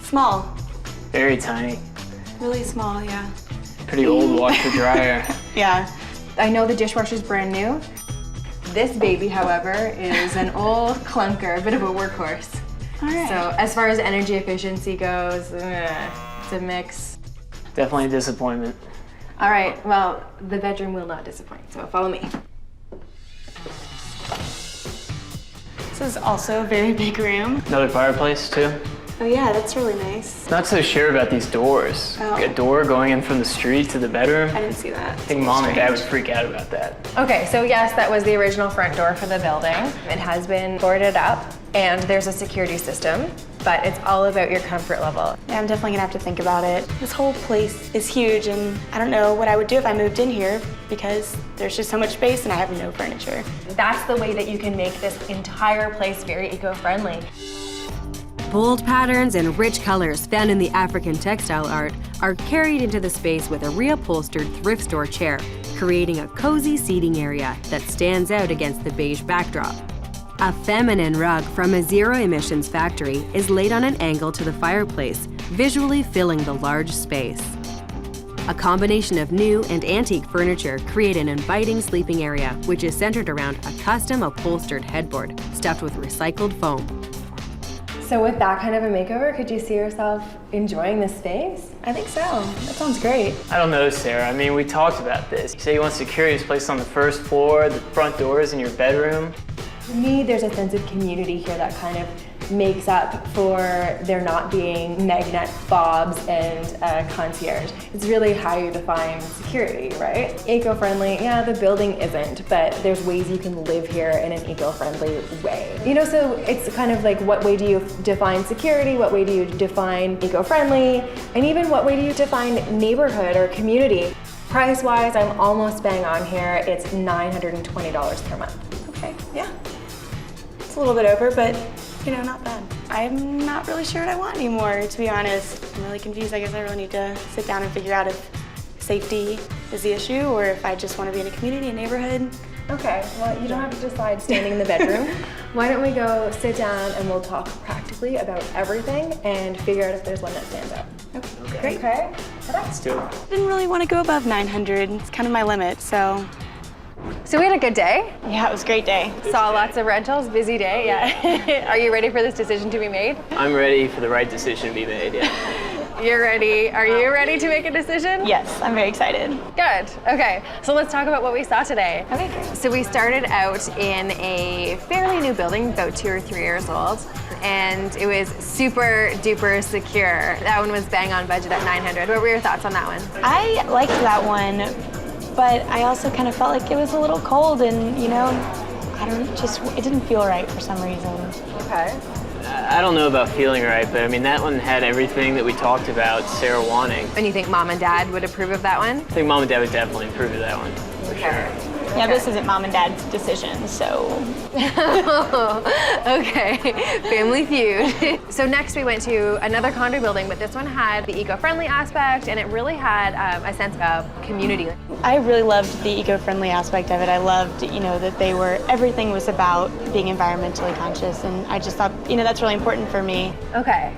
Small. Very tiny. Really small, yeah. Pretty old washer dryer. Yeah. I know the dishwasher's brand new. This baby, however, is an old clunker, a bit of a workhorse. All right. So as far as energy efficiency goes, it's a mix. Definitely a disappointment. All right, well, the bedroom will not disappoint, so follow me. This is also a very big room. Another fireplace too. Oh yeah, that's really nice. Not so sure about these doors. Oh. A door going in from the street to the bedroom. I didn't see that. I think Mom and Dad would freak out about that. Okay, so yes, that was the original front door for the building. It has been boarded up, and there's a security system, but it's all about your comfort level. Yeah, I'm definitely gonna have to think about it. This whole place is huge, and I don't know what I would do if I moved in here because there's just so much space and I have no furniture. That's the way that you can make this entire place very eco-friendly. Bold patterns and rich colors found in the African textile art are carried into the space with a reupholstered thrift store chair, creating a cozy seating area that stands out against the beige backdrop. A feminine rug from a zero-emissions factory is laid on an angle to the fireplace, visually filling the large space. A combination of new and antique furniture create an inviting sleeping area, which is centered around a custom upholstered headboard stuffed with recycled foam. So with that kind of a makeover, could you see yourself enjoying this space? I think so. That sounds great. I don't know, Sarah. I mean, we talked about this. You say you want security placed on the first floor, the front door is in your bedroom. For me, there's a sense of community here that kind of makes up for there not being magnet fobs and concierge. It's really how you define security, right? Eco-friendly, yeah, the building isn't, but there's ways you can live here in an eco-friendly way. You know, so it's kind of like, what way do you define security? What way do you define eco-friendly? And even what way do you define neighborhood or community? Price-wise, I'm almost bang on here. It's $920 per month. Okay, yeah. It's a little bit over, but you know, not bad. I'm not really sure what I want anymore, to be honest. I'm really confused. I guess I really need to sit down and figure out if safety is the issue or if I just want to be in a community, a neighborhood. Okay, well, you don't have to decide standing in the bedroom. Why don't we go sit down and we'll talk practically about everything and figure out if there's one that stands out. Okay, great. Okay? Let's do it. I didn't really want to go above 900. It's kind of my limit, so. So we had a good day. Yeah, it was a great day. Saw lots of rentals, busy day, yeah. Are you ready for this decision to be made? I'm ready for the right decision to be made, yeah. You're ready. Are you ready to make a decision? Yes, I'm very excited. Good. Okay, so let's talk about what we saw today. Okay, great. So we started out in a fairly new building, about 2 or 3 years old, and it was super duper secure. That one was bang on budget at $900. What were your thoughts on that one? I liked that one, but I also kind of felt like it was a little cold and, you know, it didn't feel right for some reason. Okay. I don't know about feeling right, but I mean, that one had everything that we talked about Sarah wanting. And you think Mom and Dad would approve of that one? I think Mom and Dad would definitely approve of that one, for sure. Yeah, this isn't Mom and Dad's decision, so. Okay, Family Feud. So next we went to another condo building, but this one had the eco-friendly aspect, and it really had a sense of community. I really loved the eco-friendly aspect of it. I loved, you know, that everything was about being environmentally conscious, and I just thought, you know, that's really important for me. Okay,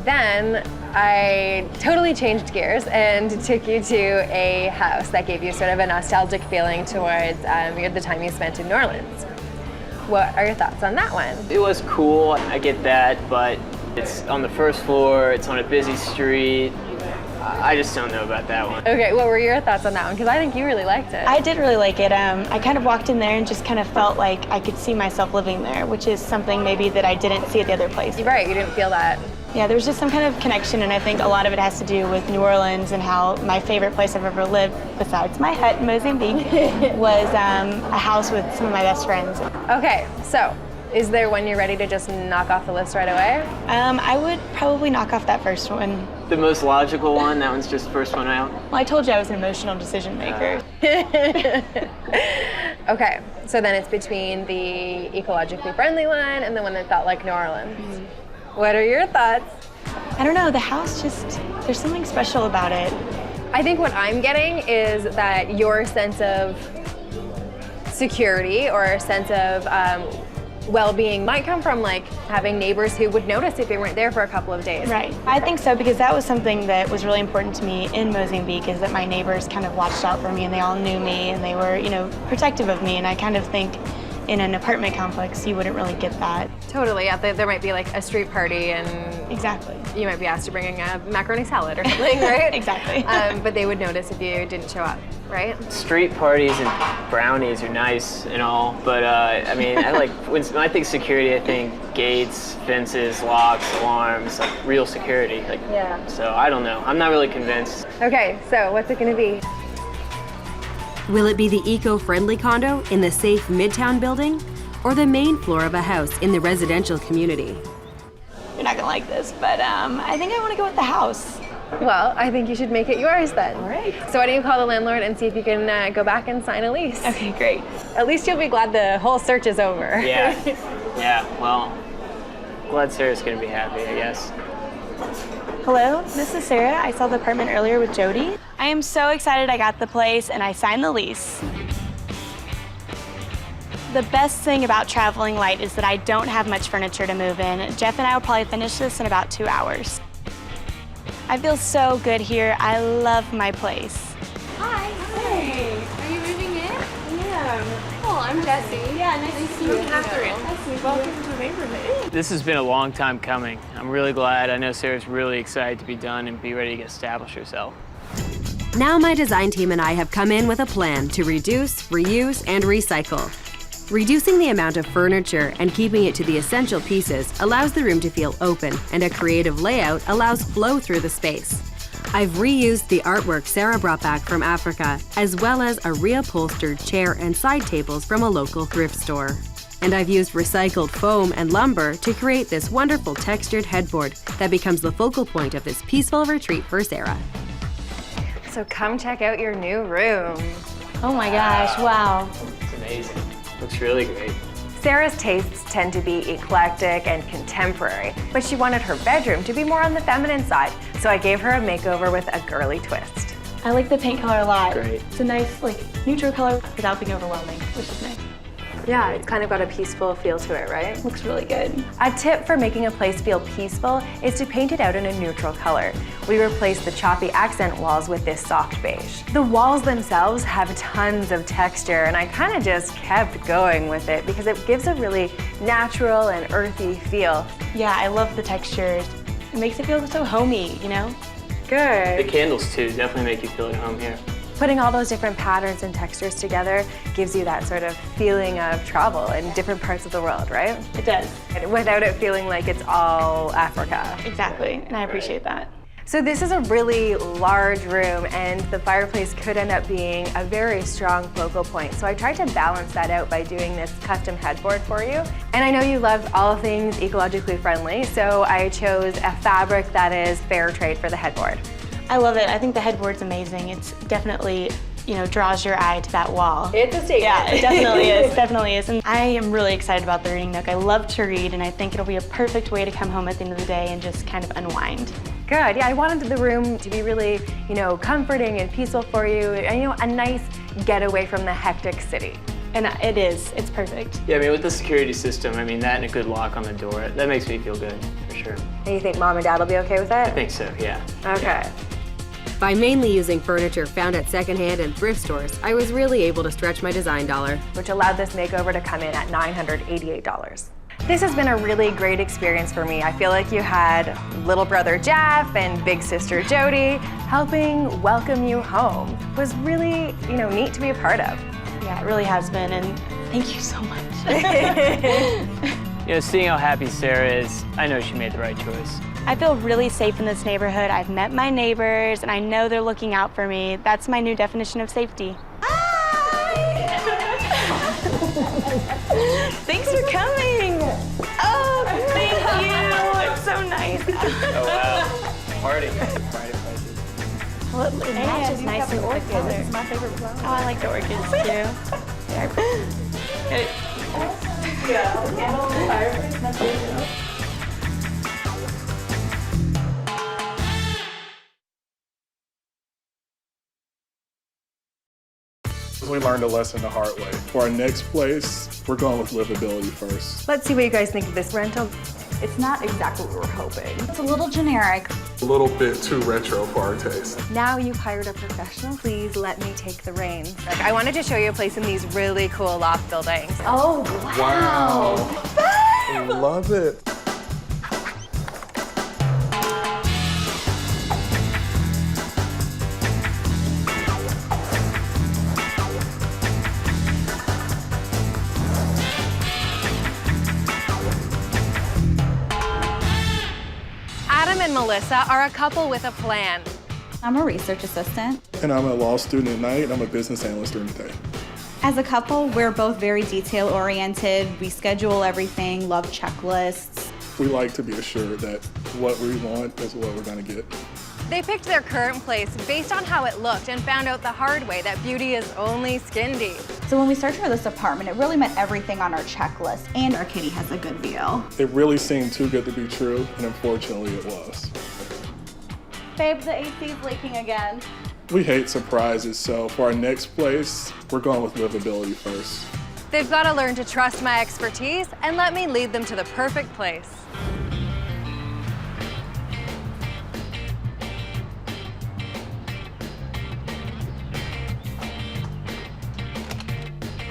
then I totally changed gears and took you to a house that gave you sort of a nostalgic feeling towards the time you spent in New Orleans. What are your thoughts on that one? It was cool, I get that, but it's on the first floor, it's on a busy street. I just don't know about that one. Okay, what were your thoughts on that one? Because I think you really liked it. I did really like it. I kind of walked in there and just kind of felt like I could see myself living there, which is something maybe that I didn't see at the other place. Right, you didn't feel that. Yeah, there was just some kind of connection, and I think a lot of it has to do with New Orleans and how my favorite place I've ever lived, besides my hut in Mozambique, was a house with some of my best friends. Okay, so is there one you're ready to just knock off the list right away? I would probably knock off that first one. The most logical one, that one's just the first one out. Well, I told you I was an emotional decision maker. Okay, so then it's between the ecologically friendly one and the one that felt like New Orleans. What are your thoughts? I don't know, the house just, there's something special about it. I think what I'm getting is that your sense of security or a sense of well-being might come from like having neighbors who would notice if they weren't there for a couple of days. Right, I think so, because that was something that was really important to me in Mozambique, is that my neighbors kind of watched out for me and they all knew me and they were, you know, protective of me, and I kind of think in an apartment complex, you wouldn't really get that. Totally, yeah, there might be like a street party and exactly, you might be asked to bring in a macaroni salad or something, right? Exactly. But they would notice if you didn't show up, right? Street parties and brownies are nice and all, but I mean, when I think security, I think gates, fences, locks, alarms, like real security. Like, yeah. So I don't know, I'm not really convinced. Okay, so what's it gonna be? Will it be the eco-friendly condo in the safe Midtown building, or the main floor of a house in the residential community? You're not gonna like this, but I think I wanna go with the house. Well, I think you should make it yours then. All right. So why don't you call the landlord and see if you can go back and sign a lease? Okay, great. At least you'll be glad the whole search is over. Yeah, yeah, well, glad Sarah's gonna be happy, I guess. Hello, this is Sarah. I saw the apartment earlier with Jody. I am so excited I got the place and I signed the lease. The best thing about traveling light is that I don't have much furniture to move in. Jeff and I will probably finish this in about 2 hours. I feel so good here. I love my place. Hi. Hey. Are you moving in? Yeah. Oh, I'm Jessie. Yeah, nice to see you. Catherine. Welcome to the neighborhood. This has been a long time coming. I'm really glad. I know Sarah's really excited to be done and be ready to establish herself. Now my design team and I have come in with a plan to reduce, reuse, and recycle. Reducing the amount of furniture and keeping it to the essential pieces allows the room to feel open, and a creative layout allows flow through the space. I've reused the artwork Sarah brought back from Africa, as well as a reupholstered chair and side tables from a local thrift store. And I've used recycled foam and lumber to create this wonderful textured headboard that becomes the focal point of this peaceful retreat for Sarah. So come check out your new room. Oh my gosh, wow. It's amazing. Looks really great. Sarah's tastes tend to be eclectic and contemporary, but she wanted her bedroom to be more on the feminine side, so I gave her a makeover with a girly twist. I like the paint color a lot. Great. It's a nice, neutral color without being overwhelming, which is nice. Yeah, it's kind of got a peaceful feel to it, right? Looks really good. A tip for making a place feel peaceful is to paint it out in a neutral color. We replaced the choppy accent walls with this soft beige. The walls themselves have tons of texture, and I kind of just kept going with it because it gives a really natural and earthy feel. Yeah, I love the texture. It makes it feel so homey, you know? Good. The candles too definitely make you feel at home here. Putting all those different patterns and textures together gives you that sort of feeling of travel in different parts of the world, right? It does. Without it feeling like it's all Africa. Exactly, and I appreciate that. So this is a really large room, and the fireplace could end up being a very strong focal point. So I tried to balance that out by doing this custom headboard for you. And I know you love all things ecologically friendly, so I chose a fabric that is fair trade for the headboard. I love it. I think the headboard's amazing. It's definitely, draws your eye to that wall. It's a statement. Yeah, it definitely is. Definitely is. And I am really excited about the reading nook. I love to read, and I think it'll be a perfect way to come home at the end of the day and just kind of unwind. Good. Yeah, I wanted the room to be really, comforting and peaceful for you, and a nice getaway from the hectic city. And it is. It's perfect. Yeah, I mean, with the security system, that and a good lock on the door, that makes me feel good, for sure. And you think Mom and Dad will be okay with it? I think so, yeah. Okay. Yeah. By mainly using furniture found at secondhand and thrift stores, I was really able to stretch my design dollar, which allowed this makeover to come in at $988. This has been a really great experience for me. I feel like you had little brother Jeff and big sister Jody helping welcome you home. It was really, neat to be a part of. Yeah, it really has been, and thank you so much. Seeing how happy Sarah is, I know she made the right choice. I feel really safe in this neighborhood. I've met my neighbors and I know they're looking out for me. That's my new definition of safety. Thanks for coming. Oh, thank you. It's so nice. Oh, wow. Party. Well, it matches nice with the color. It's my favorite flower. Oh, I like the orchids too. We learned a lesson the hard way. For our next place, we're going with livability first. Let's see what you guys think of this rental. It's not exactly what we were hoping. It's a little generic. A little bit too retro for our taste. Now you've hired a professional, please let me take the reins. I wanted to show you a place in these really cool loft buildings. Oh, wow. I love it. Adam and Melissa are a couple with a plan. I'm a research assistant. And I'm a law student at night, and I'm a business analyst during the day. As a couple, we're both very detail-oriented. We schedule everything, love checklists. We like to be assured that what we want is what we're going to get. They picked their current place based on how it looked and found out the hard way that beauty is only skin deep. So when we searched for this apartment, it really met everything on our checklist, and our kitty has a good view. It really seemed too good to be true, and unfortunately it was. Babe, the AC's leaking again. We hate surprises, so for our next place, we're going with livability first. They've got to learn to trust my expertise and let me lead them to the perfect place.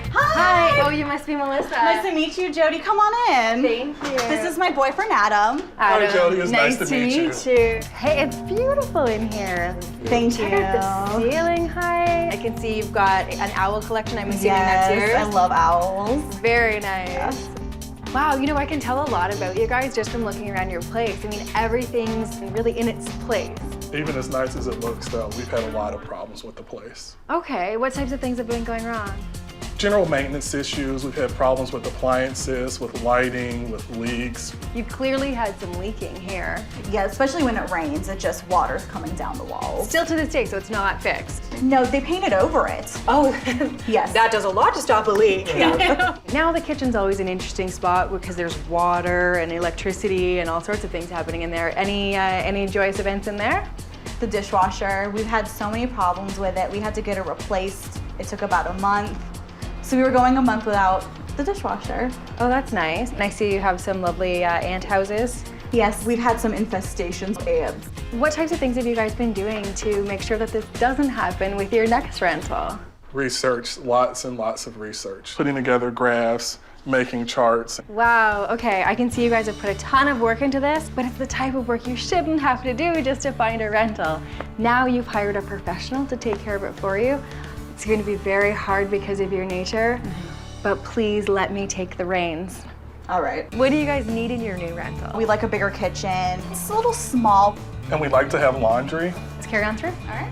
Hi. Oh, you must be Melissa. Nice to meet you, Jody. Come on in. Thank you. This is my boyfriend, Adam. Hi, Jody. It's nice to meet you. Hey, it's beautiful in here. Thank you. Check out the ceiling height. I can see you've got an owl collection. I'm assuming Yes, that's yours. I love owls. Very nice. Wow, you know, I can tell a lot about you guys just from looking around your place. I mean, everything's really in its place. Even as nice as it looks, though, we've had a lot of problems with the place. Okay, what types of things have been going wrong? General maintenance issues. We've had problems with appliances, with lighting, with leaks. You clearly had some leaking here. Yeah, especially when it rains, it just water's coming down the walls. Still to this day, so it's not fixed. No, they painted over it. Oh, yes. That does a lot to stop a leak. Yeah. Now the kitchen's always an interesting spot because there's water and electricity and all sorts of things happening in there. Any joyous events in there? The dishwasher, we've had so many problems with it. We had to get it replaced. It took about a month. So we were going a month without the dishwasher. Oh, that's nice. And I see you have some lovely ant houses. Yes, we've had some infestations of ants. What types of things have you guys been doing to make sure that this doesn't happen with your next rental? Research, lots and lots of research. Putting together graphs, making charts. Wow, okay, I can see you guys have put a ton of work into this, but it's the type of work you shouldn't have to do just to find a rental. Now you've hired a professional to take care of it for you. It's going to be very hard because of your nature, but please let me take the reins. All right. What do you guys need in your new rental? We like a bigger kitchen. It's a little small. And we like to have laundry. Let's carry on through. All right.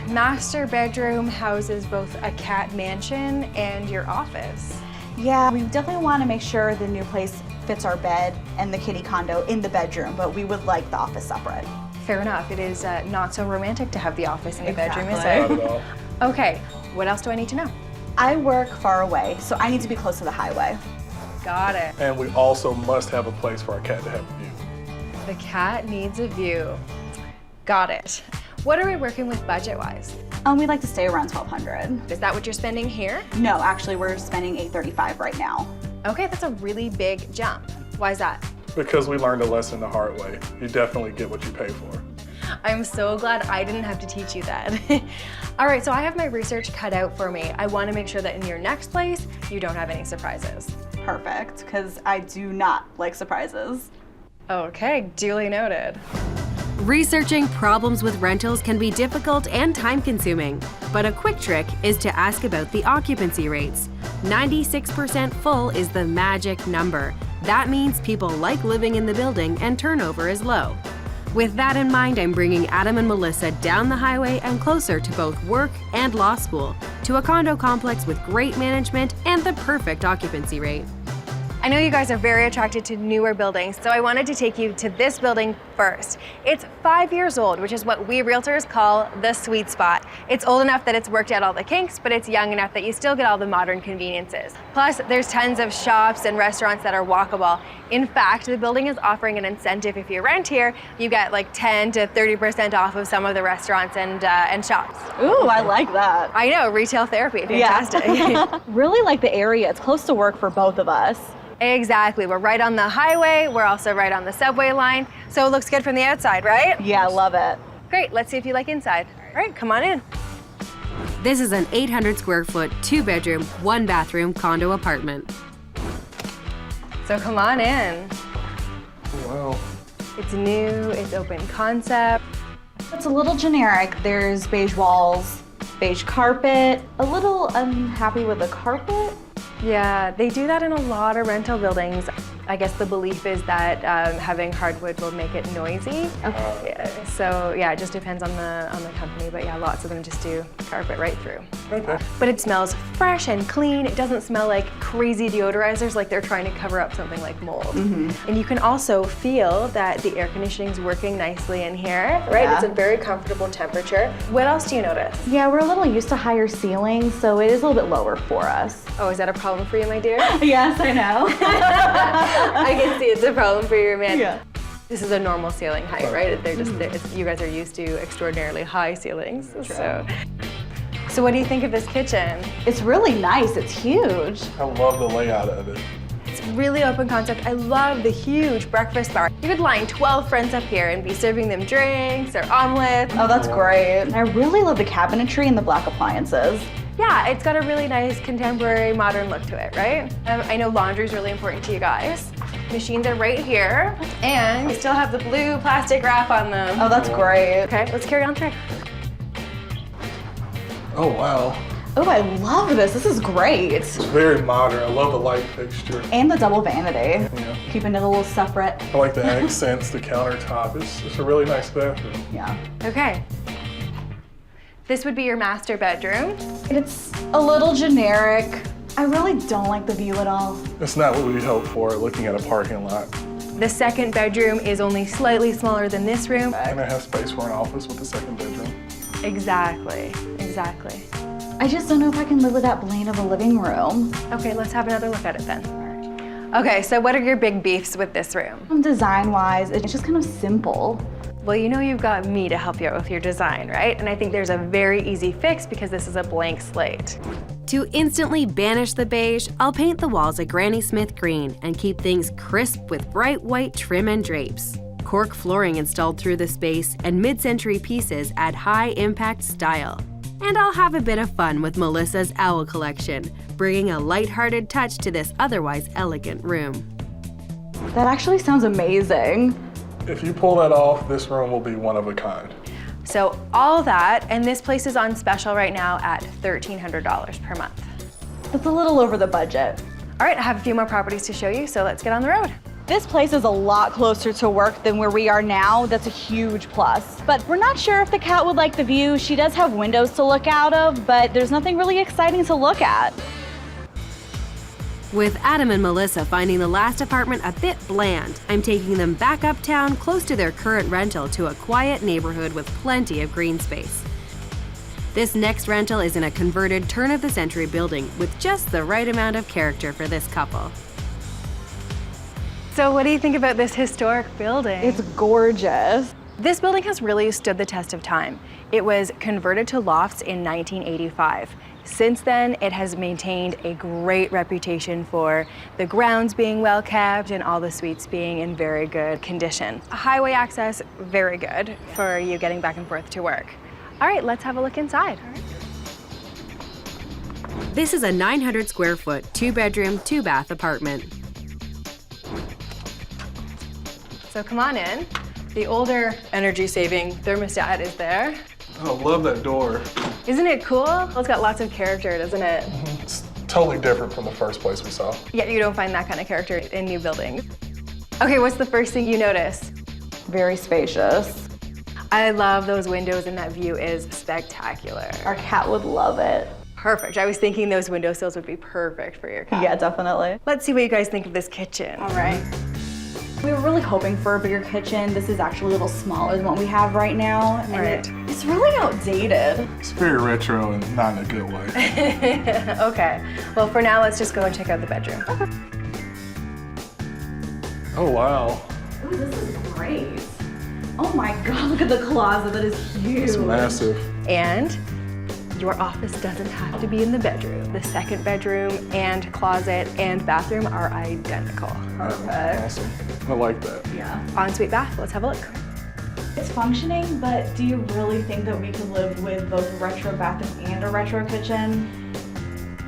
Master bedroom houses both a cat mansion and your office. Yeah, we definitely want to make sure the new place fits our bed and the kitty condo in the bedroom, but we would like the office separate. Fair enough. It is not so romantic to have the office in the bedroom, is Exactly. it? Not at all. Okay, what else do I need to know? I work far away, so I need to be close to the highway. Got it. And we also must have a place for our cat to have a view. The cat needs a view. Got it. What are we working with budget-wise? We'd like to stay around $1,200. Is that what you're spending here? No, actually, we're spending $835 right now. Okay, that's a really big jump. Why is that? Because we learned a lesson the hard way. You definitely get what you pay for. I'm so glad I didn't have to teach you that. All right, so I have my research cut out for me. I want to make sure that in your next place, you don't have any surprises. Perfect, because I do not like surprises. Okay, duly noted. Researching problems with rentals can be difficult and time-consuming, but a quick trick is to ask about the occupancy rates. 96% full is the magic number. That means people like living in the building and turnover is low. With that in mind, I'm bringing Adam and Melissa down the highway and closer to both work and law school, to a condo complex with great management and the perfect occupancy rate. I know you guys are very attracted to newer buildings, so I wanted to take you to this building first. It's 5 years old, which is what we realtors call the sweet spot. It's old enough that it's worked out all the kinks, but it's young enough that you still get all the modern conveniences. Plus, there's tons of shops and restaurants that are walkable. In fact, the building is offering an incentive if you rent here. You get like 10 to 30% off of some of the restaurants and shops. Ooh, I like that. I know, retail therapy, fantastic. Yeah. Really like the area. It's close to work for both of us. Exactly. We're right on the highway. We're also right on the subway line. So it looks good from the outside, right? Yeah, I love it. Great. Let's see if you like inside. All right, come on in. This is an 800 square foot, 2-bedroom, 1-bathroom condo apartment. So come on in. Wow. It's new, it's open concept. It's a little generic. There's beige walls, beige carpet. A little unhappy with the carpet. Yeah, they do that in a lot of rental buildings. I guess the belief is that having hardwood will make it noisy. Okay. So yeah, it just depends on the company, but yeah, lots of them just do carpet right through. Okay. But it smells fresh and clean. It doesn't smell like crazy deodorizers, like they're trying to cover up something like mold. Mm-hmm. And you can also feel that the air conditioning's working nicely in here, right? Yeah. It's a very comfortable temperature. What else do you notice? Yeah, we're a little used to higher ceilings, so it is a little bit lower for us. Oh, is that a problem for you, my dear? Yes, I know. I can see it's a problem for your man. Yeah. This is a normal ceiling height, right? They're just, you guys are used to extraordinarily high ceilings. So what do you think of this kitchen? It's really nice. It's huge. I love the layout of it. It's really open concept. I love the huge breakfast bar. You could line 12 friends up here and be serving them drinks or omelets. Oh, that's great. I really love the cabinetry and the black appliances. Yeah, it's got a really nice contemporary modern look to it, right? I know laundry is really important to you guys. Machines are right here, and you still have the blue plastic wrap on them. Oh, that's great. Okay, let's carry on through. Oh, wow. Oh, I love this. This is great. It's very modern. I love the light fixture. And the double vanity. Yeah. Keeping it a little separate. I like the accents, the countertop. It's a really nice bathroom. Yeah. Okay. This would be your master bedroom. It's a little generic. I really don't like the view at all. It's not what we hoped for looking at a parking lot. The second bedroom is only slightly smaller than this room. And I have space for an office with the second bedroom. Exactly. I just don't know if I can live with that bland of a living room. Okay, let's have another look at it then. Okay, so what are your big beefs with this room? Design-wise, it's just kind of simple. Well, you know you've got me to help you out with your design, right? And I think there's a very easy fix because this is a blank slate. To instantly banish the beige, I'll paint the walls a Granny Smith green and keep things crisp with bright white trim and drapes. Cork flooring installed through the space and mid-century pieces add high-impact style. And I'll have a bit of fun with Melissa's owl collection, bringing a light-hearted touch to this otherwise elegant room. That actually sounds amazing. If you pull that off, this room will be one of a kind. So all that, and this place is on special right now at $1,300 per month. That's a little over the budget. All right, I have a few more properties to show you, so let's get on the road. This place is a lot closer to work than where we are now. That's a huge plus. But we're not sure if the cat would like the view. She does have windows to look out of, but there's nothing really exciting to look at. With Adam and Melissa finding the last apartment a bit bland, I'm taking them back uptown close to their current rental to a quiet neighborhood with plenty of green space. This next rental is in a converted turn-of-the-century building with just the right amount of character for this couple. So what do you think about this historic building? It's gorgeous. This building has really stood the test of time. It was converted to lofts in 1985. Since then, it has maintained a great reputation for the grounds being well kept and all the suites being in very good condition. Highway access, very good for you getting back and forth to work. All right, let's have a look inside. This is a 900 square foot, 2-bedroom, 2-bath apartment. So come on in. The older energy-saving thermostat is there. I love that door. Isn't it cool? Well, it's got lots of character, doesn't it? It's totally different from the first place we saw. Yeah, you don't find that kind of character in new buildings. Okay, what's the first thing you notice? Very spacious. I love those windows and that view is spectacular. Our cat would love it. Perfect. I was thinking those windowsills would be perfect for your cat. Yeah, definitely. Let's see what you guys think of this kitchen. All right. We were really hoping for a bigger kitchen. This is actually a little smaller than what we have right now. And it's really outdated. It's very retro and not in a good way. Okay. Well, for now, let's just go and check out the bedroom. Oh, wow. Ooh, this is great. Oh my God, look at the closet. That is huge. It's massive. And your office doesn't have to be in the bedroom. The second bedroom and closet and bathroom are identical. Perfect. Awesome. I like that. Yeah. Ensuite bath, let's have a look. It's functioning, but do you really think that we could live with both a retro bathroom and a retro kitchen?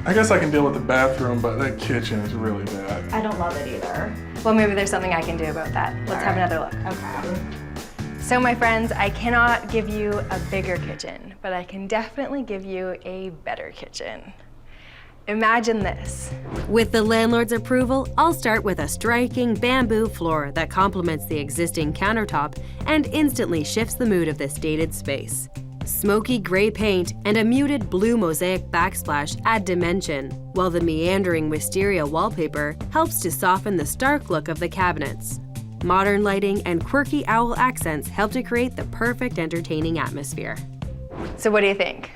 I guess I can deal with the bathroom, but that kitchen is really bad. I don't love it either. Well, maybe there's something I can do about that. Let's have another look. Okay. So my friends, I cannot give you a bigger kitchen, but I can definitely give you a better kitchen. Imagine this. With the landlord's approval, I'll start with a striking bamboo floor that complements the existing countertop and instantly shifts the mood of this dated space. Smoky gray paint and a muted blue mosaic backsplash add dimension, while the meandering wisteria wallpaper helps to soften the stark look of the cabinets. Modern lighting and quirky owl accents help to create the perfect entertaining atmosphere. So what do you think?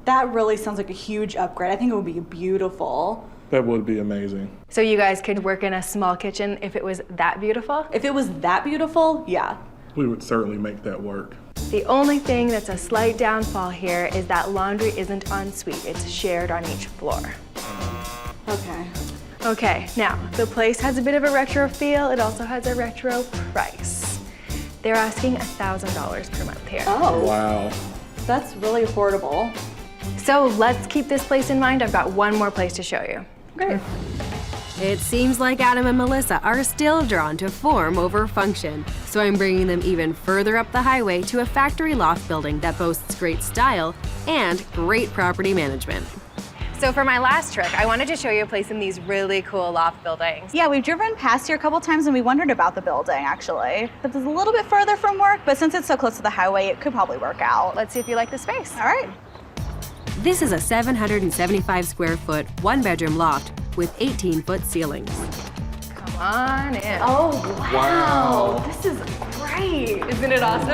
That really sounds like a huge upgrade. I think it would be beautiful. That would be amazing. So you guys could work in a small kitchen if it was that beautiful? If it was that beautiful, yeah. We would certainly make that work. The only thing that's a slight downfall here is that laundry isn't en suite. It's shared on each floor. Okay. Okay, now, the place has a bit of a retro feel. It also has a retro price. They're asking $1,000 per month here. Oh. Wow. That's really affordable. So let's keep this place in mind. I've got one more place to show you. Great. It seems like Adam and Melissa are still drawn to form over function, so I'm bringing them even further up the highway to a factory loft building that boasts great style and great property management. So for my last trick, I wanted to show you a place in these really cool loft buildings. Yeah, we've driven past here a couple times and we wondered about the building, actually. This is a little bit further from work, but since it's so close to the highway, it could probably work out. Let's see if you like the space. All right. This is a 775 square foot, one-bedroom loft with 18-foot ceilings. Come on in. Oh, wow. This is great. Isn't it awesome?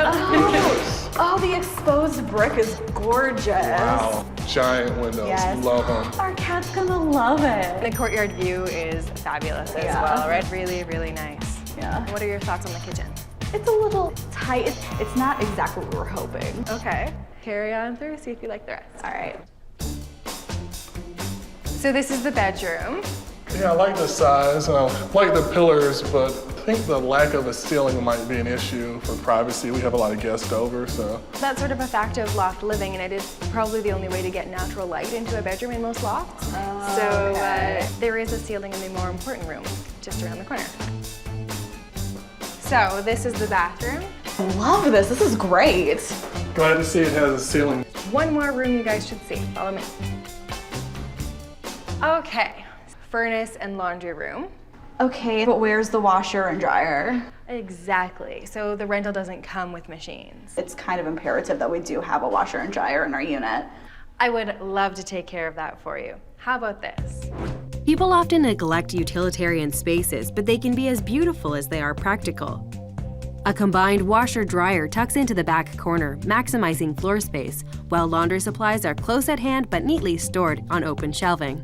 Oh, the exposed brick is gorgeous. Wow. Giant windows. Yes. Love them. Our cat's gonna love it. The courtyard view is fabulous as well, right? Really, really nice. Yeah. What are your thoughts on the kitchen? It's a little tight. It's not exactly what we were hoping. Okay. Carry on through, see if you like the rest. All right. So this is the bedroom. Yeah, I like the size. I like the pillars, but I think the lack of a ceiling might be an issue for privacy. We have a lot of guests over, so. That's sort of a fact of loft living, and it is probably the only way to get natural light into a bedroom in most lofts. There is a ceiling in the more important room, just around the corner. So this is the bathroom. I love this. This is great. Glad to see it has a ceiling. One more room you guys should see. Follow me. Okay, furnace and laundry room. Okay, but where's the washer and dryer? Exactly. So the rental doesn't come with machines. It's kind of imperative that we do have a washer and dryer in our unit. I would love to take care of that for you. How about this? People often neglect utilitarian spaces, but they can be as beautiful as they are practical. A combined washer-dryer tucks into the back corner, maximizing floor space, while laundry supplies are close at hand but neatly stored on open shelving.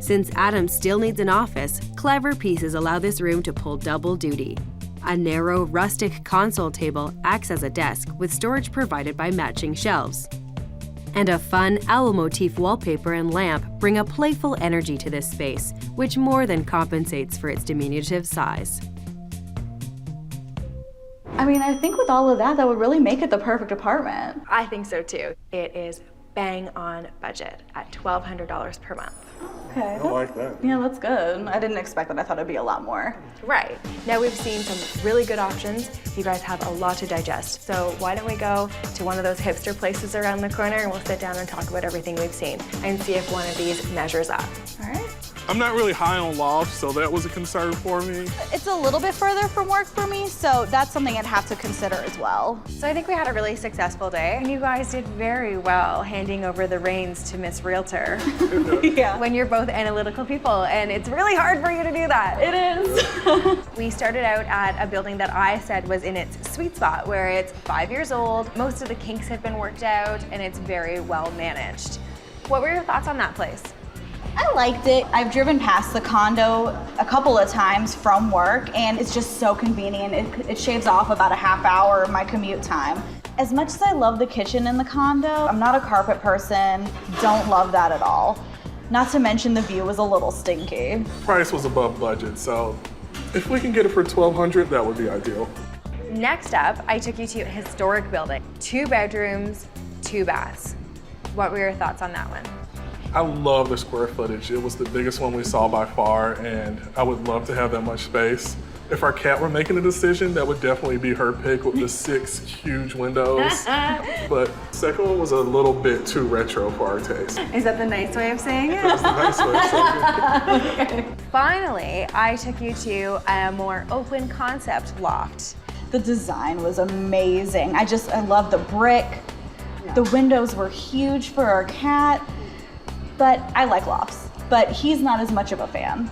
Since Adam still needs an office, clever pieces allow this room to pull double duty. A narrow, rustic console table acts as a desk with storage provided by matching shelves. And a fun owl motif wallpaper and lamp bring a playful energy to this space, which more than compensates for its diminutive size. I mean, I think with all of that, that would really make it the perfect apartment. I think so too. It is bang on budget at $1,200 per month. Okay. I like that. Yeah, that's good. I didn't expect that. I thought it'd be a lot more. Right. Now we've seen some really good options. You guys have a lot to digest. So why don't we go to one of those hipster places around the corner and we'll sit down and talk about everything we've seen and see if one of these measures up. All right. I'm not really high on lofts, so that was a concern for me. It's a little bit further from work for me, so that's something I'd have to consider as well. So I think we had a really successful day, and you guys did very well handing over the reins to Miss Realtor. Yeah. When you're both analytical people, and it's really hard for you to do that. It is. We started out at a building that I said was in its sweet spot, where it's 5 years old, most of the kinks have been worked out, and it's very well managed. What were your thoughts on that place? I liked it. I've driven past the condo a couple of times from work, and it's just so convenient. It shaves off about a half hour of my commute time. As much as I love the kitchen in the condo, I'm not a carpet person, don't love that at all. Not to mention the view was a little stinky. Price was above budget, so if we can get it for $1,200, that would be ideal. Next up, I took you to a historic building. 2 bedrooms, 2 baths. What were your thoughts on that one? I love the square footage. It was the biggest one we saw by far, and I would love to have that much space. If our cat were making a decision, that would definitely be her pick with the 6 huge windows. But second one was a little bit too retro for our taste. Is that the nice way of saying it? That's the nice way of saying it. Finally, I took you to a more open concept loft. The design was amazing. I love the brick. The windows were huge for our cat. But I like lofts, but he's not as much of a fan.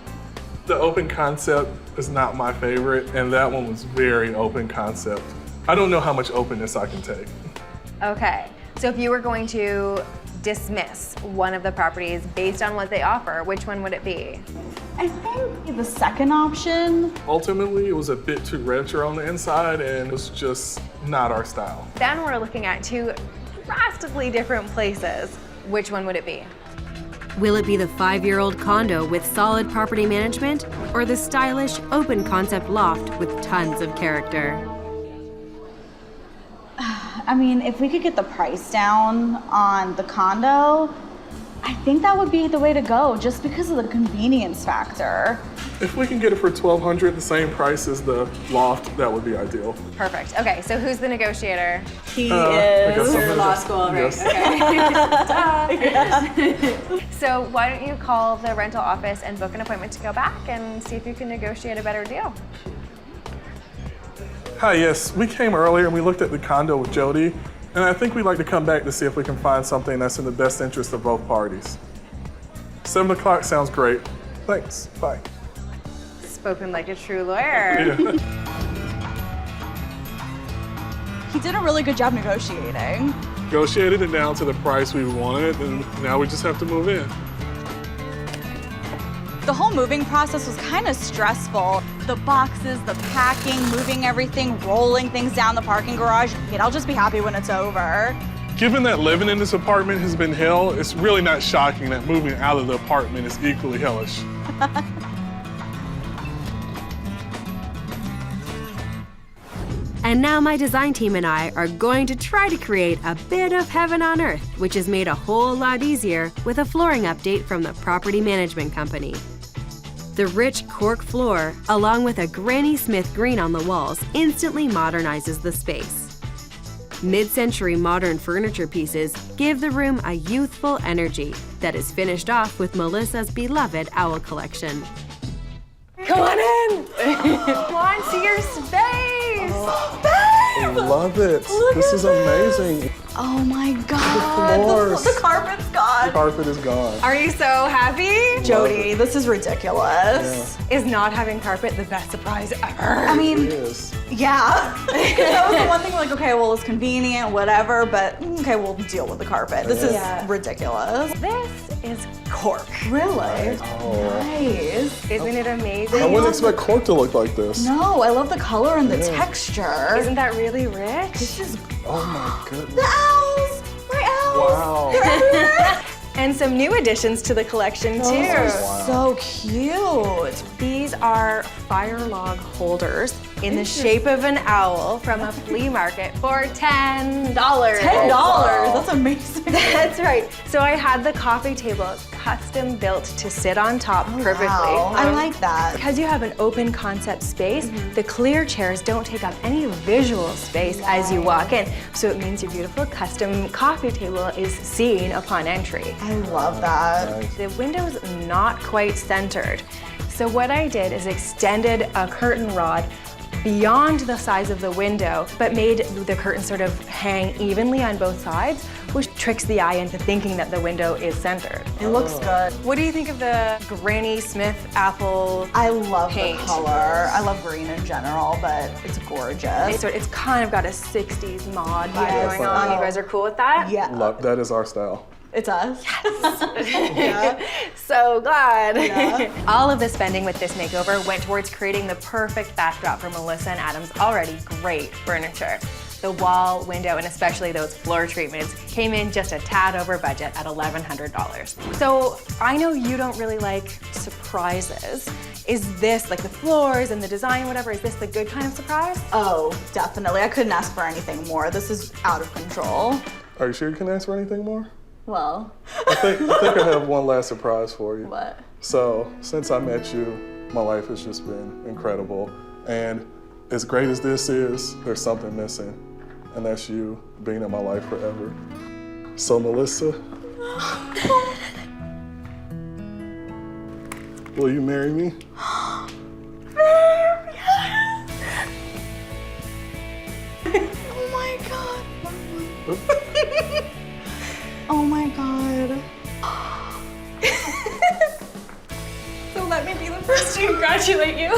The open concept is not my favorite, and that one was very open concept. I don't know how much openness I can take. Okay, so if you were going to dismiss one of the properties based on what they offer, which one would it be? I think the second option. Ultimately, it was a bit too retro on the inside, and it was just not our style. Then we're looking at 2 drastically different places. Which one would it be? Will it be the 5-year-old condo with solid property management, or the stylish, open concept loft with tons of character? I mean, if we could get the price down on the condo, I think that would be the way to go, just because of the convenience factor. If we can get it for $1,200, the same price as the loft, that would be ideal. Perfect. Okay, so who's the negotiator? He is. You're law school, right? Yes. Okay. So why don't you call the rental office and book an appointment to go back and see if you can negotiate a better deal? Hi, yes, we came earlier and we looked at the condo with Jody, and I think we'd like to come back to see if we can find something that's in the best interest of both parties. 7 o'clock sounds great. Thanks, bye. Spoken like a true lawyer. Yeah. He did a really good job negotiating. Negotiated it down to the price we wanted, and now we just have to move in. The whole moving process was kind of stressful. The boxes, the packing, moving everything, rolling things down the parking garage. I'll just be happy when it's over. Given that living in this apartment has been hell, it's really not shocking that moving out of the apartment is equally hellish. And now my design team and I are going to try to create a bit of heaven on earth, which is made a whole lot easier with a flooring update from the property management company. The rich cork floor, along with a Granny Smith green on the walls, instantly modernizes the space. Mid-century modern furniture pieces give the room a youthful energy that is finished off with Melissa's beloved owl collection. Come on in! Come on, see your space! I love it. This is amazing. Oh my God, the carpet's gone. The carpet is gone. Are you so happy? Jody, this is ridiculous. Is not having carpet the best surprise ever? I mean, It is. yeah. That was the one thing, like, okay, well, it's convenient, whatever, but okay, we'll deal with the carpet. This is ridiculous. This is cork. Really? Oh. Nice. Isn't it amazing? I wouldn't expect cork to look like this. No, I love the color and the texture. Isn't that really rich? This is Oh my goodness. the owls! My owls! Wow. They're everywhere! And some new additions to the collection too. Those are so cute. These are fire log holders, in the shape of an owl from a flea market for $10. $10? That's amazing. That's right. So I had the coffee table custom built to sit on top perfectly. Wow. I like that. Because you have an open concept space, the clear chairs don't take up any visual space as you walk in. So it means your beautiful custom coffee table is seen upon entry. I love that. The window's not quite centered. So what I did is extended a curtain rod beyond the size of the window, but made the curtain sort of hang evenly on both sides, which tricks the eye into thinking that the window is centered. It looks good. What do you think of the Granny Smith apple I love paint? the color. I love green in general, but it's gorgeous. It's kind of got a 60s mod vibe Yes. going on. You guys are cool with that? Yeah. Love, that is our style. It's us. So glad. Yeah. All of the spending with this makeover went towards creating the perfect backdrop for Melissa and Adam's already great furniture. The wall, window, and especially those floor treatments came in just a tad over budget at $1,100. So I know you don't really like surprises. Is this, like the floors and the design, whatever, is this the good kind of surprise? Oh, definitely. I couldn't ask for anything more. This is out of control. Are you sure you can ask for anything more? Well. I think I have one last surprise for you. What? So, since I met you, my life has just been incredible. And as great as this is, there's something missing. And that's you being in my life forever. So, Melissa, will you marry me? Oh my God. Oh my God. So let me be the first to congratulate you.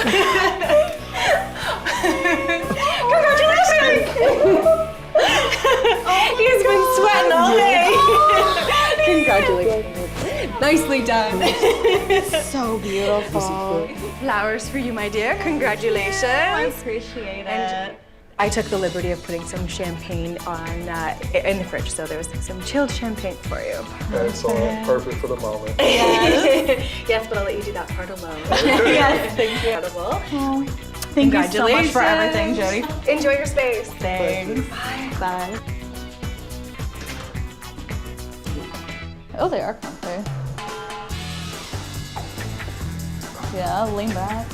Congratulations! He's been sweating all day. Congratulations. Nicely done. So beautiful. Flowers for you, my dear. Congratulations. I appreciate it. I took the liberty of putting some champagne on in the fridge, so there was some chilled champagne for you. That's all perfect for the moment. Yes, but I'll let you do that part alone. Yes, thank you. Incredible. Oh, thank you so much for everything, Jody. Enjoy your space. Thanks. Bye. Oh, they are comfy. Yeah, lean back.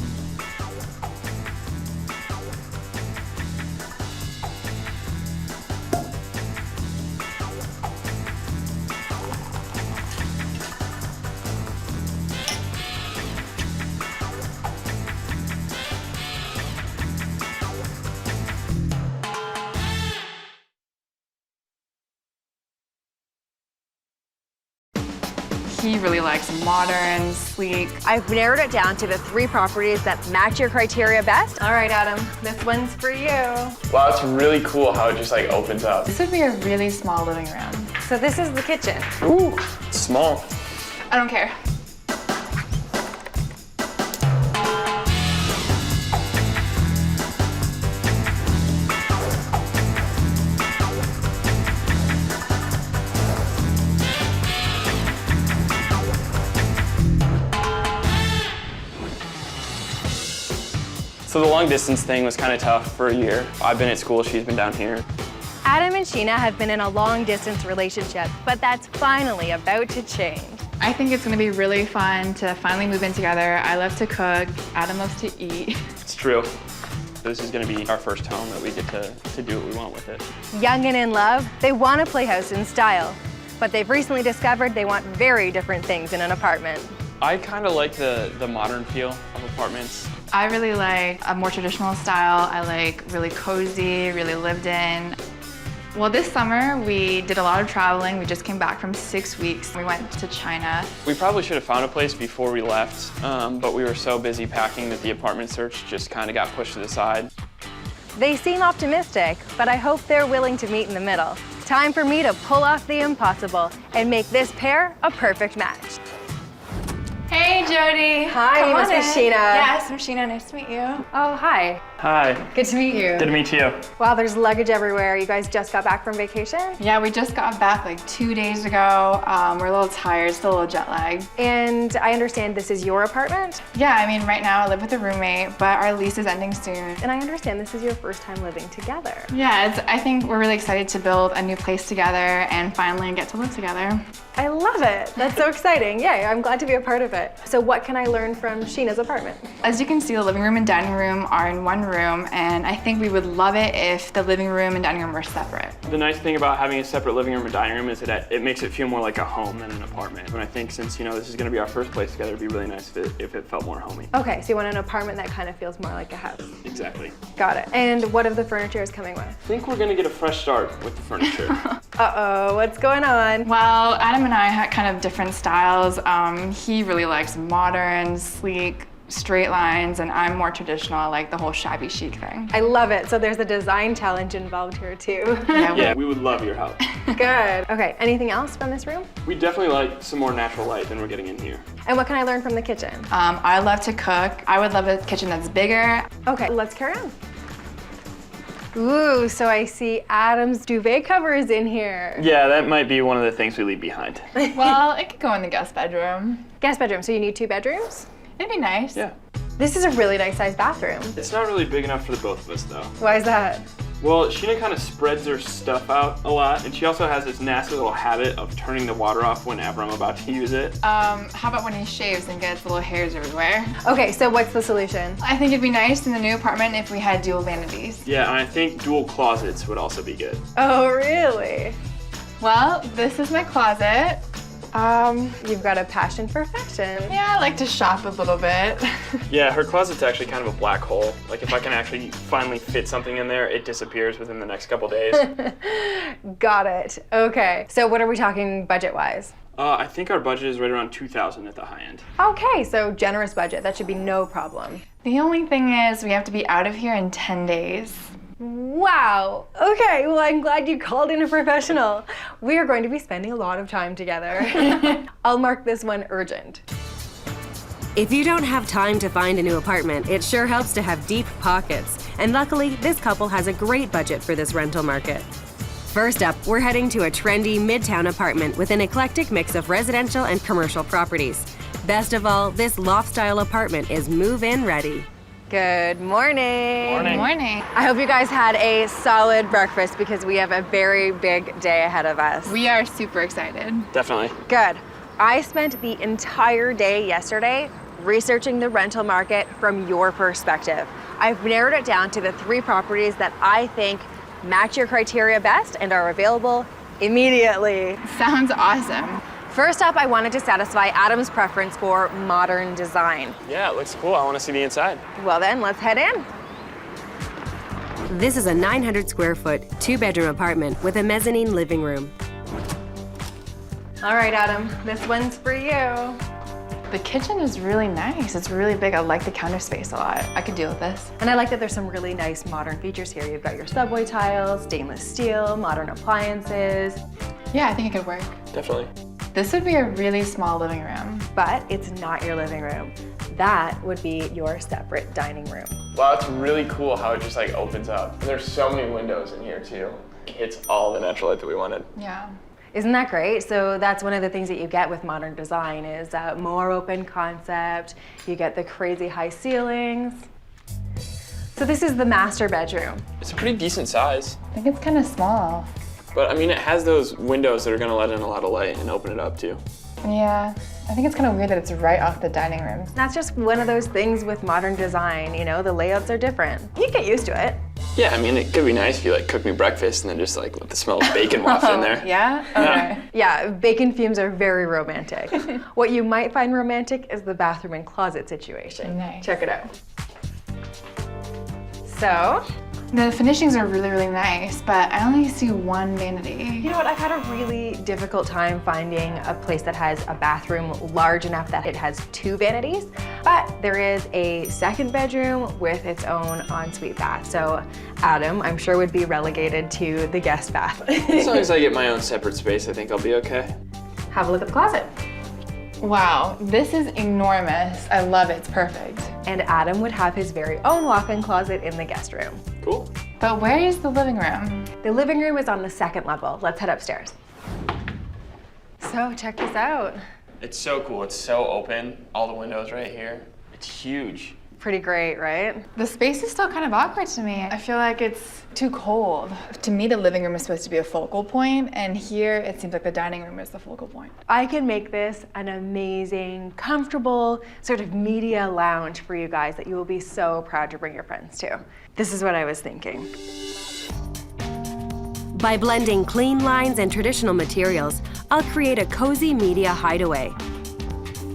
He really likes modern, sleek. I've narrowed it down to the 3 properties that match your criteria best. All right, Adam, this one's for you. Wow, it's really cool how it just like opens up. This would be a really small living room. So this is the kitchen. Ooh, it's small. I don't care. So the long distance thing was kind of tough for a year. I've been at school, she's been down here. Adam and Sheena have been in a long-distance relationship, but that's finally about to change. I think it's gonna be really fun to finally move in together. I love to cook, Adam loves to eat. It's true. This is gonna be our first home that we get to do what we want with it. Young and in love, they want a playhouse in style, but they've recently discovered they want very different things in an apartment. I kind of like the modern feel of apartments. I really like a more traditional style. I like really cozy, really lived in. Well, this summer we did a lot of traveling. We just came back from 6 weeks. We went to China. We probably should have found a place before we left, but we were so busy packing that the apartment search just kind of got pushed to the side. They seem optimistic, but I hope they're willing to meet in the middle. Time for me to pull off the impossible and make this pair a perfect match. Hey, Jody. Hi, Come on Mrs. in. Sheena. Yes, I'm Sheena. Nice to meet you. Oh, hi. Hi. Good to meet you. Good to meet you. Wow, there's luggage everywhere. You guys just got back from vacation? Yeah, we just got back like 2 days ago. We're a little tired, still a little jet lagged. And I understand this is your apartment? Yeah, I mean, right now I live with a roommate, but our lease is ending soon. And I understand this is your first time living together. Yeah, I think we're really excited to build a new place together and finally get to live together. I love it. That's so exciting. Yeah, I'm glad to be a part of it. So what can I learn from Sheena's apartment? As you can see, the living room and dining room are in one room, and I think we would love it if the living room and dining room were separate. The nice thing about having a separate living room and dining room is that it makes it feel more like a home than an apartment. And I think since, this is going to be our first place together, it'd be really nice if it felt more homey. Okay, so you want an apartment that kind of feels more like a house. Exactly. Got it. And what of the furniture is coming with? I think we're going to get a fresh start with the furniture. Uh-oh, what's going on? Well, Adam and I had kind of different styles. He really likes modern, sleek, straight lines, and I'm more traditional. I like the whole shabby chic thing. I love it. So there's a design challenge involved here too. Yeah, we would love your help. Good. Okay, anything else from this room? We definitely like some more natural light than we're getting in here. And what can I learn from the kitchen? I love to cook. I would love a kitchen that's bigger. Okay, let's carry on. Ooh, so I see Adam's duvet covers in here. Yeah, that might be one of the things we leave behind. Well, it could go in the guest bedroom. Guest bedroom, so you need 2 bedrooms? It'd be nice. Yeah. This is a really nice sized bathroom. It's not really big enough for the both of us, though. Why is that? Well, Sheena kind of spreads her stuff out a lot, and she also has this nasty little habit of turning the water off whenever I'm about to use it. How about when he shaves and gets little hairs everywhere? Okay, so what's the solution? I think it'd be nice in the new apartment if we had dual vanities. Yeah, and I think dual closets would also be good. Oh, really? Well, this is my closet. You've got a passion for fashion. Yeah, I like to shop a little bit. Yeah, her closet's actually kind of a black hole. Like if I can actually finally fit something in there, it disappears within the next couple days. Got it. Okay, so what are we talking budget-wise? I think our budget is right around $2,000 at the high end. Okay, so generous budget. That should be no problem. The only thing is we have to be out of here in 10 days. Wow. Okay, well, I'm glad you called in a professional. We are going to be spending a lot of time together. I'll mark this one urgent. If you don't have time to find a new apartment, it sure helps to have deep pockets. And luckily, this couple has a great budget for this rental market. First up, we're heading to a trendy midtown apartment with an eclectic mix of residential and commercial properties. Best of all, this loft-style apartment is move-in ready. Good morning. Morning. Morning. I hope you guys had a solid breakfast because we have a very big day ahead of us. We are super excited. Definitely. Good. I spent the entire day yesterday researching the rental market from your perspective. I've narrowed it down to the 3 properties that I think match your criteria best and are available immediately. Sounds awesome. First up, I wanted to satisfy Adam's preference for modern design. Yeah, it looks cool. I want to see the inside. Well then, let's head in. This is a 900 square foot, 2-bedroom apartment with a mezzanine living room. All right, Adam, this one's for you. The kitchen is really nice. It's really big. I like the counter space a lot. I could deal with this. And I like that there's some really nice modern features here. You've got your subway tiles, stainless steel, modern appliances. Yeah, I think it could work. Definitely. This would be a really small living room. But it's not your living room. That would be your separate dining room. Wow, it's really cool how it just like opens up. And there's so many windows in here too. It's all the natural light that we wanted. Yeah. Isn't that great? So that's one of the things that you get with modern design is more open concept. You get the crazy high ceilings. So this is the master bedroom. It's a pretty decent size. I think it's kind of small. But I mean, it has those windows that are gonna let in a lot of light and open it up too. Yeah, I think it's kind of weird that it's right off the dining room. That's just one of those things with modern design, the layouts are different. You get used to it. Yeah, I mean, it could be nice if you like cook me breakfast and then just like let the smell of bacon waft in there. Yeah? Okay. Yeah, bacon fumes are very romantic. What you might find romantic is the bathroom and closet situation. Nice. Check it out. So, the finishings are really, really nice, but I only see 1 vanity. You know what, I've had a really difficult time finding a place that has a bathroom large enough that it has 2 vanities, but there is a 2nd bedroom with its own ensuite bath. So Adam, I'm sure, would be relegated to the guest bath. As long as I get my own separate space, I think I'll be okay. Have a look at the closet. Wow, this is enormous. I love it, it's perfect. and Adam would have his very own walk-in closet in the guest room. Cool. But where is the living room? The living room is on the second level. Let's head upstairs. So check this out. It's so cool. It's so open. All the windows right here. It's huge. Pretty great, right? The space is still kind of awkward to me. I feel like it's too cold. To me, the living room is supposed to be a focal point, and here it seems like the dining room is the focal point. I can make this an amazing, comfortable sort of media lounge for you guys that you will be so proud to bring your friends to. This is what I was thinking. By blending clean lines and traditional materials, I'll create a cozy media hideaway.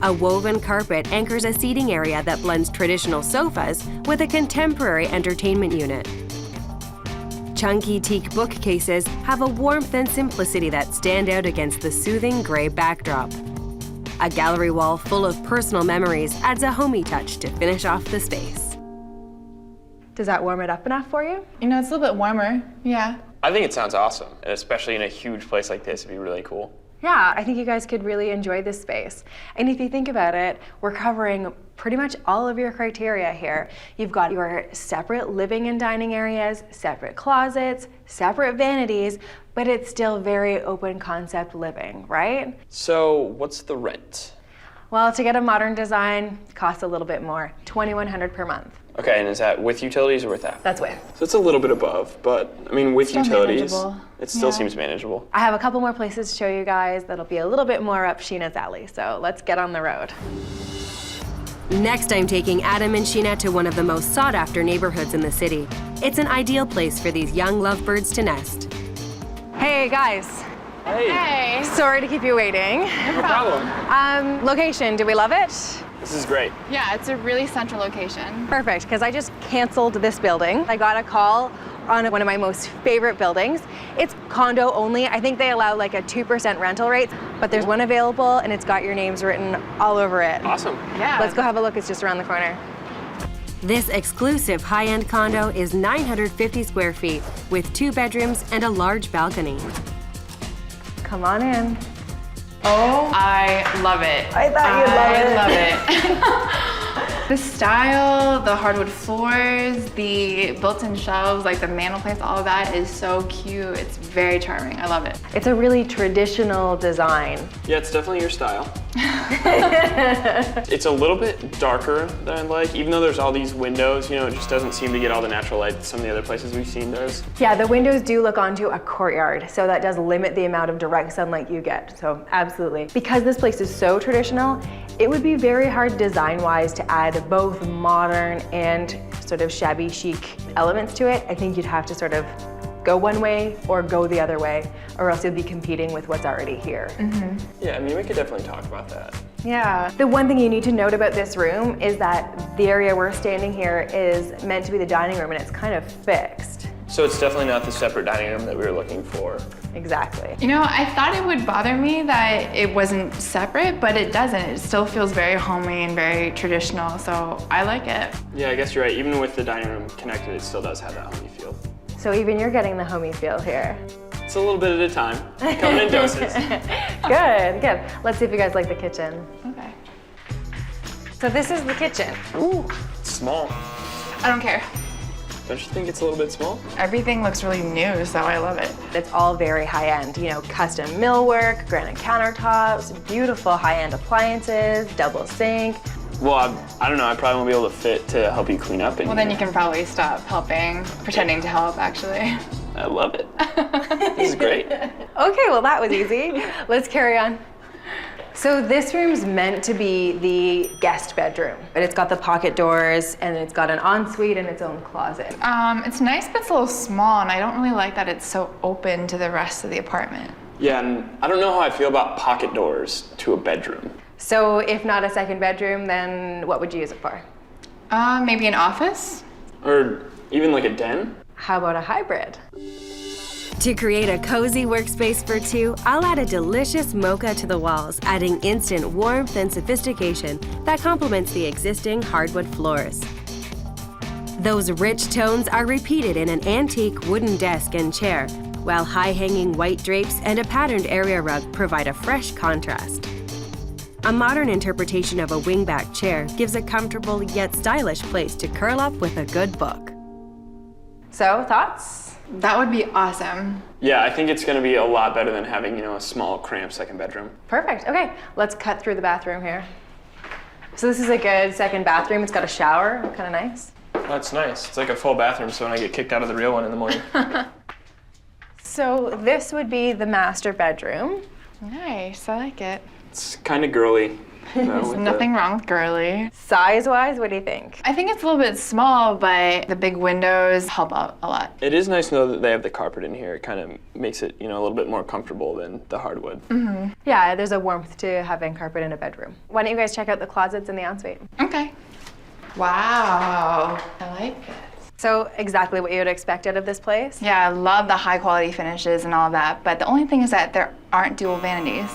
A woven carpet anchors a seating area that blends traditional sofas with a contemporary entertainment unit. Chunky teak bookcases have a warmth and simplicity that stand out against the soothing gray backdrop. A gallery wall full of personal memories adds a homey touch to finish off the space. Does that warm it up enough for you? You know, it's a little bit warmer, yeah. I think it sounds awesome, and especially in a huge place like this, it'd be really cool. Yeah, I think you guys could really enjoy this space. And if you think about it, we're covering pretty much all of your criteria here. You've got your separate living and dining areas, separate closets, separate vanities, but it's still very open concept living, right? So what's the rent? Well, to get a modern design, it costs a little bit more, $2,100 per month. Okay, and is that with utilities or without? That's with. So it's a little bit above, but I mean, with Still utilities, manageable. it still Yeah. seems manageable. I have a couple more places to show you guys that'll be a little bit more up Sheena's alley, so let's get on the road. Next, I'm taking Adam and Sheena to one of the most sought-after neighborhoods in the city. It's an ideal place for these young lovebirds to nest. Hey guys. Hey. Sorry to keep you waiting. No problem. Location, do we love it? This is great. Yeah, it's a really central location. Perfect, because I just canceled this building. I got a call on one of my most favorite buildings. It's condo only. I think they allow like a 2% rental rate, but there's one available and it's got your names written all over it. Awesome. Yeah. Let's go have a look. It's just around the corner. This exclusive high-end condo is 950 square feet with 2 bedrooms and a large balcony. Come on in. Oh, I love it. I thought you'd love it. I love it. The style, the hardwood floors, the built-in shelves, like the mantelpiece, all of that is so cute. It's very charming. I love it. It's a really traditional design. Yeah, it's definitely your style. It's a little bit darker than I like, even though there's all these windows, you know, it just doesn't seem to get all the natural light that some of the other places we've seen does. Yeah, the windows do look onto a courtyard, so that does limit the amount of direct sunlight you get, so absolutely. Because this place is so traditional, it would be very hard design-wise to add both modern and sort of shabby chic elements to it. I think you'd have to sort of go one way or go the other way, or else you'll be competing with what's already here. Yeah, I mean, we could definitely talk about that. Yeah. The one thing you need to note about this room is that the area we're standing here is meant to be the dining room and it's kind of fixed. So it's definitely not the separate dining room that we were looking for. Exactly. You know, I thought it would bother me that it wasn't separate, but it doesn't. It still feels very homey and very traditional, so I like it. Yeah, I guess you're right. Even with the dining room connected, it still does have that homey feel. So even you're getting the homey feel here. It's a little bit at a time, coming in doses. Good, good. Let's see if you guys like the kitchen. Okay. So this is the kitchen. Ooh, it's small. I don't care. Don't you think it's a little bit small? Everything looks really new, so I love it. It's all very high-end, you know, custom millwork, granite countertops, beautiful high-end appliances, double sink. Well, I don't know, I probably won't be able to fit to help you clean up in Well, here. then you can probably stop helping, pretending to help, actually. I love it. This is great. Okay, well that was easy. Let's carry on. So this room's meant to be the guest bedroom, but it's got the pocket doors and it's got an ensuite and its own closet. It's nice, but it's a little small, and I don't really like that it's so open to the rest of the apartment. Yeah, and I don't know how I feel about pocket doors to a bedroom. So if not a second bedroom, then what would you use it for? Maybe an office? Or even like a den? How about a hybrid? To create a cozy workspace for 2, I'll add a delicious mocha to the walls, adding instant warmth and sophistication that complements the existing hardwood floors. Those rich tones are repeated in an antique wooden desk and chair, while high-hanging white drapes and a patterned area rug provide a fresh contrast. A modern interpretation of a wingback chair gives a comfortable yet stylish place to curl up with a good book. So, thoughts? That would be awesome. Yeah, I think it's going to be a lot better than having, a small, cramped second bedroom. Perfect. Okay, let's cut through the bathroom here. So this is a good second bathroom. It's got a shower, kind of nice. That's nice. It's like a full bathroom, so when I get kicked out of the real one in the morning. So this would be the master bedroom. Nice, I like it. It's kind of girly. There's nothing wrong with girly. Size-wise, what do you think? I think it's a little bit small, but the big windows help out a lot. It is nice to know that they have the carpet in here. It kind of makes it, a little bit more comfortable than the hardwood. Mm-hmm. Yeah, there's a warmth to having carpet in a bedroom. Why don't you guys check out the closets in the ensuite? Okay. Wow, I like it. So exactly what you would expect out of this place? Yeah, I love the high quality finishes and all that, but the only thing is that there aren't dual vanities.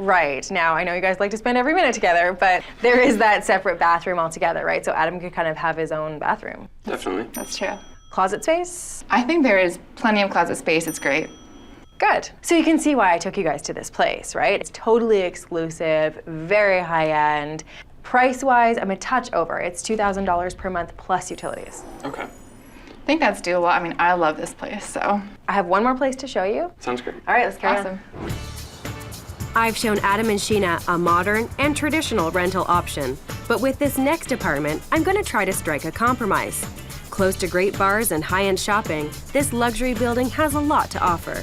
Right. Now, I know you guys like to spend every minute together, but there is that separate bathroom altogether, right? So Adam could kind of have his own bathroom. Definitely. That's true. Closet space? I think there is plenty of closet space. It's great. Good. So you can see why I took you guys to this place, right? It's totally exclusive, very high-end. Price-wise, I'm a touch over. It's $2,000 per month plus utilities. Okay. I think that's doable. I mean, I love this place, so. I have one more place to show you. Sounds great. All right, let's carry on. I've shown Adam and Sheena a modern and traditional rental option, but with this next apartment, I'm going to try to strike a compromise. Close to great bars and high-end shopping, this luxury building has a lot to offer.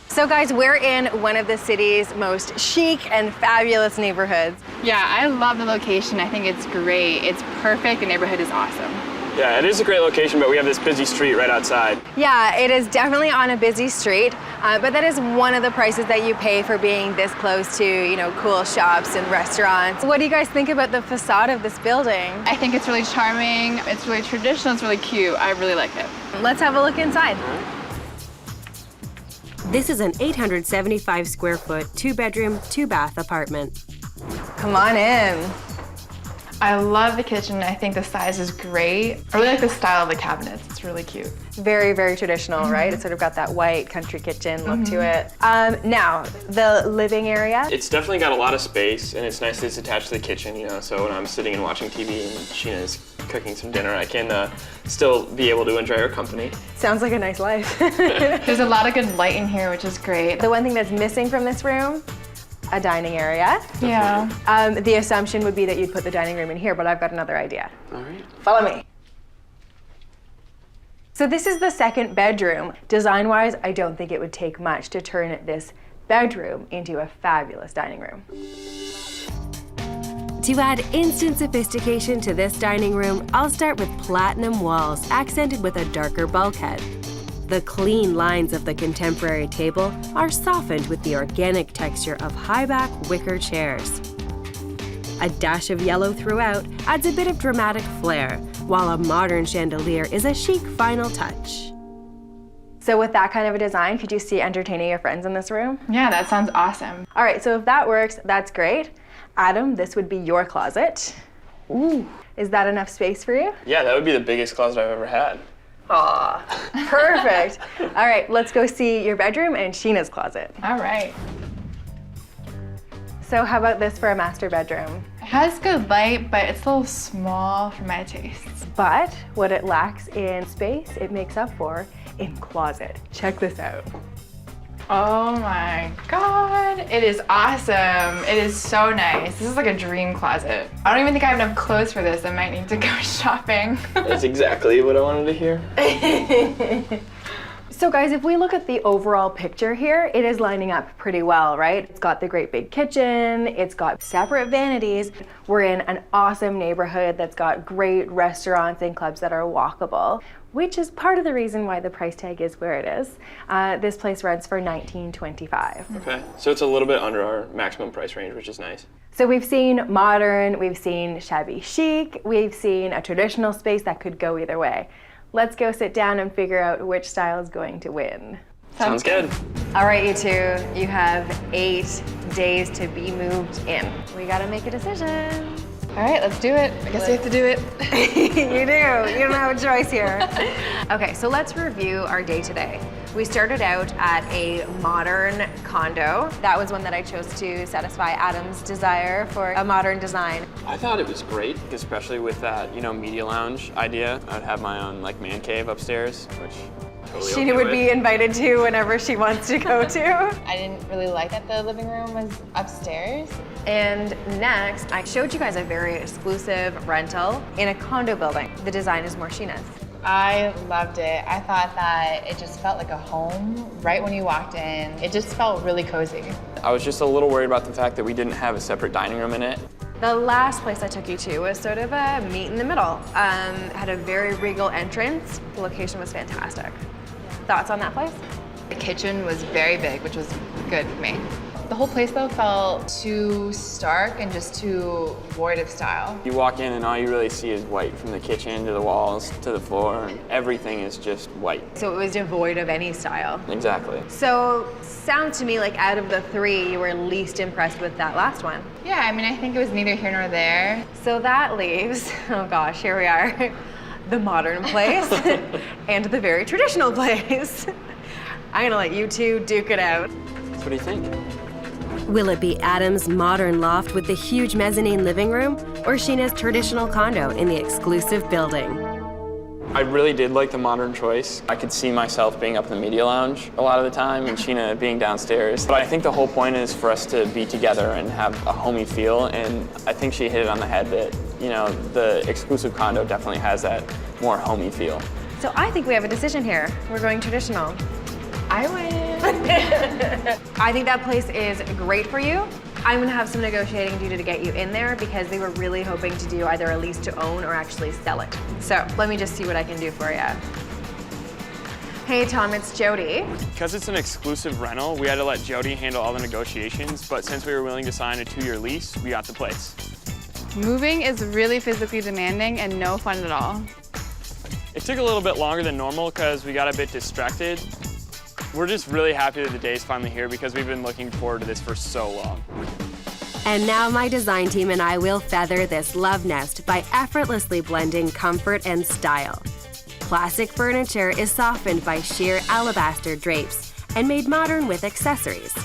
So guys, we're in one of the city's most chic and fabulous neighborhoods. Yeah, I love the location. I think it's great. It's perfect. The neighborhood is awesome. Yeah, it is a great location, but we have this busy street right outside. Yeah, it is definitely on a busy street, but that is one of the prices that you pay for being this close to, cool shops and restaurants. What do you guys think about the facade of this building? I think it's really charming. It's really traditional. It's really cute. I really like it. Let's have a look inside. This is an 875 square foot, 2-bedroom, 2-bath apartment. Come on in. I love the kitchen. I think the size is great. I really like the style of the cabinets. It's really cute. Very, very traditional, right? It's sort of got that white country kitchen look to it. Now, the living area. It's definitely got a lot of space, and it's nice that it's attached to the kitchen, so when I'm sitting and watching TV and Sheena's cooking some dinner, I can still be able to enjoy her company. Sounds like a nice life. There's a lot of good light in here, which is great. The one thing that's missing from this room, a dining area. Yeah. The assumption would be that you'd put the dining room in here, but I've got another idea. All right. Follow me. So this is the second bedroom. Design-wise, I don't think it would take much to turn this bedroom into a fabulous dining room. To add instant sophistication to this dining room, I'll start with platinum walls accented with a darker bulkhead. The clean lines of the contemporary table are softened with the organic texture of high-back wicker chairs. A dash of yellow throughout adds a bit of dramatic flair, while a modern chandelier is a chic final touch. So with that kind of a design, could you see entertaining your friends in this room? Yeah, that sounds awesome. All right, so if that works, that's great. Adam, this would be your closet. Ooh, is that enough space for you? Yeah, that would be the biggest closet I've ever had. Aw, perfect. All right, let's go see your bedroom and Sheena's closet. All right. So how about this for a master bedroom? It has good light, but it's a little small for my tastes. But what it lacks in space, it makes up for in closet. Check this out. Oh my God, it is awesome. It is so nice. This is like a dream closet. I don't even think I have enough clothes for this. I might need to go shopping. That's exactly what I wanted to hear. So guys, if we look at the overall picture here, it is lining up pretty well, right? It's got the great big kitchen, it's got separate vanities. We're in an awesome neighborhood that's got great restaurants and clubs that are walkable, which is part of the reason why the price tag is where it is. This place rents for $19.25. Okay, so it's a little bit under our maximum price range, which is nice. So we've seen modern, we've seen shabby chic, we've seen a traditional space that could go either way. Let's go sit down and figure out which style is going to win. Sounds good. All right, you two, you have 8 days to be moved in. We gotta make a decision. All right, let's do it. I guess we have to do it. You do. You don't have a choice here. Okay, so let's review our day today. We started out at a modern condo. That was one that I chose to satisfy Adam's desire for a modern design. I thought it was great, especially with that, media lounge idea. I'd have my own man cave upstairs, which totally Sheena would be invited to whenever she wants to go to. I didn't really like that the living room was upstairs. And next, I showed you guys a very exclusive rental in a condo building. The design is more Sheena's. I loved it. I thought that it just felt like a home right when you walked in. It just felt really cozy. I was just a little worried about the fact that we didn't have a separate dining room in it. The last place I took you to was sort of a meet in the middle. Had a very regal entrance. The location was fantastic. Thoughts on that place? The kitchen was very big, which was good for me. The whole place though felt too stark and just too void of style. You walk in and all you really see is white, from the kitchen to the walls to the floor, and everything is just white. So it was devoid of any style. Exactly. So sounds to me like out of the three, you were least impressed with that last one. Yeah, I think it was neither here nor there. So that leaves, oh gosh, here we are, the modern place and the very traditional place. I'm gonna let you two duke it out. What do you think? Will it be Adam's modern loft with the huge mezzanine living room, or Sheena's traditional condo in the exclusive building? I really did like the modern choice. I could see myself being up in the media lounge a lot of the time and Sheena being downstairs. But I think the whole point is for us to be together and have a homey feel, and I think she hit it on the head that, the exclusive condo definitely has that more homey feel. So I think we have a decision here. We're going traditional. I win. I think that place is great for you. I'm gonna have some negotiating to do to get you in there because they were really hoping to do either a lease to own or actually sell it. So let me just see what I can do for you. Hey Tom, it's Jody. Because it's an exclusive rental, we had to let Jody handle all the negotiations, but since we were willing to sign a 2-year lease, we got the place. Moving is really physically demanding and no fun at all. It took a little bit longer than normal because we got a bit distracted. We're just really happy that the day's finally here because we've been looking forward to this for so long. And now my design team and I will feather this love nest by effortlessly blending comfort and style. Classic furniture is softened by sheer alabaster drapes and made modern with accessories.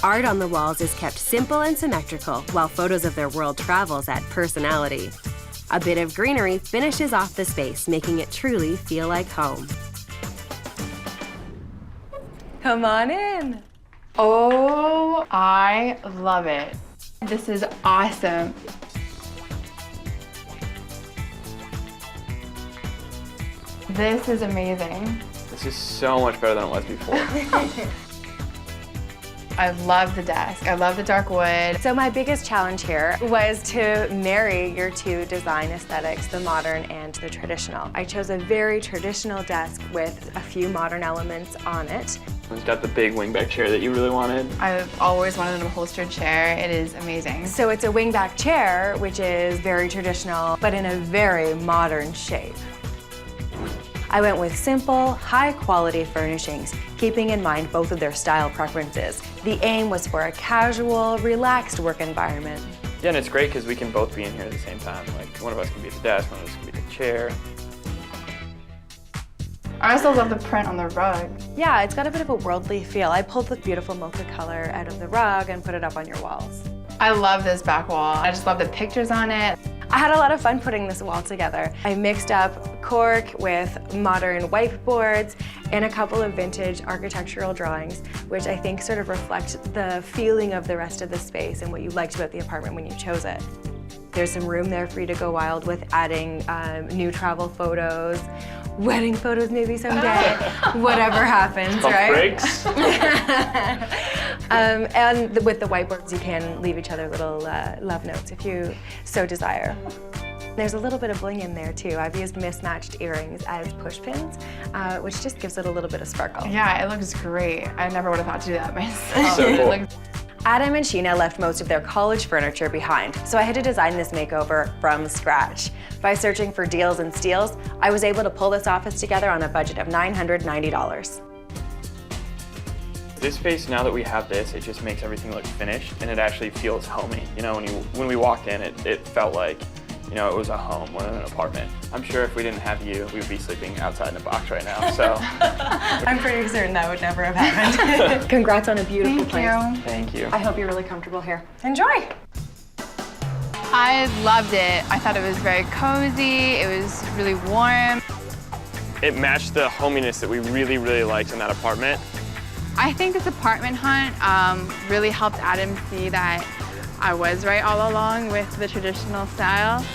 Art on the walls is kept simple and symmetrical, while photos of their world travels add personality. A bit of greenery finishes off the space, making it truly feel like home. Come on in. Oh, I love it. This is awesome. This is amazing. This is so much better than it was before. I love the desk. I love the dark wood. So my biggest challenge here was to marry your two design aesthetics, the modern and the traditional. I chose a very traditional desk with a few modern elements on it. It's got the big wingback chair that you really wanted. I've always wanted an upholstered chair. It is amazing. So it's a wingback chair, which is very traditional, but in a very modern shape. I went with simple, high-quality furnishings, keeping in mind both of their style preferences. The aim was for a casual, relaxed work environment. Yeah, and it's great because we can both be in here at the same time. Like, one of us can be at the desk, one of us can be at the chair. I also love the print on the rug. Yeah, it's got a bit of a worldly feel. I pulled the beautiful mocha color out of the rug and put it up on your walls. I love this back wall. I just love the pictures on it. I had a lot of fun putting this wall together. I mixed up cork with modern whiteboards and a couple of vintage architectural drawings, which I think sort of reflect the feeling of the rest of the space and what you liked about the apartment when you chose it. There's some room there for you to go wild with, adding new travel photos, wedding photos maybe someday, whatever happens, right? Breaks. And with the whiteboards, you can leave each other little love notes if you so desire. There's a little bit of bling in there too. I've used mismatched earrings as push pins, which just gives it a little bit of sparkle. Yeah, it looks great. I never would have thought to do that myself. So cool. Adam and Sheena left most of their college furniture behind, so I had to design this makeover from scratch. By searching for deals and steals, I was able to pull this office together on a budget of $990. This space, now that we have this, it just makes everything look finished and it actually feels homey. You know, when we walked in, it felt like You know, it was a home, wasn't an apartment. I'm sure if we didn't have you, we would be sleeping outside in a box right now, so. I'm pretty certain that would never have happened. Congrats on a beautiful place. Thank you. I hope you're really comfortable here. Enjoy. I loved it. I thought it was very cozy. It was really warm. It matched the hominess that we really, really liked in that apartment. I think this apartment hunt really helped Adam see that I was right all along with the traditional style.